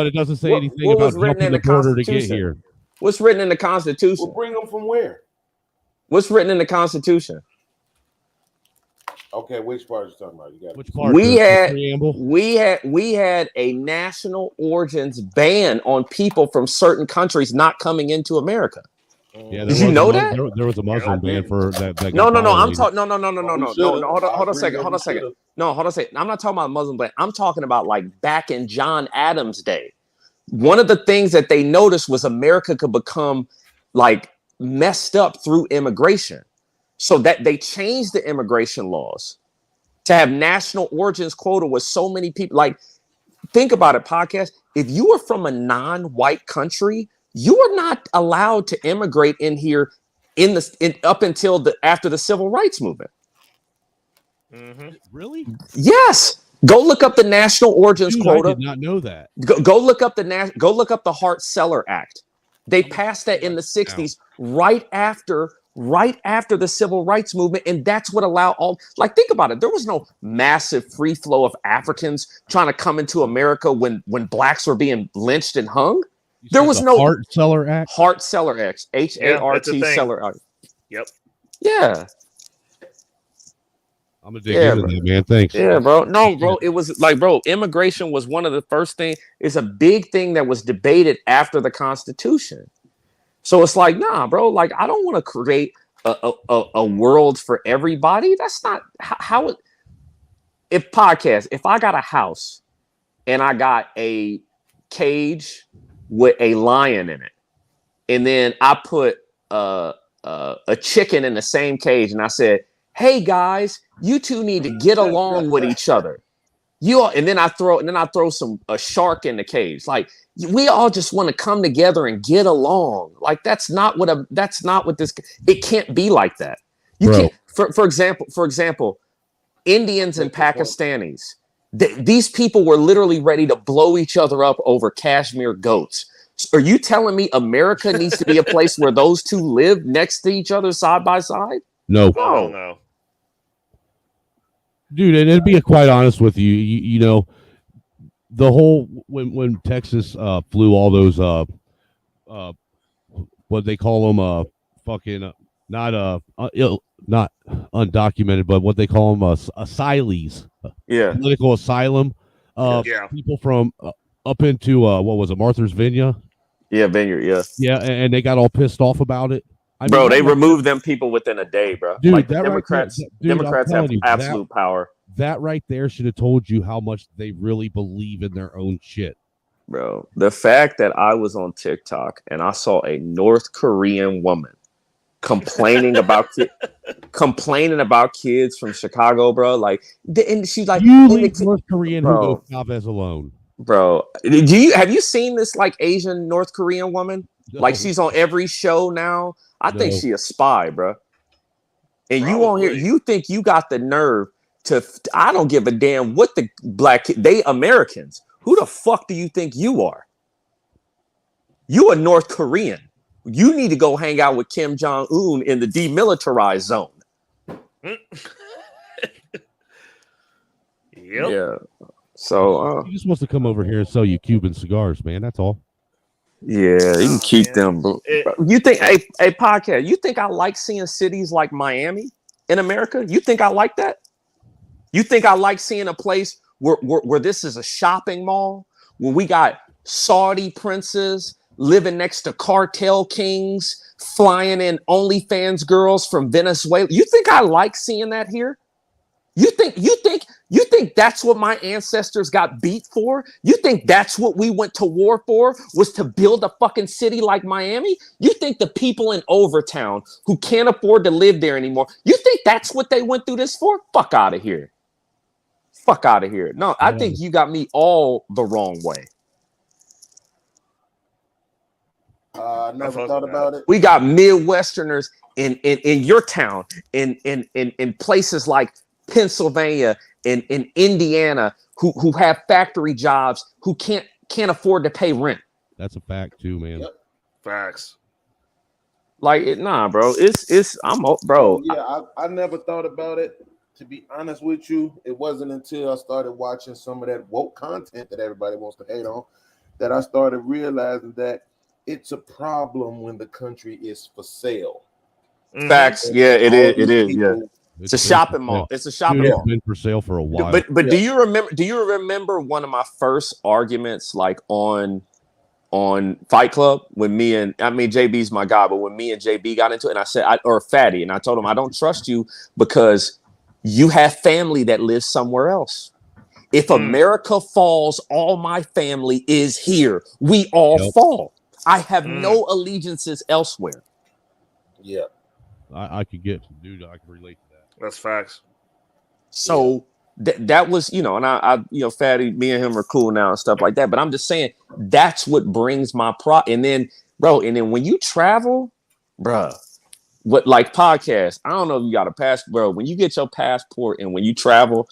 it doesn't say anything about jumping the border to get here. What's written in the Constitution? We'll bring them from where? What's written in the Constitution? Okay, which part are you talking about? Which part? We had a national origins ban on people from certain countries not coming into America. Yeah, did you know that there was a Muslim ban for that? No. I'm talking. No. Hold on a second. No, hold on a second. I'm not talking about Muslim ban. I'm talking about like back in John Adams' day. One of the things that they noticed was America could become like messed up through immigration. So that they changed the immigration laws to have national origins quota with so many people. Like, think about it, podcast. If you are from a non-white country, you are not allowed to immigrate in here up until after the civil rights movement. Mm-hmm. Really? Yes. Go look up the national origins quota. I did not know that. Go look up the Hart-Celler Act. They passed that in the 60s, right after the civil rights movement, and that's what allowed think about it. There was no massive free flow of Africans trying to come into America when blacks were being lynched and hung. There was no Hart-Celler Act. Hart-Celler Act, Hart-Celler Act. Yep. Yeah. I'm gonna dig into that, man. Thanks. Yeah, bro. No, bro. It was like, bro, immigration was one of the first things. It's a big thing that was debated after the Constitution. So it's like, nah, bro, like I don't want to create a world for everybody. That's not how it. If I got a house and I got a cage with a lion in it, and then I put a chicken in the same cage, and I said, "Hey guys, you two need to get along with each other." And then I throw a shark in the cage. Like, we all just want to come together and get along. Like, that's not what this. It can't be like that. You can't. For example, Indians and Pakistanis. These people were literally ready to blow each other up over Kashmir goats. Are you telling me America needs to be a place where those two live next to each other side by side? No. No. Dude, and to be quite honest with you, you know, the whole when Texas flew all those what they call them fucking not undocumented, but what they call them asylees, political asylum, people from up into what was it, Martha's Vineyard? Vineyard, yeah, and they got all pissed off about it. Bro, they removed them people within a day, bro. Dude, like that Democrats, right there, Democrats have absolute power. That right there should have told you how much they really believe in their own shit. Bro, the fact that I was on TikTok and I saw a North Korean woman complaining about kids from Chicago, bro. Like, and she's like, "You leave North Korean who goes Chavez alone." Bro, have you seen this like Asian North Korean woman? No. Like, she's on every show now. I think she a spy, bro. And probably. You on here, you think you got the nerve to? I don't give a damn what the black they Americans. Who the fuck do you think you are? You a North Korean. You need to go hang out with Kim Jong-un in the demilitarized zone. Yeah. So he just wants to come over here and sell you Cuban cigars, man. That's all. Yeah, you can keep them, bro. You think a podcast? You think I like seeing cities like Miami in America? You think I like that? You think I like seeing a place where this is a shopping mall, where we got Saudi princes living next to cartel kings, flying in OnlyFans girls from Venezuela? You think I like seeing that here? You think that's what my ancestors got beat for? You think that's what we went to war for, was to build a fucking city like Miami? You think the people in Overtown who can't afford to live there anymore, you think that's what they went through this for? Fuck out of here. Fuck out of here. No, I think you got me all the wrong way. Never thought about it. We got Midwesterners in your town, in places like Pennsylvania, in Indiana, who have factory jobs, who can't afford to pay rent. That's a fact too, man. Yep. Facts. Like, bro. Bro. Yeah, I never thought about it. To be honest with you, it wasn't until I started watching some of that woke content that everybody wants to hate on that I started realizing that it's a problem when the country is for sale. Facts. Yeah, it is. Yeah. It's a shopping mall. It's a shopping mall. It's been for sale for a while. But do you remember one of my first arguments, like on Fight Club, when JB's my guy, but when me and JB got into it, and I said, or Fatty, and I told him, I don't trust you because you have family that lives somewhere else. If America falls, all my family is here. We all fall. I have no allegiances elsewhere. Yeah. I could get, dude, I can relate to that. That's facts. So that was, and I Fatty, me and him are cool now and stuff like that. But I'm just saying that's what brings my and then when you travel, bro, what like podcasts, I don't know if you got a passport, bro. When you get your passport and when you travel,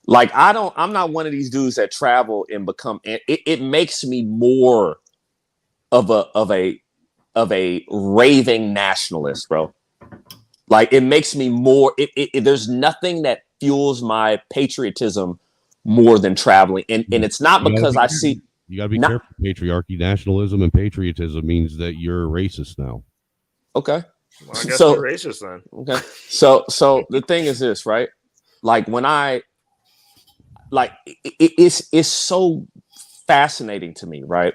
like I'm not one of these dudes that travel and become it makes me more of a raving nationalist, bro. Like, it makes me more. There's nothing that fuels my patriotism more than traveling, and it's not because I see. You gotta be careful. Patriarchy, nationalism, and patriotism means that you're a racist now. Okay, well, I guess you're racist then. Okay, so the thing is this, right? Like when it's so fascinating to me, right?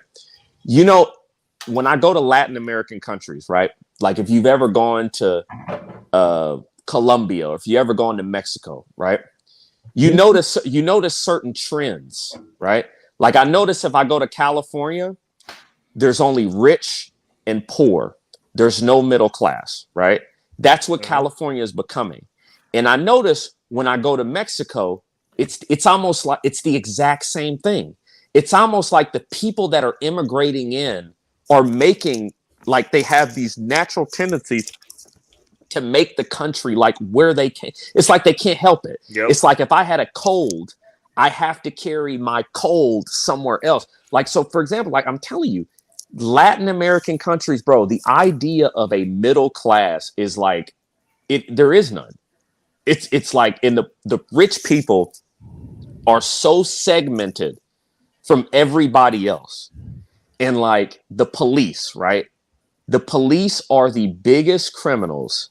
When I go to Latin American countries, right? Like if you've ever gone to Colombia, or if you ever gone to Mexico, right? You notice certain trends, right? Like I notice if I go to California, there's only rich and poor. There's no middle class, right? That's what California is becoming. And I notice when I go to Mexico, it's almost like it's the exact same thing. It's almost like the people that are immigrating in are making, like they have these natural tendencies to make the country like where they can. It's like they can't help it. Yep. It's like if I had a cold, I have to carry my cold somewhere else. Like, so for example, like I'm telling you, Latin American countries, bro, the idea of a middle class is like there is none. It's like in the rich people are so segmented from everybody else. And like the police, right? The police are the biggest criminals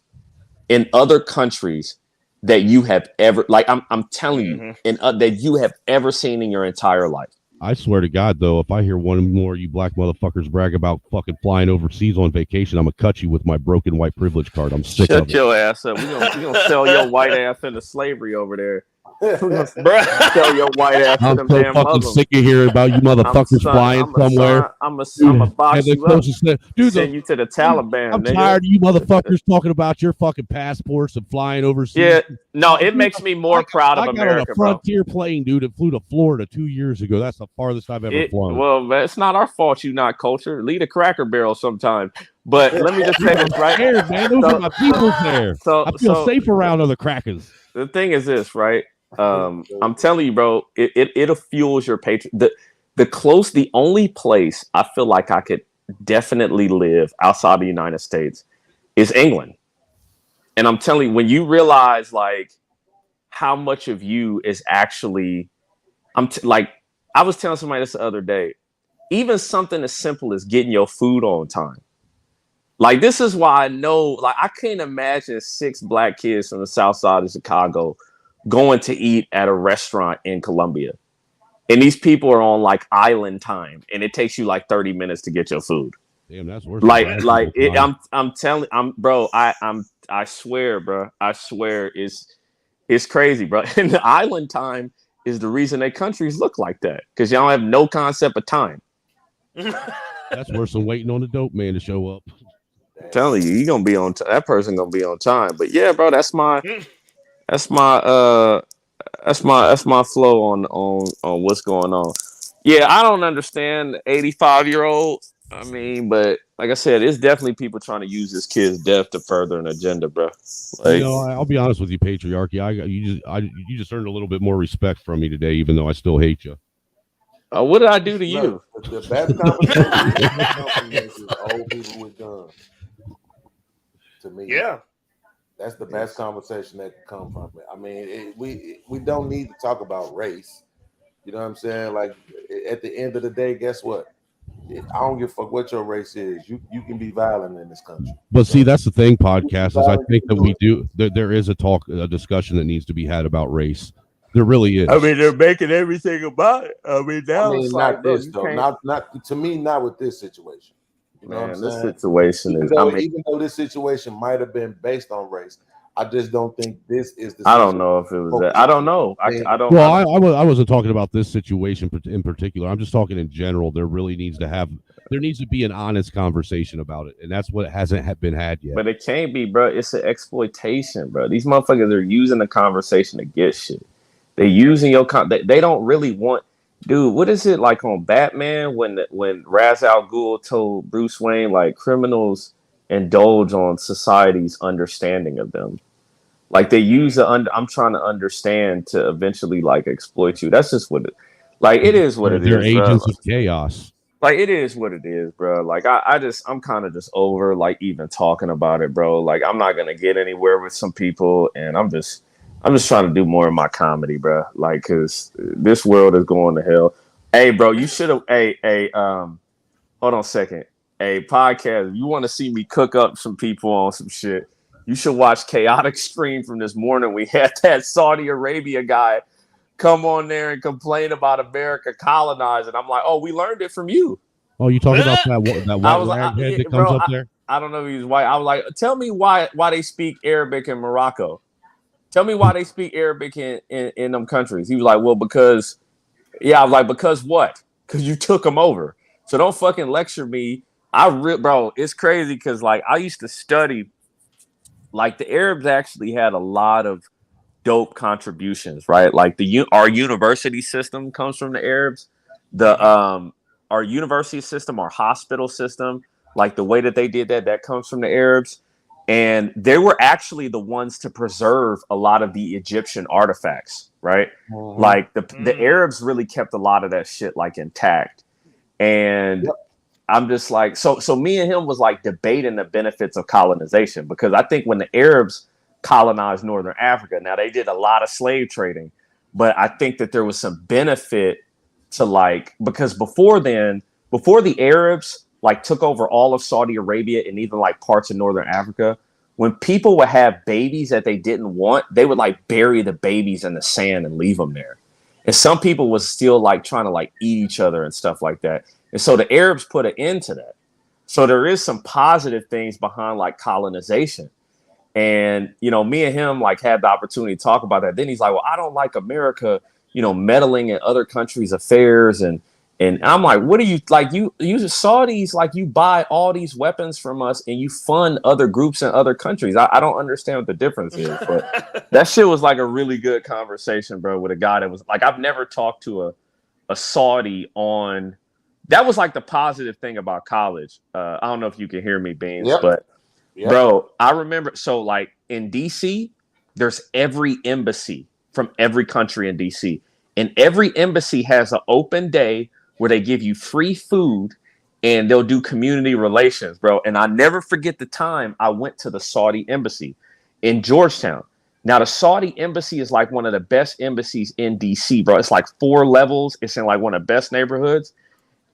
in other countries that you have ever, like I'm telling you, that you have ever seen in your entire life. I swear to God, though, if I hear one more of you black motherfuckers brag about fucking flying overseas on vacation, I'm gonna cut you with my broken white privilege card. I'm sick of it. Shut your ass up. We're gonna sell your white ass into slavery over there. Sell your white ass to them damn fucking Muslims. sick of hearing about you motherfuckers flying somewhere. I'm a box you up. Send you to the Taliban. I'm nigga. tired of you motherfuckers talking about your fucking passports and flying overseas. Yeah, no, it makes me more proud of America, I got on a Frontier plane, dude, that flew to Florida 2 years ago. That's the farthest I've ever flown. Well, it's not our fault you not cultured. Lead a Cracker Barrel sometime. But let me just say this, right? Scared, man. Those are my peoples there. I feel safe around other crackers. The thing is this, right? I'm telling you, bro, it fuels your patriot. The only place I feel like I could definitely live outside the United States is England. And I'm telling you, when you realize like how much of you is actually, like I was telling somebody this the other day, even something as simple as getting your food on time. Like this is why I know, like I couldn't imagine 6 black kids from the south side of Chicago going to eat at a restaurant in Colombia. And these people are on like island time and it takes you like 30 minutes to get your food. Damn, that's worse. I swear, bro. I swear it's crazy, bro. And the island time is the reason that countries look like that. Because y'all have no concept of time. That's worse than waiting on the dope man to show up. I'm telling you, you're gonna be on that person gonna be on time. But yeah, bro, that's my flow on what's going on. Yeah, I don't understand 85-year-old. I mean, but like I said, it's definitely people trying to use this kid's death to further an agenda, bro. Like, I'll be honest with you, patriarchy. You just earned a little bit more respect from me today, even though I still hate you. What did I do to you? The best conversation is old people with guns. To me, yeah. That's the best conversation that can come from it. I mean, we don't need to talk about race. You know what I'm saying? Like at the end of the day, guess what? I don't give a fuck what your race is. You can be violent in this country. But see, that's the thing, podcast, is I think that we do. There is a discussion that needs to be had about race. There really is. I mean, they're making everything about it. I mean, now it's not like, this though. Not to me. Not with this situation. You know what I'm saying? This situation even is. Even though this situation might have been based on race, I just don't think this is the. I don't know if it was that. I don't know. I don't. Well, I wasn't talking about this situation in particular. I'm just talking in general. There needs to be an honest conversation about it, and that's what hasn't been had yet. But it can't be, bro. It's an exploitation, bro. These motherfuckers are using the conversation to get shit. They're using your they don't really want. Dude, what is it like on Batman when Ra's al Ghul told Bruce Wayne like criminals indulge on society's understanding of them? Like they use I'm trying to understand to eventually like exploit you. That's just what it like. It is what it is. They're agents of chaos. Like it is what it is, bro. Like I'm kind of just over like even talking about it, bro. Like I'm not gonna get anywhere with some people, and I'm just trying to do more of my comedy, bro. Like, cause this world is going to hell. Hey, bro, you should have. Hold on a second. Hey, podcast. If you want to see me cook up some people on some shit, you should watch Chaotic Stream from this morning. We had that Saudi Arabia guy come on there and complain about America colonizing. I'm like, oh, we learned it from you. Oh, you talking about that white raghead that comes up there? I don't know if he's white. I was like, tell me why they speak Arabic in Morocco. Tell me why they speak Arabic in them countries. He was like, well, because, yeah, I was like, because what? Because you took them over. So don't fucking lecture me. Bro, it's crazy because like I used to study, like the Arabs actually had a lot of dope contributions, right? Like our university system comes from the Arabs. Our university system, our hospital system, like the way that they did that comes from the Arabs. And they were actually the ones to preserve a lot of the Egyptian artifacts, right? Like the Arabs really kept a lot of that shit like intact. And I'm just like, so me and him was like debating the benefits of colonization, because I think when the Arabs colonized Northern Africa, now they did a lot of slave trading, but I think that there was some benefit to like, because before the Arabs like took over all of Saudi Arabia and even like parts of Northern Africa, when people would have babies that they didn't want, they would like bury the babies in the sand and leave them there. And some people was still like trying to like eat each other and stuff like that. And so the Arabs put an end to that. So there is some positive things behind like colonization. And, you know, me and him like had the opportunity to talk about that. Then he's like, well, I don't like America, you know, meddling in other countries' affairs. And I'm like, what are you like? You Saudis, like you buy all these weapons from us and you fund other groups in other countries. I don't understand what the difference is. But that shit was like a really good conversation, bro, with a guy that was like, I've never talked to a Saudi on. That was like the positive thing about college. I don't know if you can hear me, Beans, but bro, I remember. So like in DC, there's every embassy from every country in DC, and every embassy has an open day where they give you free food and they'll do community relations, bro. And I never forget the time I went to the Saudi embassy in Georgetown. Now the Saudi embassy is like one of the best embassies in DC, bro. It's like 4 levels. It's in like one of the best neighborhoods.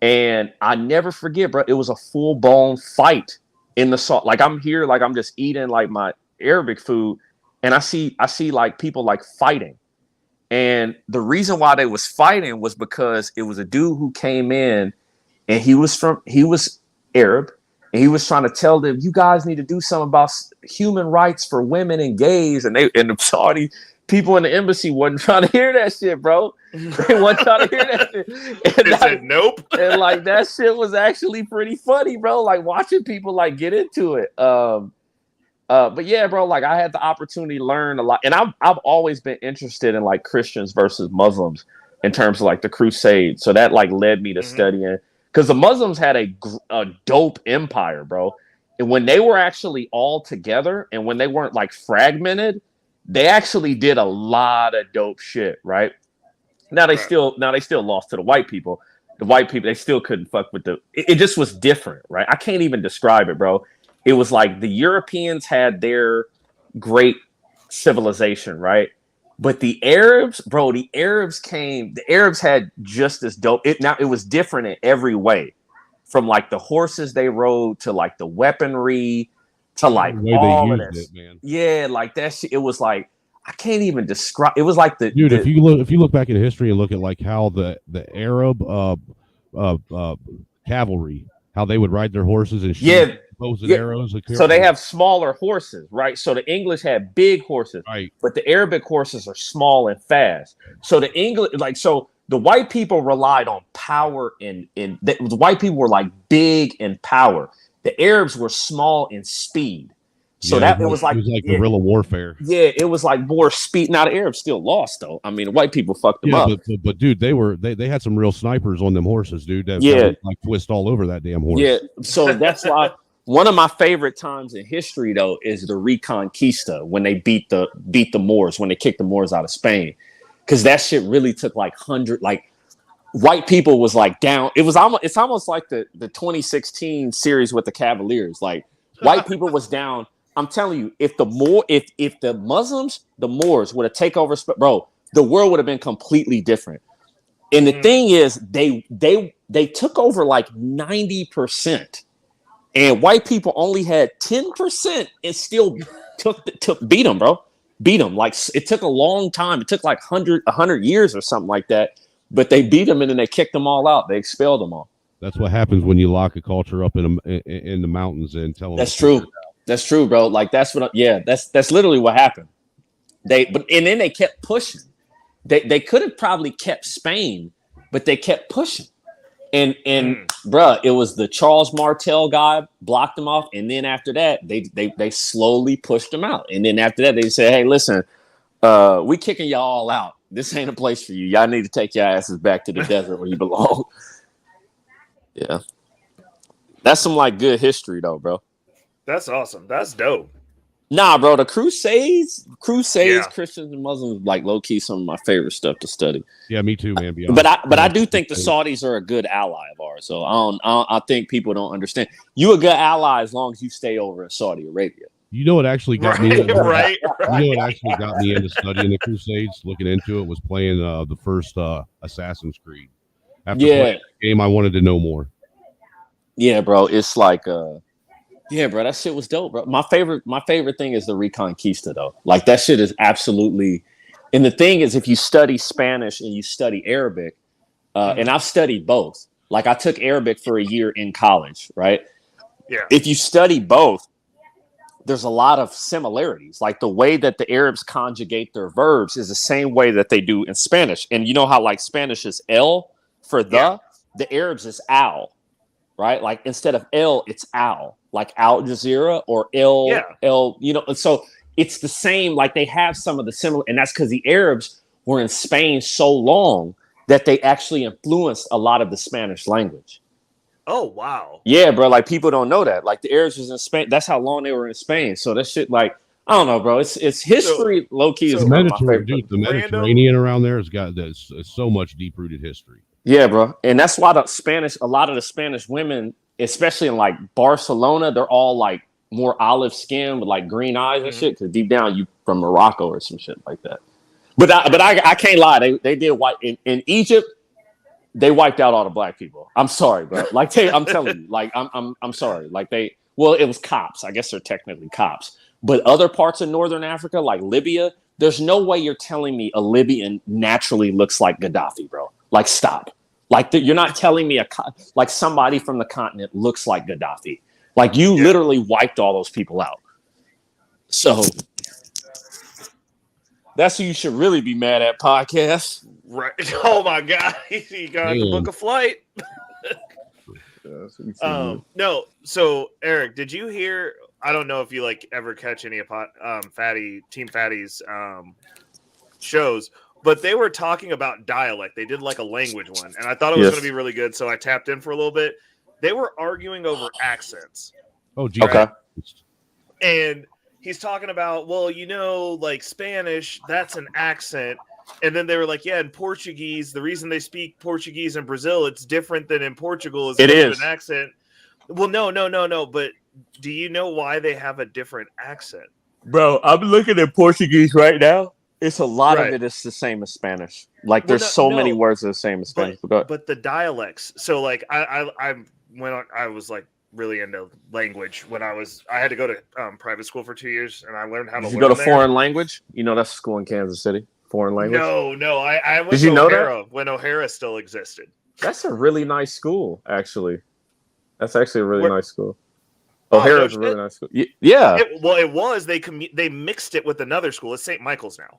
And I never forget, bro, it was a full-blown fight in the salt. Like I'm here, like I'm just eating like my Arabic food, and I see like people like fighting. And the reason why they was fighting was because it was a dude who came in and he was Arab, and he was trying to tell them, you guys need to do something about human rights for women and gays. And the Saudi people in the embassy wasn't trying to hear that shit, bro. They wasn't trying to hear that shit. And they said nope. And like that shit was actually pretty funny, bro. Like watching people like get into it. But yeah, bro, like I had the opportunity to learn a lot, and I've always been interested in like Christians versus Muslims in terms of like the crusade. So that like led me to studying, because the Muslims had a dope empire, bro. And when they were actually all together and when they weren't like fragmented, they actually did a lot of dope shit, right? Now they still lost to the white people. The white people, they still couldn't fuck with it just was different, right? I can't even describe it, bro. It was like the Europeans had their great civilization, right? But the Arabs, bro, the Arabs had just as dope. It was different in every way. From like the horses they rode to like the weaponry to like all of this. Man. Yeah, like that shit. It was like, I can't even describe. It was like dude. If you look back in history and look at like how the Arab cavalry, how they would ride their horses and shoot bows and arrows. So they have smaller horses, right? So the English had big horses, right? But the Arabic horses are small and fast. So the English, like, so the white people relied on power the white people were like big in power. The Arabs were small in speed. So it was like guerrilla warfare. Yeah, it was like more speed. Now the Arabs still lost though. I mean, the white people fucked them up. But dude, they had some real snipers on them horses, dude. That would, like twist all over that damn horse. Yeah, so that's why one of my favorite times in history though is the Reconquista, when they beat the Moors, when they kicked the Moors out of Spain, because that shit really took like white people was like down. It's almost like the 2016 series with the Cavaliers. Like white people was down. I'm telling you, if the Muslims, the Moors would have taken over, bro, the world would have been completely different. And the thing is, they took over like 90%, and white people only had 10%, and still beat them, bro. Beat them. Like it took a long time. It took like 100 years or something like that. But they beat them, and then they kicked them all out. They expelled them all. That's what happens when you lock a culture up in the mountains and tell them. That's true. That's true, bro. Like that's what. That's literally what happened. And then they kept pushing. They could have probably kept Spain, but they kept pushing. And bruh, it was the Charles Martel guy blocked them off, and then after that, they slowly pushed them out. And then after that, they said, "Hey, listen, we kicking y'all all out. This ain't a place for you. Y'all need to take your asses back to the desert where you belong." Yeah, that's some like good history though, bro. That's awesome. That's dope. Nah, bro, the Crusades, Christians and Muslims, like low key, some of my favorite stuff to study. Yeah, me too, man. But I do think the Saudis are a good ally of ours. So I think people don't understand. You a good ally as long as you stay over in Saudi Arabia. You know what actually got me? Right. You know what actually got me into studying the Crusades? Looking into it was playing the first Assassin's Creed. After playing the game, I wanted to know more. Yeah, bro. It's like yeah, bro, that shit was dope, bro. My favorite thing is the Reconquista, though. Like that shit is absolutely. And the thing is, if you study Spanish and you study Arabic, and I've studied both. Like I took Arabic for a year in college, right? Yeah. If you study both, there's a lot of similarities. Like the way that the Arabs conjugate their verbs is the same way that they do in Spanish. And you know how like Spanish is el for the Arabs is al, right? Like instead of el, it's al. Like Al Jazeera or El, you know, and so it's the same. Like they have some of the similar, and that's because the Arabs were in Spain so long that they actually influenced a lot of the Spanish language. Oh wow! Yeah, bro. Like people don't know that. Like the Arabs was in Spain. That's how long they were in Spain. So that shit, like I don't know, bro. It's history. Low key is the Mediterranean around there has got this so much deep rooted history. Yeah, bro, and that's why a lot of the Spanish women, especially in like Barcelona, they're all like more olive skin with like green eyes and shit. Because deep down, you from Morocco or some shit like that. But I can't lie. They did wipe in Egypt. They wiped out all the black people. I'm sorry, bro. Like I'm telling you, like I'm sorry. Like it was cops. I guess they're technically cops. But other parts of Northern Africa, like Libya, there's no way you're telling me a Libyan naturally looks like Gaddafi, bro. Like stop. Like you're not telling me like somebody from the continent looks like Gaddafi. Like you literally wiped all those people out. So that's who you should really be mad at, podcast. Right. Oh my God. You got to book a flight. No. So Eric, did you hear? I don't know if you like ever catch any of Team Fatty's shows. But they were talking about dialect. They did like a language one, and I thought it was going to be really good. So I tapped in for a little bit. They were arguing over accents. Oh, geez. Okay. And he's talking about, well, you know, like Spanish, that's an accent. And then they were like, yeah, in Portuguese, the reason they speak Portuguese in Brazil, it's different than in Portugal. Is an accent. Well, no. But do you know why they have a different accent? Bro, I'm looking at Portuguese right now. It's a lot of it is the same as Spanish. Like there's so many words that are the same as Spanish. But the dialects. So like I was like really into language when I had to go to private school for 2 years and I learned how to. Did you go to foreign language? You know that's a school in Kansas City. Foreign language. No. I went to O'Hara when O'Hara still existed. That's a really nice school, actually. That's actually a really nice school. O'Hara is a really nice school. Yeah. It was. They mixed it with another school. It's St. Michael's now.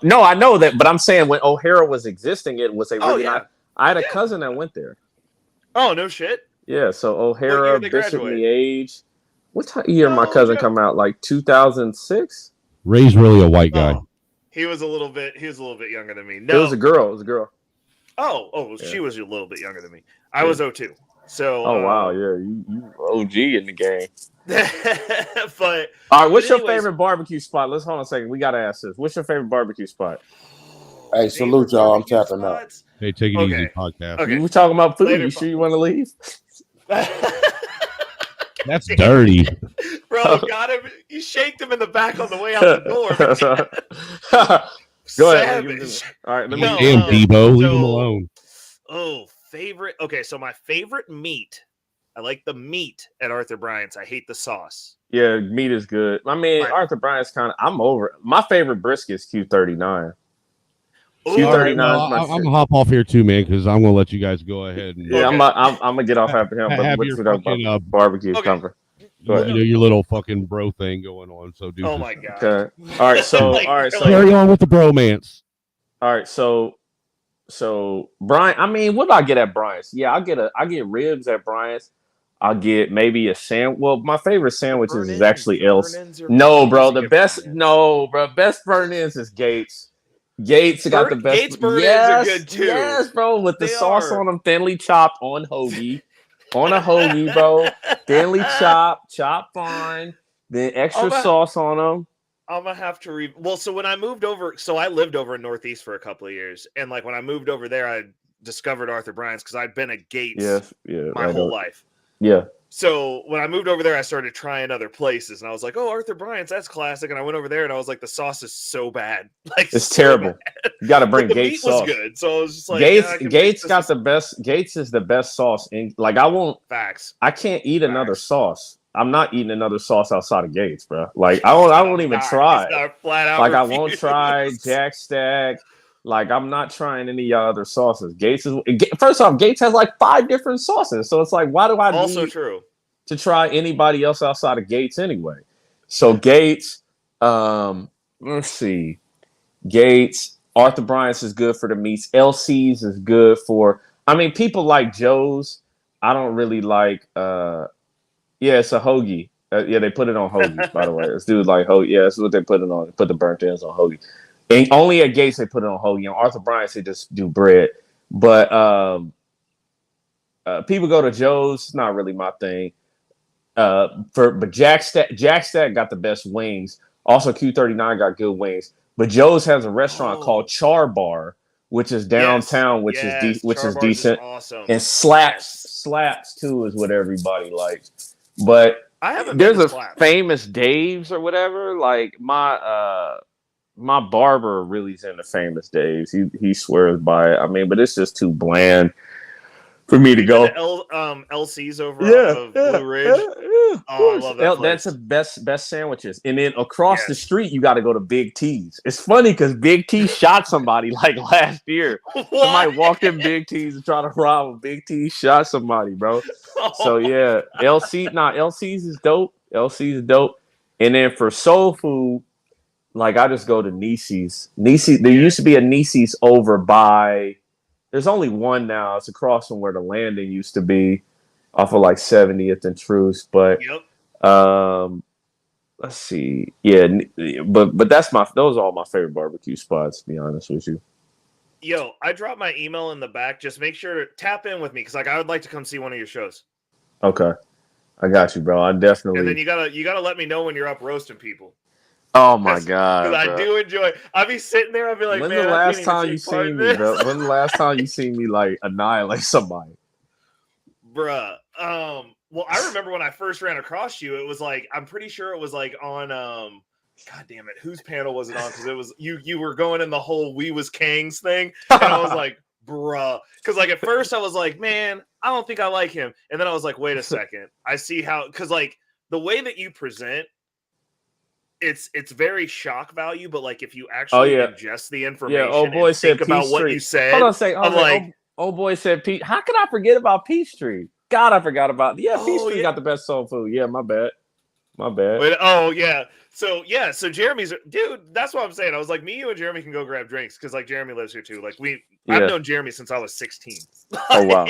No, I know that, but I'm saying when O'Hara was existing, it was a really nice. I had a cousin that went there. Oh, no shit. Yeah, so O'Hara, Bishop Liège. What year my cousin come out? Like 2006? Ray's really a white guy. He was a little bit younger than me. No. It was a girl. Oh, yeah. She was a little bit younger than me. I was 02. So wow, yeah, you OG in the game. But all right, what's your favorite barbecue spot? Let's hold on a second. We gotta ask this. What's your favorite barbecue spot? Hey, salute y'all. I'm tapping out. Hey, take it easy, podcast. Okay. You were talking about food. You sure you want to leave? That's dirty. Bro, got him. You shaked him in the back on the way out the door. Go ahead. All right, damn, Debo, leave him alone. Oh, favorite. Okay, so my favorite meat. I like the meat at Arthur Bryant's. I hate the sauce. Yeah, meat is good. I mean, Arthur Bryant's I'm over it. My favorite brisket is Q39. Q39 no, is my I'm shit. gonna hop off here too, man, because I'm gonna let you guys go ahead and Yeah, I'm gonna get off after him. But have what's your it up fucking barbecue cover? your little fucking bro thing going on. So do. Oh my god. Okay. All right. So Like, all right. So carry on with the bromance. All right. So Brian. I mean, what do I get at Brian's? Yeah, I get ribs at Brian's. I'll get maybe a sandwich. Well, my favorite sandwiches is actually L's. No, bro. The best. No, bro. Best burn-ins is Gates. Gates got the best. Gates burn-ins are good too. Yes, bro. With the sauce on them, thinly chopped on hoagie. On a hoagie, bro. Thinly chopped fine. Then extra sauce on them. I'm gonna have to well, so when I moved over, so I lived over in Northeast for a couple of years, and like when I moved over there, I discovered Arthur Bryant's because I'd been at Gates my whole life. Yeah. So when I moved over there, I started trying other places, and I was like, "Oh, Arthur Bryant's, that's classic." And I went over there, and I was like, "The sauce is so bad, like it's terrible." Bad. You got to bring the Gates meat sauce. Was good, so I was just like, Gates got the best. Gates is the best sauce, and like I won't. Facts. I can't eat another sauce. I'm not eating another sauce outside of Gates, bro. Like I won't even try. Flat out like I won't try Jack Stack. Like I'm not trying any other sauces. Gates is first off. Gates has like 5 different sauces, so it's like, why do I also true to try anybody else outside of Gates anyway? So Gates, let's see, Gates, Arthur Bryant's is good for the meats. LC's is good for. I mean, people like Joe's. I don't really like. Yeah, it's a hoagie. Yeah, they put it on hoagie. By the way, this dude like hoagie. Yeah, that's what they put it on. They put the burnt ends on hoagie. And only at Gates they put it on hoagie. On Arthur Bryant's they just do bread. But people go to Joe's. It's not really my thing. But Jack Stack got the best wings. Also, Q39 got good wings. But Joe's has a restaurant called Char Bar, which is downtown, which is decent, awesome. And slaps too is what everybody likes. But there's a famous Dave's or whatever. Like my barber really's into Famous Dave's. He swears by it. I mean, but it's just too bland for me to go. LC's over off of Blue Ridge. Oh, I love that place. That's the best sandwiches. And then across the street, you got to go to Big T's. It's funny because Big T shot somebody like last year. Somebody walked in Big T's and tried to rob him. Big T shot somebody, bro. So yeah, LC's is dope. LC's is dope. And then for soul food, like I just go to Nisi's. There used to be a Nisi's over by. There's only one now. It's across from where the landing used to be, off of like 70th and Truce. But let's see. Yeah, but those are all my favorite barbecue spots, to be honest with you. Yo, I dropped my email in the back. Just make sure to tap in with me because like I would like to come see one of your shows. Okay, I got you, bro. I definitely. And then you gotta let me know when you're up roasting people. Oh my god! Because I do enjoy. I'll be sitting there. I'll be like, when's man, the last time you seen me, bro? When's the last time you seen me like annihilate somebody, bruh? Well, I remember when I first ran across you. It was like I'm pretty sure it was like on God damn it, whose panel was it on? Because it was you were going in the whole "We Was Kangs" thing, and I was like, bruh, because like at first I was like, man, I don't think I like him, and then I was like, wait a second, I see how, because like the way that you present. It's very shock value, but like if you actually ingest the information, old boy and think said about what you said. Hold on a second. I'm like, old boy said Pete. How could I forget about Peachtree? God, I forgot about Peachtree got the best soul food. Yeah, my bad. Wait, so Jeremy's dude. That's what I'm saying. I was like, me, you, and Jeremy can go grab drinks because like Jeremy lives here too. Like I've known Jeremy since I was 16. Oh wow.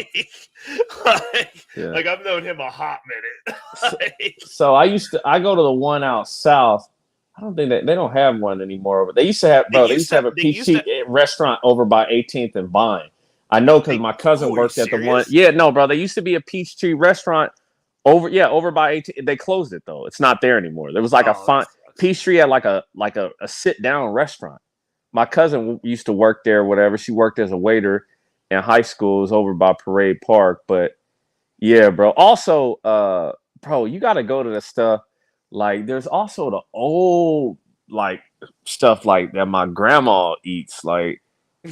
Like I've known him a hot minute. So I go to the one out south. I don't think they don't have one anymore. But they used to have, bro. They used to have a Peachtree restaurant over by 18th and Vine. I know because my cousin worked at the one. Yeah, no, bro. There used to be a Peachtree restaurant over by 18th. They closed it though. It's not there anymore. There was like a fine Peachtree had like a sit down restaurant. My cousin used to work there. Whatever. She worked as a waiter in high school. It was over by Parade Park. But yeah, bro. Also, bro, you got to go to the stuff. Like, there's also the old, like, stuff like that my grandma eats, like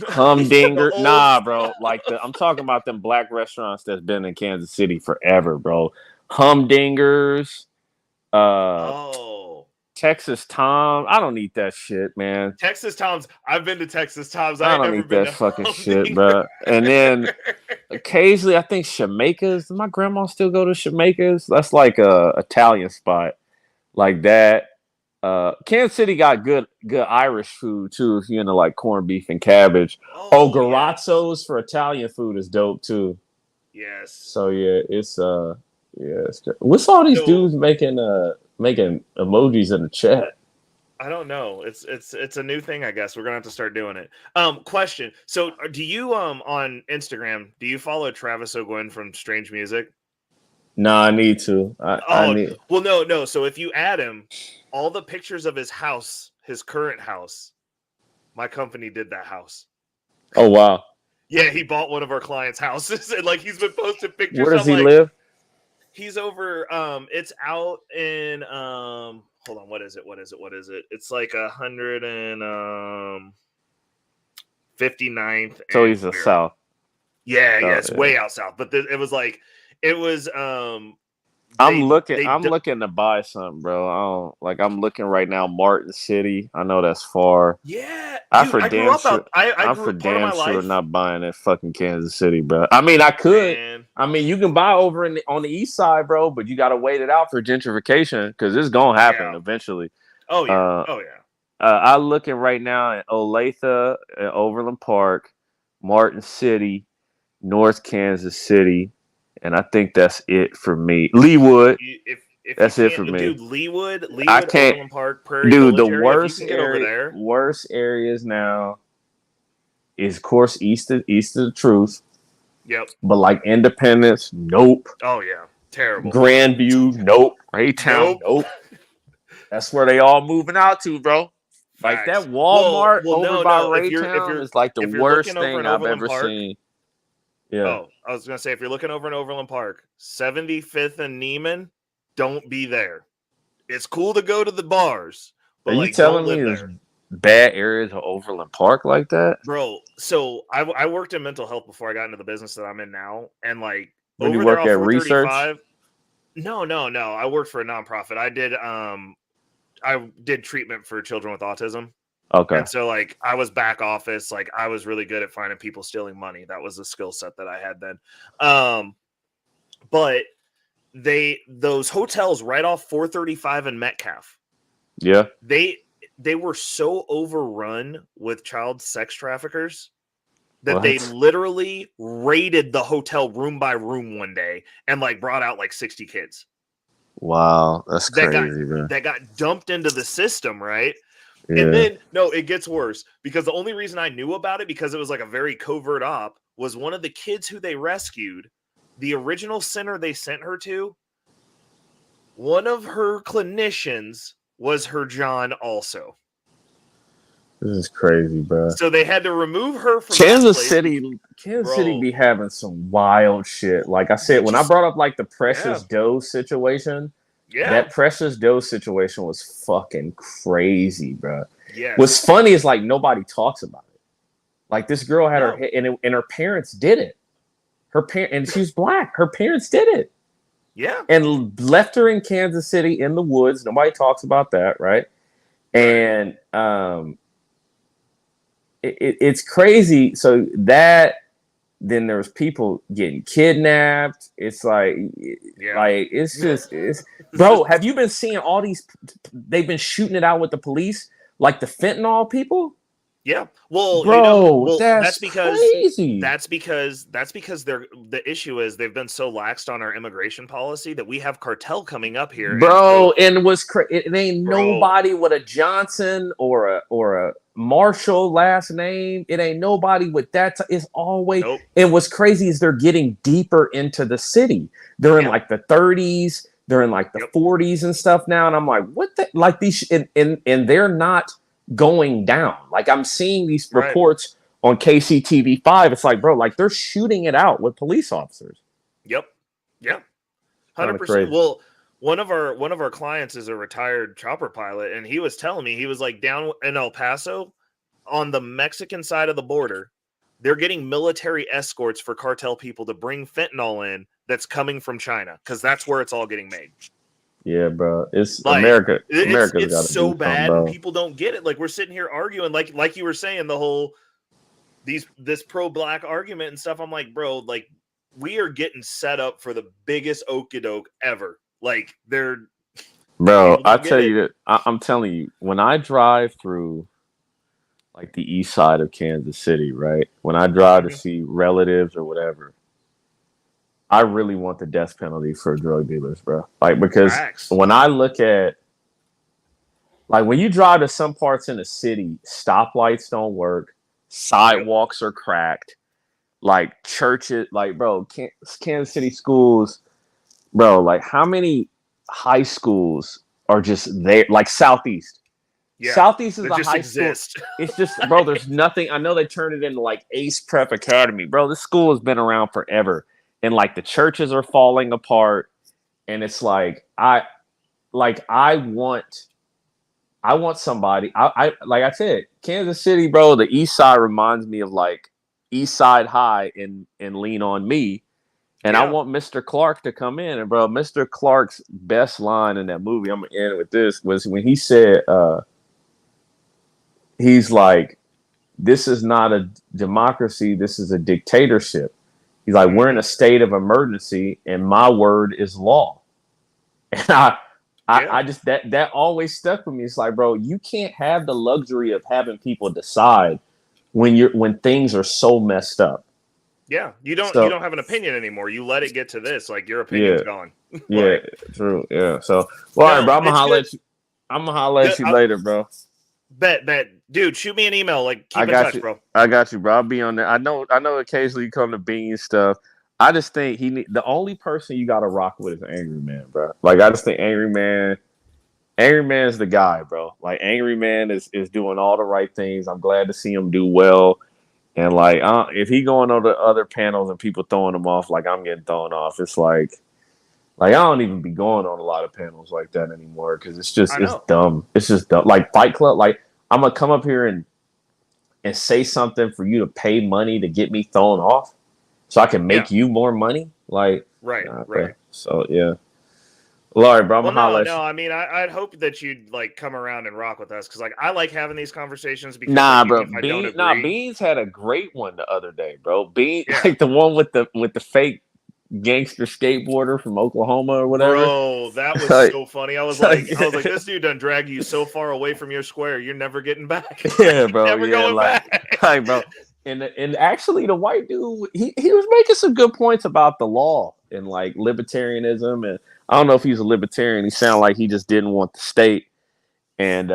humdinger. Nah, bro. Like, I'm talking about them black restaurants that's been in Kansas City forever, bro. Humdingers. Texas Tom. I don't need that shit, man. Texas Tom's. I've been to Texas Tom's. I don't need that fucking shit, bro. And then occasionally, I think Jamaica's. Does my grandma still go to Jamaica's? That's like a Italian spot, like that. Kansas City got good Irish food too. If you're into like corned beef and cabbage. Oh, Garazzo's for Italian food is dope too. Yes. So yeah, it's what's all these dudes making emojis in the chat? I don't know. It's a new thing, I guess. We're gonna have to start doing it. Question. So do you on Instagram, do you follow Travis O'Gwen from Strange Music? No, I need to. I need. Well, no. So if you add him, all the pictures of his house, his current house, my company did that house. Oh wow. Yeah, he bought one of our clients' houses, and like he's been posting pictures. Where does he live? He's over. It's out in. Hold on. What is it? It's like 159th. So he's the south. Yeah, it's way out south. But it was. I'm looking to buy something, bro. I'm looking right now. Martin City. I know that's far. Yeah, I'm for damn sure not buying that fucking Kansas City, bro. I mean, I could. Man. I mean, you can buy over on the east side, bro, but you got to wait it out for gentrification because it's gonna happen eventually. Oh yeah. I'm looking right now at Olathe, Overland Park, Martin City, North Kansas City. And I think that's it for me. Leawood. That's it for me. Dude, Leawood, I can't, Overland Park, Prairie dude, Village the worst areas now is, of course, east of the Truth. Yep. But like Independence, nope. Oh yeah, terrible. Grandview, nope. Raytown, nope. That's where they all moving out to, bro. Like that Walmart over by Raytown is like the worst thing I've ever seen. Yeah. Oh, I was gonna say, if you're looking over in Overland Park, 75th and Neiman, don't be there. It's cool to go to the bars, but are you telling me there's bad areas of Overland Park like that, bro? So I worked in mental health before I got into the business that I'm in now, and like when you work at research. No. I worked for a nonprofit. I did treatment for children with autism. Okay. And so like I was back office, like I was really good at finding people stealing money. That was the skill set that I had then. But those hotels right off 435 in Metcalf. Yeah. They were so overrun with child sex traffickers that they literally raided the hotel room by room one day and like brought out like 60 kids. Wow, that's crazy, man. That got dumped into the system, right? Yeah. And then, no, it gets worse because the only reason I knew about it, because it was like a very covert op, was one of the kids who they rescued, the original center they sent her to, one of her clinicians was her John also. This is crazy, bro. So they had to remove her from Kansas City. Kansas City be having some wild shit. Like I said, when I brought up like the Precious Doe situation, that Precious Doe situation was fucking crazy, bro. Yeah. What's funny is like nobody talks about it. Like this girl had her and her parents did it. And she's black. Her parents did it. Yeah. And left her in Kansas City in the woods. Nobody talks about that, right? And it's crazy. So that then there's people getting kidnapped. It's like, it's bro. Have you been seeing all these? They've been shooting it out with the police, like the fentanyl people. Yeah, well, bro, that's because crazy. That's because the issue is they've been so laxed on our immigration policy that we have cartel coming up here, bro. And it ain't nobody with a Johnson or a Marshall last name. It ain't nobody with that. It's always. And what's crazy is they're getting deeper into the city. They're in like the 30s. They're in like the 40s and stuff now. And I'm like, what the like these and they're not going down. Like I'm seeing these reports on KCTV5. It's like, bro, like they're shooting it out with police officers. Yep. Yeah. 100%. Well, one of our clients is a retired chopper pilot, and he was telling me, he was like down in El Paso on the Mexican side of the border. They're getting military escorts for cartel people to bring fentanyl in that's coming from China because that's where it's all getting made. Yeah, bro. It's Like, America. it's America's got to so do bad, something, and bro. people don't get it. Like, we're sitting here arguing, like you were saying, the whole this pro-black argument and stuff. I'm like, bro, like, we are getting set up for the biggest okie-doke ever. Like, Bro, people I don't get tell it. you that I'm telling you, when I drive through like the east side of Kansas City, right? When I drive to see relatives or whatever, I really want the death penalty for drug dealers, bro. Like, because Facts. when I look at, like, when you drive to some parts in the city, stoplights don't work, sidewalks are cracked, like churches, like, bro, Kansas City schools, bro, like, how many high schools are just there? Like Southeast. Yeah, Southeast is they a just high exist. school. It's just, bro, there's nothing. I know they turned it into like Ace Prep Academy. Bro, this school has been around forever. And like the churches are falling apart. And it's like, I want somebody. I like I said, Kansas City, bro, the east side reminds me of like East Side High and Lean on Me. And I want Mr. Clark to come in. And bro, Mr. Clark's best line in that movie, I'm gonna end with this, was when he said, he's like, this is not a democracy, this is a dictatorship. He's like, we're in a state of emergency and my word is law. And I just, that always stuck with me. It's like, bro, you can't have the luxury of having people decide when things are so messed up. Yeah, you don't have an opinion anymore. You let it get to this, like, your opinion's gone. Yeah, true. Yeah. So, well, all right, bro, I'm gonna holler at you later, bro. Bet, dude. Shoot me an email. Like, keep in touch, bro. I got you, bro. I'll be on there. I know. Occasionally you come to Bean stuff. I just think the only person you got to rock with is Angry Man, bro. Like, I just think Angry Man's the guy, bro. Like, Angry Man is doing all the right things. I'm glad to see him do well. And like, if he going on the other panels and people throwing him off, like I'm getting thrown off, it's like I don't even be going on a lot of panels like that anymore because it's dumb. It's just dumb. Like Fight Club, like I'm gonna come up here and say something for you to pay money to get me thrown off, so I can make you more money. Like, right. So yeah. Well, all right, bro. I'm gonna holler at no. I mean, I'd hope that you'd like come around and rock with us because, like, I like having these conversations because, nah, like, bro. even if I don't agree, Beans had a great one the other day, bro. Beans, like the one with the fake gangster skateboarder from Oklahoma or whatever. Bro, that was so funny. I was like, this dude done drag you so far away from your square, you're never getting back. Yeah, bro. Never going back. Like, bro. And actually, the white dude, he was making some good points about the law and like libertarianism, and I don't know if he's a libertarian. He sounded like he just didn't want the state, and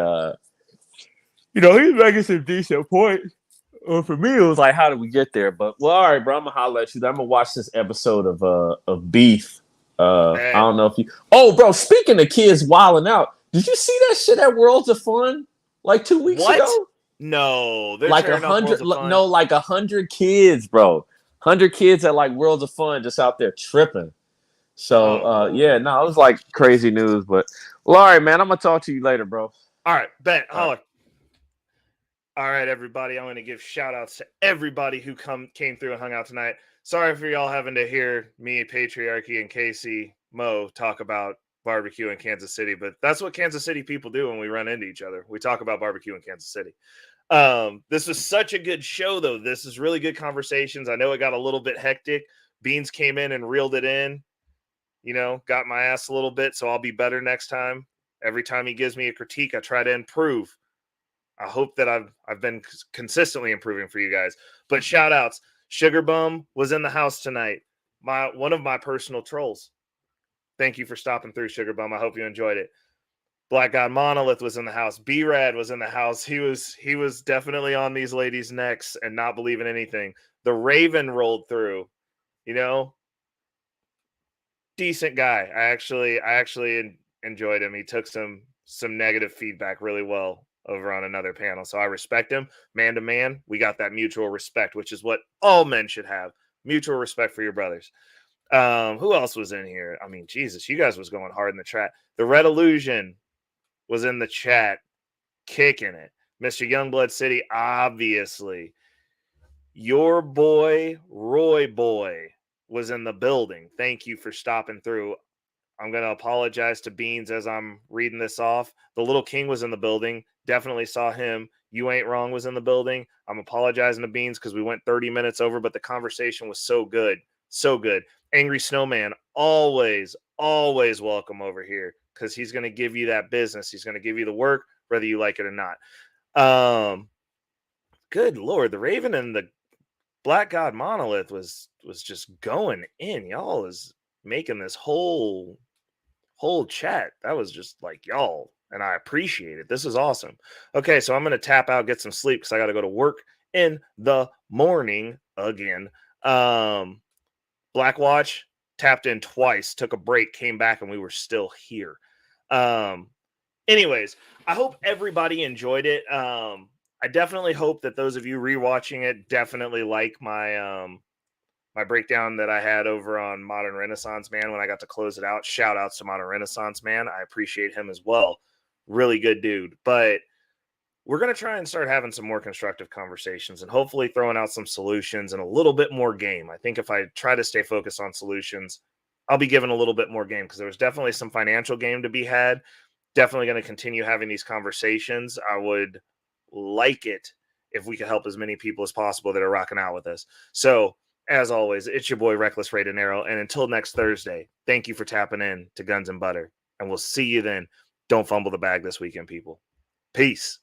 he's making some decent points. Well, for me, it was like, how did we get there? But well, all right, bro. I'm gonna holler at you. I'm gonna watch this episode of Beef. I don't know if you. Oh, bro. Speaking of kids wilding out, did you see that shit at Worlds of Fun like 2 weeks ago? No, they're like 100. No, like 100 kids, bro. 100 kids at like Worlds of Fun just out there tripping. So it was like crazy news. But well, all right, man. I'm gonna talk to you later, bro. All right, bet. Holler. All right, everybody. I'm going to give shout outs to everybody who came through and hung out tonight. Sorry for y'all having to hear me, Patriarchy, and Casey Mo talk about barbecue in Kansas City, but that's what Kansas City people do when we run into each other. We talk about barbecue in Kansas City. This was such a good show, though. This is really good conversations. I know it got a little bit hectic. Beans came in and reeled it in, got my ass a little bit, so I'll be better next time. Every time he gives me a critique, I try to improve. I hope that I've been consistently improving for you guys. But shout outs. Sugar Bum was in the house tonight. One of my personal trolls. Thank you for stopping through, Sugar Bum. I hope you enjoyed it. Black God Monolith was in the house. B-Rad was in the house. He was definitely on these ladies' necks and not believing anything. The Raven rolled through. Decent guy. I actually enjoyed him. He took some negative feedback really well over on another panel. So I respect him. Man to man, we got that mutual respect, which is what all men should have. Mutual respect for your brothers. Who else was in here? I mean, Jesus, you guys was going hard in the chat. The Red Illusion was in the chat, kicking it. Mr. Youngblood City, obviously. Your boy, Roy Boy, was in the building. Thank you for stopping through. I'm going to apologize to Beans as I'm reading this off. The Little King was in the building. Definitely saw him. You Ain't Wrong was in the building. I'm apologizing to Beans because we went 30 minutes over, but the conversation was so good. So good. Angry Snowman, always welcome over here because he's going to give you that business. He's going to give you the work, whether you like it or not. Good Lord. The Raven and the Black God Monolith was just going in. Y'all is making this whole chat. That was just like y'all, and I appreciate it. This is awesome. Okay, so I'm gonna tap out, get some sleep because I got to go to work in the morning again. Black Watch tapped in twice, took a break, came back, and we were still here. Anyways, I hope everybody enjoyed it. I definitely hope that those of you rewatching it definitely like my my breakdown that I had over on Modern Renaissance Man when I got to close it out. Shout outs to Modern Renaissance Man. I appreciate him as well. Really good dude. But we're going to try and start having some more constructive conversations and hopefully throwing out some solutions and a little bit more game. I think if I try to stay focused on solutions, I'll be given a little bit more game because there was definitely some financial game to be had. Definitely going to continue having these conversations. I would like it if we could help as many people as possible that are rocking out with us. So, as always, it's your boy Reckless Rated Arrow. And until next Thursday, thank you for tapping in to Guns and Butter. And we'll see you then. Don't fumble the bag this weekend, people. Peace.